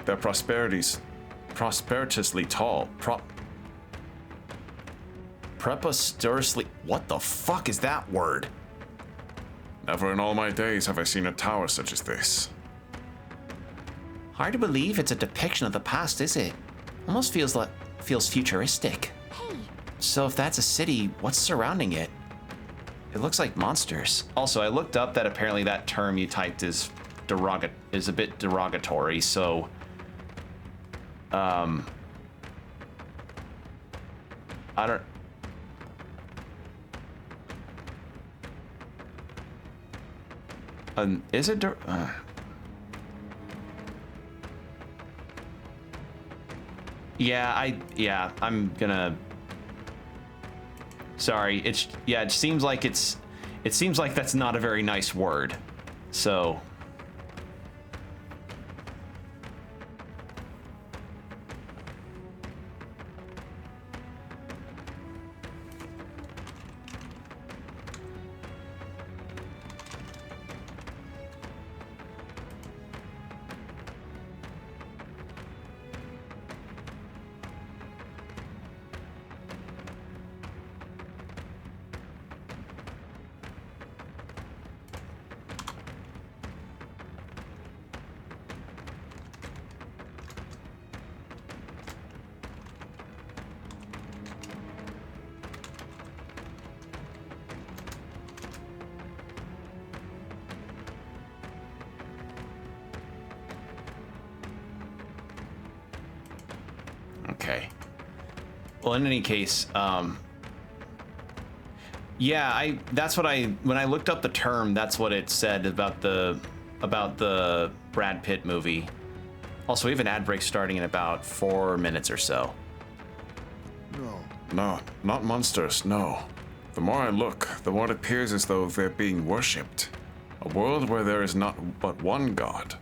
they're prosperously tall. Preposterously. What the fuck is that word? Never in all my days have I seen a tower such as this. Hard to believe it's a depiction of the past, is it? Almost feels futuristic. Hey. So if that's a city, what's surrounding it? It looks like monsters. Also, I looked up that apparently that term you typed is a bit derogatory, so I don't. Is it? Yeah, I'm gonna. Sorry, it seems like that's not a very nice word, so. Okay. Well, in any case, yeah, when I looked up the term, that's what it said about the Brad Pitt movie. Also, we have an ad break starting in about 4 minutes or so. No, not monsters, no. The more I look, the more it appears as though they're being worshipped. A world where there is not but one god.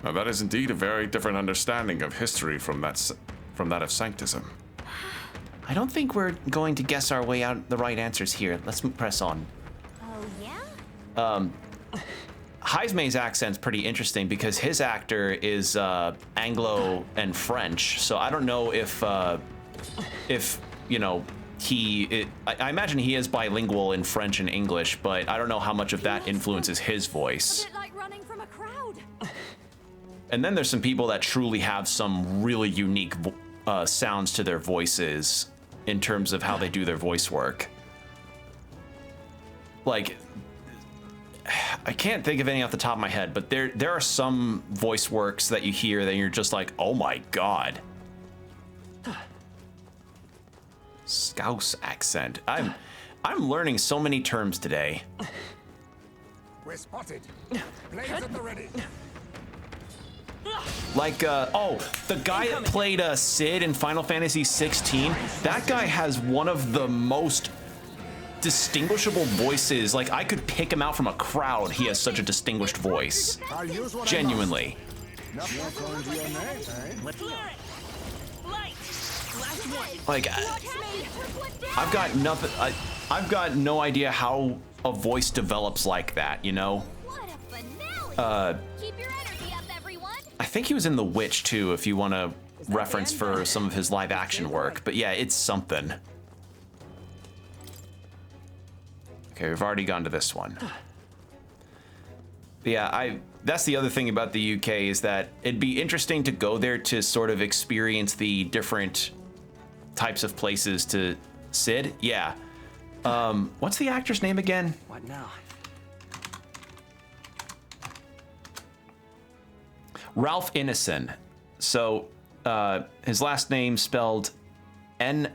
Now that is indeed a very different understanding of history from that of Sanctism. I don't think we're going to guess our way out the right answers here. Let's press on. Oh, yeah? Heismay's accent's pretty interesting because his actor is Anglo and French, so I don't know if you know, I imagine he is bilingual in French and English, but I don't know how much of that influences his voice. A bit like running from a crowd. And then there's some people that truly have some really unique sounds to their voices in terms of how they do their voice work. Like, I can't think of any off the top of my head, but there are some voice works that you hear that you're just like, oh my god. Scouse accent. I'm learning so many terms today. We're spotted. Blades at the ready. Like, oh, the guy that played Sid in Final Fantasy 16, that guy has one of the most distinguishable voices. Like, I could pick him out from a crowd. He has such a distinguished voice. Genuinely. Like, I've got nothing. I've got no idea how a voice develops like that, you know? Keep your energy up, everyone. I think he was in The Witch too, if you want to reference for some of his live action work. But yeah, it's something. Okay, we've already gone to this one. But yeah, that's the other thing about the UK is that it'd be interesting to go there to sort of experience the different types of places to Sid. Yeah. What's the actor's name again? What now? Ralph Ineson. So his last name spelled Ineson.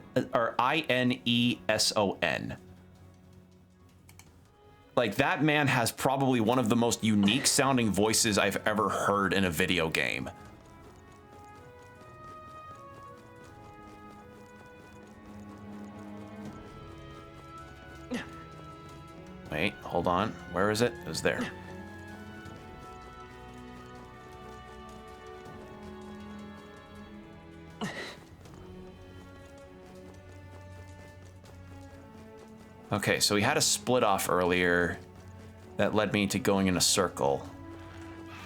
Like, that man has probably one of the most unique sounding voices I've ever heard in a video game. Wait, hold on. Where is it? It was there. Okay, so we had a split off earlier that led me to going in a circle.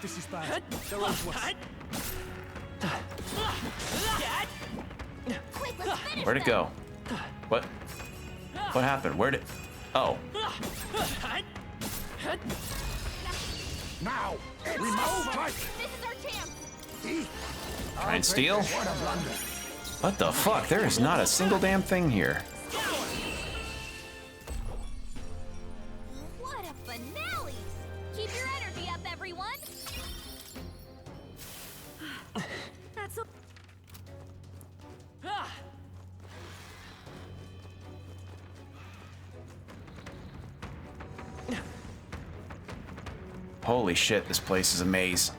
This is bad. They're on to us. Where'd it go? What happened? Where'd it? Oh. Now, we must strike. This is our chance. Try and steal? What the fuck? There is not a single damn thing here. What a finale! Keep your energy up, everyone. That's a... Holy shit, this place is a maze.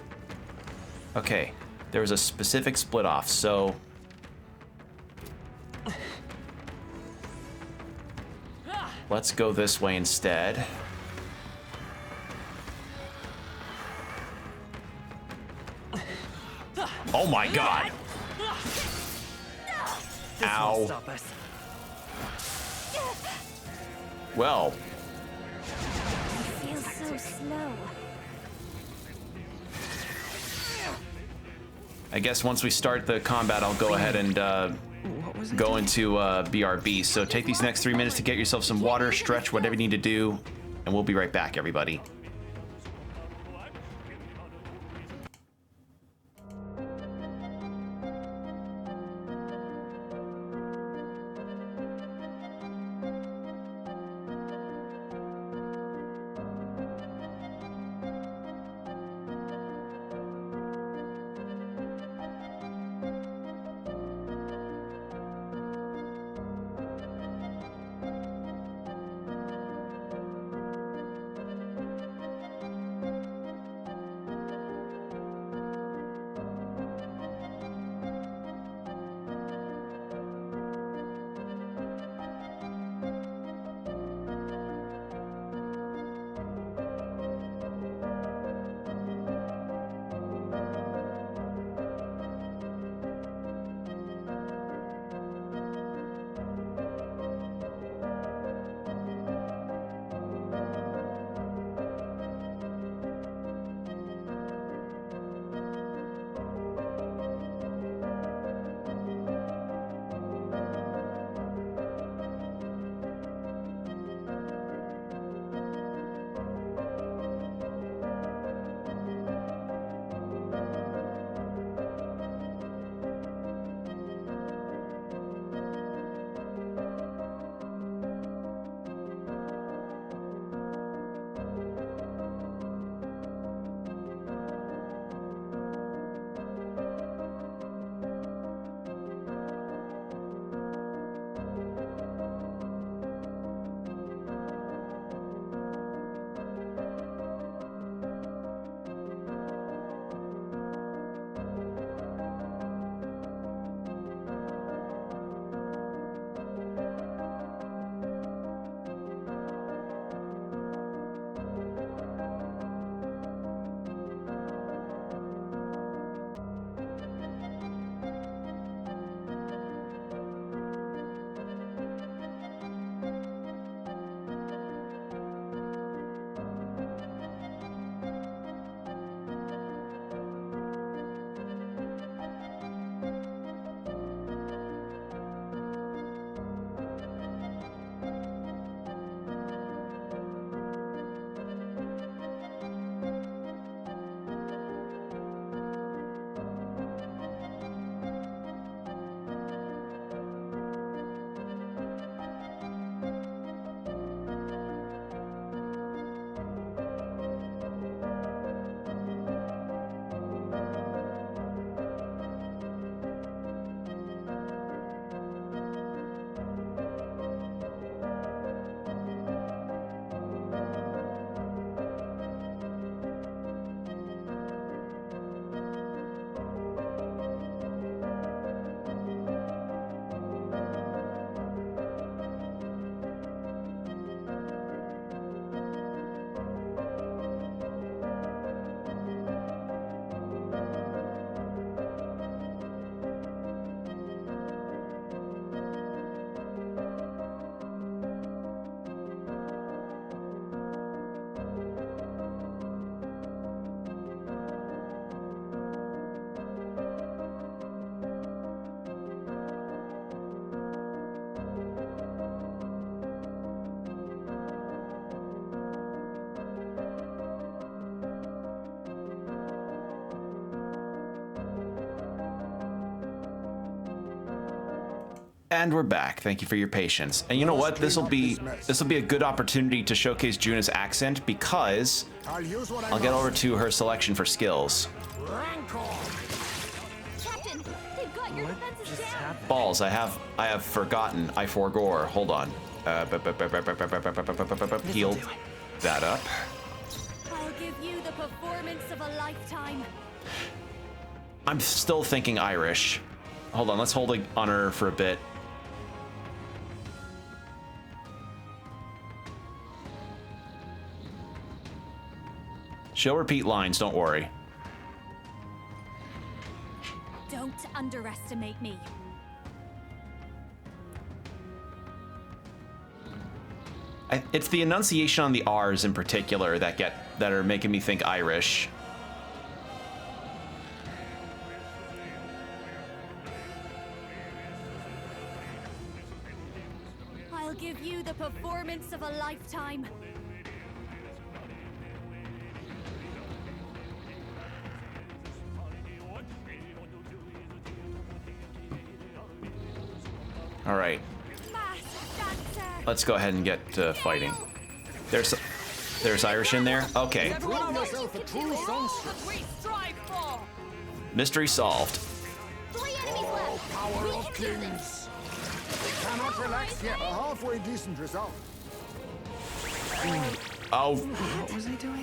Okay, there was a specific split off, so let's go this way instead. Oh my god! Ow. Stop us. Well. It feels so slow. I guess once we start the combat, I'll go ahead and go into BRB. So take these next 3 minutes to get yourself some water, stretch, whatever you need to do, and we'll be right back, everybody. And we're back. Thank you for your patience. And you know what? This will be a good opportunity to showcase Juna's accent because I'll get over to her selection for skills. Captain, they've got your defenses down. Balls, I have forgotten. I forgore. Hold on. Heal that up. I'll give you the performance of a lifetime. I'm still thinking Irish. Hold on, let's hold it on her for a bit. She'll repeat lines, don't worry. Don't underestimate me. It's the enunciation on the R's in particular that are making me think Irish. I'll give you the performance of a lifetime. All right. Let's go ahead and get fighting. There's Irish in there? Okay. Mystery solved. Oh, power of kings! We cannot relax yet. A halfway decent result. Oh,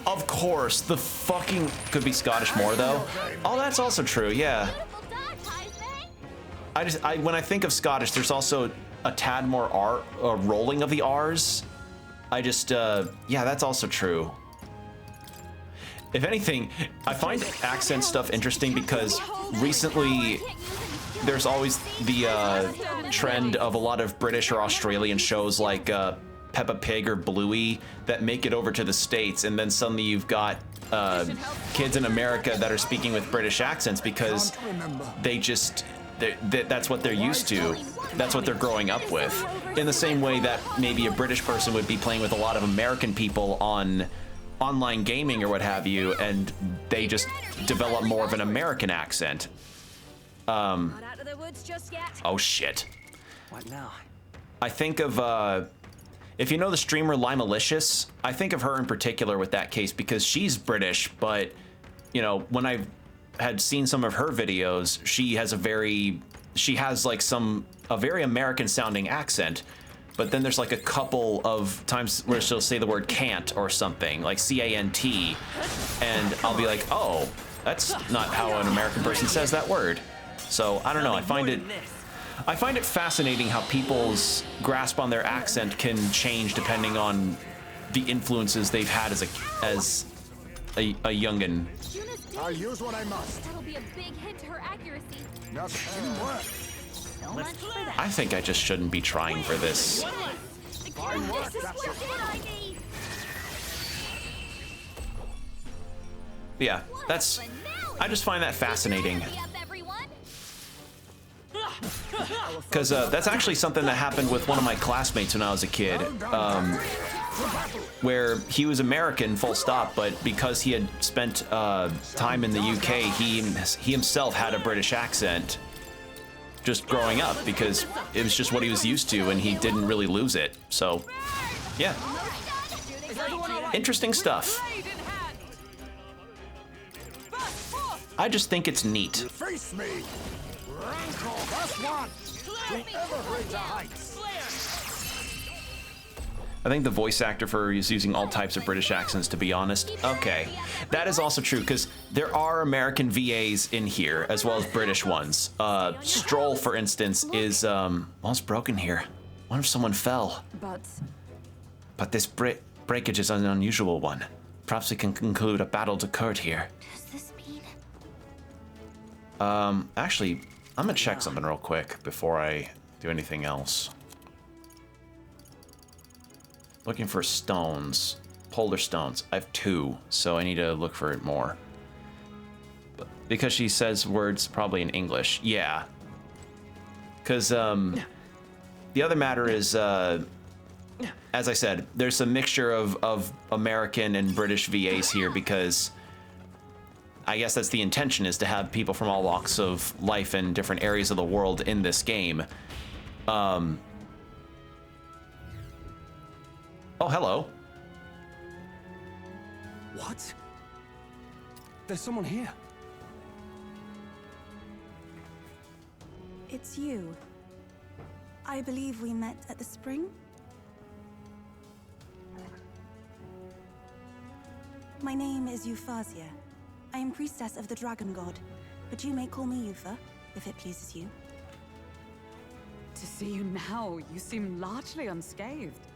of course. The fucking could be Scottish more though. Oh, that's also true. Yeah. When I think of Scottish, there's also a tad more rolling of the R's. Yeah, that's also true. If anything, I find accent stuff interesting because recently there's always the trend of a lot of British or Australian shows like Peppa Pig or Bluey that make it over to the States, and then suddenly you've got kids in America that are speaking with British accents because that's what they're used to. That's what they're growing up with. In the same way that maybe a British person would be playing with a lot of American people on online gaming or what have you, and they just develop more of an American accent. Oh shit. What now? I think of, if you know the streamer Limalicious, I think of her in particular with that case because she's British, but, you know, when I had seen some of her videos, she has a very American sounding accent, but then there's like a couple of times where she'll say the word can't or something, like C-A-N-T, and I'll be like, oh, that's not how an American person says that word. So I don't know, I find it fascinating how people's grasp on their accent can change depending on the influences they've had as a youngin'. I'll use what I must. That'll be a big hit to her accuracy. Nothing work. So much for that. I think I just shouldn't be trying for this. Fine work, This is that's what it. I need. Yeah, I just find that fascinating. Because that's actually something that happened with one of my classmates when I was a kid, where he was American, full stop, but because he had spent time in the UK, he himself had a British accent just growing up because it was just what he was used to and he didn't really lose it. So, yeah. Interesting stuff. I just think it's neat. Face me! Rancor, that's one! To ever greater heights! I think the voice actor for her is using all types of British accents, to be honest. Okay, that is also true, because there are American VAs in here, as well as British ones. Stroll, for instance, is, well, it's broken here. What if someone fell? But this breakage is an unusual one. Perhaps we can conclude a battle's occurred here. Does this mean? Actually, I'm gonna check something real quick before I do anything else. Looking for stones, polar stones. I have 2, so I need to look for it more. But because she says words probably in English, yeah. Because the other matter is, as I said, there's a mixture of American and British VAs here because I guess that's the intention, is to have people from all walks of life in different areas of the world in this game. Oh, hello. What? There's someone here. It's you. I believe we met at the spring? My name is Euphazia. I am priestess of the dragon god. but you may call me Yufa, if it pleases you. To see you now, you seem largely unscathed.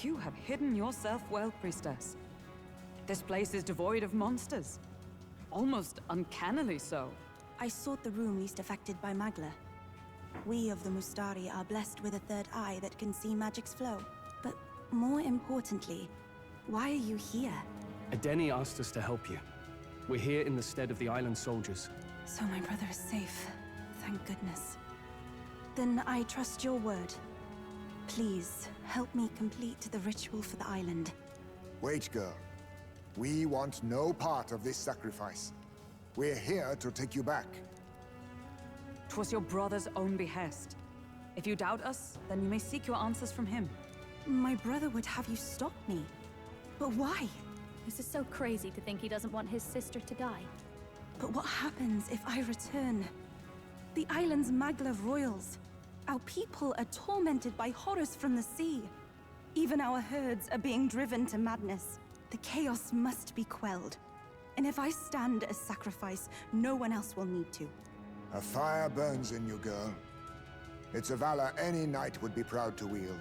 You have hidden yourself well, priestess. This place is devoid of monsters. Almost uncannily so. I sought the room least affected by Magla. We of the Mustari are blessed with a third eye that can see magic's flow. But more importantly, why are you here? Edeni asked us to help you. We're here in the stead of the island soldiers. So my brother is safe. Thank goodness. Then I trust your word. Please, help me complete the ritual for the island. Wait, girl. We want no part of this sacrifice. We're here to take you back. 'Twas your brother's own behest. If you doubt us, then you may seek your answers from him. My brother would have you stop me. But why? This is so crazy to think he doesn't want his sister to die. But what happens if I return? The island's Magla royals. Our people are tormented by horrors from the sea. Even our herds are being driven to madness. The chaos must be quelled. And if I stand as sacrifice, no one else will need to. A fire burns in you, girl. It's a valor any knight would be proud to wield.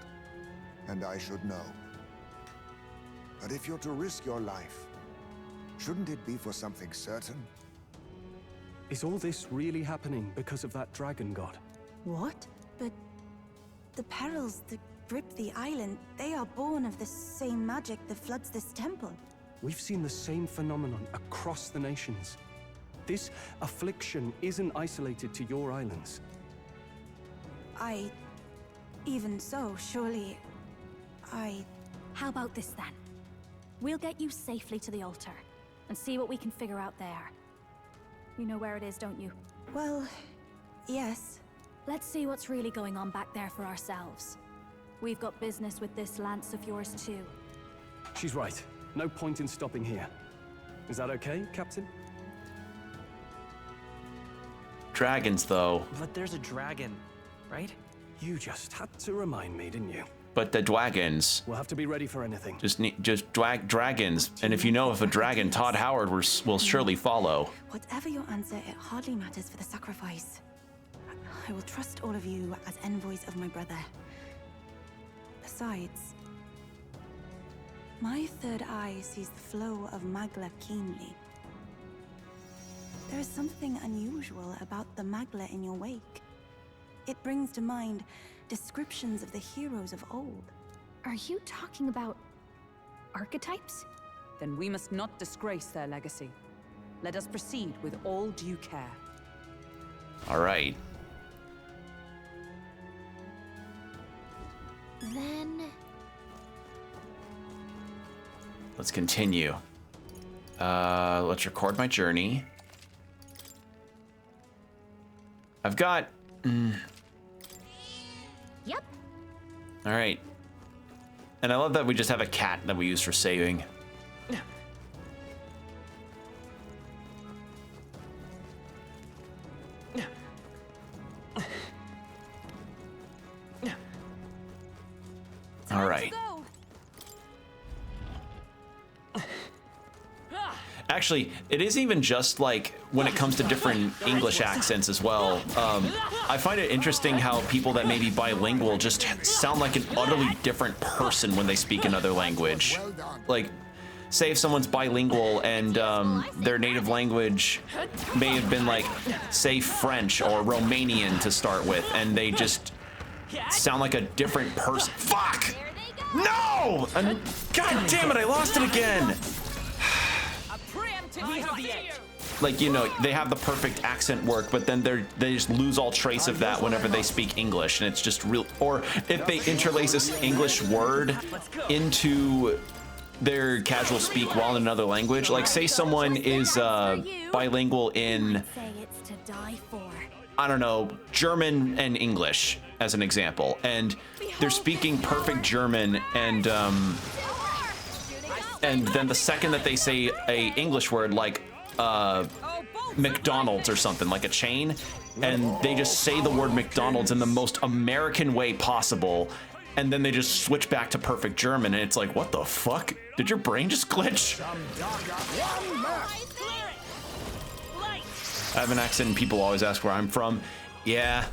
And I should know. But if you're to risk your life, shouldn't it be for something certain? Is all this really happening because of that dragon god? What? But the perils that grip the island, they are born of the same magic that floods this temple. We've seen the same phenomenon across the nations. This affliction isn't isolated to your islands. Even so, surely... How about this then? We'll get you safely to the altar, and see what we can figure out there. You know where it is, don't you? Well, yes. Let's see what's really going on back there for ourselves. We've got business with this lance of yours too. She's right. No point in stopping here. Is that okay, Captain? Dragons, though. But there's a dragon, right? You just had to remind me, didn't you? But the dragons. We'll have to be ready for anything. Just dragons. And if you know of a dragon, Todd Howard will surely follow. Whatever your answer, it hardly matters for the sacrifice. I will trust all of you as envoys of my brother. Besides, my third eye sees the flow of Magla keenly. There is something unusual about the Magla in your wake. It brings to mind descriptions of the heroes of old. Are you talking about archetypes? Then we must not disgrace their legacy. Let us proceed with all due care. All right. Then... let's continue. Let's record my journey. I've got... Yep. All right. And I love that we just have a cat that we use for saving. All right. Actually, it isn't even just like when it comes to different English accents as well. I find it interesting how people that may be bilingual just sound like an utterly different person when they speak another language. Like, say if someone's bilingual and their native language may have been like, say French or Romanian to start with, and they just sound like a different person. Fuck! No! God damn it, I lost it again! Like, you know, they have the perfect accent work, but then they just lose all trace of that whenever they speak English, and it's just real. Or if they interlace this English word into their casual speak while in another language, like say someone is bilingual in, I don't know, German and English as an example, and they're speaking perfect German, and then the second that they say a English word like McDonald's or something, like a chain, and they just say the word McDonald's in the most American way possible, and then they just switch back to perfect German, and it's like, what the fuck? Did your brain just glitch? I have an accent and people always ask where I'm from. Yeah.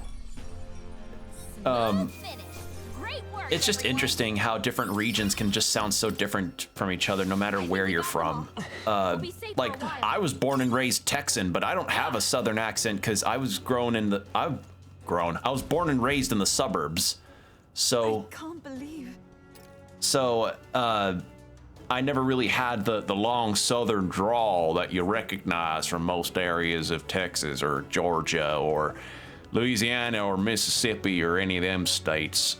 It's just interesting how different regions can just sound so different from each other no matter where you're from. Like, I was born and raised Texan, but I don't have a southern accent because I was born and raised in the suburbs. So I can't believe. So, I never really had the long southern drawl that you recognize from most areas of Texas or Georgia or Louisiana or Mississippi or any of them states.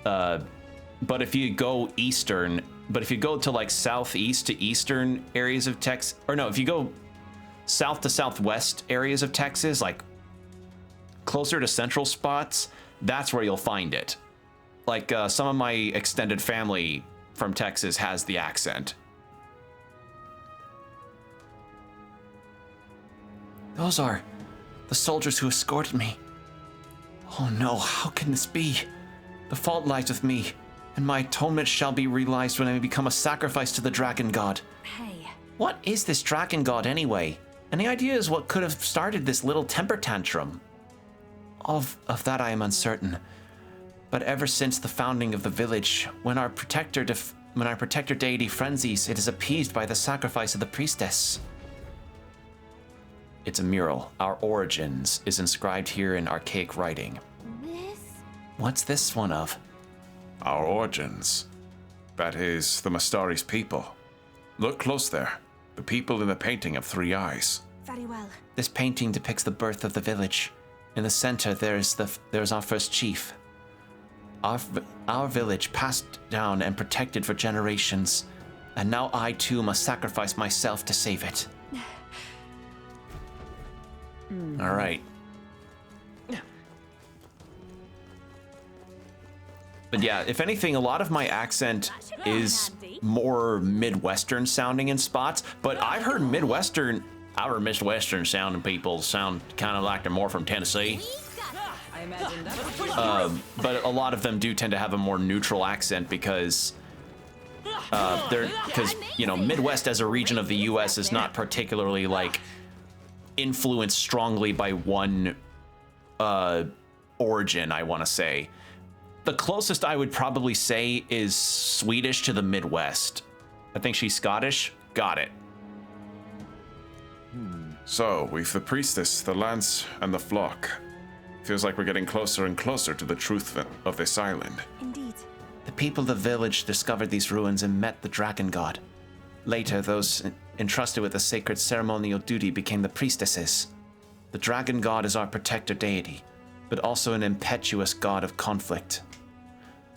But if you go to like southeast to eastern areas of Texas, or no, if you go south to southwest areas of Texas, like closer to central spots, that's where you'll find it. Like some of my extended family from Texas has the accent. Those are the soldiers who escorted me. Oh no, how can this be? The fault lies with me, and my atonement shall be realized when I become a sacrifice to the dragon god. Hey. What is this dragon god anyway? Any ideas what could have started this little temper tantrum? Of that I am uncertain. But ever since the founding of the village, when our protector deity frenzies, it is appeased by the sacrifice of the priestess. It's a mural. Our origins is inscribed here in archaic writing. What's this one of? Our origins. That is the Mastari's people. Look close there. The people in the painting have 3 eyes. Very well. This painting depicts the birth of the village. In the center, there's our first chief. Our village passed down and protected for generations, and now I too must sacrifice myself to save it. All right. But yeah, if anything, a lot of my accent is more Midwestern sounding in spots, but I've heard Midwestern sounding people sound kind of like they're more from Tennessee. But a lot of them do tend to have a more neutral accent because you know, Midwest as a region of the U.S. is not particularly like influenced strongly by one origin, I want to say. The closest I would probably say is Swedish to the Midwest. I think she's Scottish. Got it. So, we've the priestess, the lance, and the flock. Feels like we're getting closer and closer to the truth of this island. Indeed. The people of the village discovered these ruins and met the dragon god. Later, those entrusted with the sacred ceremonial duty became the priestesses. The dragon god is our protector deity, but also an impetuous god of conflict.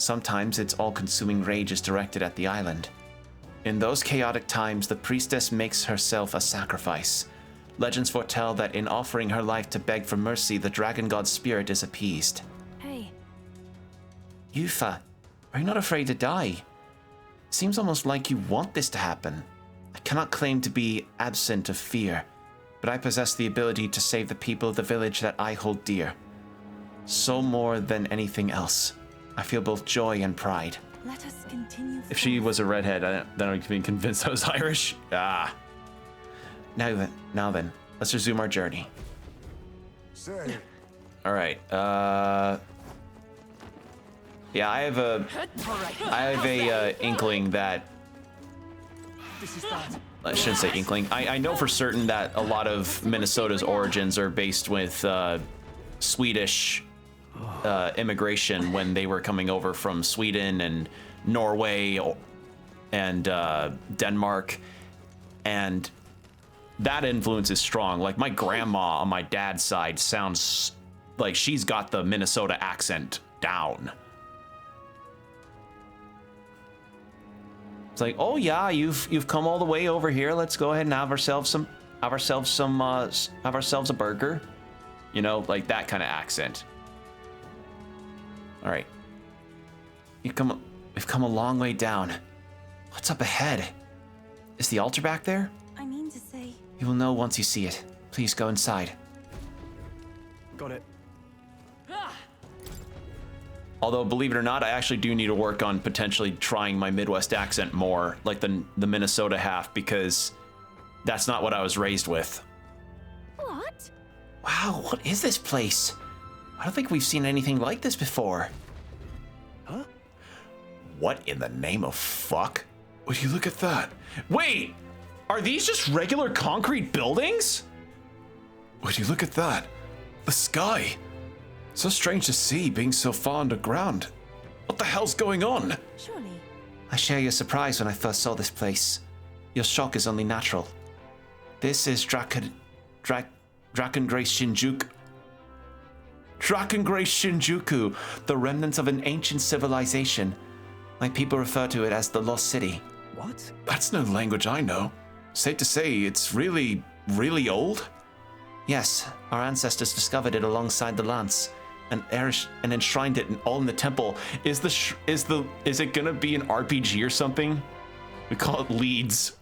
Sometimes its all-consuming rage is directed at the island. In those chaotic times, the priestess makes herself a sacrifice. Legends foretell that in offering her life to beg for mercy, the dragon god's spirit is appeased. Hey. Yufa, are you not afraid to die? Seems almost like you want this to happen. I cannot claim to be absent of fear, but I possess the ability to save the people of the village that I hold dear. So more than anything else, I feel both joy and pride. Let us continue. If she was a redhead, I don't be convinced I was Irish. Ah. Now then, let's resume our journey. Say. All right. Yeah, I have a inkling that. I shouldn't say inkling. I know for certain that a lot of Minnesota's origins are based with Swedish immigration when they were coming over from Sweden and Norway and Denmark, and that influence is strong. Like my grandma on my dad's side sounds like she's got the Minnesota accent down. It's like, oh yeah, you've come all the way over here. Let's go ahead and have ourselves a burger. You know, like that kind of accent. All right. We've come a long way down. What's up ahead? Is the altar back there? I mean to say. You will know once you see it. Please go inside. Got it. Although, believe it or not, I actually do need to work on potentially trying my Midwest accent more, like the Minnesota half, because that's not what I was raised with. What? What? Wow, what is this place? I don't think we've seen anything like this before. Huh? What in the name of fuck? Would you look at that? Wait! Are these just regular concrete buildings? Would you look at that? The sky. So strange to see being so far underground. What the hell's going on? Surely. I share your surprise when I first saw this place. Your shock is only natural. This is Drakengray Shinjuku. Drakengray Shinjuku, the remnants of an ancient civilization. My people refer to it as the Lost City. What? That's no language I know. Safe to say, it's really, really old? Yes, our ancestors discovered it alongside the lance and enshrined it all in the temple. Is it gonna be an RPG or something? We call it Leeds.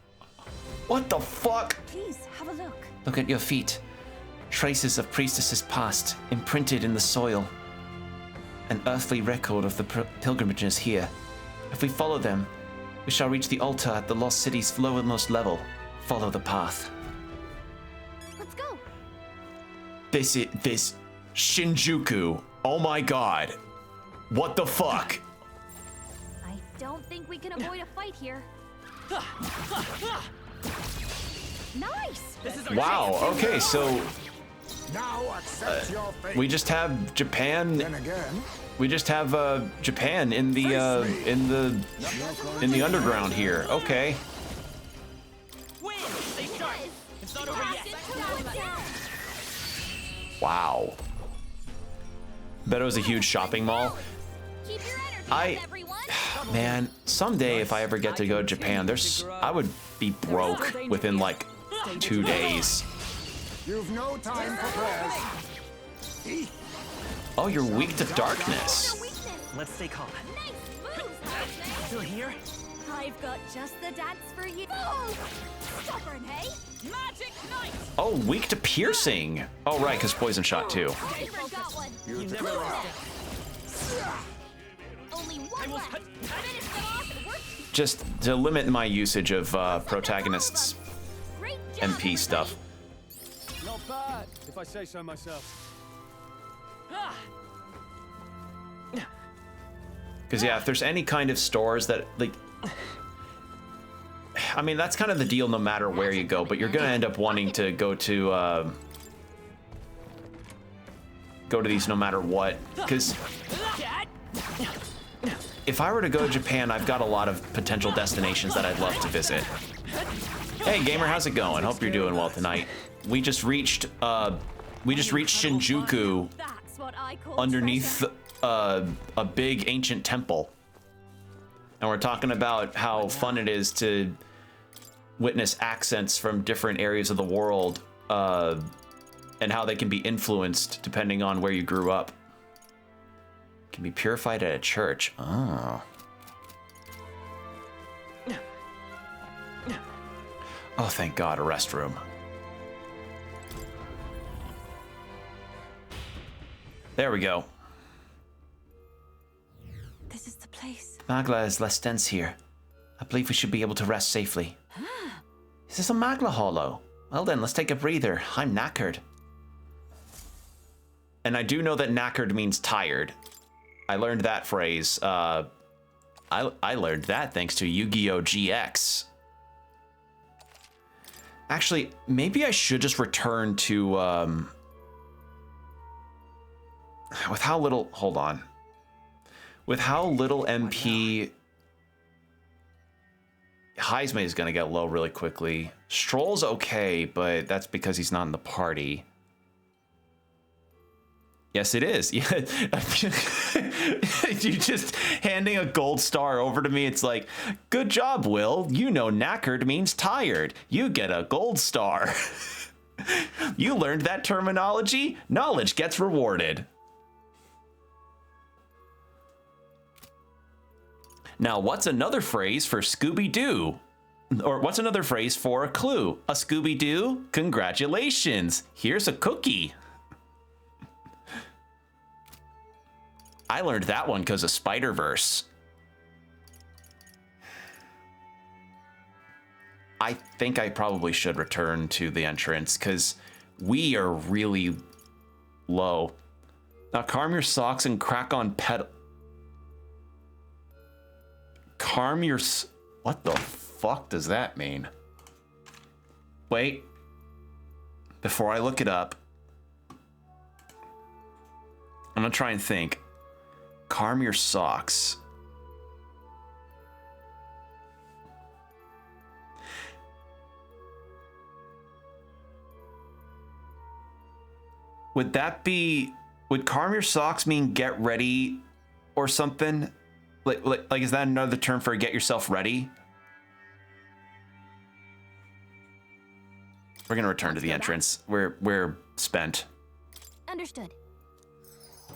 What the fuck? Please, have a look. Look at your feet. Traces of priestesses past, imprinted in the soil. An earthly record of the pilgrimages here. If we follow them, we shall reach the altar at the Lost City's lowermost level. Follow the path. Let's go. This Shinjuku. Oh my god. What the fuck? I don't think we can avoid a fight here. Nice! Wow, okay, so Now accept your fate. we just have Japan. Then again, We just have Japan in the underground here. Okay. It's not over yet. Wow. Bet it was a huge shopping mall. Man, someday if I ever get to go to Japan, I would be broke within like 2 days. you've no time for prayers. Oh, you're weak to darkness. Let's stay calm. Nice moves, Husband. Still here? I've got just the dance for you. Oh, stubborn, hey? Magic Knight! Oh, weak to piercing. Oh, right, because poison shot too. I forgot one. You never lost Only one left. Finish them off and work. Just to limit my usage of protagonists' Great job, MP stuff. Not bad, if I say so myself. Because yeah, if there's any kind of stores that like, I mean that's kind of the deal no matter where you go, but you're gonna end up wanting to go to these no matter what. Because if I were to go to Japan, I've got a lot of potential destinations that I'd love to visit. Hey gamer, how's it going? Hope you're doing well tonight. We just reached Shinjuku That's what I call underneath a big ancient temple. And we're talking about how fun it is to witness accents from different areas of the world and how they can be influenced depending on where you grew up. Can be purified at a church. Oh. Oh, thank God, a restroom. There we go. This is the place. Magla is less dense here. I believe we should be able to rest safely. Is this a Magla hollow? Well then, let's take a breather. I'm knackered. And I do know that knackered means tired. I learned that phrase. I learned that thanks to Yu-Gi-Oh! GX. Actually, maybe I should just return to, with how little, hold on. With how little MP, Heisman is going to get low really quickly. Stroll's okay, but that's because he's not in the party. Yes, it is. Yeah, you just handing a gold star over to me. It's like, good job, Will. You know knackered means tired. You get a gold star. You learned that terminology? Knowledge gets rewarded. Now, what's another phrase for Scooby-Doo? Or what's another phrase for a clue? A Scooby-Doo? Congratulations. Here's a cookie. I learned that one because of Spider-Verse. I think I probably should return to the entrance because We are really low. Now calm your socks and crack on pedal. Calm your... What the fuck does that mean? Wait. Before I look it up, I'm gonna try and think. Calm your socks. Would that be... Would calm your socks mean get ready or something? Like is that another term for get yourself ready? We're gonna return to the entrance. We're spent. Understood.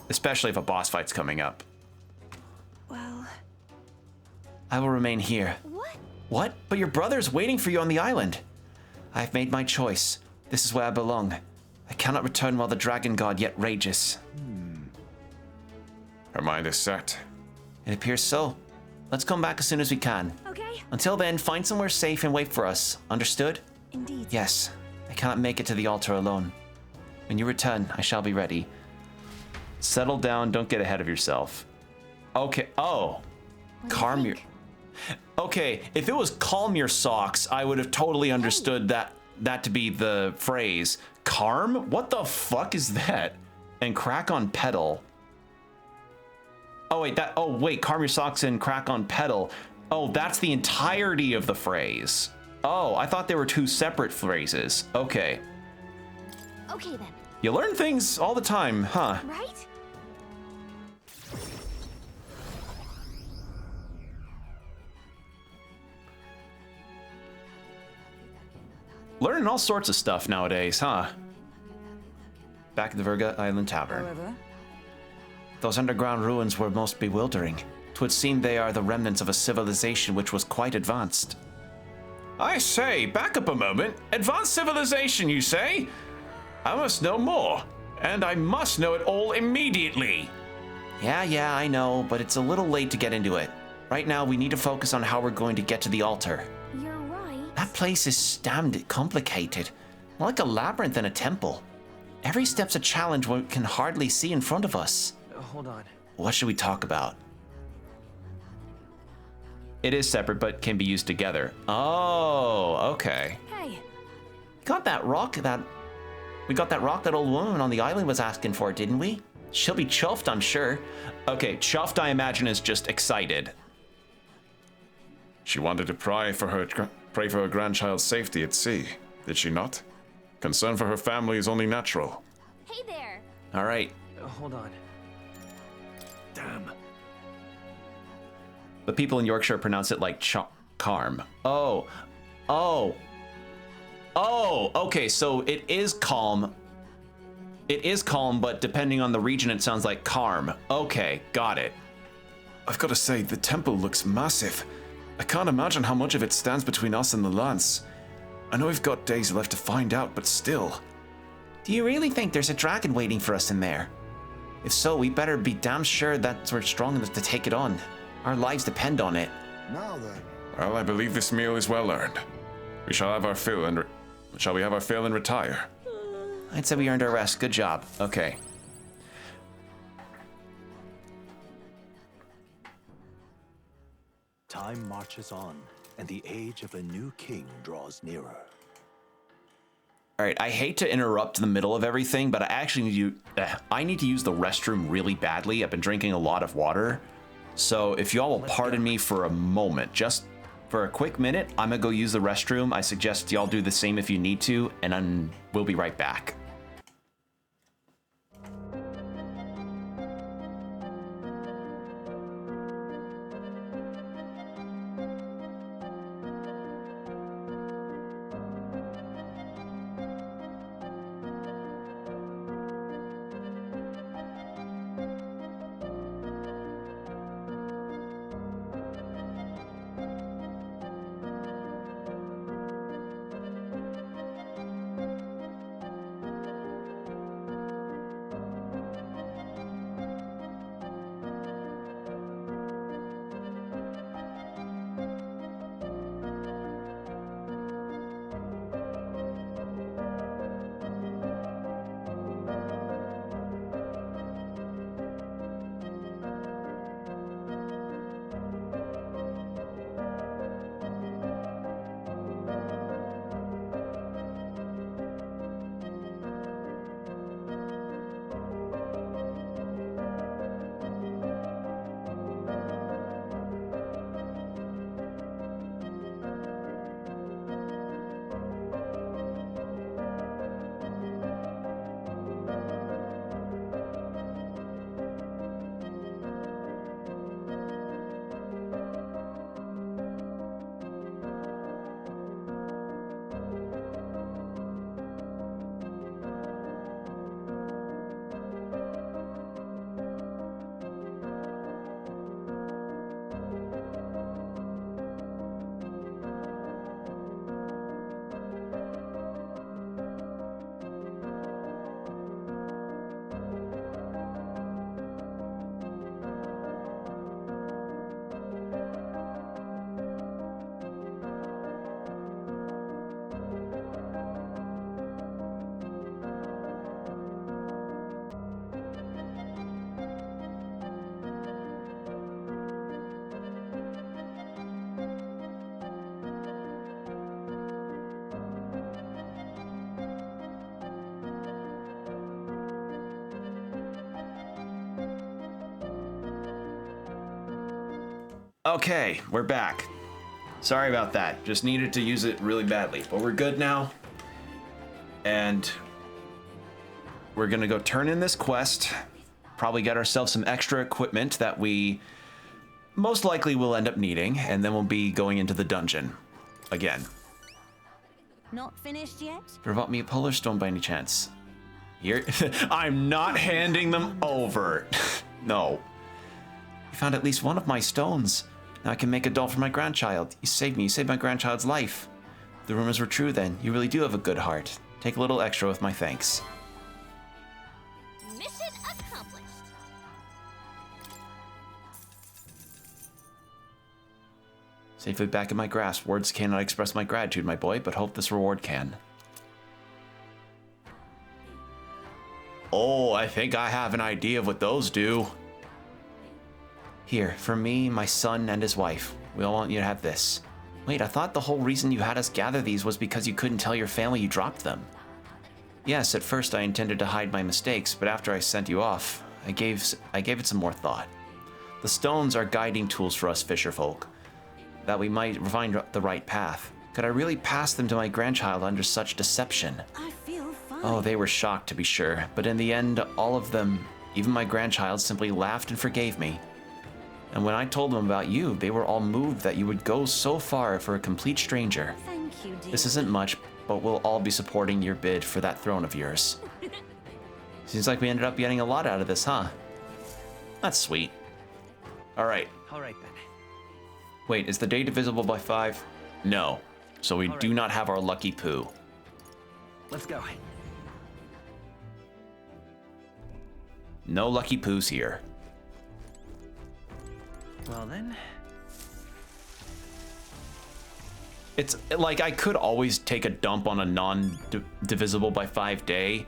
Especially if a boss fight's coming up. Well... I will remain here. What? What? But your brother's waiting for you on the island. I have made my choice. This is where I belong. I cannot return while the dragon god yet rages. Her mind is set. It appears so. Let's come back as soon as we can. Okay. Until then, find somewhere safe and wait for us. Understood? Indeed. Yes. I cannot make it to the altar alone. When you return, I shall be ready. Settle down. Don't get ahead of yourself. Okay. Oh. Calm your... Okay. If it was calm your socks, I would have totally understood that to be the phrase. Calm? What the fuck is that? And crack on pedal. Oh wait, calm your socks and crack on pedal. Oh, that's the entirety of the phrase. Oh, I thought they were two separate phrases. Okay. Okay then. You learn things all the time, huh? Right? Learning all sorts of stuff nowadays, huh? Back at the Verga Island Tavern. However, those underground ruins were most bewildering. 'Twould seem they are the remnants of a civilization which was quite advanced. I say, back up a moment. Advanced civilization, you say? I must know more. And I must know it all immediately. Yeah, I know, but it's a little late to get into it. Right now, we need to focus on how we're going to get to the altar. You're right. That place is damned complicated. Like a labyrinth in a temple. Every step's a challenge we can hardly see in front of us. Hold on. What should we talk about? It is separate, but can be used together. Oh, okay. Hey. Got that rock we got that rock that old woman on the island was asking for, didn't we? She'll be chuffed, I'm sure. Okay, chuffed I imagine is just excited. She wanted to pray for her grandchild's safety at sea, did she not? Concern for her family is only natural. Hey there. All right. Hold on. Damn. The people in Yorkshire pronounce it like carm. Oh, okay, so it is calm. It is calm, but depending on the region, it sounds like carm. Okay, got it. I've got to say, the temple looks massive. I can't imagine how much of it stands between us and the lance. I know we've got days left to find out, but still. Do you really think there's a dragon waiting for us in there? If so, we better be damn sure that we're strong enough to take it on. Our lives depend on it. Now then. Well, I believe this meal is well earned. We shall have our fill and shall we have our fill and retire? I'd say we earned our rest. Good job. Okay. Time marches on, and the age of a new king draws nearer. All right, I hate to interrupt the middle of everything, but I actually need to use the restroom really badly. I've been drinking a lot of water. So if y'all will pardon me for a moment, just for a quick minute, I'm gonna go use the restroom. I suggest y'all do the same if you need to, and then we'll be right back. Okay, we're back. Sorry about that. Just needed to use it really badly, but we're good now. And we're gonna go turn in this quest. Probably get ourselves some extra equipment that we most likely will end up needing, and then we'll be going into the dungeon again. Not finished yet? Brought me a polar stone by any chance? Here, I'm not handing them over. No. You found at least one of my stones. Now I can make a doll for my grandchild. You saved me. You saved my grandchild's life. If the rumors were true then, you really do have a good heart. Take a little extra with my thanks. Mission accomplished. Safely back in my grasp. Words cannot express my gratitude, my boy, but hope this reward can. Oh, I think I have an idea of what those do. Here, for me, my son, and his wife. We all want you to have this. Wait, I thought the whole reason you had us gather these was because you couldn't tell your family you dropped them. Yes, at first I intended to hide my mistakes, but after I sent you off, I gave it some more thought. The stones are guiding tools for us fisherfolk, that we might find the right path. Could I really pass them to my grandchild under such deception? I feel fine. Oh, they were shocked, to be sure, but in the end, all of them, even my grandchild, simply laughed and forgave me. And when I told them about you, they were all moved that you would go so far for a complete stranger. Thank you, dear. This isn't much, but we'll all be supporting your bid for that throne of yours. Seems like we ended up getting a lot out of this, huh? That's sweet. All right. All right, then. Wait, is the day divisible by 5? No. So we do not have our lucky poo. Let's go. No lucky poos here. Well then. It's like I could always take a dump on a non-divisible by 5 day,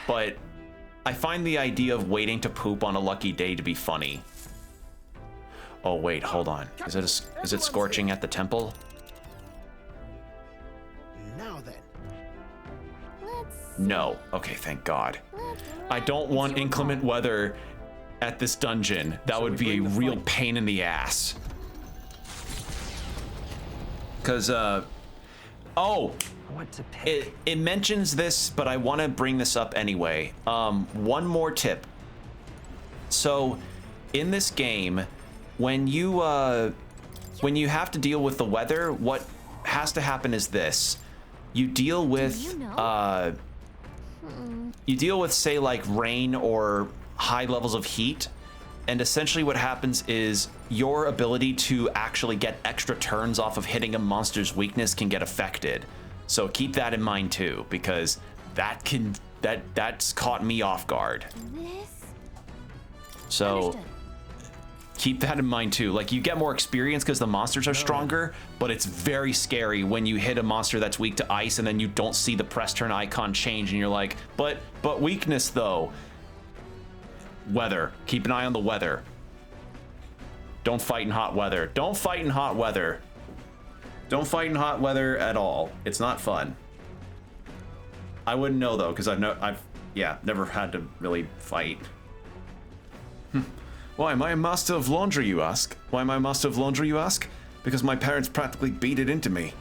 but I find the idea of waiting to poop on a lucky day to be funny. Oh wait, hold on. Is it scorching at the temple? Now then. No. Okay, thank God. I don't want inclement weather at this dungeon. That would be a real pain in the ass. Cause oh, it mentions this, but I want to bring this up anyway. One more tip. So, in this game, when you have to deal with the weather, what has to happen is this: you deal with say like rain or high levels of heat, and essentially what happens is your ability to actually get extra turns off of hitting a monster's weakness can get affected. So keep that in mind too, because that's caught me off guard. So keep that in mind too. Like, you get more experience because the monsters are stronger, but it's very scary when you hit a monster that's weak to ice and then you don't see the press turn icon change and you're like, but weakness though. Weather. Keep an eye on the weather. Don't fight in hot weather. Don't fight in hot weather. Don't fight in hot weather at all. It's not fun. I wouldn't know though, because I've never had to really fight. Why am I a master of laundry, you ask? Why am I a master of laundry, you ask? Because my parents practically beat it into me.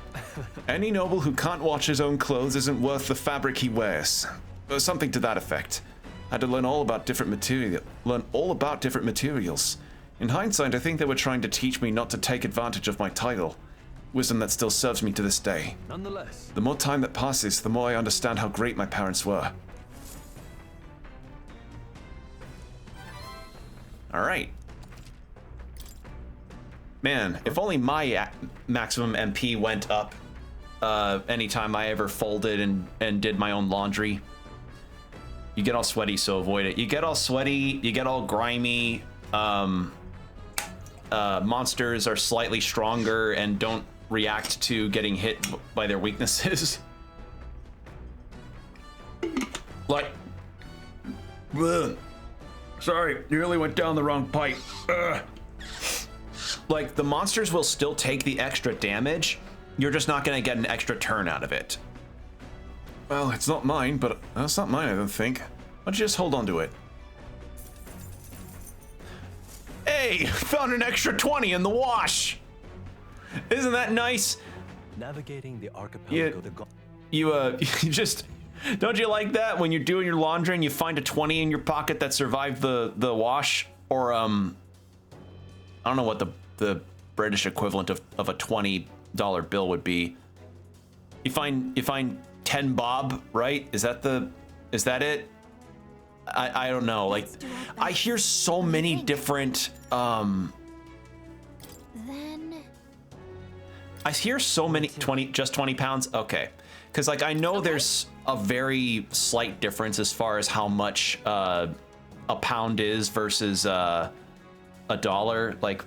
Any noble who can't wash his own clothes isn't worth the fabric he wears. Or something to that effect. I had to learn all about different materials. In hindsight, I think they were trying to teach me not to take advantage of my title. Wisdom that still serves me to this day. Nonetheless. The more time that passes, the more I understand how great my parents were. All right. Man, if only my maximum MP went up anytime I ever folded and did my own laundry. You get all sweaty, so avoid it. You get all sweaty, you get all grimy. Monsters are slightly stronger and don't react to getting hit by their weaknesses. Like, ugh. Sorry, you really went down the wrong pipe. Ugh. Like, the monsters will still take the extra damage. You're just not gonna get an extra turn out of it. Well, it's not mine, but it's not mine, I don't think. Why don't you just hold on to it? Hey, Hey, found an extra 20 in the wash. Isn't that nice? Navigating the archipelago. You just, don't you like that when you're doing your laundry and you find a 20 in your pocket that survived the wash? Or I don't know what the British equivalent of a $20 bill would be. You find 10 bob, right? Is that it? I don't know. Like, I hear so many different Then I hear so many 20 pounds. Okay, because like I know there's a very slight difference as far as how much a pound is versus a dollar. Like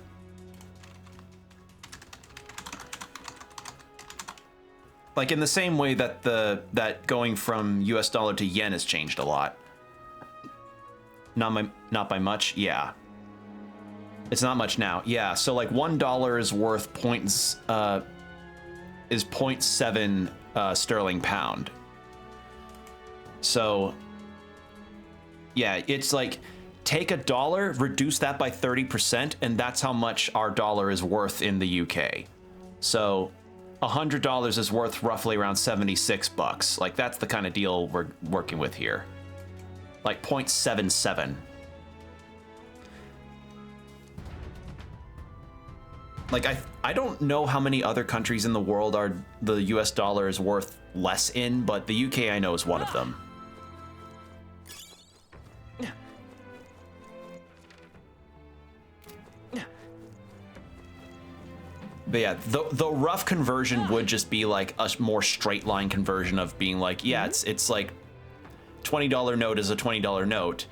in the same way that that going from US dollar to yen has changed a lot. Not by much. Yeah. It's not much now. Yeah, so like $1 is worth 0.7 sterling pound. So yeah, it's like take $1, reduce that by 30%, and that's how much our dollar is worth in the UK. So $100 is worth roughly around 76 bucks. Like that's the kind of deal we're working with here. Like 0.77. Like I don't know how many other countries in the world the US dollar is worth less in, but the UK I know is one of them. But yeah, the rough conversion would just be like a more straight line conversion of being like, yeah, it's like $20 note is a $20 note.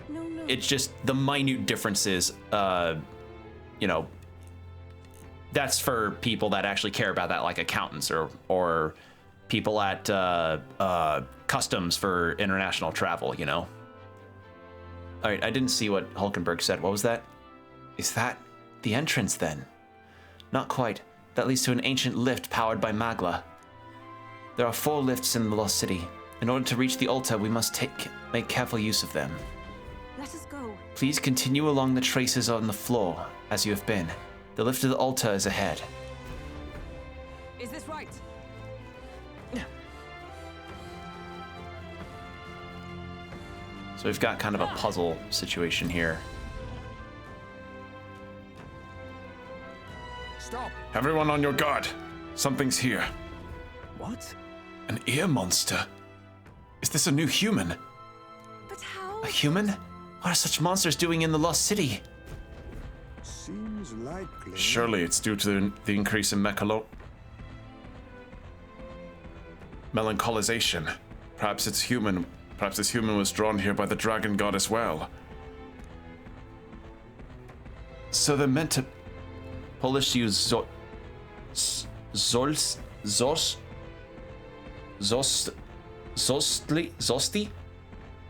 No. It's just the minute differences, you know, that's for people that actually care about that, like accountants or people at customs for international travel, you know? All right, I didn't see what Hulkenberg said. What was that? Is that the entrance then? Not quite. That leads to an ancient lift powered by Magla. There are 4 lifts in the Lost City. In order to reach the altar, we must make careful use of them. Let us go. Please continue along the traces on the floor, as you have been. The lift to the altar is ahead. Is this right? So we've got kind of a puzzle situation here. Stop! Everyone on your guard. Something's here. What? An ear monster. Is this a new human? But how? A human? What are such monsters doing in the Lost City? Seems likely. Surely it's due to the increase in melancholisation. Perhaps it's human. Perhaps this human was drawn here by the dragon god as well. So they're meant to Polish use Zosti?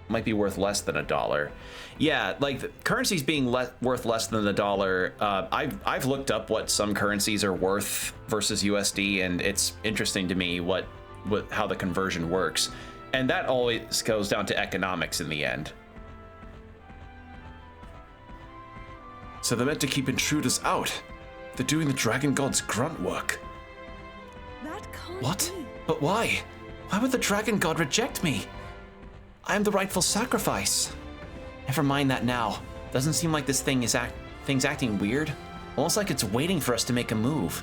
Might be worth less than $1. Yeah, like the currencies being worth less than $1. I've looked up what some currencies are worth versus USD, and it's interesting to me how the conversion works, and that always goes down to economics in the end. So they're meant to keep intruders out. They're doing the dragon god's grunt work. That can't What? be. But why? Why would the dragon god reject me? I am the rightful sacrifice. Never mind that now. Doesn't seem like this thing's acting weird. Almost like it's waiting for us to make a move.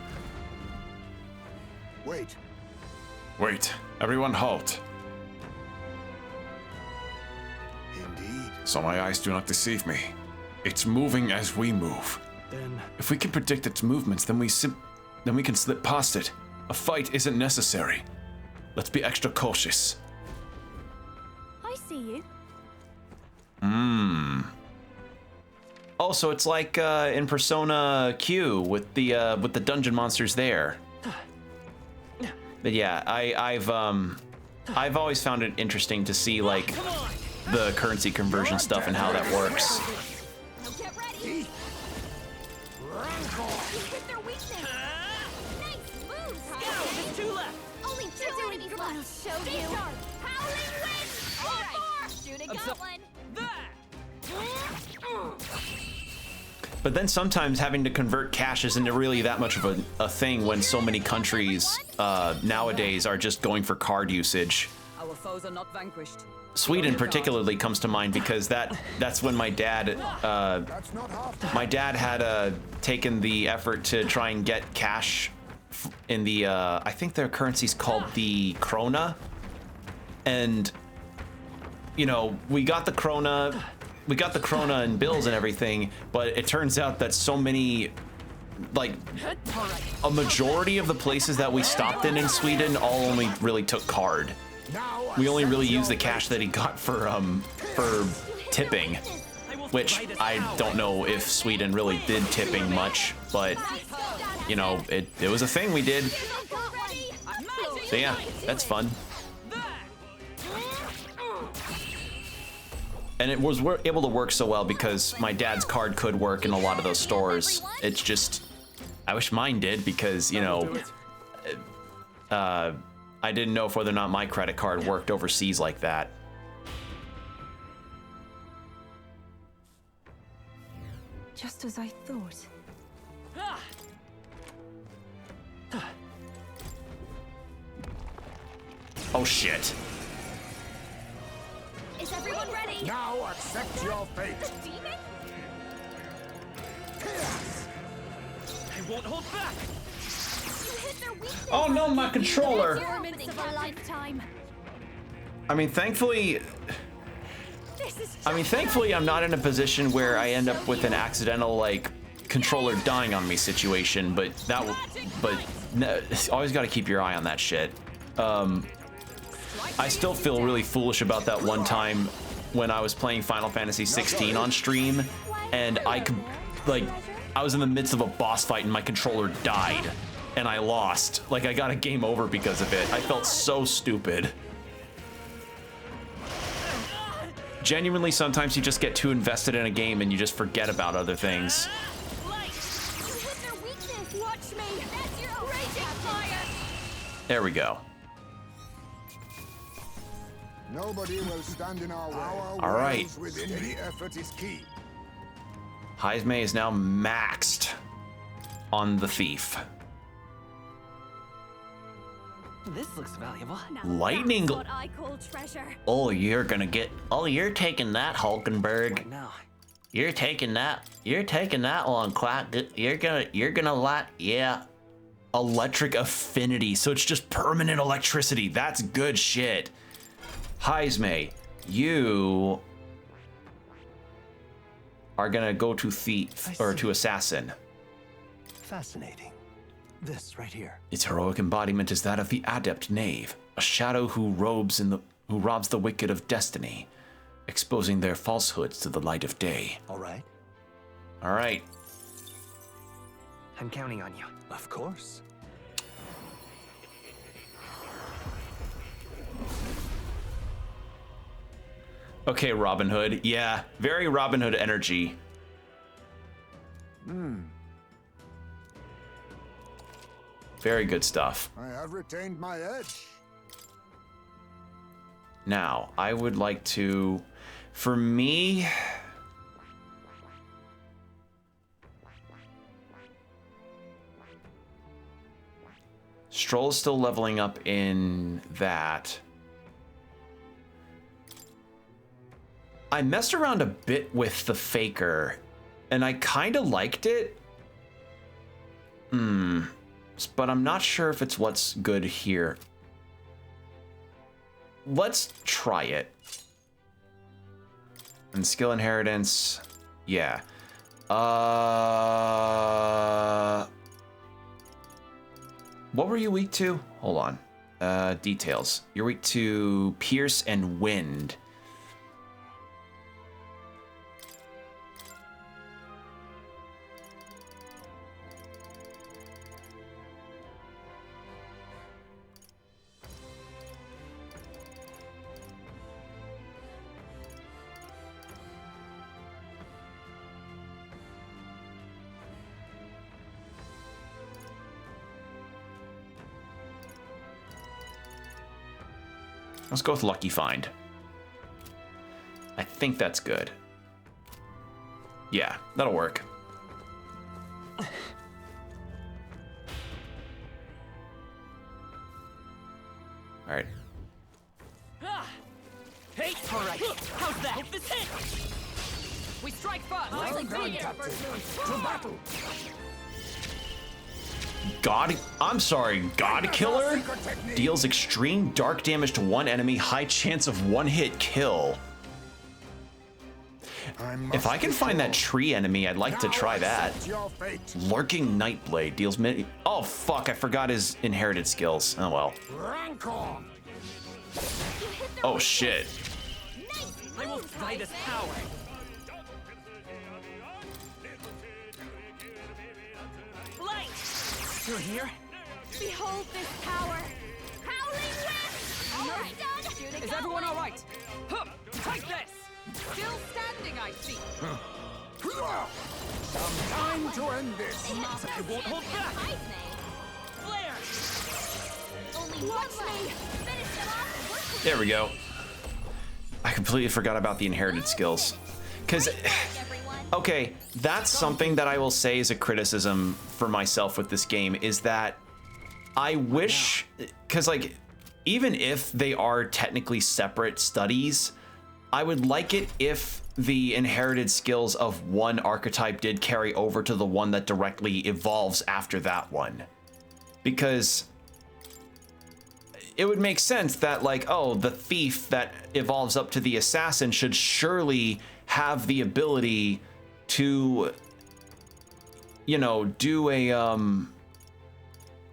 Wait. Wait, everyone halt. Indeed. So my eyes do not deceive me. It's moving as we move. Then If we can predict its movements, then we can slip past it. A fight isn't necessary. Let's be extra cautious. I see you. Oh, so it's like in Persona Q with the dungeon monsters there. But yeah, I've always found it interesting to see like the currency conversion stuff and how that works. Get ready. Hit their weakness. Nice moves, Scout, there's 2 left. Only 2 enemies left. I'll show you. Howling wind. All right. Shoot a goblin. There. But then sometimes having to convert cash isn't really that much of a thing when so many countries nowadays are just going for card usage. Our foes are not vanquished. Sweden particularly comes to mind because that's when my dad had taken the effort to try and get cash in the I think their currency's called the krona, and you know, we got the krona and bills and everything, but it turns out that so many, like, a majority of the places that we stopped in Sweden all only really took card. We only really used the cash that he got for tipping, which I don't know if Sweden really did tipping much, but you know, it was a thing we did. So yeah, that's fun. And it was able to work so well because my dad's card could work in a lot of those stores. It's just, I wish mine did because, you know, I didn't know whether or not my credit card worked overseas like that. Just as I thought. Oh shit. Is everyone ready? Now accept your fate. The demon? I won't hold back. You hit their weakness. Oh no, my controller. Moments of our lifetime. I mean, thankfully I'm not in a position where I end up with an accidental, like, controller dying on me situation, but no, always got to keep your eye on that shit. I still feel really foolish about that one time when I was playing Final Fantasy 16 on stream, and I was in the midst of a boss fight and my controller died, and I lost. Like, I got a game over because of it. I felt so stupid. Genuinely, sometimes you just get too invested in a game and you just forget about other things. There we go. Nobody will stand in our way. All right. Within the effort is key. Heisme is now maxed on the thief. This looks valuable. Lightning. That's what I call treasure. Oh, you're taking that, Hulkenberg. Right now. You're taking that one, Quack. You're gonna let, yeah. Electric affinity, so it's just permanent electricity. That's good shit. Heisme, you are gonna go to thief, or to assassin. Fascinating. This right here. Its heroic embodiment is that of the adept knave, a shadow who robs the wicked of destiny, exposing their falsehoods to the light of day. All right. All right. I'm counting on you. Of course. Okay, Robin Hood. Yeah, very Robin Hood energy. Very good stuff. I have retained my edge. Now, I would like to, for me, Stroll is still leveling up in that. I messed around a bit with the Faker, and I kind of liked it. But I'm not sure if it's what's good here. Let's try it. And skill inheritance, yeah. What were you weak to? Hold on. Details. You're weak to Pierce and Wind. Let's go with Lucky Find. I think that's good. Yeah, that'll work. All right. Hey, all right. How's that? Hope this hit. We strike first. Well done, Captain. To battle. God Killer deals extreme dark damage to one enemy, high chance of one-hit kill. If I can find that tree enemy, I'd like to try that. Lurking Nightblade deals many. Oh fuck! I forgot his inherited skills. Oh well. Oh shit. I will try this power. Light. You're here. Behold this power. Howling wind. All right. Done. Is everyone all right? Huh. Take this. Still standing, I see. Some time to end this. I won't hold back. Flare. Only watch me. Finish them off. There we go. I completely forgot about the inherited skills. Because, okay, that's something that I will say is a criticism for myself with this game, is that I wish, because like, even if they are technically separate studies, I would like it if the inherited skills of one archetype did carry over to the one that directly evolves after that one. Because it would make sense that, like, oh, the thief that evolves up to the assassin should surely have the ability to, you know, do a,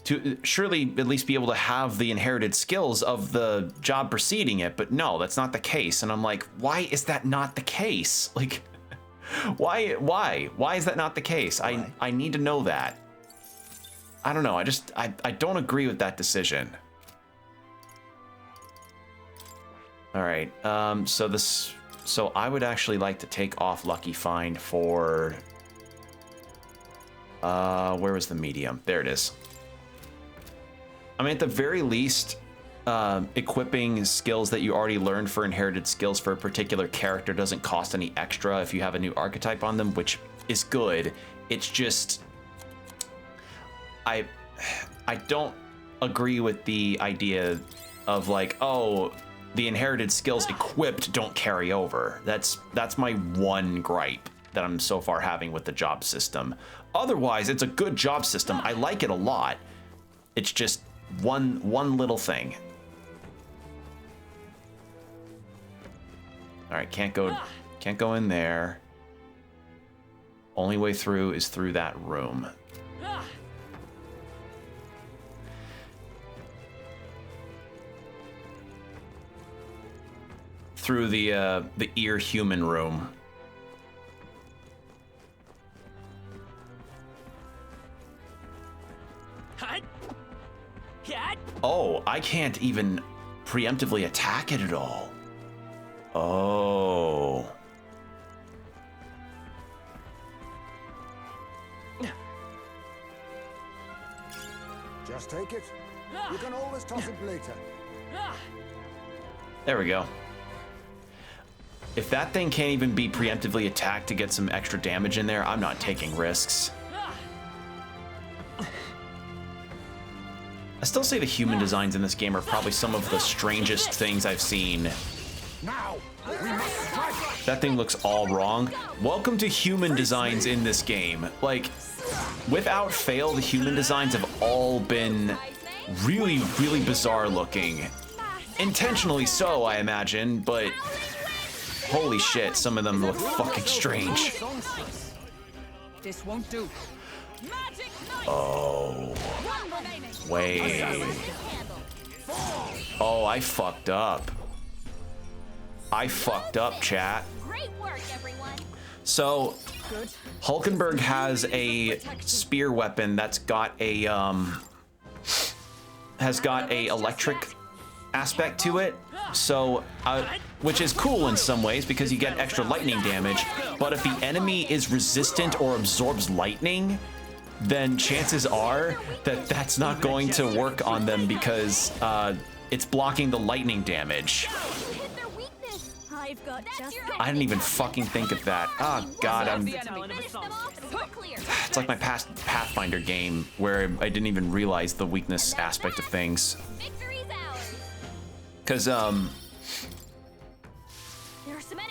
to surely at least be able to have the inherited skills of the job preceding it. But no, that's not the case. And I'm like, why is that not the case? Like, why is that not the case? I need to know that. I don't know. I don't agree with that decision. All right, so I would actually like to take off Lucky Find for, where was the medium? There it is. I mean, at the very least, equipping skills that you already learned for inherited skills for a particular character doesn't cost any extra if you have a new archetype on them, which is good. It's just, I don't agree with the idea of like, oh, the inherited skills equipped don't carry over. That's my one gripe that I'm so far having with the job system. Otherwise, it's a good job system. I like it a lot. It's just one little thing. All right, can't go in there. Only way through is through that room. Through the ear human room. Oh, I can't even preemptively attack it at all. Oh. Just take it. You can always toss it later. There we go. If that thing can't even be preemptively attacked to get some extra damage in there, I'm not taking risks. I still say the human designs in this game are probably some of the strangest things I've seen. Now, we must strike. That thing looks all wrong. Welcome to human designs in this game. Like, without fail, the human designs have all been really, really bizarre looking. Intentionally so, I imagine, but holy shit, some of them look fucking strange. This won't do. Oh. Wait. Oh, I fucked up. I fucked up, chat. So, Hulkenberg has a spear weapon that's got a electric aspect to it. So, which is cool in some ways because you get extra lightning damage. But if the enemy is resistant or absorbs lightning, then chances are that that's not going to work on them because it's blocking the lightning damage. I've got just I didn't even fucking think of that. Oh god, it's like my past Pathfinder game where I didn't even realize the weakness aspect of things. Because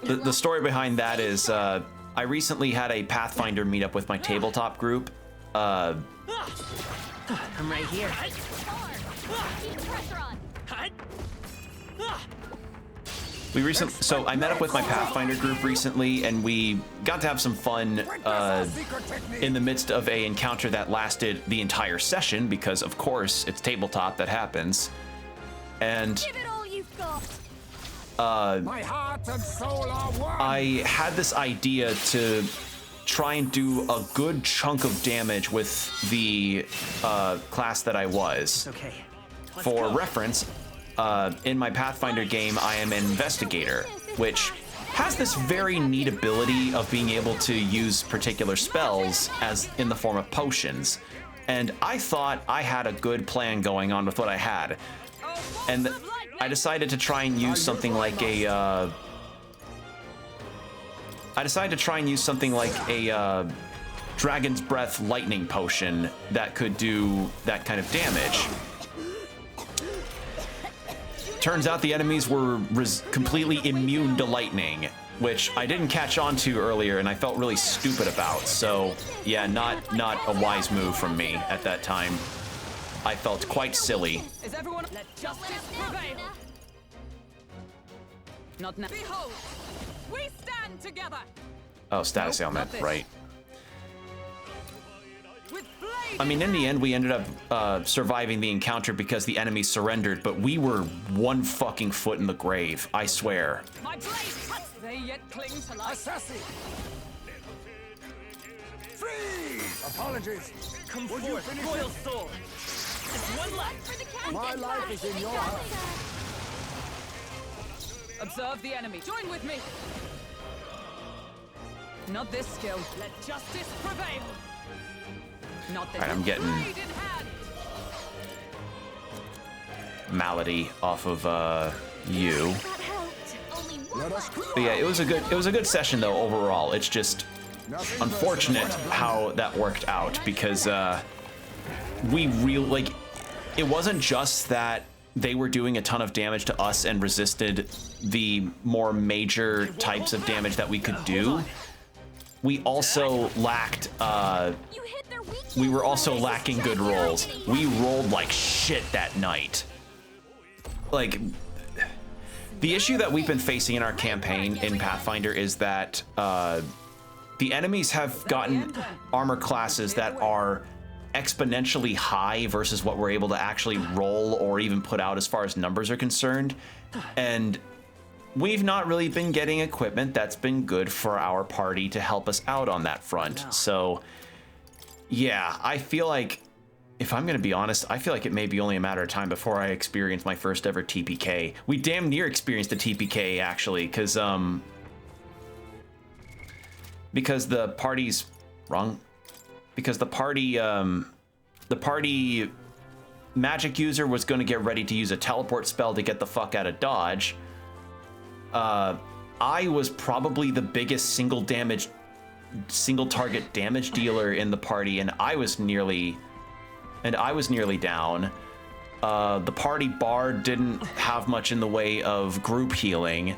the story behind that is I recently had a Pathfinder meetup with my tabletop group. I'm right here. So I met up with my Pathfinder group recently, and we got to have some fun in the midst of a encounter that lasted the entire session, because of course it's tabletop, that happens. And My heart and soul are one. I had this idea to try and do a good chunk of damage with the class that I was. Okay. For reference, in my Pathfinder game, I am an investigator, which has this very neat ability of being able to use particular spells as in the form of potions. And I thought I had a good plan going on with what I had. And I decided to try and use something like a Dragon's Breath lightning potion that could do that kind of damage. Turns out the enemies were completely immune to lightning, which I didn't catch on to earlier, and I felt really stupid about. So yeah, not a wise move from me at that time. I felt quite silly. Is everyone let justice prevail? Not now. Behold, we stand together. Oh, status ailment, right. I mean, in the end, we ended up surviving the encounter because the enemy surrendered, but we were one fucking foot in the grave, I swear. My blade cuts, they yet cling to life. Assassin! Free! Apologies. Come Would you forth, finish royal it? sword. Just one left. My life is in your hands. Observe the enemy. Join with me. Not this skill. Let justice prevail. Not this. Alright, I'm getting Blade in hand. Malady off of you. But yeah, it was a good session though overall. It's just unfortunate how that worked out, because we really, like, it wasn't just that they were doing a ton of damage to us and resisted the more major types of damage that we could do. We also lacked we were also lacking good rolls. We rolled like shit that night. Like, the issue that we've been facing in our campaign in Pathfinder is that the enemies have gotten armor classes that are exponentially high versus what we're able to actually roll or even put out as far as numbers are concerned. And we've not really been getting equipment that's been good for our party to help us out on that front. So yeah, I feel like, if I'm gonna be honest, I feel like it may be only a matter of time before I experience my first ever TPK. We damn near experienced a TPK actually, because the party's wrong. Because the party magic user was going to get ready to use a teleport spell to get the fuck out of Dodge. I was probably the biggest single target damage dealer in the party, and I was nearly down. The party bard didn't have much in the way of group healing.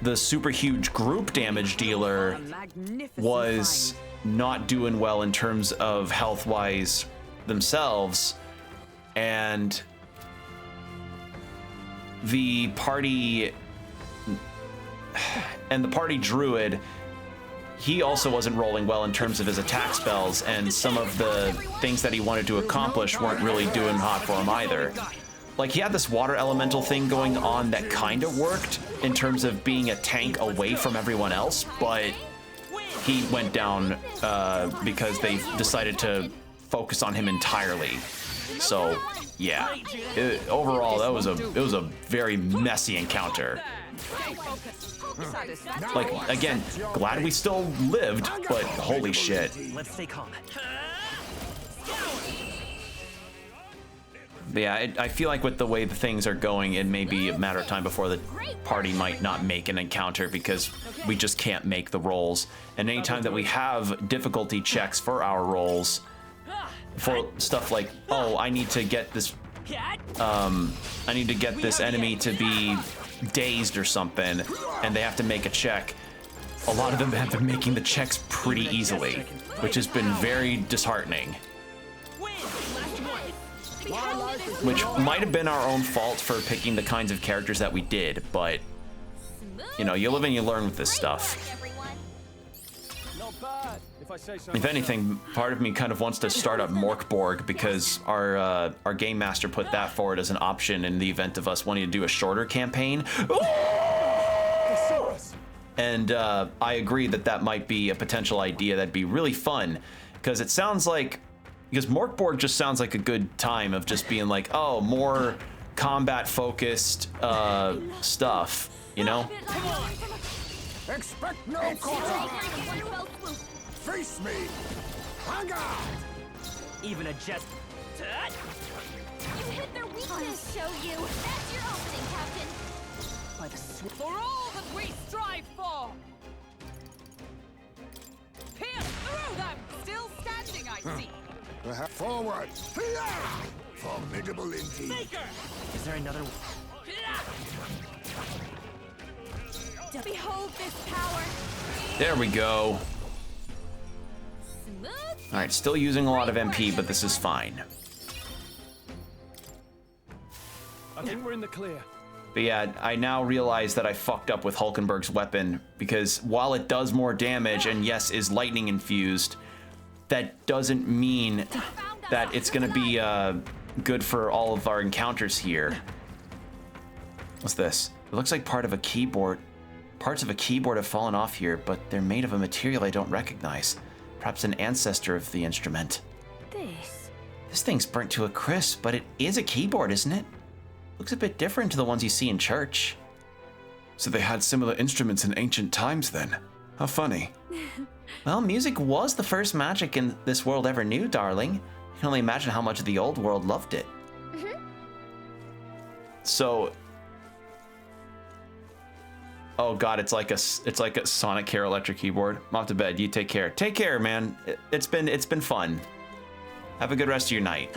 The super huge group damage dealer was not doing well in terms of health-wise themselves, and the party druid, he also wasn't rolling well in terms of his attack spells, and some of the things that he wanted to accomplish weren't really doing hot for him either. Like, he had this water elemental thing going on that kind of worked in terms of being a tank away from everyone else, but he went down because they decided to focus on him entirely. So yeah, overall it was a very messy encounter. Like, again, glad we still lived, but holy shit. Let's stay calm. But yeah, I feel like with the way the things are going, it may be a matter of time before the party might not make an encounter because we just can't make the rolls. And anytime that we have difficulty checks for our rolls, for stuff like, oh, I need to get this, I need to get this enemy to be dazed or something, and they have to make a check. A lot of them have been making the checks pretty easily, which has been very disheartening. Which might have been our own fault for picking the kinds of characters that we did, but, you know, you live and you learn with this stuff. If anything, part of me kind of wants to start up Morkborg because our game master put that forward as an option in the event of us wanting to do a shorter campaign. And I agree that that might be a potential idea that'd be really fun, because it sounds like, because Morkborg just sounds like a good time of just being like, oh, more combat focused stuff, you know? Expect no quarter! Face me! Hang on! Even a jest. You hit their weakness, show you. That's your opening, Captain. By the for all that we strive for! Pierce through them! Still standing, I see. Forward! Formidable indeed. Is there another? Behold this power. There we go. All right, still using a lot of MP, but this is fine. I think we're in the clear. But yeah, I now realize that I fucked up with Hulkenberg's weapon, because while it does more damage and yes, is lightning infused, that doesn't mean that it's gonna be good for all of our encounters here. What's this? It looks like part of a keyboard. Parts of a keyboard have fallen off here, but they're made of a material I don't recognize. Perhaps an ancestor of the instrument. This thing's burnt to a crisp, but it is a keyboard, isn't it? Looks a bit different to the ones you see in church. So they had similar instruments in ancient times then. How funny. Well, music was the first magic in this world ever knew, darling. You can only imagine how much of the old world loved it. So, oh god, it's like a Sonic Care electric keyboard. I'm off to bed. You take care. Take care, man. It's been fun. Have a good rest of your night.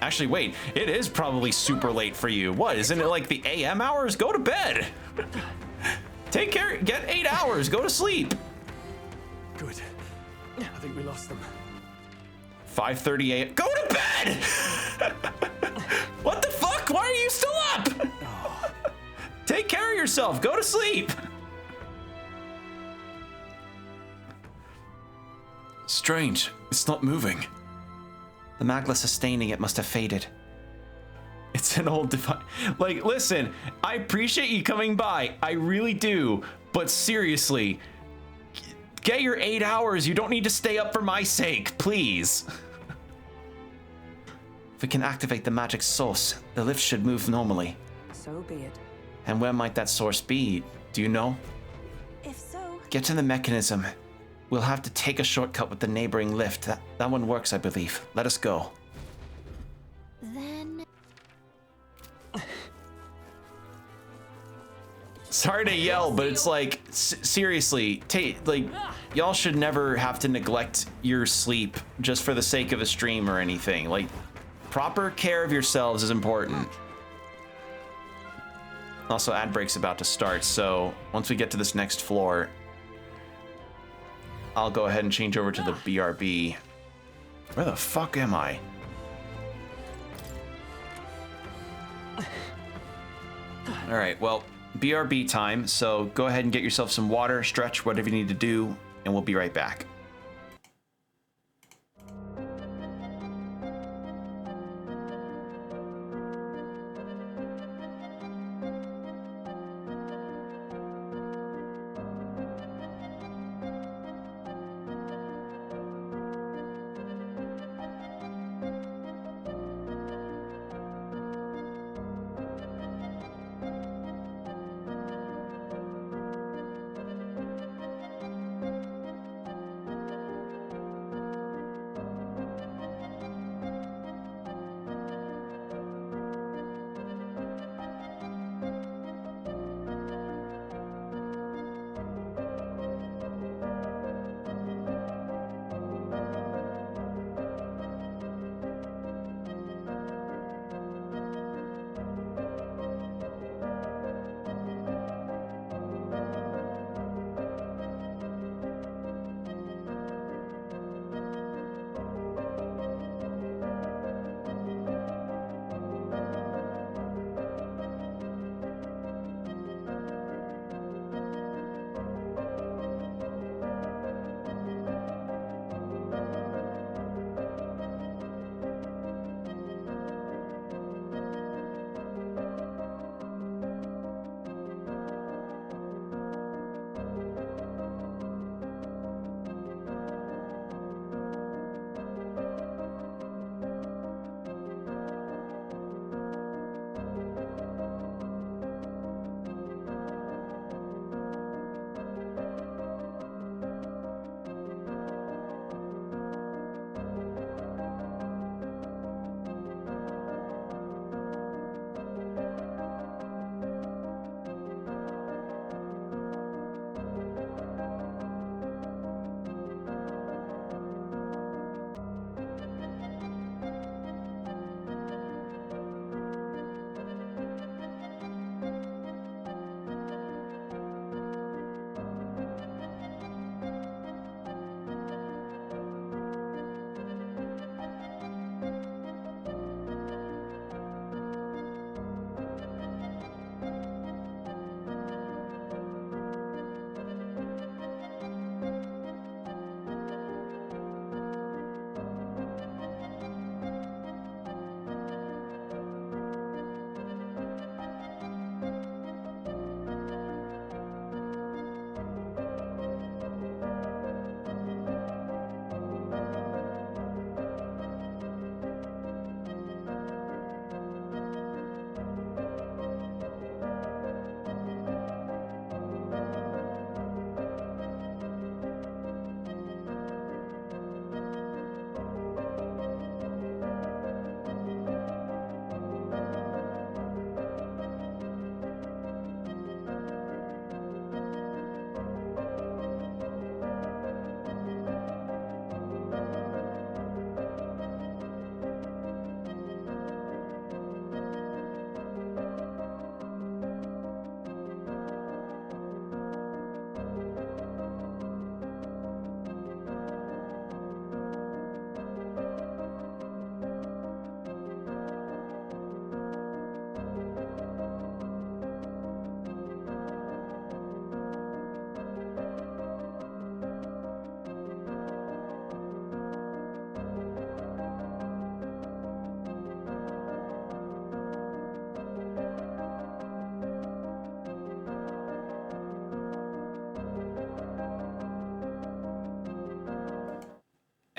Actually, wait. It is probably super late for you. What? Isn't it like the AM hours? Go to bed. Take care. Get 8 hours. Go to sleep. Good. I think we lost them. 5:30 a.m. Go to bed. What the fuck? Why are you still up? Take care of yourself. Go to sleep. Strange. It's not moving. The magla sustaining it must have faded. It's an old device. Like, listen, I appreciate you coming by. I really do. But seriously, get your 8 hours. You don't need to stay up for my sake, please. If we can activate the magic source, the lift should move normally. So be it. And where might that source be? Do you know? If so... Get to the mechanism. We'll have to take a shortcut with the neighboring lift. That one works, I believe. Let us go. Then... Sorry to yell, but it's like, seriously, y'all should never have to neglect your sleep just for the sake of a stream or anything. Like, proper care of yourselves is important. Also, ad break's about to start, so once we get to this next floor, I'll go ahead and change over to the BRB. Where the fuck am I? All right, well, BRB time, so go ahead and get yourself some water, stretch, whatever you need to do, and we'll be right back.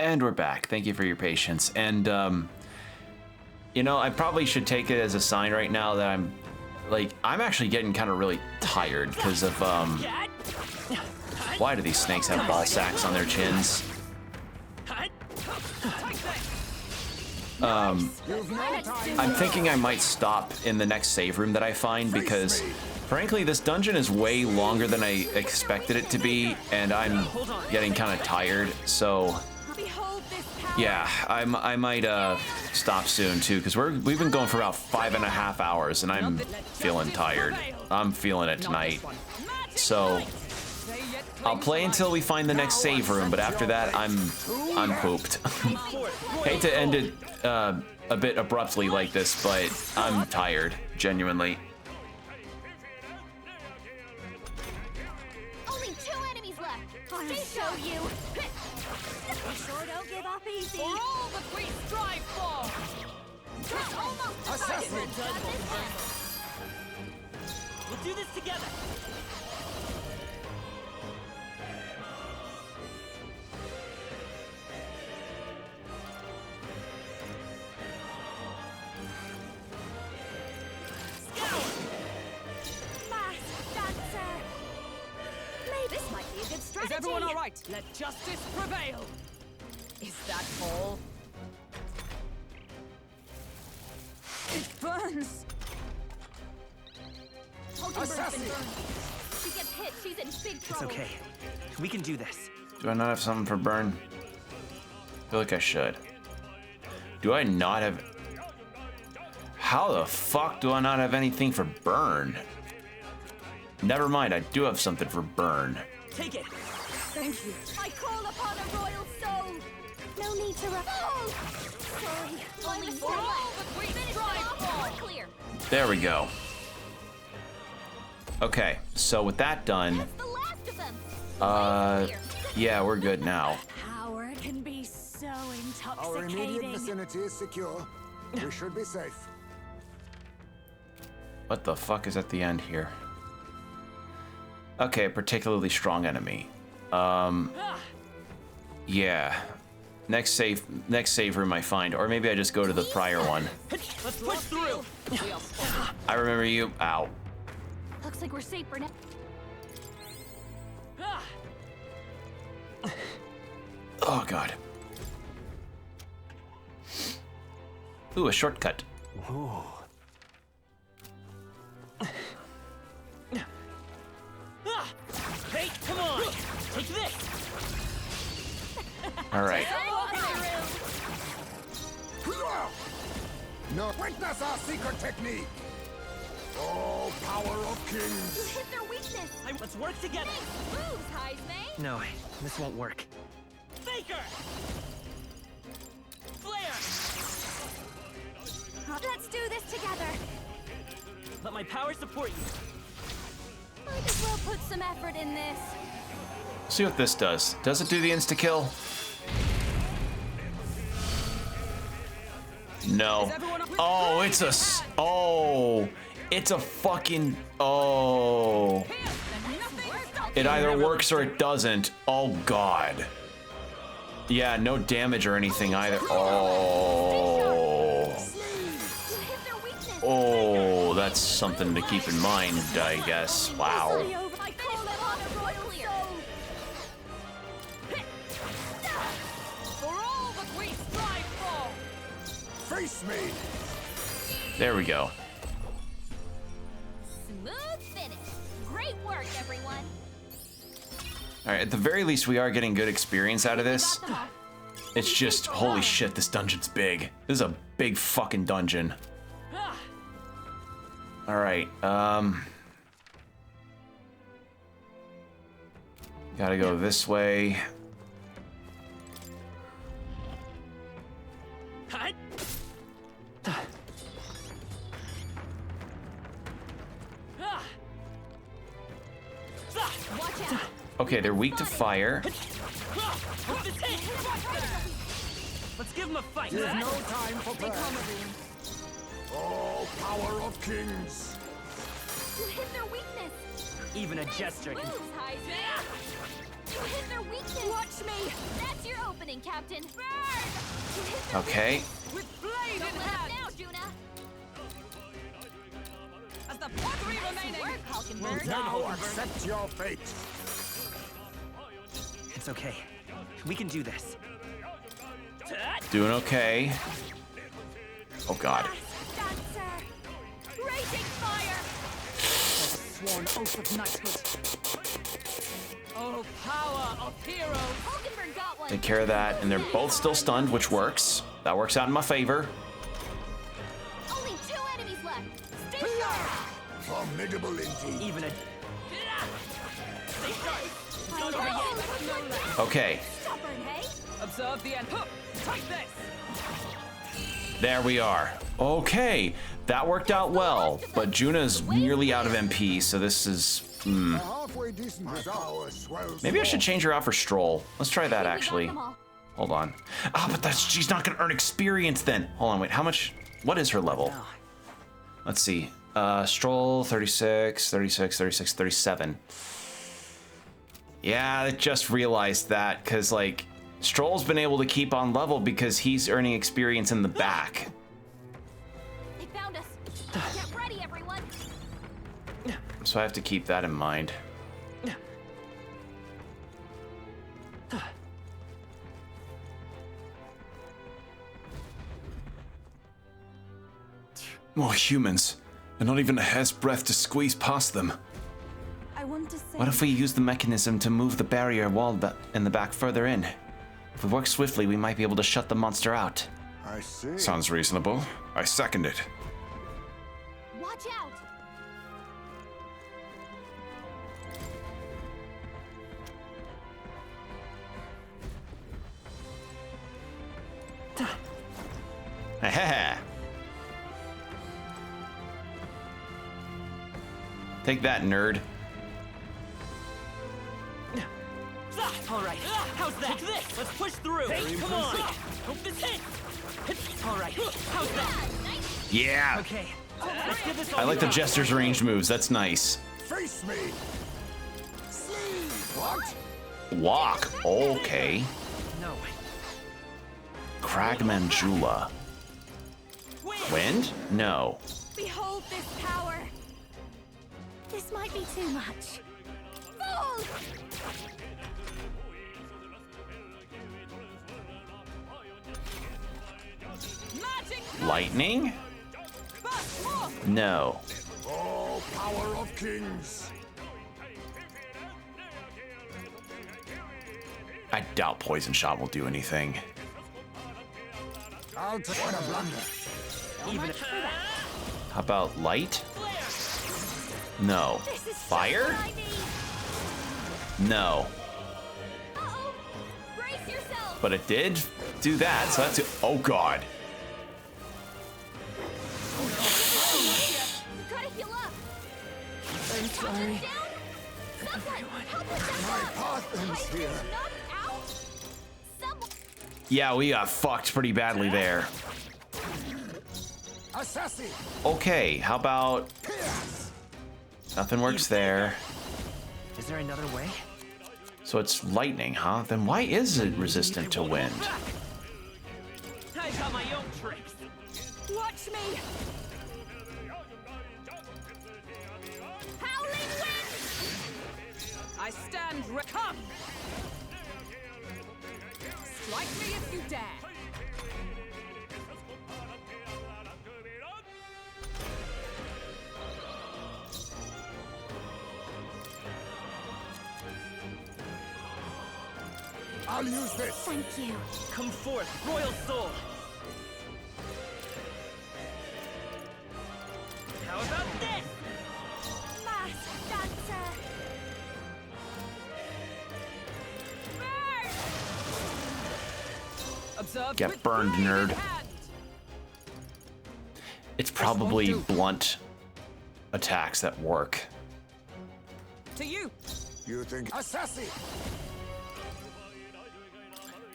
And we're back. Thank you for your patience. And, you know, I probably should take it as a sign right now that I'm actually getting kind of really tired because of, why do these snakes have ball sacks on their chins? I'm thinking I might stop in the next save room that I find because, frankly, this dungeon is way longer than I expected it to be, and I'm getting kind of tired, so yeah, I might stop soon too, because we've been going for about 5.5 hours, and I'm feeling tired. I'm feeling it tonight, so I'll play until we find the next save room, but after that, I'm pooped. Hate to end it a bit abruptly like this, but I'm tired, genuinely. Only 2 enemies left. I'll show you. We sure don't give up easy. For all that we strive for. It's almost decided. We'll do this together. This might be a good strategy. Is everyone all right? Let justice prevail. Is that all? It burns. Hulkenberg's been burned. She gets hit, she's in big trouble. It's okay. We can do this. Do I not have something for burn? I feel like I should. Do I not have... How the fuck do I not have anything for burn? Never mind, I do have something for burn. Take it. Thank you. I call upon a royal soul. No need to sorry. Only more left. Clear. There we go. Okay, so with that done, That's the last of them. yeah, we're good now. Power can be so Our immediate intoxicating. vicinity is secure. We should be safe. What the fuck is at the end here? Okay, a particularly strong enemy. Yeah. Next save room I find, or maybe I just go to the prior one. Let's push through. I remember you. Ow. Looks like we're safe for now. Oh god. Ooh, a shortcut. Ooh. Hey, come on! Take this! Alright. No, witness our secret technique. Oh, power of kings. You hit their weakness. Let's work together. Moves, Heisman. No, this won't work. Faker! Flare! Let's do this together. Let my power support you. Might as well put some effort in this. See what this does. Does it do the insta-kill? No. Oh, it's a... Oh. It's a fucking... Oh. It either works or it doesn't. Oh, God. Yeah, no damage or anything either. Oh. Oh, that's something to keep in mind, I guess. Wow. Face me. There we go. Smooth finish. Great work, everyone. All right, at the very least, we are getting good experience out of this. It's just, holy shit, this dungeon's big. This is a big fucking dungeon. All right, gotta go this way. Okay, they're weak to fire. Let's give him a fight. There's no time for prayer. Oh, power of kings. You hit their weakness. Even a gesture can... Moves, Heisman. You hit their weakness. Watch me. That's your opening, Captain. Burn. Okay. With blade in hand. Now, Juna. As the pottery remaining. Work, Hulkenberg. Now accept your fate. It's okay. We can do this. Doing okay. Oh god. Dancer. Raging fire. Sworn oath of knighthood. Oh, power of heroes. Hulkenberg got one. Take care of that, and they're both still stunned, which works. That works out in my favor. Only 2 enemies left. Stay sharp. Formidable indeed. Even a... Stay sharp. Not over yet. Okay. Stubborn, hey? Observe the end. Take this. There we are. Okay, that worked out well, but Juna's nearly out of MP, so this is... Halfway decent result. Maybe I should change her out for Stroll. Let's try that, actually. Hold on. Ah, but she's not gonna earn experience then. Hold on, wait, how much... What is her level? Let's see. Stroll, 36, 36, 36, 37. Yeah, I just realized that, because, like, Stroll's been able to keep on level because he's earning experience in the back. They found us. Get ready, everyone. So I have to keep that in mind. More humans, and not even a hair's breadth to squeeze past them. I want to say... What if we use the mechanism to move the barrier wall in the back further in? If we work swiftly, we might be able to shut the monster out. I see. Sounds reasonable. I second it. Watch out. Take that, nerd. All right. How's that? Take this. Let's push through. Hey, come on. Hope this hits. All right. How's that? Yeah. Okay. Let's give this all I like the we got. jester's range moves. That's nice. Face me. What? Walk. Okay. No. Kragmanjula. Wind? No. Behold this power. This might be too much. Fool! Lightning? No. Oh, power of kings. I doubt Poison Shot will do anything. I'll take what a blunder. Even How about light? No. Fire? No. Brace yourself. But it did do that, so that's it. Oh god. Try to heal up. I'm sorry. My partner's here. Yeah, we got fucked pretty badly there. Assassin. Okay, how about... Nothing works there. Is there another way? So it's lightning, huh? Then why is it resistant to wind? I got my own tricks. Watch me. Howling wind. I stand come. Strike me if you dare. I'll use this. Thank you. Come forth, royal soul. How about this? Masked dancer. Burn! Observe Get with burned, blade in nerd. hand. It's probably blunt attacks that work. To you. You think assassin?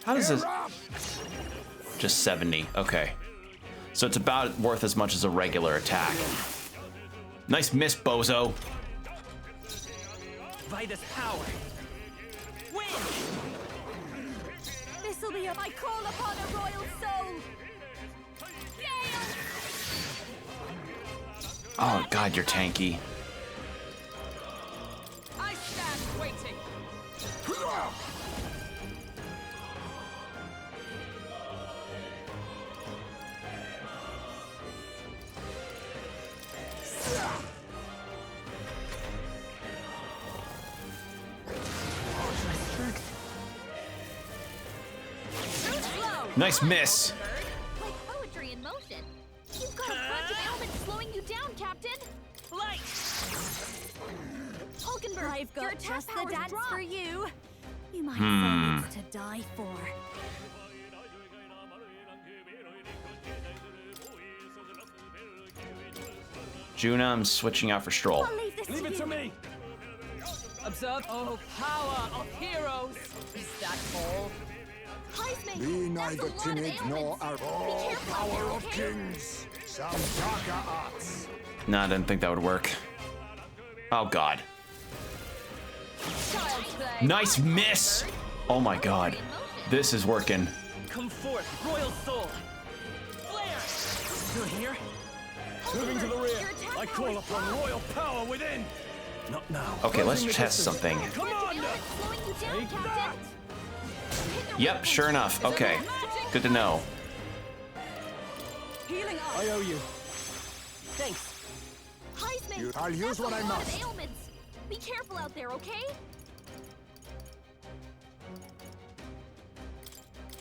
How does this... Just 70. Okay. So it's about worth as much as a regular attack. Nice miss, bozo. By this power. win! This'll be I call upon a royal soul! Gale! Oh god, you're tanky. I stand waiting. Nice miss. Like poetry in motion. You've got a bunch of ailments slowing you down, Captain. Light! Hulkenberg, I've your got attack just the powers dance drop. for you. You might say it's to die for. Juna, I'm switching out for Stroll. I'll leave this Leave it to me! Observe. Oh, power of heroes. Is that all? Heisman, Be that's neither a lot of timid nor ailments. arrogant. Be careful out Power there, of okay? kings. Some darker arts. No, I didn't think that would work. Oh god. Child's play. Nice miss! Oh my god. This is working. Come forth, Royal Soul! Flare! You're here? Moving to the rear. Your attack I powers call upon drop. royal power within. Not now. Okay, let's Closing the test distance. something. Come on! Ailments slowing you down, Take Captain. Yep, sure enough. Okay. Good to know. Healing up. I owe you. Thanks. Heisman, I'll use that's what a I lot must. of ailments. Be careful out there, okay?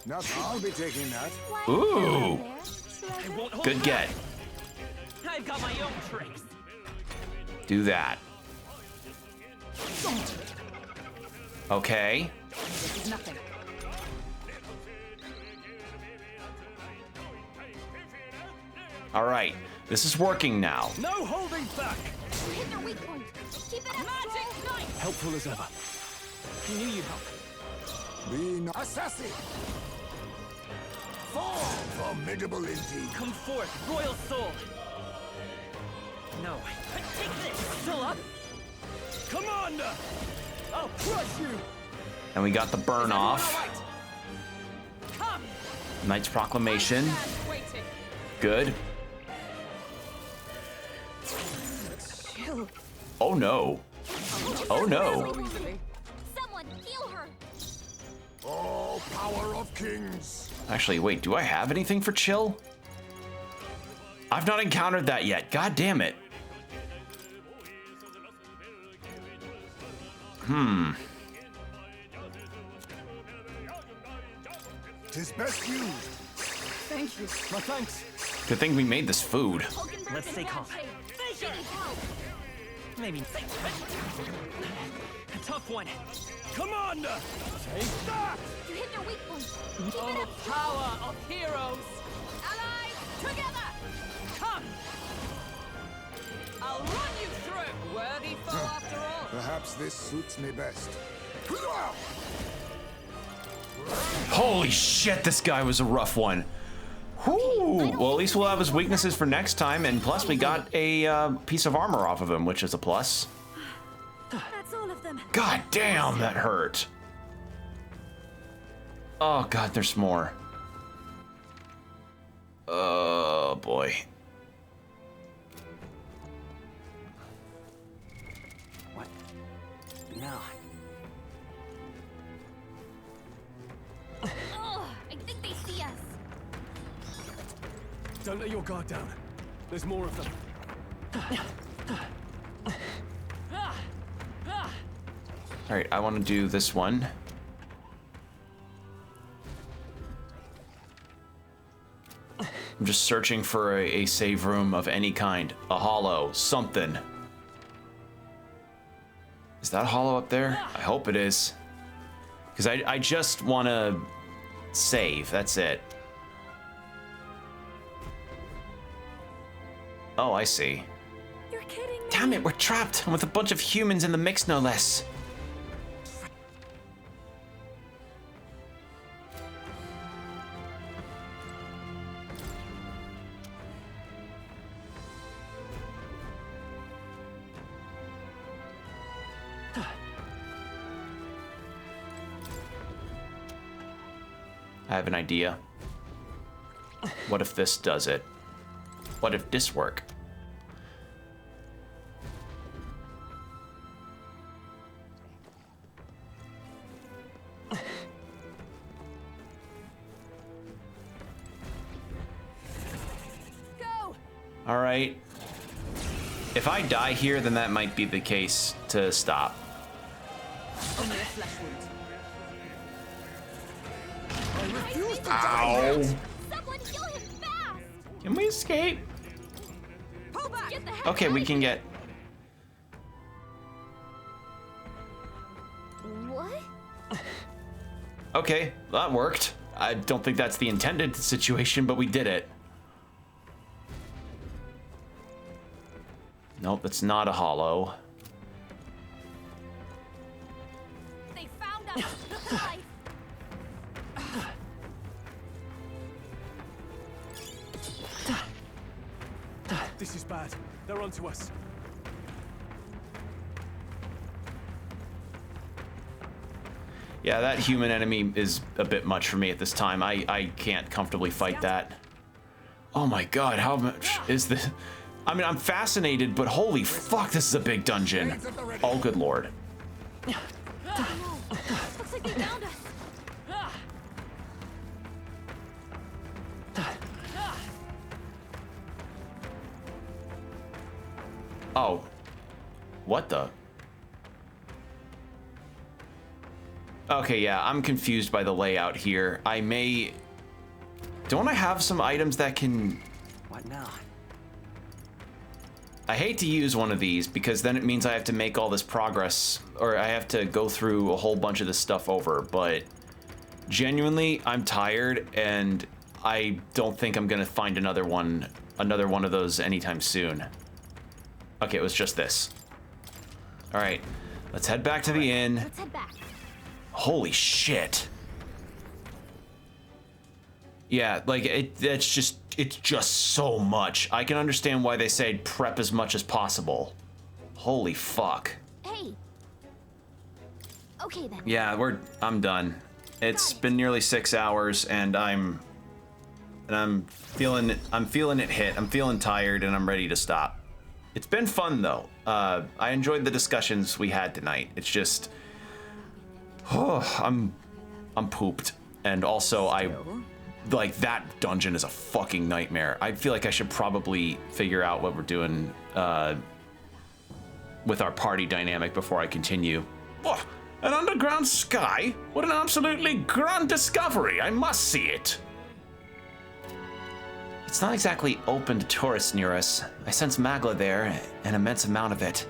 Now I'll be taking that. Ooh. I won't hold Good back. get. I've got my own tricks. Do that. Okay. This is nothing. Alright. This is working now. No holding back. You hit their weak point. Keep it up, Magic knife. Helpful as ever. I knew you'd help. Be not assassin. Formidable indeed. Come forth, Royal Soul! No. Take this! Still up? Commander! I'll crush you! And we got the burn off. Come. Knight's Proclamation. Stand waiting. Good. Chill. Oh no. Oh no. So easily. Someone heal her. Oh, power of kings. Actually, wait, do I have anything for chill? I've not encountered that yet. God damn it. Tis best used. Thank you. My thanks. Good thing we made this food. Hulkenberg's Let's in stay bad calm. shape. She needs help. Maybe. A tough one. Commander! Take that! You hit their weak point. Keep it Oh, up. power of heroes. Allies, together. Come. I'll run you through. Worthy foe after all. Perhaps this suits me best. Holy shit, this guy was a rough one. Whew. Well, at least we'll have his weaknesses for next time, and plus we got a piece of armor off of him, which is a plus. That's all of them. God damn, that hurt. Oh god, there's more. Oh boy. What? No. Ugh, I think they see us. Don't let your guard down. There's more of them. Alright, I want to do this one. I'm just searching for a save room of any kind. A hollow, something. Is that a hollow up there? I hope it is. Because I just want to save, that's it. Oh, I see. You're kidding me. Damn it, we're trapped with a bunch of humans in the mix, no less. I have an idea. What if this does it? What if this work? Go! All right. If I die here, then that might be the case to stop. Only a flesh wound. Ow! Someone heal him fast! Can we escape? Pull back! Get the heck Okay, we can get... What? Okay, that worked. I don't think that's the intended situation, but we did it. Nope, it's not a hollow. They found us! Alive! This is bad. They're onto us. Yeah, that human enemy is a bit much for me at this time. I can't comfortably fight that. Oh my god, how much is this? I mean, I'm fascinated, but holy fuck, this is a big dungeon. Oh, good lord. Looks like they found us. Oh. What the? Okay, yeah, I'm confused by the layout here. I may... Don't I have some items that can... What now? I hate to use one of these because then it means I have to make all this progress, or I have to go through a whole bunch of this stuff over, but genuinely, I'm tired and I don't think I'm gonna find another one of those anytime soon. Okay, it was just this. All right, let's head back to the inn. Let's head back. Holy shit. Yeah, like it's just so much. I can understand why they say prep as much as possible. Holy fuck. Hey. Okay then. Yeah, I'm done. It's been nearly 6 hours and I'm feeling it hit. I'm feeling tired and I'm ready to stop. It's been fun though. I enjoyed the discussions we had tonight. It's just I'm pooped. And also like that dungeon is a fucking nightmare. I feel like I should probably figure out what we're doing with our party dynamic before I continue. Oh, an underground sky? What an absolutely grand discovery. I must see it. It's not exactly open to tourists near us. I sense magla there, an immense amount of it.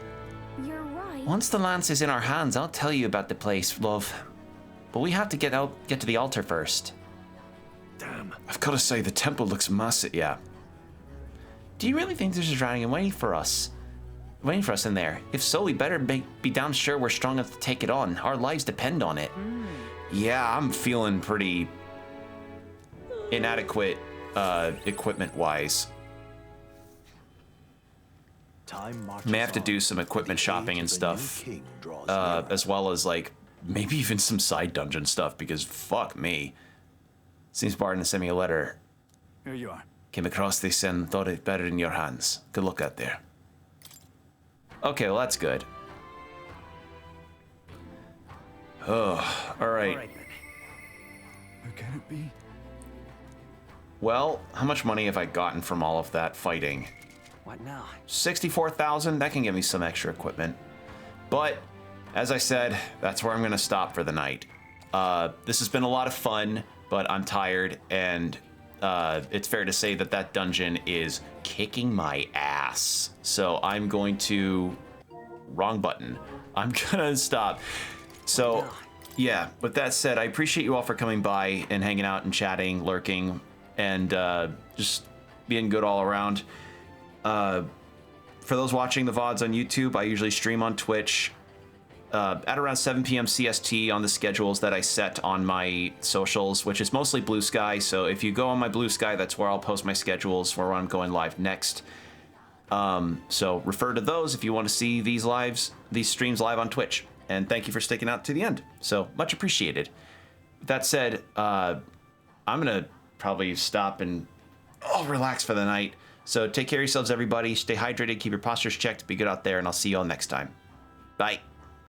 You're right. Once the lance is in our hands, I'll tell you about the place, love. But we have to get to the altar first. Damn. I've got to say, the temple looks massive. Yeah. Do you really think there's a dragon waiting for us in there? If so, we better be damn sure we're strong enough to take it on. Our lives depend on it. Yeah, I'm feeling pretty inadequate equipment-wise. May have to do some equipment shopping and stuff, as well as like maybe even some side dungeon stuff, because fuck me. Seems Barton sent me a letter. Here you are. Came across this and thought it better in your hands. Good luck out there. Okay, well that's good. Oh, all right. Who can it be? Well, how much money have I gotten from all of that fighting? What now? 64,000. That can give me some extra equipment. But as I said, that's where I'm gonna stop for the night. This has been a lot of fun, but I'm tired, and it's fair to say that that dungeon is kicking my ass. So I'm going to... Wrong button. I'm gonna stop. So, yeah, with that said, I appreciate you all for coming by and hanging out and chatting, lurking, and just being good all around. For those watching the VODs on YouTube, I usually stream on Twitch at around 7 p.m. CST on the schedules that I set on my socials, which is mostly Blue Sky. So if you go on my Blue Sky, that's where I'll post my schedules for when I'm going live next. So refer to those if you want to see these streams live on Twitch. And thank you for sticking out to the end. So much appreciated. With that said, I'm going to probably stop and relax for the night. So take care of yourselves, everybody. Stay hydrated, keep your postures checked, be good out there, and I'll see you all next time. Bye.